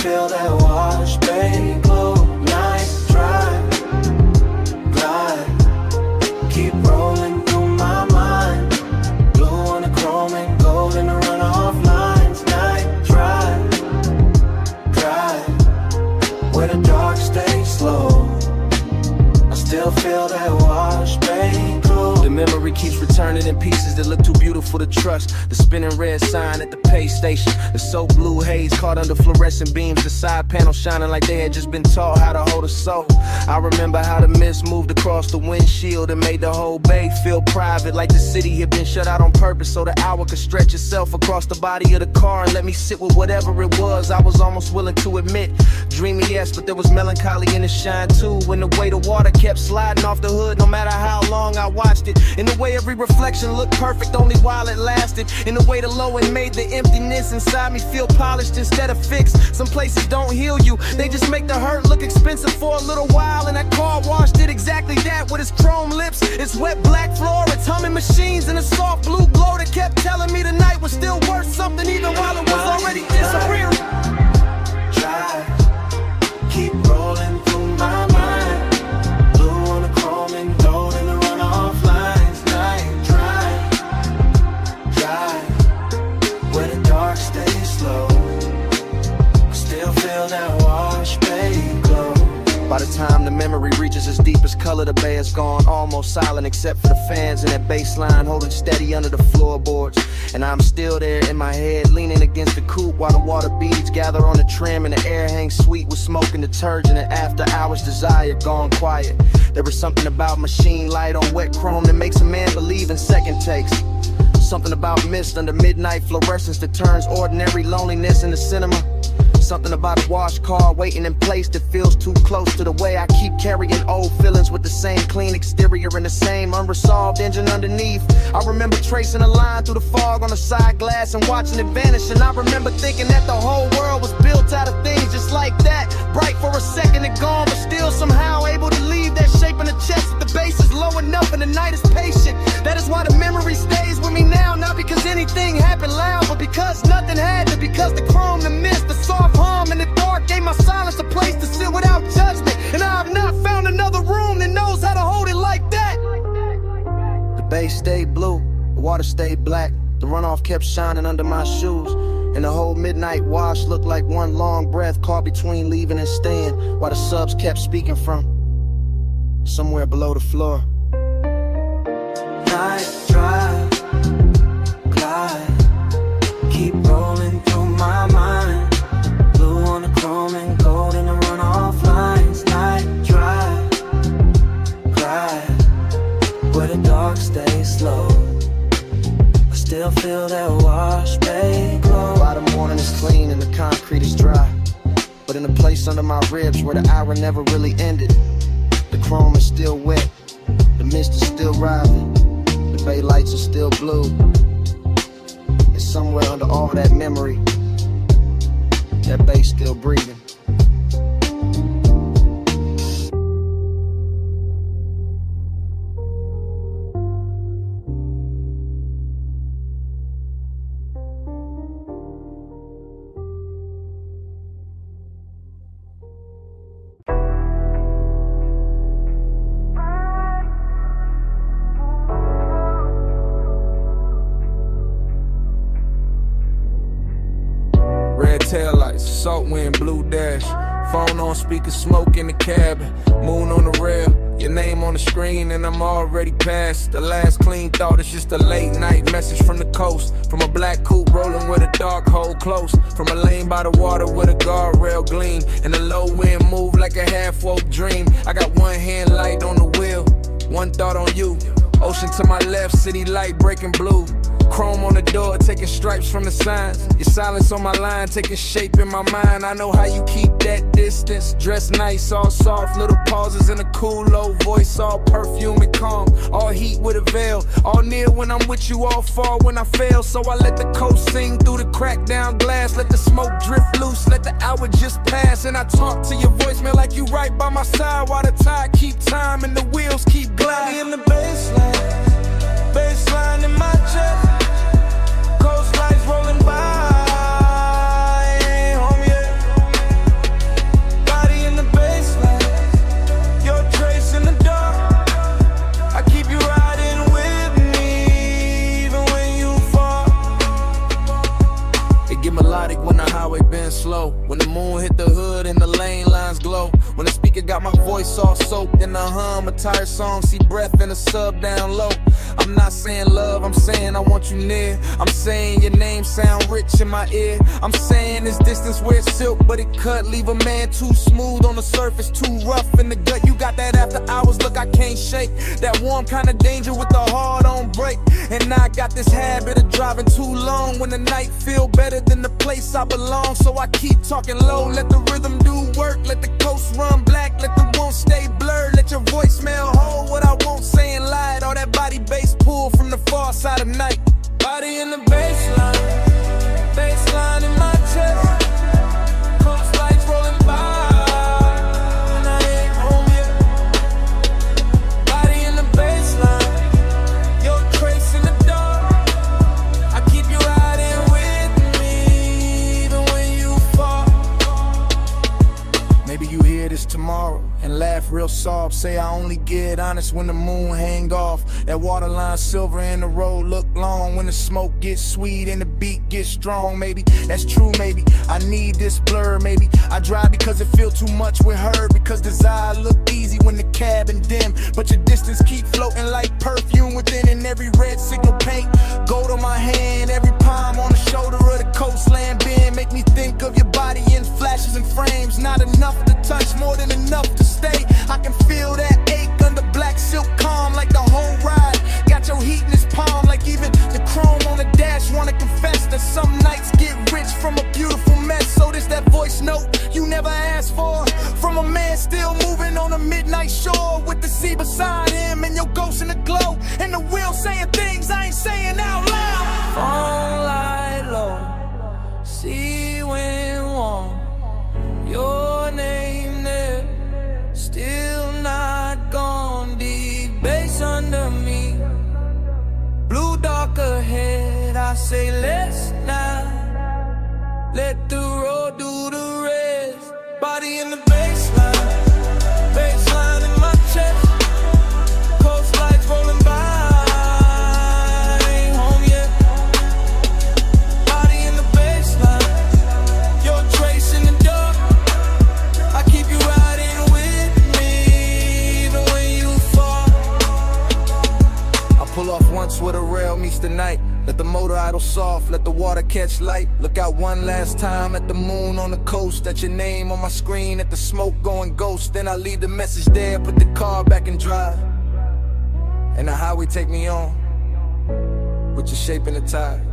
Feel that wash, baby, glow. Night drive, memory keeps returning in pieces that look too beautiful to trust. The spinning red sign at the pay station, the soap blue haze caught under fluorescent beams, the side panel shining like they had just been taught how to hold a soul. I remember how the mist moved across the windshield and made the whole bay feel private, like the city had been shut out on purpose so the hour could stretch itself across the body of the car and let me sit with whatever it was I was almost willing to admit. Dreamy, yes, but there was melancholy in the shine too, when the way the water kept sliding off the hood no matter how long I watched it, in the way every reflection looked perfect only while it lasted, in the way the low end made the emptiness inside me feel polished instead of fixed. Some places don't heal you, they just make the hurt look expensive for a little while, and that car wash did exactly that with its chrome lips, its wet black floor, its humming machines, and a soft blue glow that kept telling me the night was still worth something even while it was already disappearing. Drive, keep rolling through my mind. Blue on the chrome and gold in the runoff lines. Night drive, where the dark stays slow. I still feel that wash bay glow. By the time the memory reaches its deepest color, the bay is gone, almost silent except for the fans and that bass line holding steady under the floorboards. And I'm still there in my head, leaning against the coupe while the water beads gather on the trim and the air hangs sweet with smoke and detergent, and after hours desire gone quiet. There is something about machine light on wet chrome that makes a man believe in second takes. Something about mist under midnight fluorescence that turns ordinary loneliness into cinema. Something about a wash car waiting in place that feels too close to the way I keep carrying old feelings with the same clean exterior and the same unresolved engine underneath. I remember tracing a line through the fog on the side glass and watching it vanish, and I remember thinking that the whole world was built out of things just like that, bright for a second and gone, but still somehow able to leave that shape in the chest if the bass is low enough and the night is patient. That is why the memory stays with me now, not because anything happened loud, but because nothing had to, because the chrome, the mist, the soft hum in the dark gave my silence a place to sit without judgment, and I have not found another room that knows how to hold it like that. The bay stayed blue, the water stayed black, the runoff kept shining under my shoes, and the whole midnight wash looked like one long breath caught between leaving and staying, while the subs kept speaking from somewhere below the floor. Night drive, glide, keep rolling through my mind. Blue on the chrome and gold in the runoff lines. Night drive, glide, where the dark stays slow. I still feel that wash bay glow. By the morning is clean and the concrete is dry, but in a place under my ribs where the hour never really ended, the chrome is still wet, the mist is still rising, the bay lights are still blue. And somewhere under all that memory, that bass still breathing. Red taillights, salt wind, blue dash. Phone on speaker, smoke in the cabin. Moon on the rail, your name on the screen, and I'm already past the last clean thought. It's just a late night message from the coast, from a black coupe rolling with a dark hole close, from a lane by the water with a guardrail gleam, and the low wind move like a half-woke dream. I got one hand light on the wheel, one thought on you. Ocean to my left, city light breaking blue. Chrome on the door, taking stripes from the signs. Your silence on my line, taking shape in my mind. I know how you keep that distance. Dress nice, all soft, little pauses in a cool low voice, all perfume and calm. All heat with a veil, all near when I'm with you, all far when I fail. So I let the coast sing through the cracked down glass. Let the smoke drift loose, let the hour just pass. And I talk to your voicemail like you right by my side, while the tide keep time and the wheels keep gliding. In the baseline in my chest. Coastline's rolling by, ain't home yet. Body in the baseline, your trace in the dark. I keep you riding with me, even when you fall. It get melodic when the highway been slow, when the moon hit the hood and the lane lines glow, when the speaker got my voice all soaked in the hum, a tired song, see breath in a sub down low. I'm not saying love, I'm saying I want you near. I'm saying your name sound rich in my ear. I'm saying this distance where it's silk, but it cut. Leave a man too smooth on the surface, too rough in the gut. You got that after hours look I can't shake. That warm kind of danger with the heart on break. And I got this habit of driving too long when the night feel better than the place I belong. So I keep talking low, let the rhythm do work. Let the coast run black, let the won't stay blurred. Let your voicemail hold what I won't say and lie. All that body bass pull from the far side of night. Body in the baseline, baseline in my chest. Coast lights rolling by. Tomorrow and laugh real soft. Say I only get honest when the moon hang off. That waterline silver and the road look long. When the smoke gets sweet and the beat gets strong. Maybe that's true, maybe I need this blur. Maybe I drive because it feel too much with her. Because desire look easy when the cabin dim, but your distance keep floating like perfume within. And every red signal paint gold on my hand. Every palm on the shoulder of the coastland bend. Make me think of your body in flashes and frames. Not enough to touch, more than enough to stay. I can feel that ache under black silk calm, like the whole ride got your heat in his palm. Like even the chrome on the dash wanna confess that some nights get rich from a beautiful mess. So this that voice note you never asked for, from a man still moving on a midnight shore, with the sea beside him and your ghost in the glow, and the wheel saying things I ain't saying out loud. Phone light low, sea wind warm, your name there, still not gone. Deep bass under me, blue dark ahead. I say let's not let the road do the rest. Body in the baseline, baseline in my chest. Coast lights rolling by. Pull off once where the rail meets the night. Let the motor idle soft, let the water catch light. Look out one last time at the moon on the coast. At your name on my screen, at the smoke going ghost. Then I leave the message there, put the car back in drive. And the highway take me on, with your shape in the tide.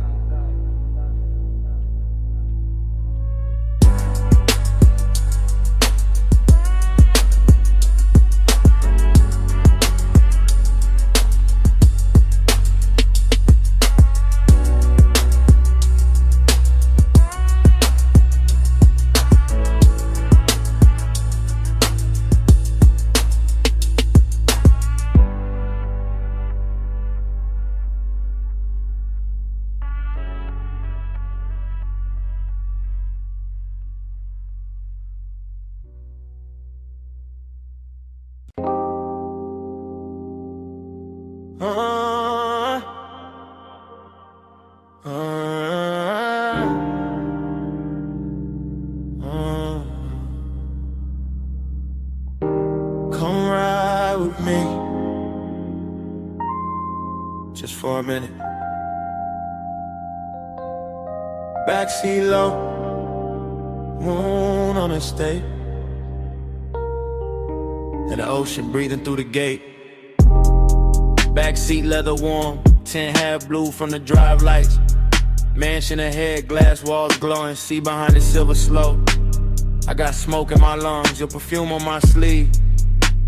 Come ride with me, just for a minute. Backseat low, moon on the state, and the ocean breathing through the gate. Backseat leather warm, 10 half blue from the drive lights. Mansion ahead, glass walls glowing, see behind the silver slope. I got smoke in my lungs, your perfume on my sleeve.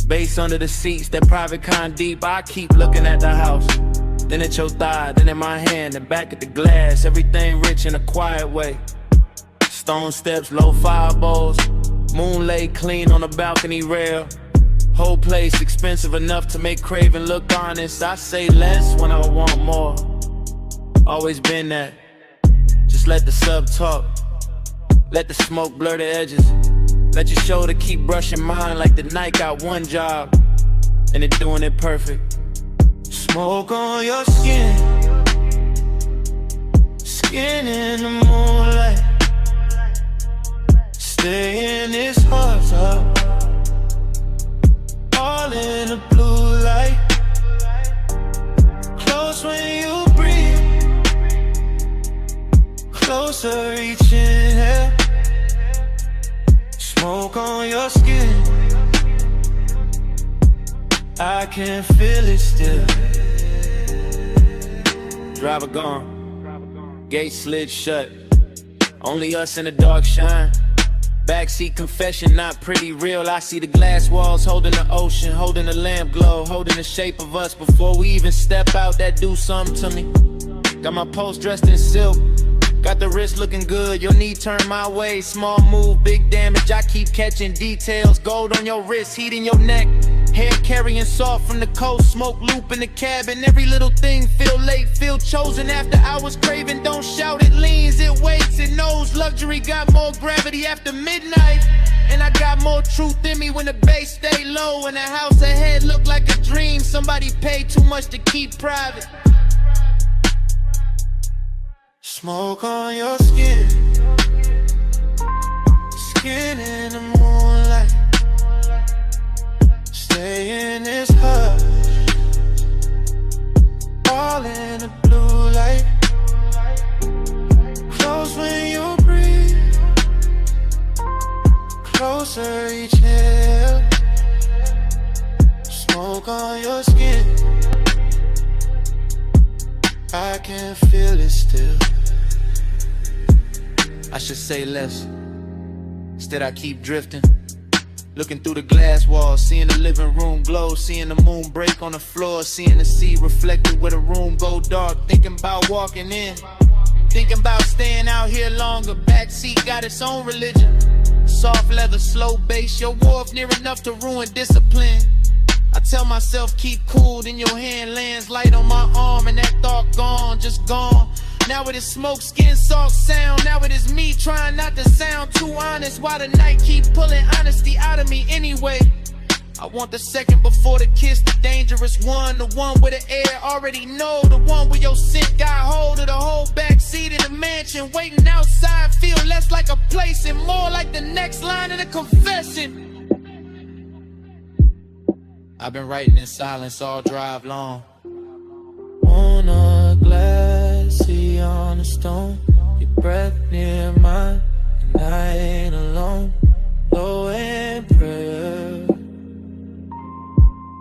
Bass under the seats, that private kind deep. I keep looking at the house, then at your thigh, then at my hand, then back at the glass. Everything rich in a quiet way. Stone steps, low fire bowls, moon laid clean on the balcony rail. Whole place expensive enough to make craving look honest. I say less when I want more, always been that. Just let the sub talk, let the smoke blur the edges. Let your shoulder keep brushing mine like the night got one job, and it doing it perfect. Smoke on your skin, skin in the moonlight. Stay in this heart up, all in the blue light. Close when closer each inhale. Smoke on your skin, I can feel it still. Driver gone, gate slid shut. Only us in the dark shine. Backseat confession, not pretty real. I see the glass walls holding the ocean, holding the lamp glow, holding the shape of us before we even step out. That do something to me. Got my post dressed in silk, got the wrist looking good. Your knee turned my way, small move, big damage. I keep catching details. Gold on your wrist, heat in your neck. Hair carrying soft from the coast, smoke loop in the cabin. Every little thing feel late, feel chosen. After hours craving, don't shout, it leans, it waits, it knows. Luxury got more gravity after midnight. And I got more truth in me when the bass stay low. And the house ahead look like a dream. Somebody paid too much to keep private. Smoke on your skin, skin in the moonlight. Stay in this hush, all in the blue light. Close when you breathe, closer each inhale. Smoke on your skin, I can feel it still. I should say less, instead I keep drifting. Looking through the glass walls, seeing the living room glow, seeing the moon break on the floor, seeing the sea reflected where the room go dark. Thinking about walking in, thinking about staying out here longer. Backseat got its own religion. Soft leather, slow bass, your wharf near enough to ruin discipline. I tell myself keep cool, then your hand lands light on my arm, and that thought gone, just gone. Now it is smoke, skin, soft sound. Now it is me trying not to sound too honest. Why the night keep pulling honesty out of me anyway? I want the second before the kiss, the dangerous one. The one where the air already know. The one where your scent got hold of the whole backseat in the mansion. Waiting outside feel less like a place and more like the next line of the confession. I've been writing in silence all drive long. On a glassy on a stone, your breath near mine, and I ain't alone. Low in prayer,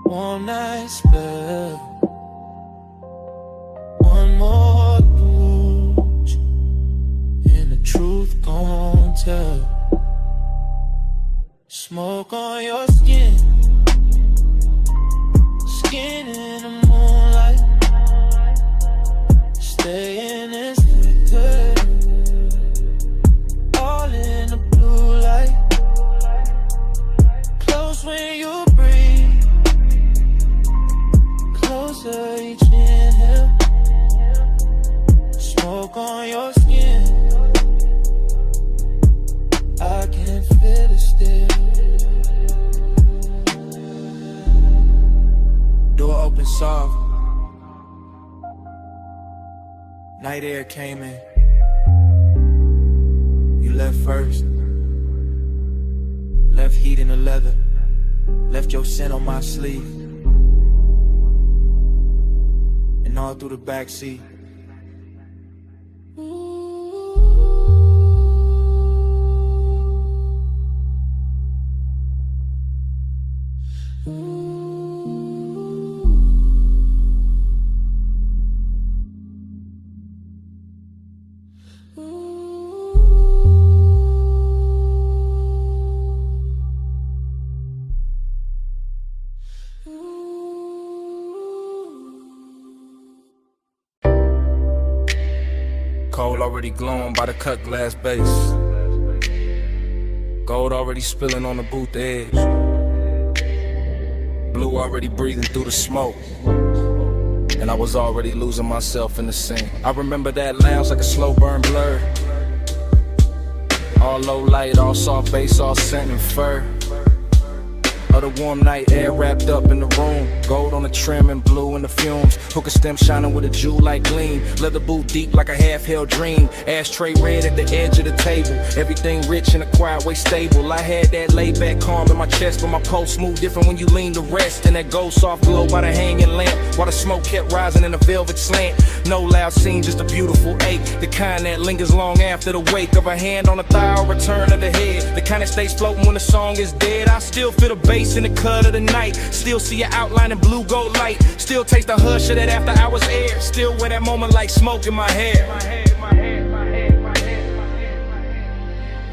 one night spell, one more touch, and the truth gon' tell. Smoke on your skin, skin in the moonlight. Stay in this liquor, all in the blue light. Close when you breathe, closer each inhale. Smoke on your skin, I can feel it still. Door open soft, night air came in. You left first, left heat in the leather, left your scent on my sleeve, and all through the backseat. Coal already glowing by the cut glass base. Gold already spilling on the booth edge. Blue already breathing through the smoke. And I was already losing myself in the scene. I remember that lounge like a slow burn blur. All low light, all soft bass, all scent and fur. of the warm night air wrapped up in the room. Gold on the trim and blue in the fumes. Hookah stem shining with a jewel-like gleam. Leather boot deep like a half-held dream. Ashtray red at the edge of the table. Everything rich in a quiet way stable. I had that laid-back calm in my chest, but my pulse moved different when you lean to rest. And that gold soft glow by the hanging lamp, while the smoke kept rising in a velvet slant. No loud scene, just a beautiful ache, the kind that lingers long after the wake of a hand on the thigh or return of the head. The kind that stays floating when the song is dead. I still feel the bass in the cut of the night. Still see your outline in blue gold light. Still taste the hush of that after hours air. Still wear that moment like smoke in my hair.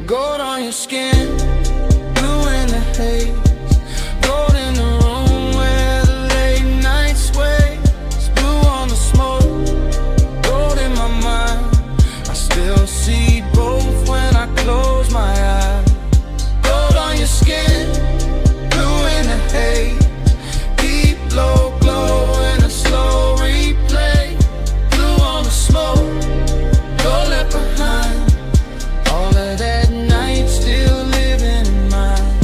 Gold on your skin, blue in the haze. Gold in the room where the late night sways. Blue on the smoke, gold in my mind. I still see both when I close my eyes. Gold on your skin, blue in the haze. Deep low glow in a slow replay. Blue on the smoke, gold left behind. All of that night still living in mine.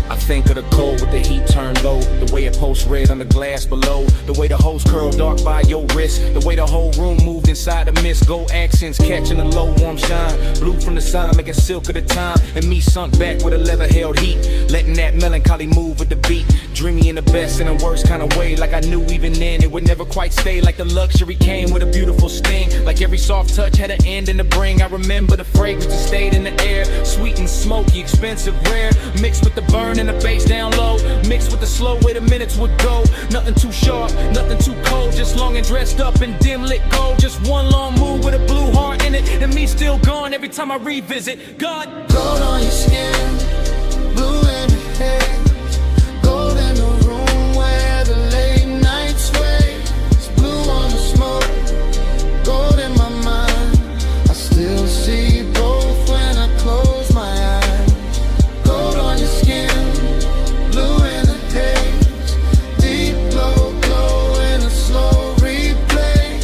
I think of the cold with the heat turned low. The way it pulsed red on the glass below. The way the hose curled dark by your wrist. The way the whole room moved inside the mist. Gold accents catching the low warm shine. Blue from the sun making silk of the time. And me sunk back with a leather held heat. Letting that melancholy move with the beat. Dreamy in the best and the worst kind of way. Like I knew even then it would never quite stay. Like the luxury came with a beautiful sting. Like every soft touch had an end in the bring. I remember the fragrance that stayed in the air. Sweet and smoky, expensive, rare. Mixed with the burn and the bass down low. Mixed with the slow way the minutes would go. Nothing too sharp, nothing too cold. Just long and dressed up in dim lit gold. Just one long move with a blue heart in it. And me still gone every time I revisit. God, gold on your skin, blue in the haze. Gold in the room where the late night sways. Blue on the smoke, gold in my mind. I still see both when I close my eyes. Gold on your skin, blue in the haze. Deep low glow in a slow replay.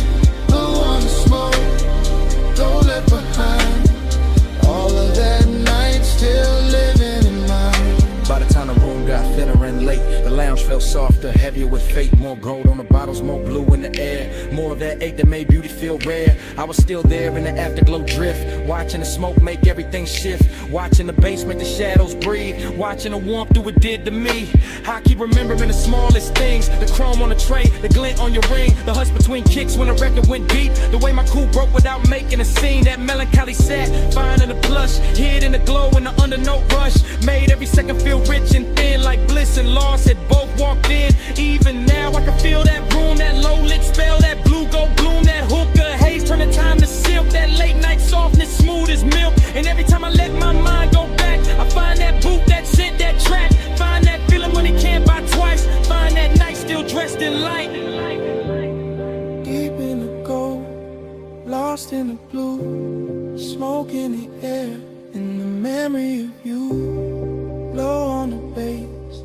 Blue on the smoke, gold left behind. All of that night still living in mine. by the time the room got thinner and late, the lounge felt softer, heavier with fate. More gold on the bottles, more blue in the air. More of that ache that made beauty feel rare. I was still there in the afterglow drift, watching the smoke make everything shift. Watching the bass make the shadows breathe. Watching the warmth do what did to me. I keep remembering the smallest things. The chrome on the tray, the glint on your ring. The hush between kicks when the record went deep. The way my cool broke without making a scene. That melancholy sat, fine in the plush. Hid in the glow in the undernote rush. Made every second feel rich and thin. Like bliss and loss had both walked in. Even now I can feel that room, that low lit spell. That blue gold bloom, that hookah haze. Turn the time to silk. That late night softness, smooth as milk. And every time I let my mind go back, I find that boot, that scent, that track. Find that feeling when it can't buy twice. Find that night still dressed in light. Deep in the gold, lost in the blue. Smoke in the air, in the memory of you. Low on the bass,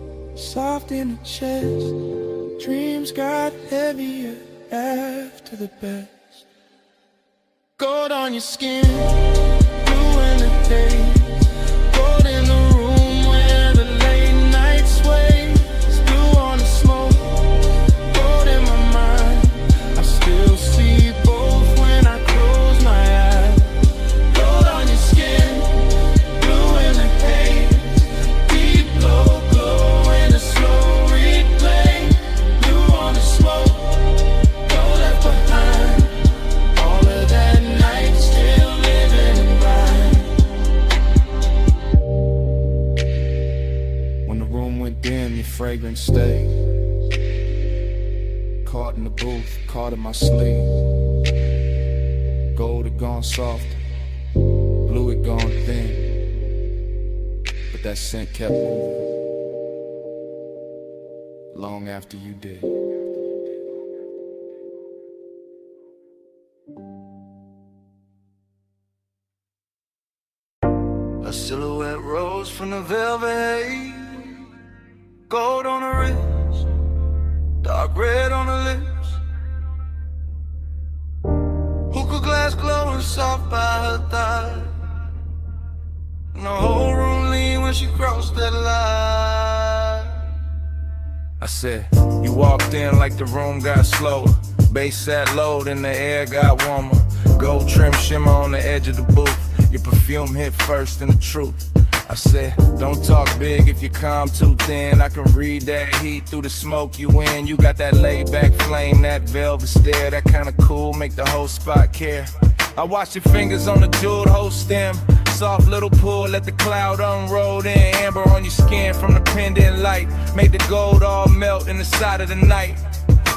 soft in the chest. Dreams got heavier after the best. Gold on your skin, blue in the haze. Gold in the room where the late night sways. Blue on the smoke, gold in my mind. I still see both when I close my eyes. Gold on your skin, blue in the haze. Deep low glow in a slow replay. Blue on the smoke, gold left behind. All of that night still living in mine. When the room went dim, your fragrance stayed. Caught in the booth, caught in my sleeve. Gold had gone soft, blue had gone thin. But that scent kept moving, long after you did. A silhouette rose from the velvet haze. Gold on her wrist, dark red on her lips. Hookah glass glowing soft by her thigh. And the whole room leaned when she crossed that line. said, you walked in like the room got slower. Bass sat low, then the air got warmer. Gold trim shimmer on the edge of the booth. Your perfume hit first in the truth. I said, don't talk big if you calm too thin. I can read that heat through the smoke you in. You got that laid back flame, that velvet stare, that kinda cool, make the whole spot care. I watch your fingers on the jeweled whole stem. Soft little pull, let the cloud unroll in. Amber on your skin from the pendant light. Made the gold all melt in the side of the night.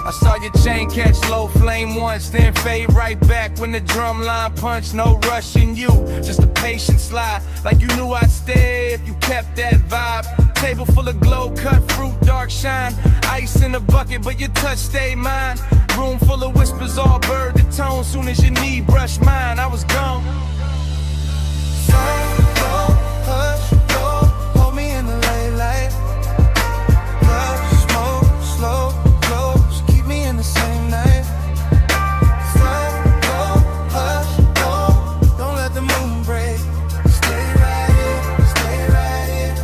I saw your chain catch low flame once, then fade right back when the drum line punched. No rushing you, just a patient slide. Like you knew I'd stay if you kept that vibe. Table full of glow, cut fruit, dark shine. Ice in the bucket, but your touch stayed mine. Room full of whispers, all bird to tone. Soon as your knee brushed mine, I was gone. Hush, go, hold me in the late light. Love, smoke, slow, close, keep me in the same night. Slow, go, hush, go, don't let the moon break. Stay right here,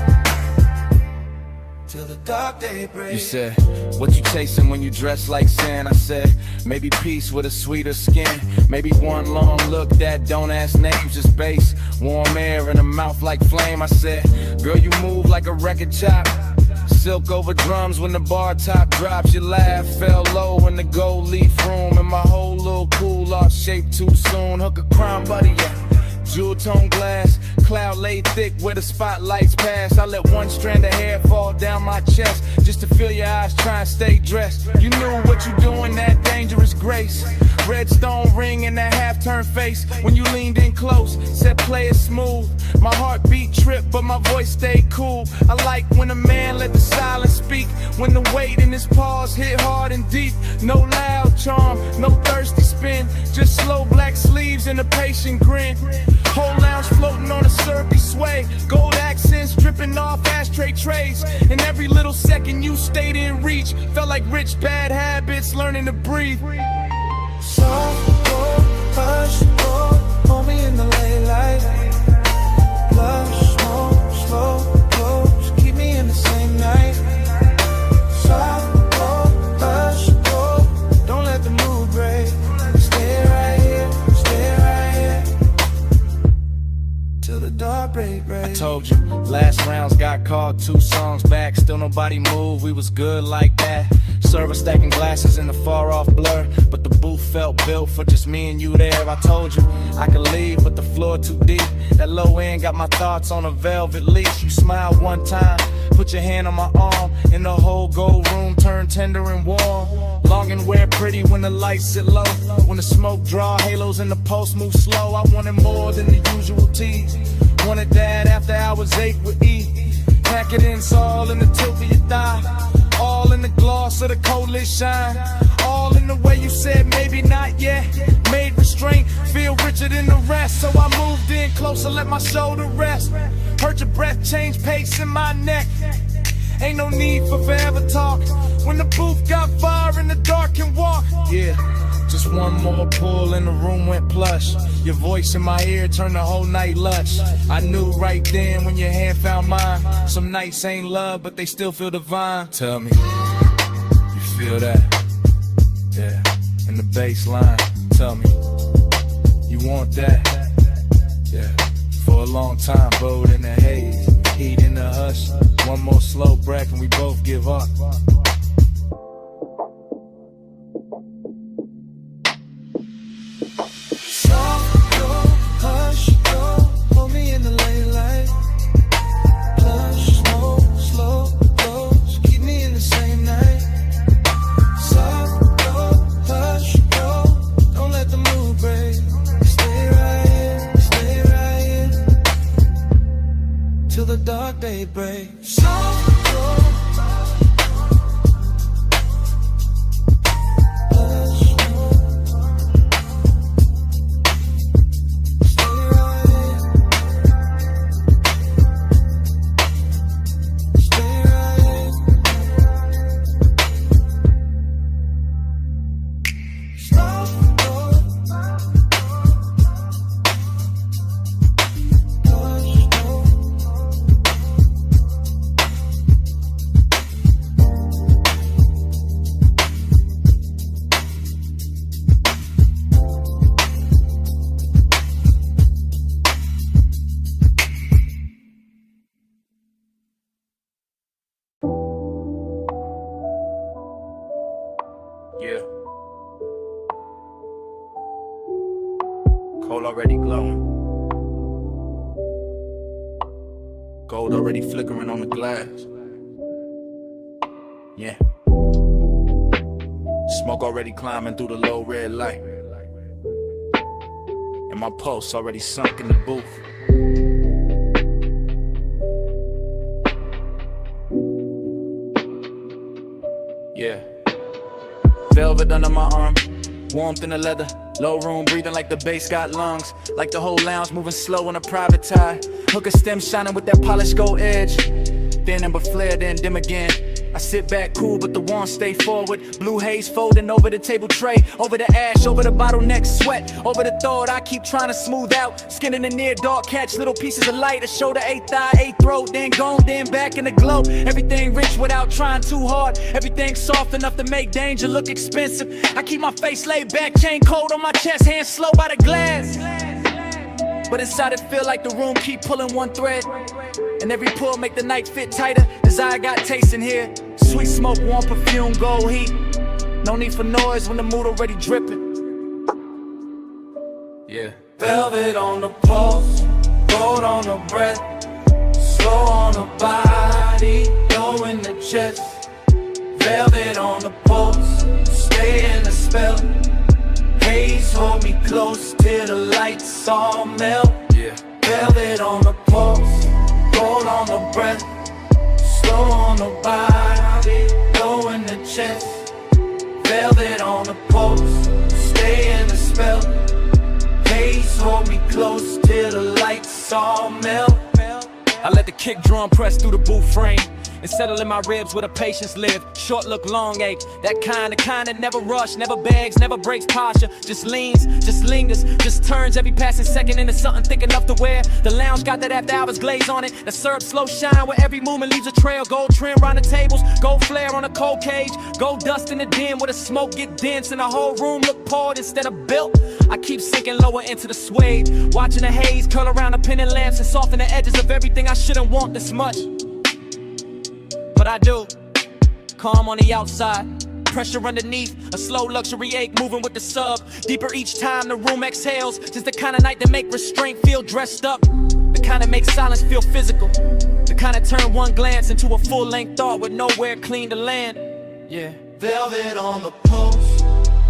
till the dark day breaks. You said, what you chasing when you dress like sin? I said, maybe peace with a sweeter skin. Maybe one long look that don't ask names, just bass. Warm air in a mouth like flame. I said, girl, you move like a record chop. Silk over drums when the bar top drops. Your laugh fell low in the gold leaf room. And my whole little cool lost shape too soon. Hook a crime buddy, yeah. Jewel tone glass, cloud laid thick where the spotlights pass. I let one strand of hair fall down my chest just to feel your eyes try and stay dressed. You knew what you doing, that dangerous grace. Red stone ring in that half-turned face. When you leaned in close, said play it smooth. My heartbeat tripped, but my voice stayed cool. I like when a man let the silence speak. When the weight in his pause hit hard and deep. No loud charm, no thirsty spin. Just slow black sleeves and a patient grin. Whole lounge floating on a syrupy sway. Gold accents dripping off ashtray trays. And every little second you stayed in reach. Felt like rich bad habits learning to breathe. Soft, go, hush, go, hold me in the late light. Love, smoke, slow, close, keep me in the same night. Soft, go, hush, go, don't let the mood break. Stay right here, till the dark break. I told you, last rounds got called 2 songs back. Still nobody moved, we was good like that. Server stacking glasses in the far off blur, but the booth felt built for just me and you there. I told you I could leave, but the floor too deep. That low end got my thoughts on a velvet leash. You smiled one time, put your hand on my arm, and the whole gold room turned tender and warm. Long and wear pretty when the lights sit low. When the smoke draw halos and the pulse move slow. I wanted more than the usual tease. Wanted that after hours 8 with E. Pack it in, so all in the tilt of your thigh. All in the gloss of the coldest shine. All in the way you said maybe not yet. Made restraint feel richer than the rest. So I moved in closer, let my shoulder rest. Heard your breath change pace in my neck. Ain't no need for forever talk. When the booth got fire in the dark can walk. Yeah, just one more pull and the room went plush. Your voice in my ear turned the whole night lush. I knew right then when your hand found mine. Some nights ain't love, but they still feel divine. Tell me, you feel that? Yeah, in the bass line. Tell me, you want that? Yeah, for a long time, bowed in the haze, heat in the hush. One more slow breath and we both give up. Soft, go, hush, go, hold me in the late light. Plush, smoke, slow, close, keep me in the same night. Soft, go, hush, go, don't let the mood break. Stay right here, till the dark day breaks. Soft, go, Coal already glowing. Gold already flickering on the glass. Yeah. Smoke already climbing through the low red light. And my pulse already sunk in the booth. Yeah. Velvet under my arm, warmth in the leather. Low room breathing like the bass got lungs. Like the whole lounge moving slow on a private tie. Hook a stem shining with that polished gold edge. Thin and but flare, then dim again. I sit back cool, but the wand stay forward. Blue haze folding over the table tray. Over the ash, over the bottleneck sweat. Over the thought I keep trying to smooth out. Skin in the near dark, catch little pieces of light. A shoulder, eighth thigh, eighth throat. Then gone, then back in the glow. Everything rich without trying too hard. Everything soft enough to make danger look expensive. I keep my face laid back, chain cold on my chest. Hands slow by the glass. But inside it feel like the room keep pulling one thread. And every pull make the night fit tighter. Desire got taste in here. Sweet smoke, warm perfume, gold heat. No need for noise when the mood already dripping. Yeah. Velvet on the pulse, gold on the breath, slow on the body, low in the chest. Velvet on the pulse, stay in the spell. Haze hold me close till the lights all melt. Yeah. Velvet on the pulse, gold on the breath, slow on the body, low in the chest. Velvet on the pulse, stay in the spell. Haze hold me close till the lights all melt. I let the kick drum press through the booth frame and settle in my ribs where the patience live. Short look, long ache. That kind that never rush, never begs, never breaks posture. Just leans, just lingers, just turns every passing second into something thick enough to wear. The lounge got that after hours glaze on it. The syrup slow shine where every movement leaves a trail. Gold trim round the tables, gold flare on a cold cage. Gold dust in the den where the smoke get dense and the whole room look poured instead of built. I keep sinking lower into the suede, watching the haze curl around the pendant lamps and soften the edges of everything I shouldn't want this much. But I do. Calm on the outside, pressure underneath, a slow luxury ache moving with the sub. Deeper each time the room exhales. Just the kind of night that make restraint feel dressed up. The kind that makes silence feel physical. The kind that turn one glance into a full-length thought with nowhere clean to land. Yeah. Velvet on the pulse,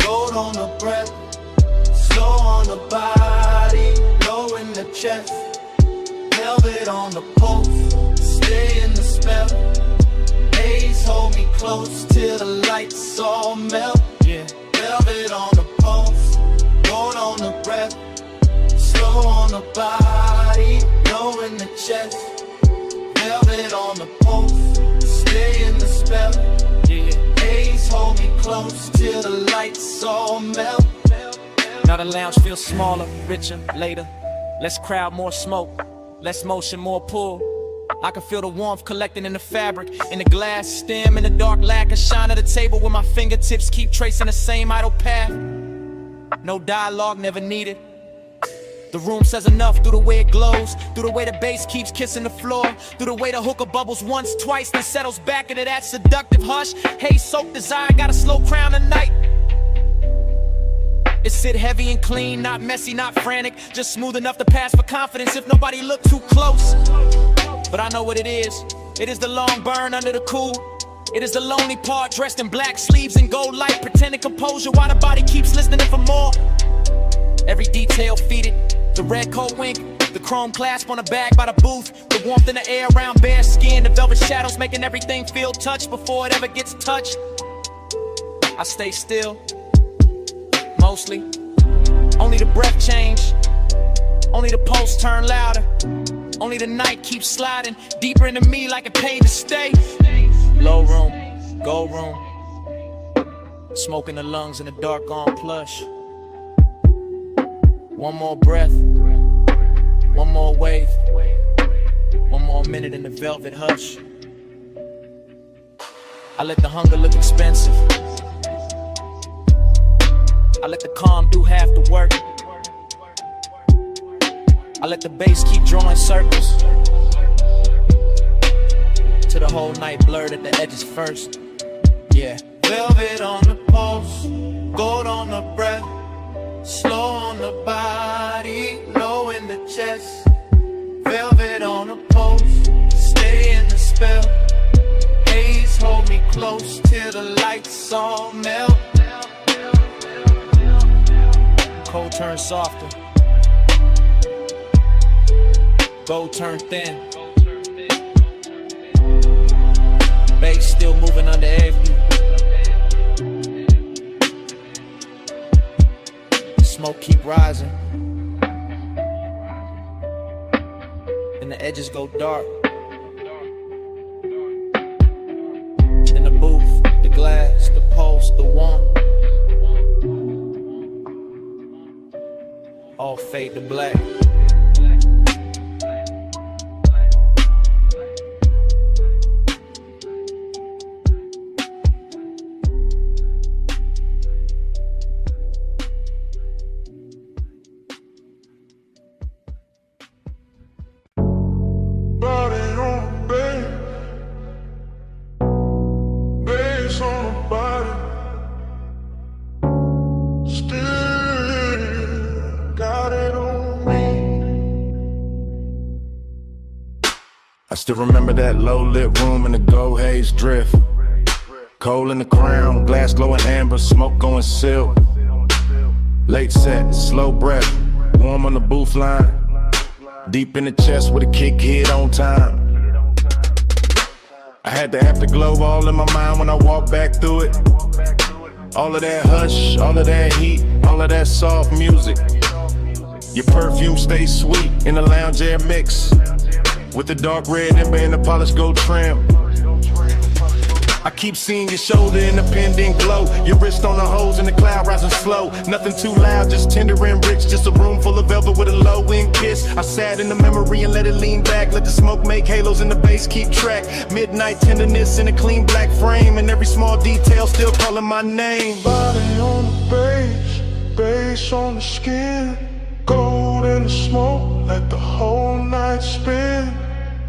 gold on the breath, slow on the body, low in the chest. Velvet on the pulse, stay in the spell. Haze hold me close till the lights all melt. Yeah. Velvet on the pulse, gold on the breath, slow on the body, low in the chest. Velvet on the pulse, stay in the spell. Haze hold me close till the lights all melt. Now the lounge feels smaller, richer, later. Less crowd, more smoke. Less motion, more pull. I can feel the warmth collecting in the fabric, in the glass stem, in the dark lacquer shine at the table where my fingertips keep tracing the same idle path. No dialogue, never needed. The room says enough through the way it glows, through the way the bass keeps kissing the floor, through the way the hookah bubbles once, twice, then settles back into that seductive hush. Haze soaked desire, got a slow crown tonight. It sit heavy and clean, not messy, not frantic, just smooth enough to pass for confidence if nobody look too close. But I know what it is. It is the long burn under the cool. It is the lonely part dressed in black sleeves and gold light, pretending composure while the body keeps listening for more. Every detail feeded, the red coat wink, the chrome clasp on the bag by the booth, the warmth in the air around bare skin, the velvet shadows making everything feel touched before it ever gets touched. I stay still, mostly. Only the breath change, only the pulse turn louder. Only the night keeps sliding deeper into me like it paid to stay. Low room, gold room, smoke in the lungs in the dark on plush. One more breath, one more wave, one more minute in the velvet hush. I let the hunger look expensive. I let the calm do half the work. I let the bass keep drawing circles till the whole night blurred at the edges first. Yeah. Velvet on the pulse, gold on the breath, slow on the body, chest, velvet on the post, stay in the spell. Haze hold me close till the lights all melt. Cold turn softer, gold turn thin. Bass still moving under every. Smoke keep rising, and the edges go dark. In the booth, the glass, the pulse, the warmth, all fade to black. Body on the bed, bass on the body. Still got it on me. I still remember that low-lit room in the gold haze drift. Coal in the crown, glass glowing amber, smoke going silk. Late set, slow breath, warm on the booth line. Deep in the chest with a kick hit on time. I had the afterglow all in my mind when I walked back through it. All of that hush, all of that heat, all of that soft music. Your perfume stays sweet in the lounge air mix, with the dark red ember and the polished gold trim. I keep seeing your shoulder in the pendant glow, your wrist on the hose and the cloud rising slow. Nothing too loud, just tender and rich, just a room full of velvet with a low-end kiss. I sat in the memory and let it lean back, let the smoke make halos and the bass keep track. Midnight tenderness in a clean black frame, and every small detail still calling my name. Body on the bass, bass on the skin. Gold in the smoke, let the whole night spin.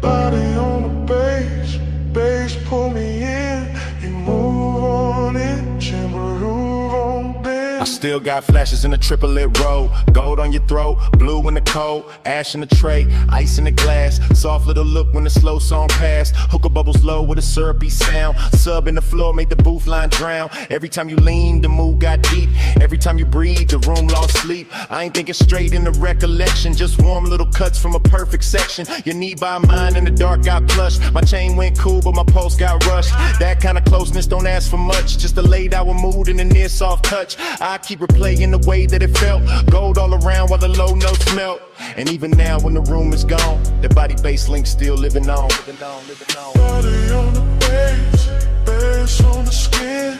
Body on the bass, bass pull me in. You move on it, timber on bend. I still got flashes in the triplet row. Gold on your throat, blue in the cold, ash in the tray, ice in the glass. Soft little look when the slow song passed. Hookah bubbles low with a syrupy sound. Sub in the floor made the booth line drown. Every time you leaned, the mood got deep. Every time you breathed, the room lost sleep. I ain't thinking straight in the recollection, just warm little cuts from a perfect section. Your knee by mine in the dark got plush. My chain went cool, but my pulse got rushed. That kind of closeness don't ask for much, just a late hour mood and a near soft touch. I keep replaying the way that it felt. Gold all around while the low notes melt. And even now when the room is gone, the body bass link still living on. Body on the bass, bass on the skin.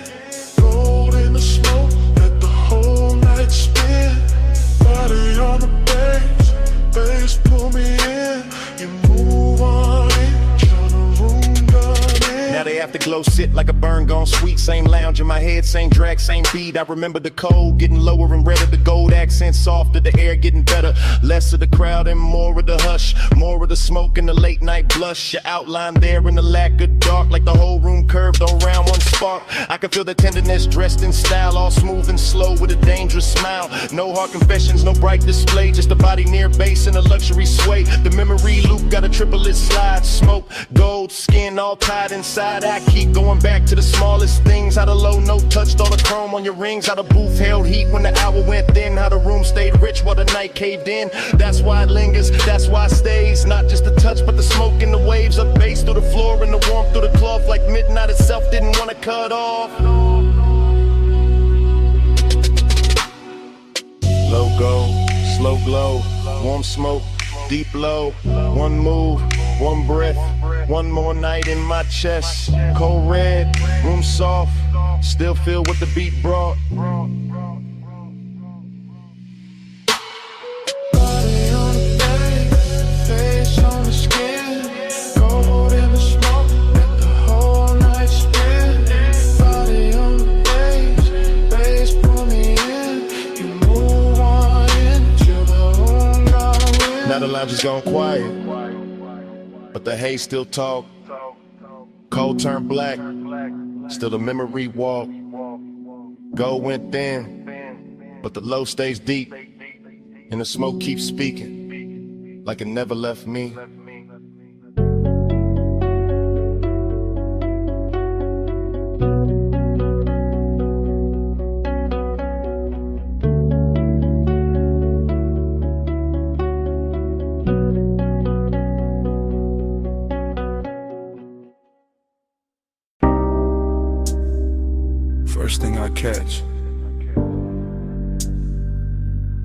Gold in the smoke, let the whole night spin. Body on the bass, bass pull me in. You move on it, turn the room down in. Now the afterglow sit like a burn gone sweet. Same lounge in my head, same drag, same beat. I remember the cold getting lower and redder, the gold accent softer, the air getting better. Less of the crowd and more of the hush, more of the smoke and the late night blush. Your outline there in the lack of dark, like the whole room curved around one spark. I can feel the tenderness dressed in style, all smooth and slow with a dangerous smile. No hard confessions, no bright display, just a body near base and a luxury sway. The memory loop got a triplet slide, smoke, gold, skin all tied inside. I keep going back to the smallest things, how the low note touched all the chrome on your rings, how the booth held heat when the hour went thin, how the room stayed rich while the night caved in. That's why it lingers, that's why it stays. Not just the touch, but the smoke and the waves up bass through the floor and the warmth through the cloth, like midnight itself didn't want to cut off. Low gold, slow glow, warm smoke, deep low. One move, one breath, one more night in my chest. Cold red, room soft, still feel what the beat brought. Body on the bass, face on the skin. Gold in the smoke, let the whole night spin. Body on the bass, bass pull me in. You move on in till the room gone in. Now the lounge is gone quiet, but the haze still talk. Cold turned black, still the memory walk. Gold went thin, but the low stays deep, and the smoke keeps speaking. like it never left me. First thing I catch,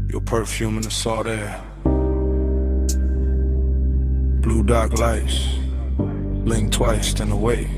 your perfume in the salt air. Blue dark lights, blink twice, then away.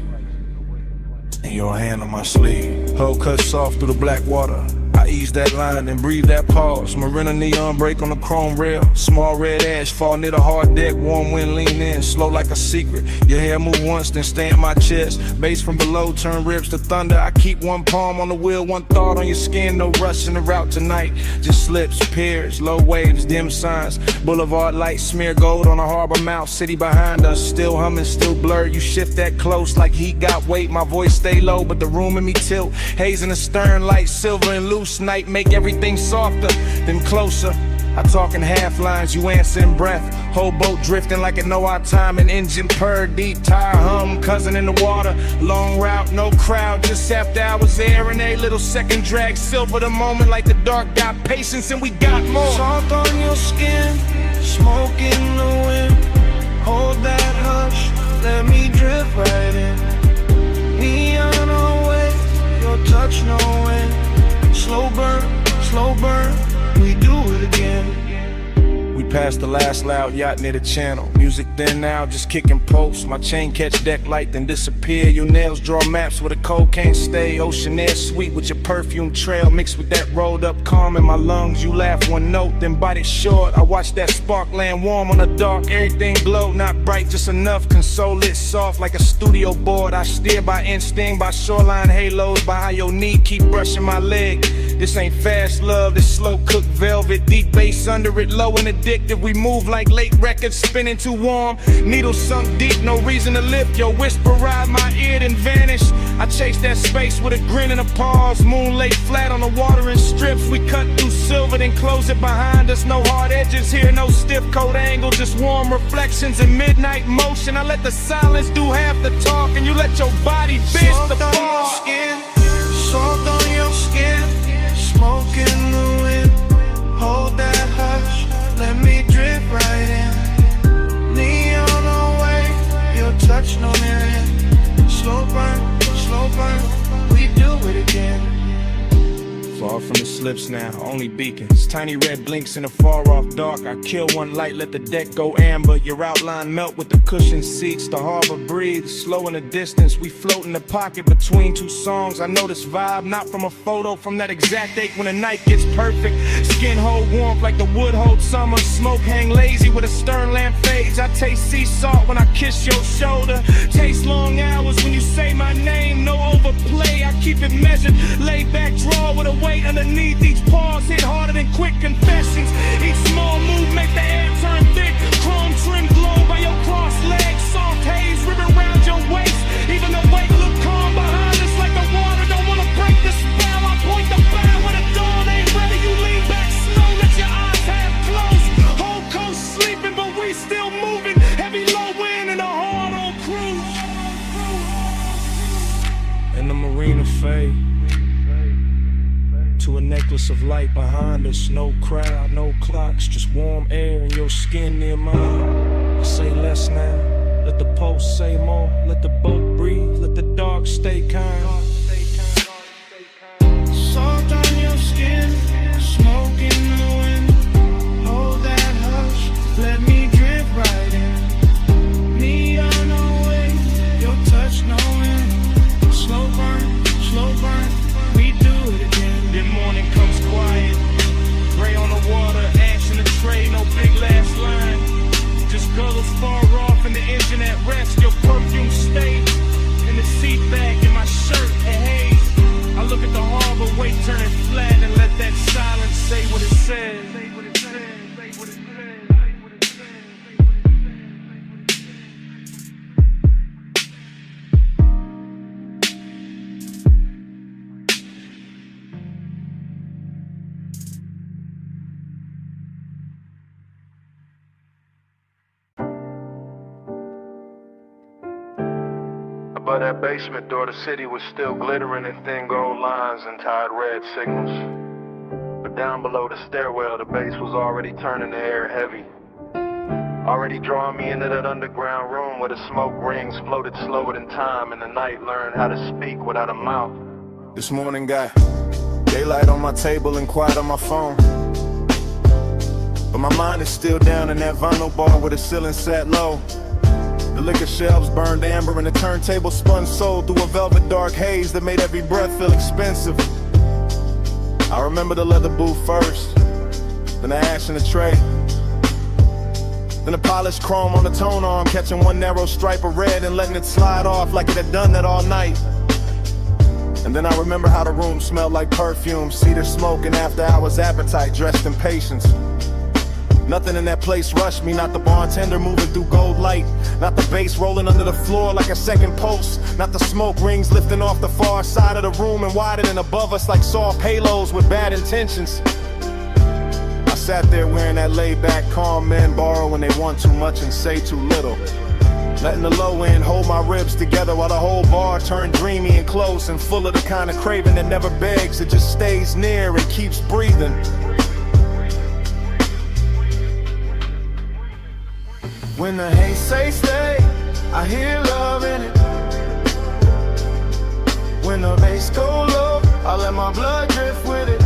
And your hand on my sleeve, hull cut soft through the black water. I ease that line and breathe that pause. Marina neon break on the chrome rail. Small red ash fall near the hard deck. Warm wind lean in, slow like a secret. Your hair move once, then stay in my chest. Bass from below turn ribs to thunder. I keep one palm on the wheel, one thought on your skin. No rush in the route tonight. Just slips, piers, low waves, dim signs. Boulevard lights smear gold on a harbor mouth. City behind us, still humming, still blurred. You shift that close like heat got weight. My voice stay low, but the room in me tilt. Haze in the stern, light silver and loose. Night make everything softer, then closer. I talk in half lines, you answer in breath. Whole boat drifting like it know our time. An engine purr, deep tire hum, cousin in the water. Long route, no crowd, just after hours there. And a little second drag, silver the moment like the dark got patience and we got more. Salt on your skin, smoke in the wind. Hold that hush, let me drift right in. Neon away, your touch no wind. Slow burn, we do it again. We passed the last loud yacht near the channel. Music then now, just kicking posts. My chain catch deck light, then disappear. Your nails draw maps where the cold can't stay. Ocean air sweet with your perfume trail. Mixed with that rolled up calm in my lungs. You laugh one note, then bite it short. I watch that spark land warm on the dark. Everything glow, not bright, just enough. Console lit soft like a studio board. I steer by instinct, by shoreline halos. By how your knee keep brushing my leg. This ain't fast love, this slow cooked velvet. Deep bass under it, low and addictive. We move like late records, spinning too warm. Needles sunk deep, no reason to lift. Your whisper ride my ear, then vanish. I chase that space with a grin and a pause. Moon laid flat on the water in strips. We cut through silver, then close it behind us. No hard edges here, no stiff coat angle. Just warm reflections in midnight motion. I let the silence do half the talk, and you let your body bitch the bar. Salt on your skin, smoke in the wind. Hold that hush, let me drift right in. Neon away, your touch no mirror. Slow burn, we do it again. Far from the slips now, only beacons. Tiny red blinks in the far off dark. I kill one light, let the deck go amber. Your outline melt with the cushioned seats. The harbor breathes, slow in the distance. We float in the pocket between two songs. I know this vibe, not from a photo, from that exact ache when the night gets perfect. Skin hold warmth like the wood hold summer. Smoke hang lazy with a stern lamp fades. I taste sea salt when I kiss your shoulder. Taste long hours when you say my name. No overplay, I keep it measured. Lay back, draw with a weight underneath. Each pause hit harder than quick confessions. Each small move make the air turn thick. Chrome trim glow by your crossed legs. Soft haze ribbon round your waist. Even the weight look calm behind us like the water don't wanna break the spell. I point the bow when the dawn ain't ready. You lean back slow, let your eyes half closed. Whole coast sleeping, but we still moving. Heavy low wind and a hard on cruise. And the marina fade to a necklace of light behind us. No crowd, no clocks, just warm air and your skin near mine. Say less now, let the pulse say more. Let the boat breathe, let the dark stay kind. Salt on your skin, smoke in the wind. Hold that hush, let me drift right in. Neon away, your touch no wind. Slow burn, we do it again. Then morning comes quiet, gray on the water, ash in the tray, no big last line. Just gulls far off in the engine at rest. Your perfume stay in the seat back in my shirt and haze. I look at the harbor, weight turning flat, and let that silence say what it says. above that basement door, the city was still glittering in thin gold lines and tied red signals. But down below the stairwell, the bass was already turning the air heavy. Already drawing me into that underground room where the smoke rings floated slower than time, and the night learned how to speak without a mouth. This morning got daylight on my table and quiet on my phone, but my mind is still down in that vinyl bar where the ceiling sat low. The liquor shelves burned amber and the turntable spun soul through a velvet dark haze that made every breath feel expensive. I remember the leather booth first, then the ash in the tray, then the polished chrome on the tone arm, catching one narrow stripe of red and letting it slide off like it had done that all night. And then I remember how the room smelled like perfume, cedar smoke and after hours appetite dressed in patience. Nothing in that place rushed me, not the bartender moving through gold light, not the bass rolling under the floor like a second pulse, not the smoke rings lifting off the far side of the room and widening above us like soft halos with bad intentions. I sat there wearing that laid-back calm men borrow when they want too much and say too little, letting the low end hold my ribs together while the whole bar turned dreamy and close and full of the kind of craving that never begs, it just stays near and keeps breathing. When the haze say stay, I hear love in it. When the bass go low, I let my blood drift with it.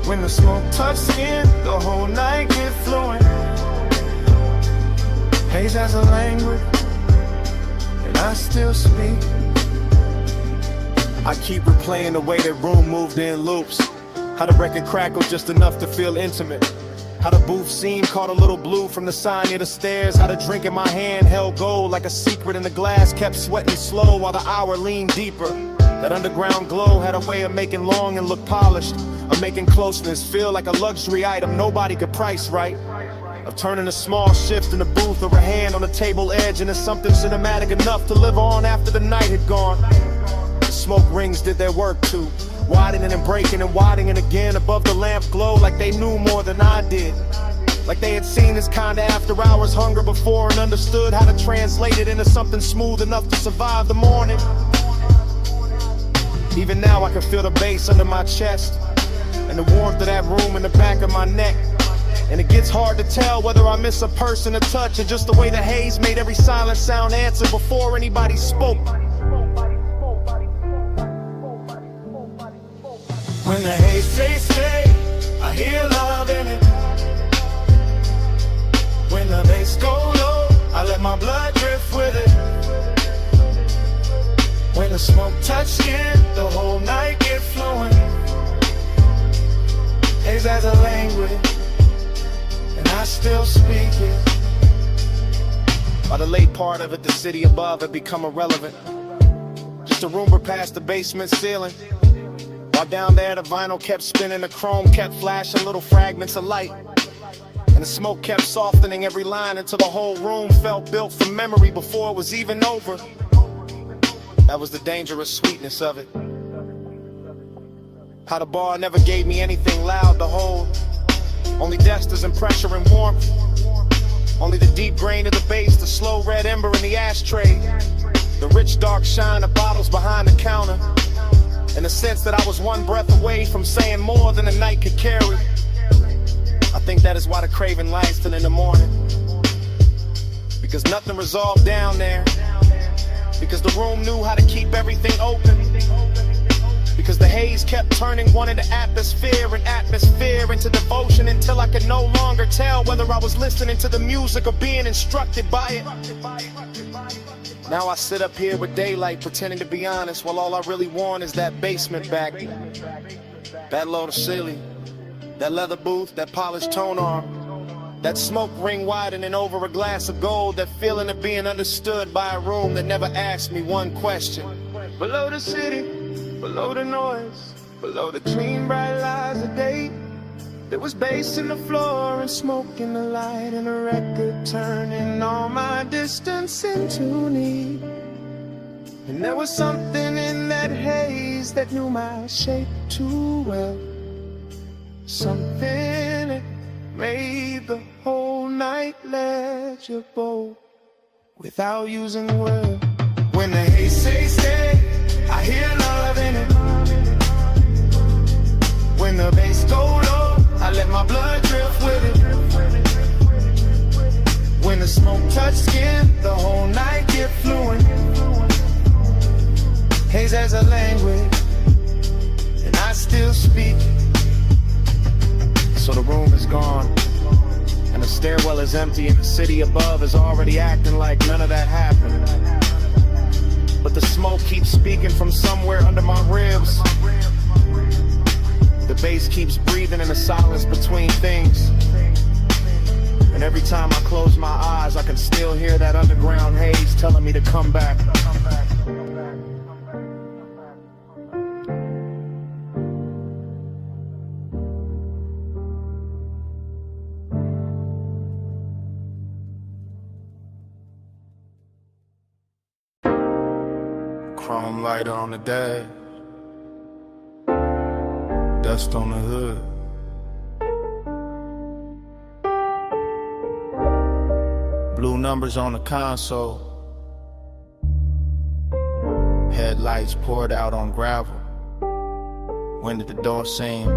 When the smoke touch skin, the whole night get fluent. Haze has a language, and I still speak. I keep replaying the way that room moved in loops, how the record crackled just enough to feel intimate, how the booth scene caught a little blue from the sign near the stairs, how the drink in my hand held gold like a secret in the glass kept sweating slow while the hour leaned deeper. That underground glow had a way of making long and look polished, of making closeness feel like a luxury item nobody could price right, of turning a small shift in the booth or a hand on the table edge into something cinematic enough to live on after the night had gone. The smoke rings did their work too, widening and breaking and widening again above the lamp glow like they knew more than I did. Like they had seen this kind of after hours hunger before and understood how to translate it into something smooth enough to survive the morning. Even now I can feel the bass under my chest and the warmth of that room in the back of my neck. And it gets hard to tell whether I miss a person, a touch, or just the way the haze made every silent sound answer before anybody spoke. When the haze say stay, I hear love in it. When the bass go low, I let my blood drift with it. When the smoke touch skin, the whole night get fluent. Haze has a language, and I still speak it. By the late part of it, the city above had become irrelevant. Just a rumor past the basement ceiling. While down there the vinyl kept spinning, the chrome kept flashing little fragments of light, and the smoke kept softening every line until the whole room felt built from memory before it was even over. That was the dangerous sweetness of it. How the bar never gave me anything loud to hold, only desters and pressure and warmth, only the deep grain of the bass, the slow red ember in the ashtray, the rich dark shine of bottles behind the counter, and the sense that I was one breath away from saying more than the night could carry. I think that is why the craving lies till in the morning, because nothing resolved down there, because the room knew how to keep everything open, because the haze kept turning one into atmosphere and atmosphere into devotion until I could no longer tell whether I was listening to the music or being instructed by it. Now I sit up here with daylight pretending to be honest, while all I really want is that basement back, that low to ceiling, that leather booth, that polished tone arm, that smoke ring widening over a glass of gold, that feeling of being understood by a room that never asked me one question. Below the city, below the noise, below the clean bright lights of day, there was bass in the floor and smoke in the light and a record turning all my distance into need. And there was something in that haze that knew my shape too well, something that made the whole night legible. without using words. When the hate say stay, I hear love in it. When the bass go low, I let my blood drift with it. When the smoke touch skin, the whole night get fluent. Haze as a language, and I still speak. So the room is gone, and the stairwell is empty, and the city above is already acting like none of that happened. But the smoke keeps speaking from somewhere under my ribs. The bass keeps breathing in the silence between things. And every time I close my eyes, I can still hear that underground haze telling me to come back. Chrome lighter on the dash, dust on the hood. Blue numbers on the console, headlights poured out on gravel. When did the door seem?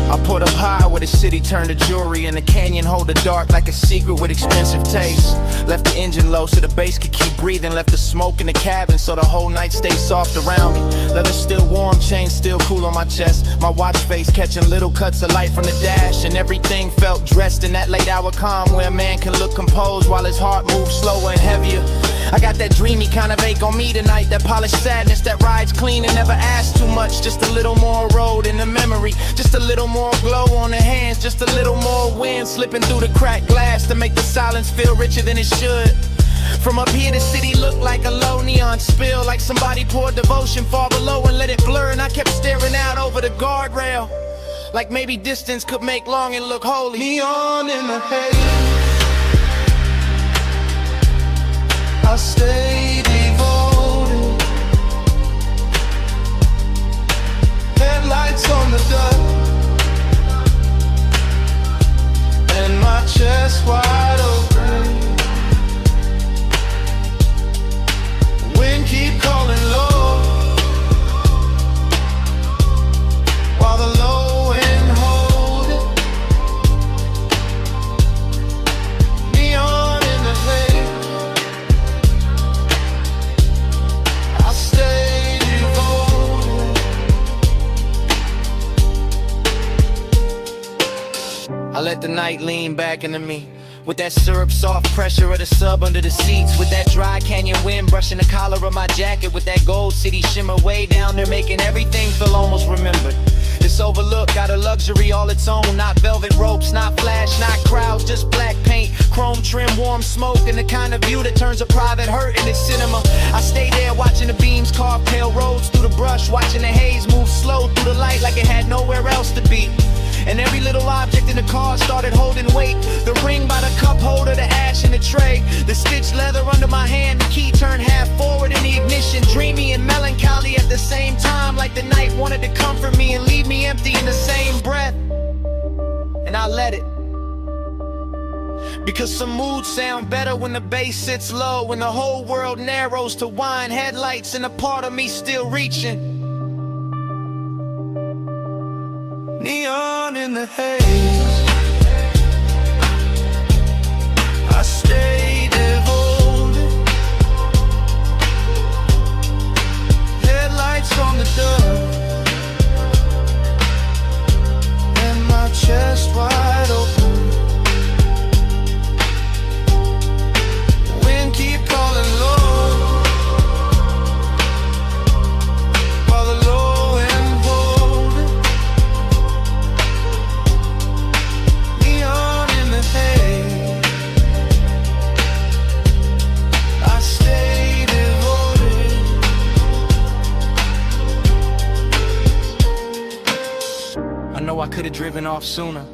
I put up high where the city turned to jewelry, and the canyon hold the dark like a secret with expensive taste. Left the engine low so the bass could keep breathing. Left the smoke in the cabin so the whole night stayed soft around me. Leather still warm, chain still cool on my chest. My watch face catching little cuts of light from the dash, and everything felt dressed in that late hour calm where a man can look composed while his heart moves slower and heavier. I got that dreamy kind of ache on me tonight, that polished sadness that rides clean and never asks too much. Just a little more road in the memory, just a little more glow on the hands, just a little more wind slipping through the cracked glass to make the silence feel richer than it should. From up here the city looked like a low neon spill, like somebody poured devotion far below and let it blur. And I kept staring out over the guardrail, like maybe distance could make longing look holy. Neon in the haze, I stay devoted. Headlights on the dust, and my chest wide open. Wind keep calling low, while the low end hold it. Neon in the haze, I stay devoted. I let the night lean back into me, with that syrup soft pressure of the sub under the seats, with that dry canyon wind brushing the collar of my jacket, with that gold city shimmer way down there making everything feel almost remembered. This overlook got a luxury all its own, not velvet ropes, not flash, not crowds, just black paint, chrome trim, warm smoke, and the kind of view that turns a private hurt into cinema. I stay there watching the beams carve pale roads through the brush, watching the haze move slow through the light like it had nowhere else to be. And every little object in the car started holding weight. The ring by the cup holder, the ash in the tray, the stitched leather under my hand, the key turned half forward in the ignition. Dreamy and melancholy at the same time, like the night wanted to comfort me and leave me empty in the same breath. And I let it, because some moods sound better when the bass sits low, when the whole world narrows to wine headlights and a part of me still reaching. Neon in the haze, I stay devoted. Headlights on the dust, and my chest wide open. Wind keep calling low, while the low end hold it. Neon in the haze, I stay devoted. I know I could've driven off sooner,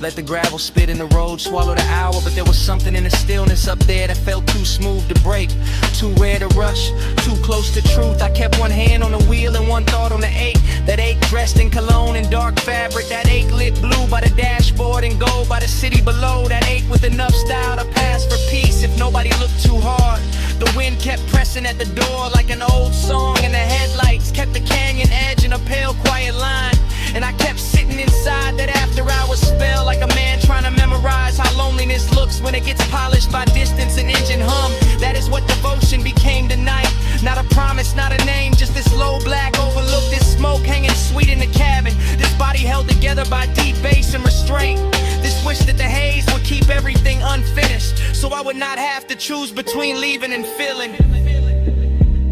let the gravel spit in the road, swallow the hour, but there was something in the stillness up there that felt too smooth to break, too rare to rush, too close to truth. I kept one hand on the wheel and one thought on the ache, that ache dressed in cologne and dark fabric, that ache lit blue by the dashboard. dashboard and go by the city below that ache with enough style to pass for peace if nobody looked too hard. The wind kept pressing at the door like an old song, and the headlights kept the canyon edge in a pale, quiet line. And I kept sitting inside that after-hours spell like a man trying to memorize how loneliness looks when it gets polished by distance and engine hum. That is what devotion became tonight. Not a promise, not a name, just this low black overlook, this smoke hanging sweet in the cabin. This body held together by deep bass and restraint. This wish that the haze would keep everything unfinished, so I would not have to choose between leaving and feeling.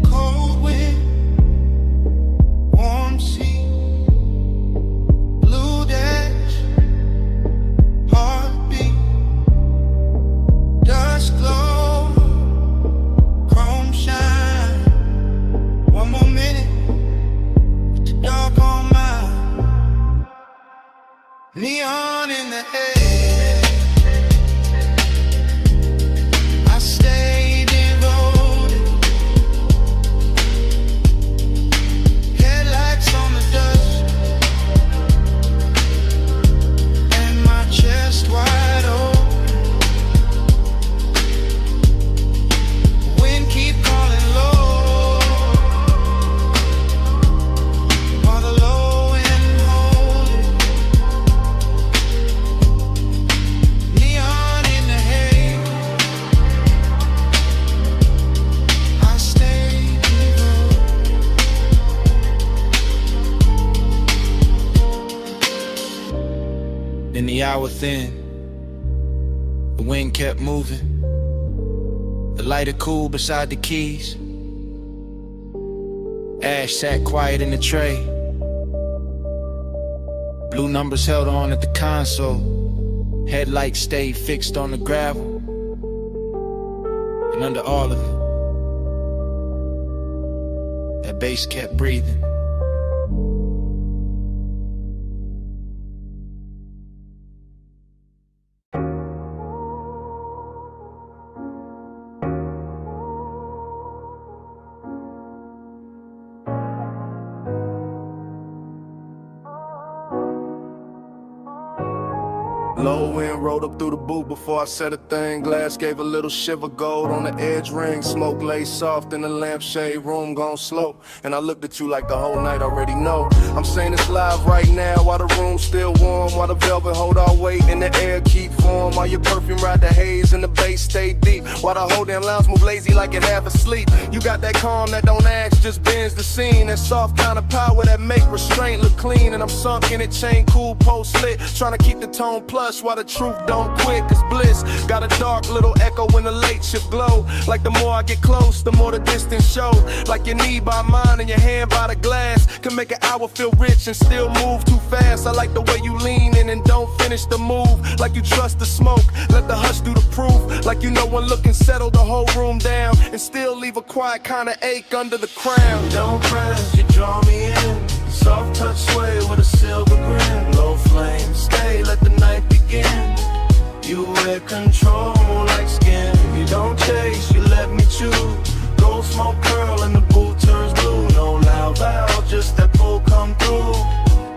Cold wind, warm sea, blue dash, heartbeat, dust glow, chrome shine. One more minute, with the dark on my neon in the air. I stay devoted. Headlights on the dust, and my chest wide open. Wind keep calling low, while the low end hold it. Neon in the haze, I stay devoted. Then the hour thin, the wind kept moving, the lighter cool beside the keys. Ash sat quiet in the tray, blue numbers held on at the console, headlights stayed fixed on the gravel. And under all of it, that bass kept breathing. Low wind rolled up through the boot before I said a thing. Glass gave a little shiver, gold on the edge ring. Smoke lay soft in the lampshade room, gone slow. And I looked at you like the whole night already know. I'm saying this live right now while the room's still warm, while the velvet hold our weight and the air keep warm, while your perfume ride the haze and the bass stay deep, while the whole damn lounge move lazy like it half asleep. You got that calm that don't ask, just bends the scene. That soft kind of power that make restraint look clean. And I'm sunk in it, chain cool, post lit, trying to keep the tone plush while the truth don't quit. Cause bliss got a dark little echo when the late shift glow. Like the more I get close, the more the distance show. Like your knee by mine and your hand by the glass can make an hour feel rich and still move too fast. I like the way you lean in and don't finish the move. Like you trust the smoke, let the hush do the proof. Like you know one look and settle the whole room down, and still leave a quiet kind of ache under the crown. Don't press, you draw me in. Soft touch sway with a silver grin. Low flame, stay, let the night begin. You wear control like skin. You don't chase, you let me choose. Gold smoke curl and the booth turns blue. No loud valve, just that pull come through.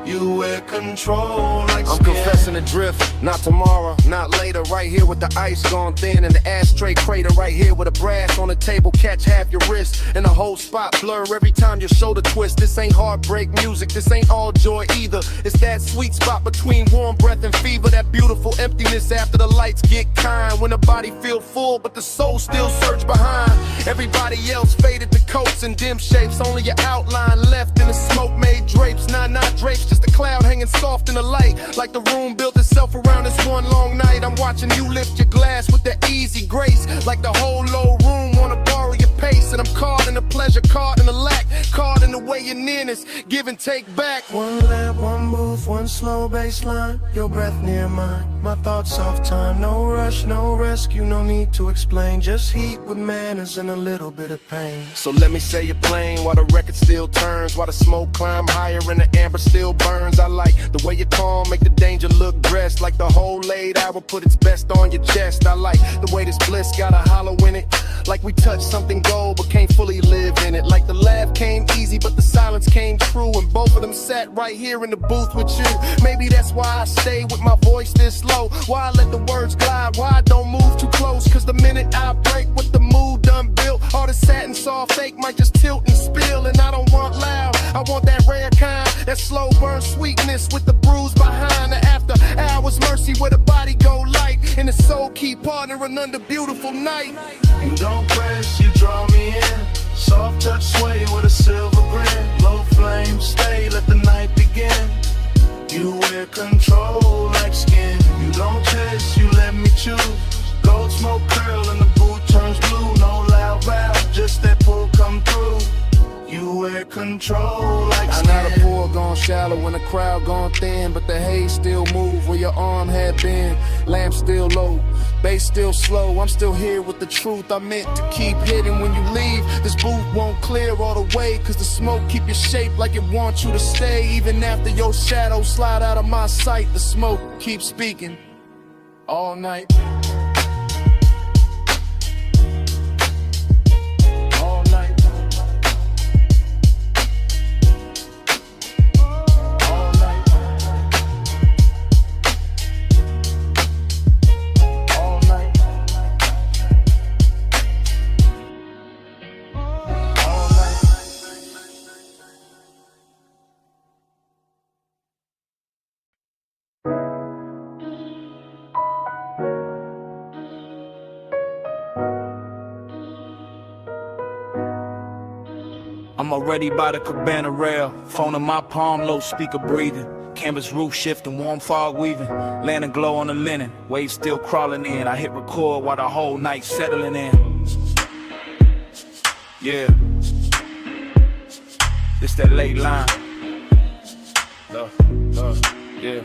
You wear control like I'm skin. confessing a drift, not tomorrow, not later. Right here with the ice gone thin and the ashtray crater. Right here with a brass on the table, catch half your wrist. And the whole spot blur every time your shoulder twist. This ain't heartbreak music, this ain't all joy either. It's that sweet spot between warm breath and fever. That beautiful emptiness after the lights get kind. When the body feel full but the soul still search behind. Everybody else faded to coats and dim shapes. Only your outline left in the smoke made drapes. Nah, not drapes, just a cloud hanging soft in the light. Like the room built itself around this one long night. I'm watching you lift your glass with that easy grace. Like the whole low room wanna borrow your pace. And I'm caught in the pleasure, caught in the lack, caught in the way your nearness, give and take back. One lamp, one move, one slow bass line. Your breath near mine, my thoughts off time. No rush, no rescue, no need to explain. Just heat with manners and a little bit of pain. So let me say it plain, while the record still turns, while the smoke climb higher and the amber still burns. I like the way you calm, make the danger look dressed. Like the whole late hour put its best on your chest. I like the way this bliss got a hollow in it. Like we touched something gold but can't fully live in it. Like the laugh came easy but the silence came true. And both of them sat right here in the booth with you. Maybe that's That's why I stay with my voice this low. Why I let the words glide, why I don't move too close. Cause the minute I break with the mood done built, all the satin soft fake might just tilt and spill. And I don't want loud, I want that rare kind, that slow burn sweetness with the bruise behind. The after hours mercy where the body go light and the soul keep partnering under beautiful night. You don't press, you draw me in. Soft touch sway with a silver grin. Low flame stay, let the night begin. You wear control like skin. You don't chase, you let me choose. Gold smoke curl and the boot turns blue. No loud valve, just that pull come through. You wear control like skin. Now the poor gone shallow when the crowd gone thin, but the haze still move where your arm had been. Lamp still low, bass still slow. I'm still here with the truth I meant to keep hidden. When you leave, this booth won't clear all the way, cause the smoke keep your shape like it wants you to stay. Even after your shadow slide out of my sight, the smoke keeps speaking all night. I'm already by the cabana rail, phone in my palm, low speaker breathing. Canvas roof shifting, warm fog weaving. Lantern glow on the linen, waves still crawling in. I hit record while the whole night settling in. Yeah, this that late line. Yeah.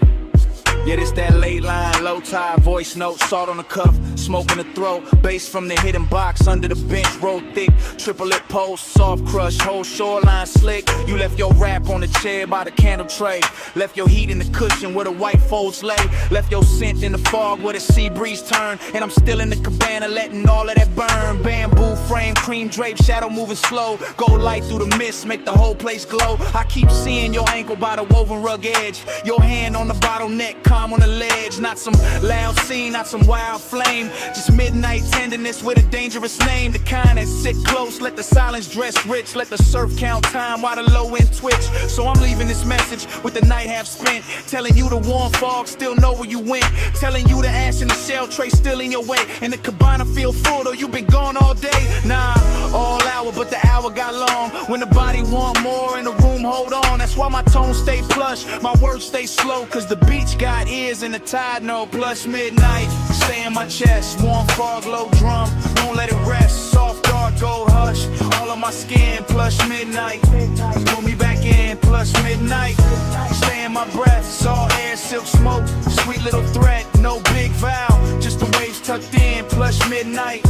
Yeah, this that late line, low tide, voice note, salt on the cuff, smoke in the throat, bass from the hidden box, under the bench, roll thick, triple lip post, soft crush, whole shoreline slick. You left your rap on the chair by the candle tray, left your heat in the cushion where the white folds lay, left your scent in the fog where the sea breeze turn, and I'm still in the cabana letting all of that burn. Bamboo frame, cream drape, shadow moving slow, gold light through the mist, make the whole place glow. I keep seeing your ankle by the woven rug edge, your hand on the bottleneck, on the ledge. Not some loud scene, not some wild flame, just midnight tenderness with a dangerous name. The kind that sit close, let the silence dress rich, let the surf count time while the low end twitch. So I'm leaving this message with the night half spent, telling you the warm fog still know where you went, telling you the ash in the shell tray still in your way, and the cabana feel full though you been gone all day. Nah, all hour but the hour got long, when the body want more and the room hold on. That's why my tone stay plush, my words stay slow, cause the beach got ears and the tide know. Plus midnight, stay in my chest, warm fog, low drum, won't let it rest. Soft dark, gold hush, all on my skin. Plus midnight, pull me back in. Plus midnight, stay in my breath, salt air, silk smoke, sweet little threat, no big vow, just the waves tucked in. Plus midnight,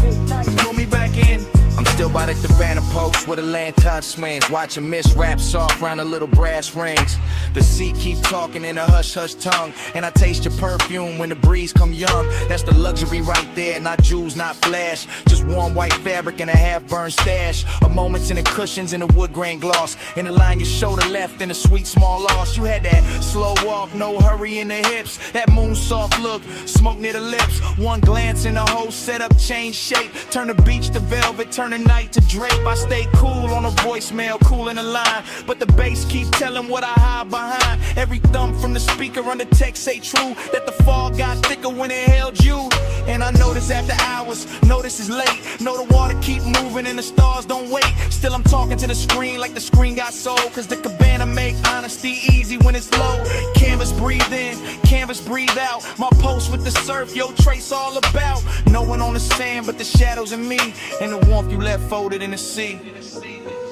pull me back in. I'm still by the cabana post where the lantern swings, watching mist wrap soft round the little brass rings. The sea keep talking in a hush-hush tongue, and I taste your perfume when the breeze come young. That's the luxury right there, not jewels, not flash, just warm white fabric and a half-burned stash. A moment's in the cushions and the wood grain gloss, in the line your shoulder left and a sweet small loss. You had that slow walk, no hurry in the hips, that moon soft look, smoke near the lips. One glance and the whole setup changed shape, turn the beach to velvet, turn the night to drape. I stay cool on a voicemail, cool in the line, but the bass keep telling what I hide behind. Every thump from the speaker under text say true, that the fog got thicker when it held you. And I notice after hours, notice it's late, know the water keep moving and the stars don't wait. Still I'm talking to the screen like the screen got sold, cause the cabana make honesty easy when it's low. Canvas breathe in, canvas breathe out, my post with the surf, yo trace all about. No one on the sand but the shadows and me, and the warmth you left folded in the sea.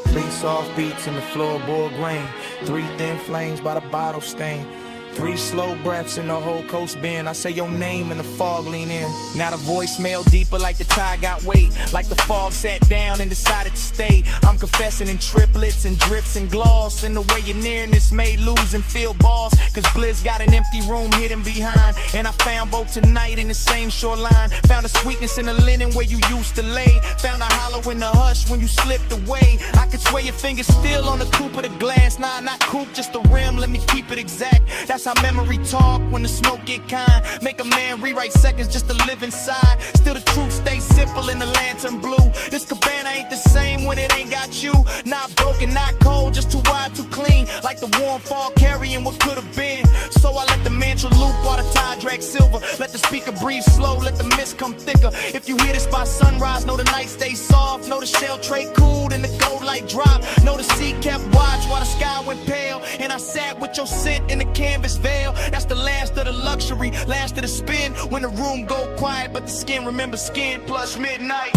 3 soft beats in the floorboard grain, 3 thin flames by the bottle stain, 3 slow breaths in the whole coast bend. I say your name and the fog lean in. Now the voicemail deeper like the tide got weight, like the fog sat down and decided to stay. I'm confessing in triplets and drips and gloss, and the way you're nearness made lose and feel boss. Cause Blizz got an empty room hidden behind, and I found both tonight in the same shoreline. Found a sweetness in the linen where you used to lay, found a hollow in the hush when you slipped away. I could swear your fingers still on the coupe of the glass. Nah, not coupe, just the rim, let me keep it exact. That's That's how memory talk when the smoke get kind. Make a man rewrite seconds just to live inside. Still the truth stays simple in the lantern blue. This cabana ain't the same when it ain't got you. Not broken, not cold, just too wide, too clean. Like the warm fall carrying what could have been. So I let the mantra loop while the tide drag silver. Let the speaker breathe slow, let the mist come thicker. If you hear this by sunrise, know the night stays soft. Know the shell tray cooled and the gold light drop. Know the sea kept watch while the sky went pale. And I sat with your scent in the canvas veil. That's the last of the luxury, last of the spin. When the room go quiet, but the skin remember skin. Plus midnight,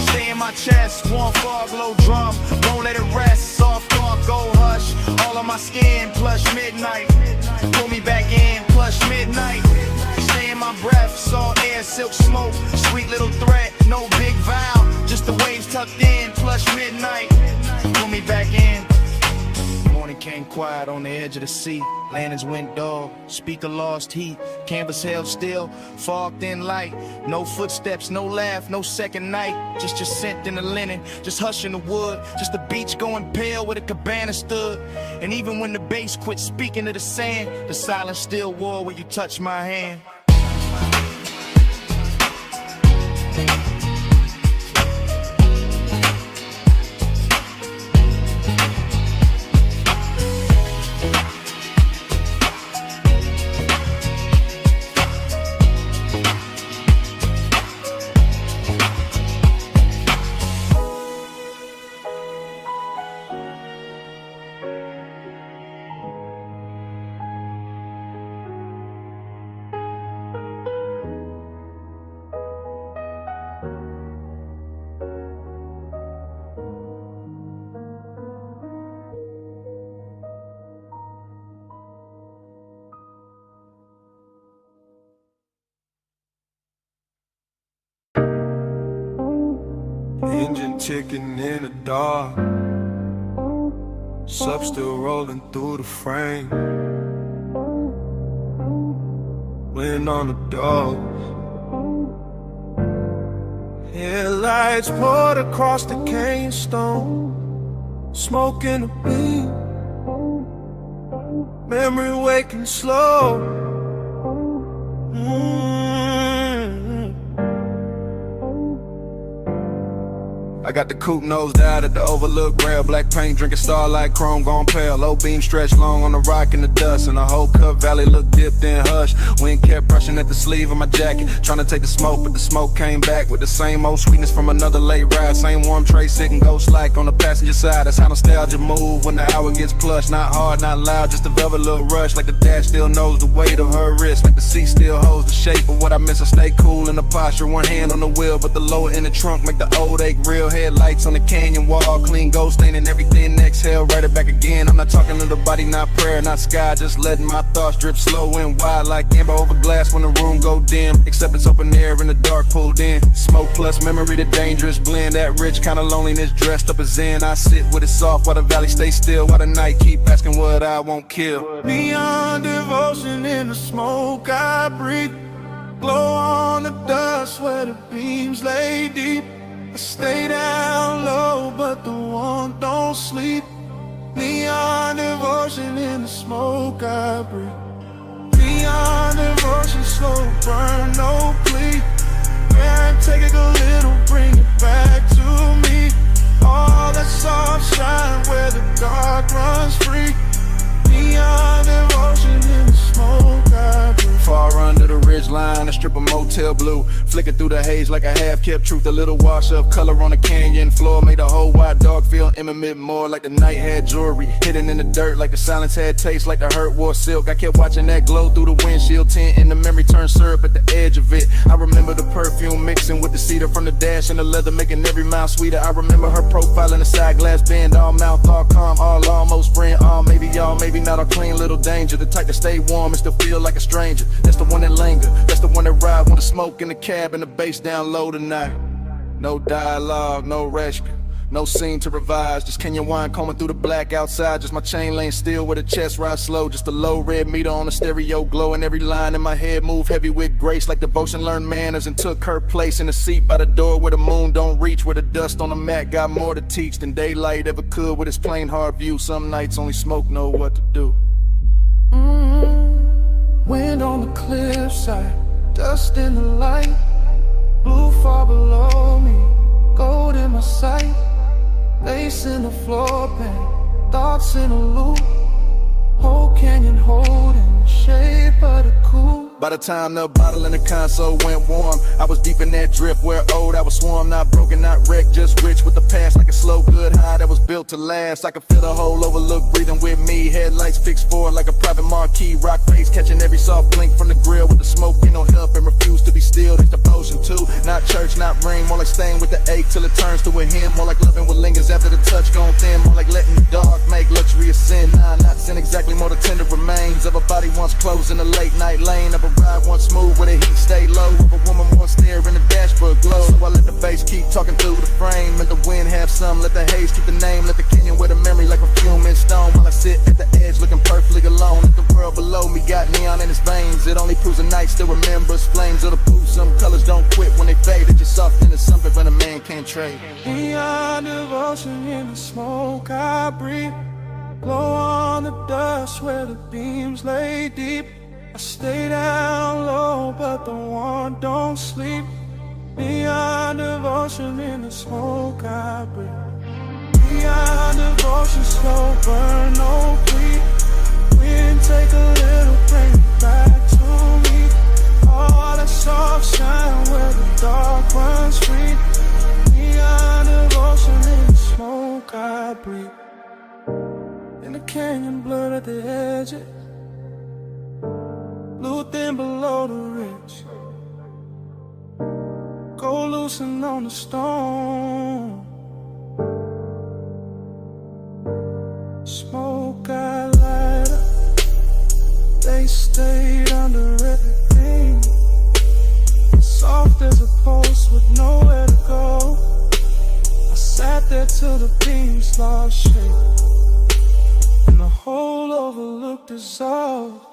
stay in my chest. Warm fog, low drum, won't let it rest. Soft thought, go hush. All on my skin, plus midnight. Pull me back in, plus midnight. Stay in my breath, salt air, silk smoke. Sweet little threat, no big vow. Just the waves tucked in, plus midnight. Pull me back in. Morning came quiet on the edge of the sea. Lanterns went dull, speaker lost heat. Canvas held still, fog thin light. No footsteps, no laugh, no second night. Just your scent in the linen, just hush in the wood. Just the beach going pale where the cabana stood. And even when the bass quit speaking to the sand, the silence still war where you touch my hand. Engine ticking in the dark, sub still rolling through the frame. Wind on the doors, headlights poured across the cane stone. Smoke in the beam, memory waking slow. I got the coupe nose died at the overlook rail. Black paint drinking starlight, chrome gone pale. Low beam stretched long on the rock in the dust. And the whole Cup Valley looked dipped in hush. Wind kept brushing at the sleeve of my jacket, trying to take the smoke, but the smoke came back with the same old sweetness from another late ride. Same warm tray sitting ghost like on the passenger side. That's how nostalgia move when the hour gets plush. Not hard, not loud, just a velvet little rush. Like the dash still knows the weight of her wrist. Like the seat still holds the shape of what I miss. I stay cool in the posture, one hand on the wheel, but the lower in the trunk make the old ache real. Headlights on the canyon wall, clean ghost stain and everything. Exhale, write it back again. I'm not talking to the body, not prayer, not sky. Just letting my thoughts drip slow and wide like amber over glass when the room go dim. Except it's open air in the dark pulled in. Smoke plus memory, the dangerous blend. That rich kind of loneliness dressed up as zen. I sit with it soft while the valley stays still. While the night keep asking what I won't kill. Beyond devotion in the smoke I breathe. Glow on the dust where the beams lay deep. I stay down low, but the warmth don't sleep. Neon devotion in the smoke I breathe. Neon devotion, slow burn, no plea. Yeah, take it a little, bring it back to me. All that soft shine where the dark runs free. Neon devotion in the smoke I breathe. Far under the ridge line, a strip of motel blue, flicking through the haze like a half-kept truth. A little wash of color on the canyon floor made the whole wide dog feel intimate, more like the night had jewelry hidden in the dirt, like the silence had taste, like the hurt wore silk. I kept watching that glow through the windshield tint, and the memory turned syrup at the edge of it. I remember the perfume mixing with the cedar from the dash and the leather, making every mile sweeter. I remember her profile in the side glass bend, all mouth, all calm, all almost friend, all maybe y'all, maybe not, all clean little danger. The type to stay warm and still feel like a stranger. That's the one that linger, that's the one that ride when the smoke in the cab and the bass down low tonight. No dialogue, no rescue, no scene to revise. Just Kenyan wine combing through the black outside. Just my chain lane still with a chest ride slow. Just a low red meter on the stereo glow. And every line in my head move heavy with grace. Like devotion learned manners and took her place in the seat by the door where the moon don't reach. Where the dust on the mat got more to teach than daylight ever could with its plain hard view. Some nights only smoke know what to do. Wind on the cliffside, dust in the light, blue far below me, gold in my sight, lace in the floor pan, thoughts in a loop, whole canyon holding the shape of the coupe. By the time the bottle in the console went warm, I was deep in that drift where old I was swarm. Not broken, not wrecked, just rich with the past. Like a slow good high that was built to last. I could feel the whole overlook breathing with me. Headlights fixed forward like a private marquee. Rock face catching every soft blink from the grill. With the smoke, ain't no help and refuse to be still. It's devotion too, not church, not ring. More like staying with the ache till it turns to a hymn. More like loving what lingers after the touch gone thin. More like letting the dark make luxury a sin. Nah, not sin exactly, more the tender remains of a body once closed in a late night lane. Of a ride once smooth where the heat stay low. Of a woman once there in the dashboard glow. So I let the bass keep talking through the frame. Let the wind have some, let the haze keep the name. Let the canyon with a memory like perfume in stone. While I sit at the edge looking perfectly alone. Let the world below me got neon in its veins. It only proves a night still remembers flames of the proof. Some colors don't quit when they fade. It's just soft into something but a man can't trade. Neon devotion in the smoke I breathe. Glow on the dust where the beams lay deep. I stay down low, but the one don't sleep. Neon devotion in the smoke I breathe. Neon devotion, slow burn, no bleed. Wind take a little, bring it back to me. All that soft shine where the dark runs free. Neon devotion in the smoke I breathe. In the canyon blurred at the edges, blue thin below the ridge, go loosen on the stone. Smoke I light up, they stayed under everything. Soft as a post with nowhere to go. I sat there till the beams lost shape, and the whole overlook dissolved.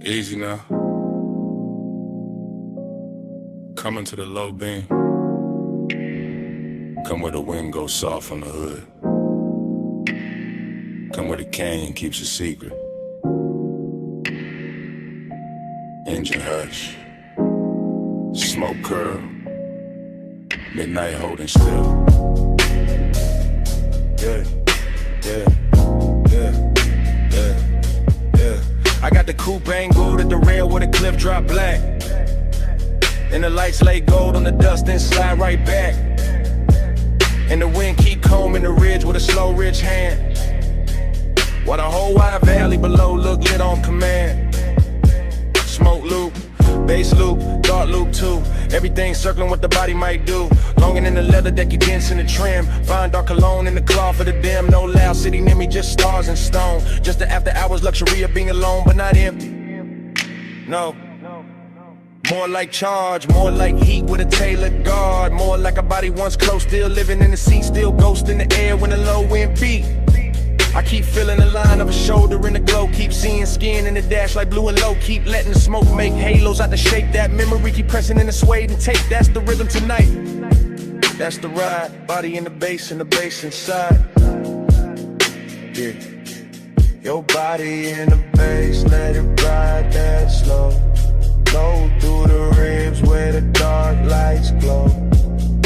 Easy now. Coming to the low beam. Come where the wind goes soft on the hood. Come where the canyon keeps a secret. Engine hush. Smoke curl. Midnight holding still. Yeah, yeah, yeah, yeah, yeah. I got the coupe angled at the rail where the cliff drop black, and the lights lay gold on the dust then slide right back. And the wind keep combing the ridge with a slow rich hand, while the whole wide valley below look lit on command. Smoke loop, bass loop, thought loop too. Everything circling what the body might do. Longing in the leather that you dance in the trim. Fine dark cologne in the cloth for the dim. No loud city near me, just stars and stone. Just the after hours luxury of being alone but not empty. No. More like charge, more like heat with a tailored guard. More like a body once close, still living in the seat, still ghost in the air when the low wind beat. I keep feeling the line of a shoulder in the glow. Keep seeing skin in the dash like blue and low. Keep letting the smoke make halos out the shape. That memory keep pressing in the suede and tape. That's the rhythm tonight. That's the ride. Body in the bass and the bass inside. Yeah. Your body in the bass, let it ride that slow. Go through the ribs where the dark lights glow.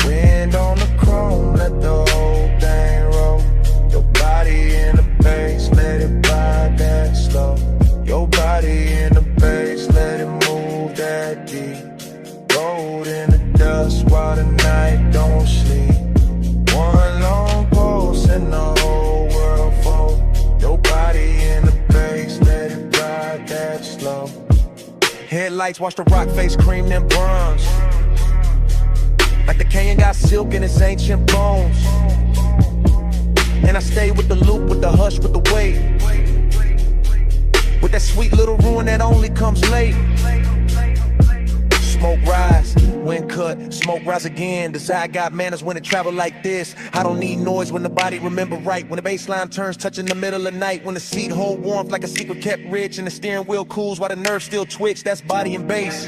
Wind on the chrome, let the whole thing roll. Your body in the bass, let it ride that slow. Your body in the bass, let it move that deep. Gold in the dust while the night don't sleep. One long pulse and the whole world fold. Your body in the bass, let it ride that slow. Headlights watch the rock face cream them bronze, like the canyon got silk in its ancient bones. And I stay with the loop, with the hush, with the wave, with that sweet little ruin that only comes late. Smoke rise, wind cut, smoke rise again. Desire got manners when it travel like this. I don't need noise when the body remember right. When the bass line turns, touching the middle of night. When the seat hold warmth like a secret kept rich, and the steering wheel cools while the nerves still twitch. That's body and bass.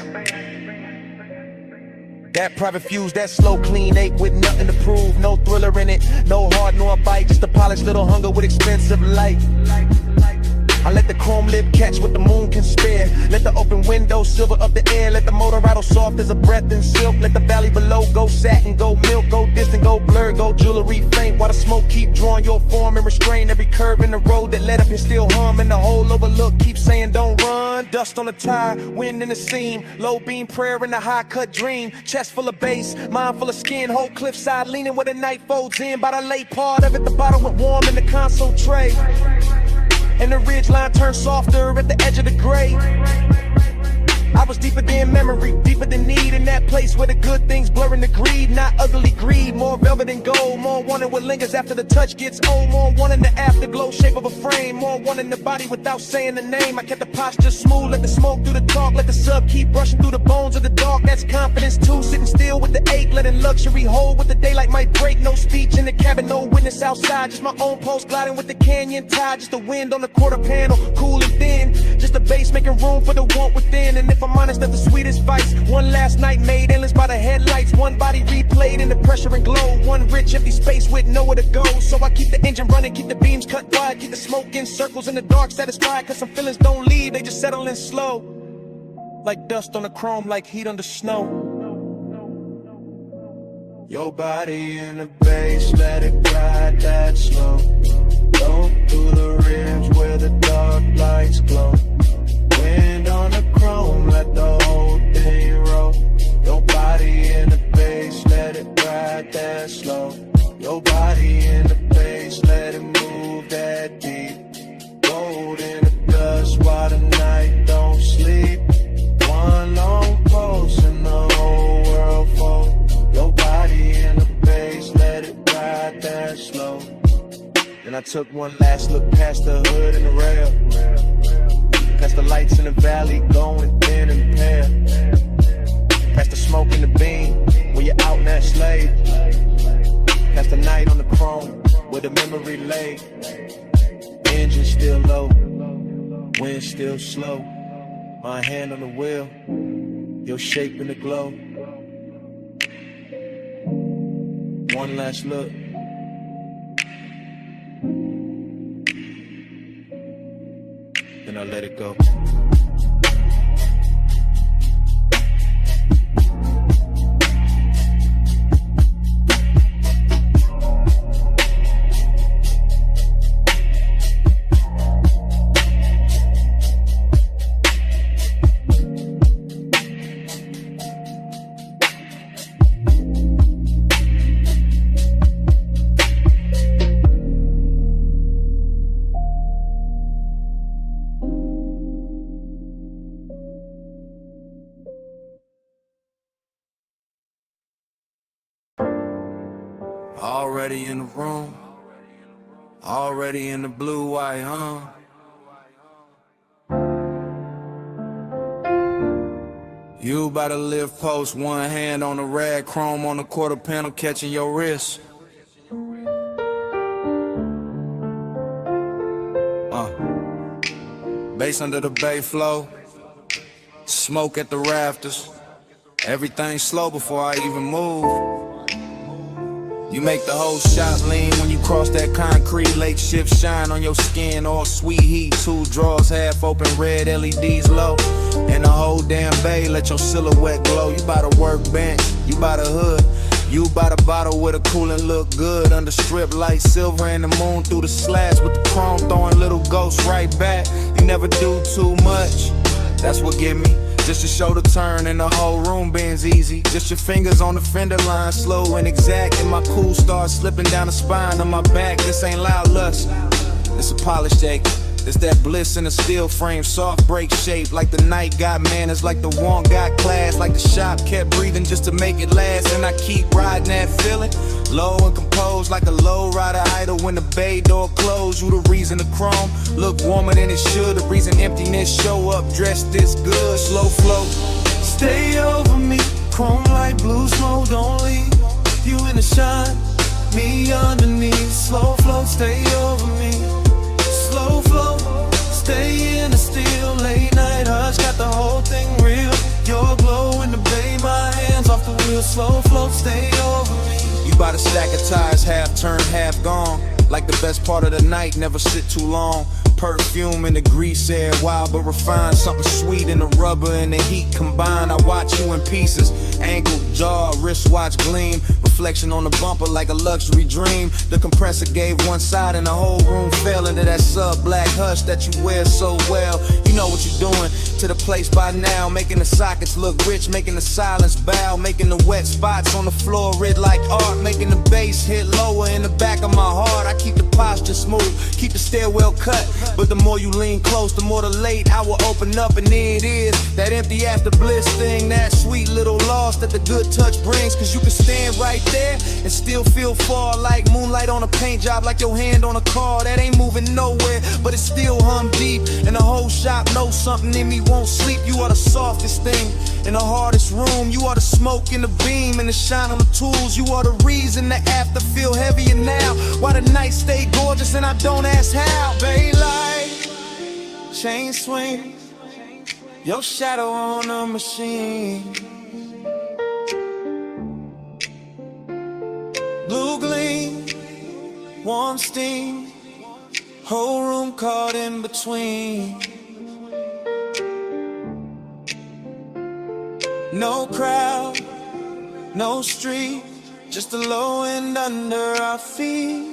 That private fuse, that slow clean ape with nothing to prove. No thriller in it, no heart nor bite, just a polished little hunger with expensive light. I let the chrome lip catch what the moon can spare. Let the open window silver up the air. Let the motor rattle soft as a breath in silk. Let the valley below go satin, go milk, go distant, go blurred, go jewelry faint. While the smoke keep drawing your form and restrain every curve in the road that led up and still hum. And the whole overlook keep saying don't run. Dust on the tire, wind in the seam. Low beam prayer in the high cut dream. Chest full of bass, mind full of skin. Whole cliffside leaning where the night folds in. By the late part of it, the bottle went warm in the console tray. And the ridge line turned softer at the edge of the gray. I was deeper than memory, deeper than need. In that place where the good things blurring the greed. Not ugly greed, more velvet and gold. More wanting what lingers after the touch gets old. More wanting the afterglow shape of a frame. More wanting the body without saying the name. I kept the posture smooth, let the smoke do the talk. Let the sub keep brushing through the bones of the dark. That's confidence too, sitting still with the ache. Letting luxury hold with the daylight might break. No speech in the cabin, no witness outside. Just my own pulse gliding with the canyon tide. Just the wind on the quarter panel, cool and thin. Just the bass making room for the want within. And if I'm honest, that's the sweetest vice. One last night made endless by the headlights. One body replayed in the pressure and glow. One rich empty space with nowhere to go. So I keep the engine running, keep the beams cut wide. Keep the smoke in circles in the dark satisfied. Cause some feelings don't leave, they just settle in slow. Like dust on the chrome, like heat under snow. Your body in the bass, let it glide that slow. Go through the rims where the dark lights glow. Wind on the chrome, let the whole thing roll. Your body in the bass, let it ride that slow. Your body in the bass, let it move that deep. Gold in the dust while the night don't sleep. One long pulse and the whole world fold. Your body in the bass, let it ride that slow. Then I took one last look past the hood and the rail. Past the lights in the valley going thin and pale. Past the smoke in the beam when you're out in that slave. Past the night on the chrome where the memory lay. Engine still low, wind still slow. My hand on the wheel, your shape in the glow. One last look. Then I let it go. Already in the room, already in the blue white, You about to live post, one hand on the rag, chrome on the quarter panel, catching your wrist. Bass under the bay flow, smoke at the rafters. Everything slow before I even move. You make the whole shot lean when you cross that concrete. Late shift shine on your skin, all sweet heat. Two drawers half open, red LEDs low. And the whole damn bay let your silhouette glow. You by the workbench, you by the hood. You by the bottle with a cooling look good. Under strip light, silver and the moon through the slats. With the chrome throwing little ghosts right back. You never do too much, that's what get me. Just your shoulder turn and the whole room bends easy. Just your fingers on the fender line, slow and exact. And my cool starts slipping down the spine of my back. This ain't loud lust, it's a polished ache. It's that bliss in a steel frame, soft break shape. Like the night got manners, like the want got class. Like the shop kept breathing just to make it last. And I keep riding that feeling, low and composed. Like a low rider idle when the bay door closed. You the reason the chrome look warmer than it should. The reason emptiness show up dressed this good. Slow flow, Stay over me, chrome like blue smoke, don't leave. You in the shine, me underneath. Slow flow, stay over me. Slow flow, stay in the still. Late night hush, got the whole thing real. Your glow in the bay, my hands off the wheel. float, stay over me. You bought a stack of tires, half turned, half gone. Like the best part of the night, never sit too long. Perfume and the grease air, wild but refined. Something sweet in the rubber and the heat combined. I watch you in pieces, ankle, jaw, wristwatch gleam. Reflection on the bumper like a luxury dream. The compressor gave one side and the whole room fell into that sub-black hush that you wear so well. You know what you're doing to the place by now. Making the sockets look rich, making the silence bow. Making the wet spots on the floor red like art. Making the bass hit lower in the back of my heart. I keep the posture smooth, keep the stairwell cut. But the more you lean close, the more the late I will open up. And there it is, that empty after bliss thing. That sweet little loss that the good touch brings. Cause you can stand right there and still feel far. Like moonlight on a paint job, like your hand on a car that ain't moving nowhere, but it's still hum deep. And the whole shop knows something in me won't sleep. You are the softest thing in the hardest room. You are the smoke in the beam and the shine on the tools. You are the reason the after feel heavier now. Why the night stay gorgeous and I don't ask how. Baylight, chain swing, your shadow on a machine. Blue gleam, warm steam, whole room caught in between. No crowd, no street, just the low end under our feet.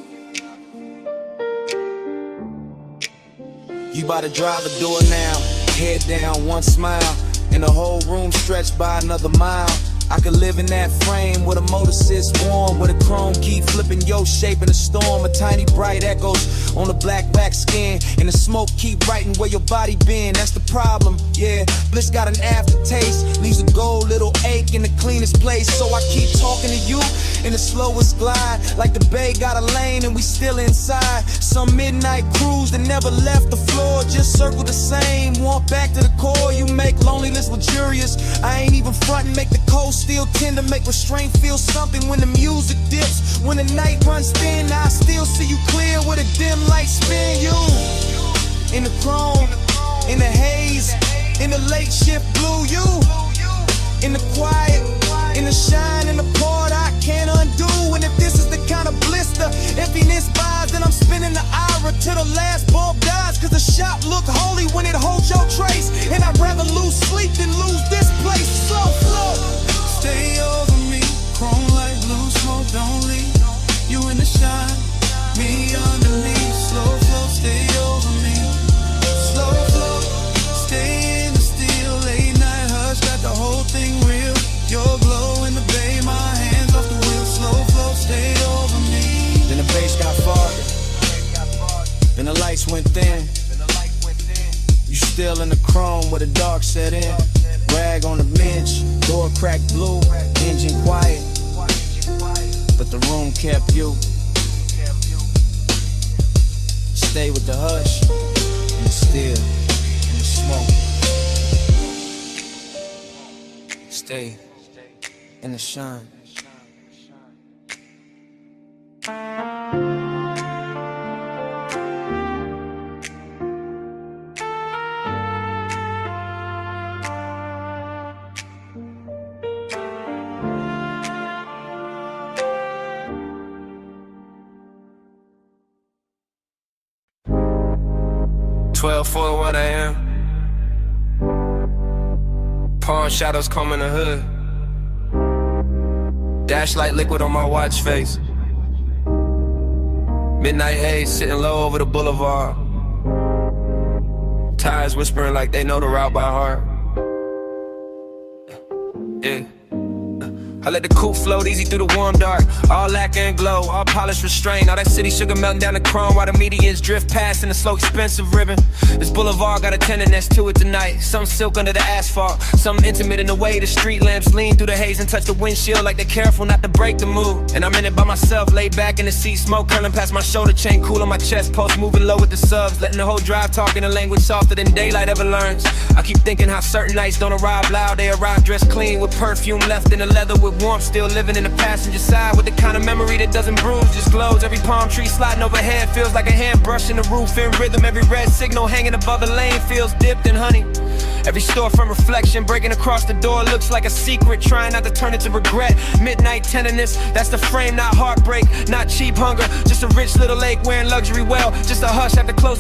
You by the driver door now, head down, one smile, and the whole room stretched by another mile. I could live in that frame where the motor sits warm, where the chrome keep flipping your shape in a storm. A tiny bright echoes on the black back skin, and the smoke keep writing where your body been. That's the problem, yeah. Bliss got an aftertaste, leaves a gold little ache in the cleanest place. So I keep talking to you in the slowest glide, like the bay got a lane and we still inside. Some midnight cruise that never left the floor, just circle the same, walk back to the core. You make loneliness luxurious, I ain't even frontin', make the coast still tender, make restraint feel something when the music dips. When the night runs thin, I still see you clear with a dim light spin. You in the chrome, in the haze, in the late shift blue. You in the quiet, in the shine, in the part I can't undo. And if this is the kind of bliss the emptiness buys, then I'm spinning the ira till the last bulb dies. Cause the shop look holy when it holds your trace, and I'd rather lose sleep than lose this place. Slow flow, stay over me, chrome like blue smoke, don't leave. You in the shine, me underneath. Slow flow, stay over me. Slow flow, stay in the steel. Late night hush, got the whole thing real. Your glow in the bay, my hands off the wheel. Slow flow, stay over me. Then the bass got farther, then the lights went thin. You still in the chrome where the dark set in. Rag on the bench, door cracked blue, engine quiet, but the room kept you. Stay with the hush, and the still, and the smoke. Stay in the shine. For what I am. Palm shadows comb in the hood. Dash light liquid on my watch face. Midnight haze sitting low over the boulevard. Tires whispering like they know the route by heart. Yeah. I let the coupe float easy through the warm dark. All lacquer and glow, all polished restraint. All that city sugar melting down the chrome while the medians drift past in the slow expensive ribbon. This boulevard got a tenderness to it tonight. Some silk under the asphalt, some intimate in the way the street lamps lean through the haze and touch the windshield like they're careful not to break the mood. And I'm in it by myself, laid back in the seat, smoke curling past my shoulder chain, cool on my chest, pulse moving low with the subs, letting the whole drive talk in a language softer than daylight ever learns. I keep thinking how certain nights don't arrive loud, they arrive dressed clean with perfume left in the leather with childhood warmth still living in the passenger side, with the kind of memory that doesn't bruise, just glows. Every palm tree sliding overhead feels like a hand brushing the roof in rhythm. Every red signal hanging above the lane feels dipped in honey. Every storefront reflection breaking across the door looks like a secret, trying not to turn it to regret. Midnight tenderness, that's the frame, not heartbreak, not cheap hunger, just a rich little lake wearing luxury well, just a hush after close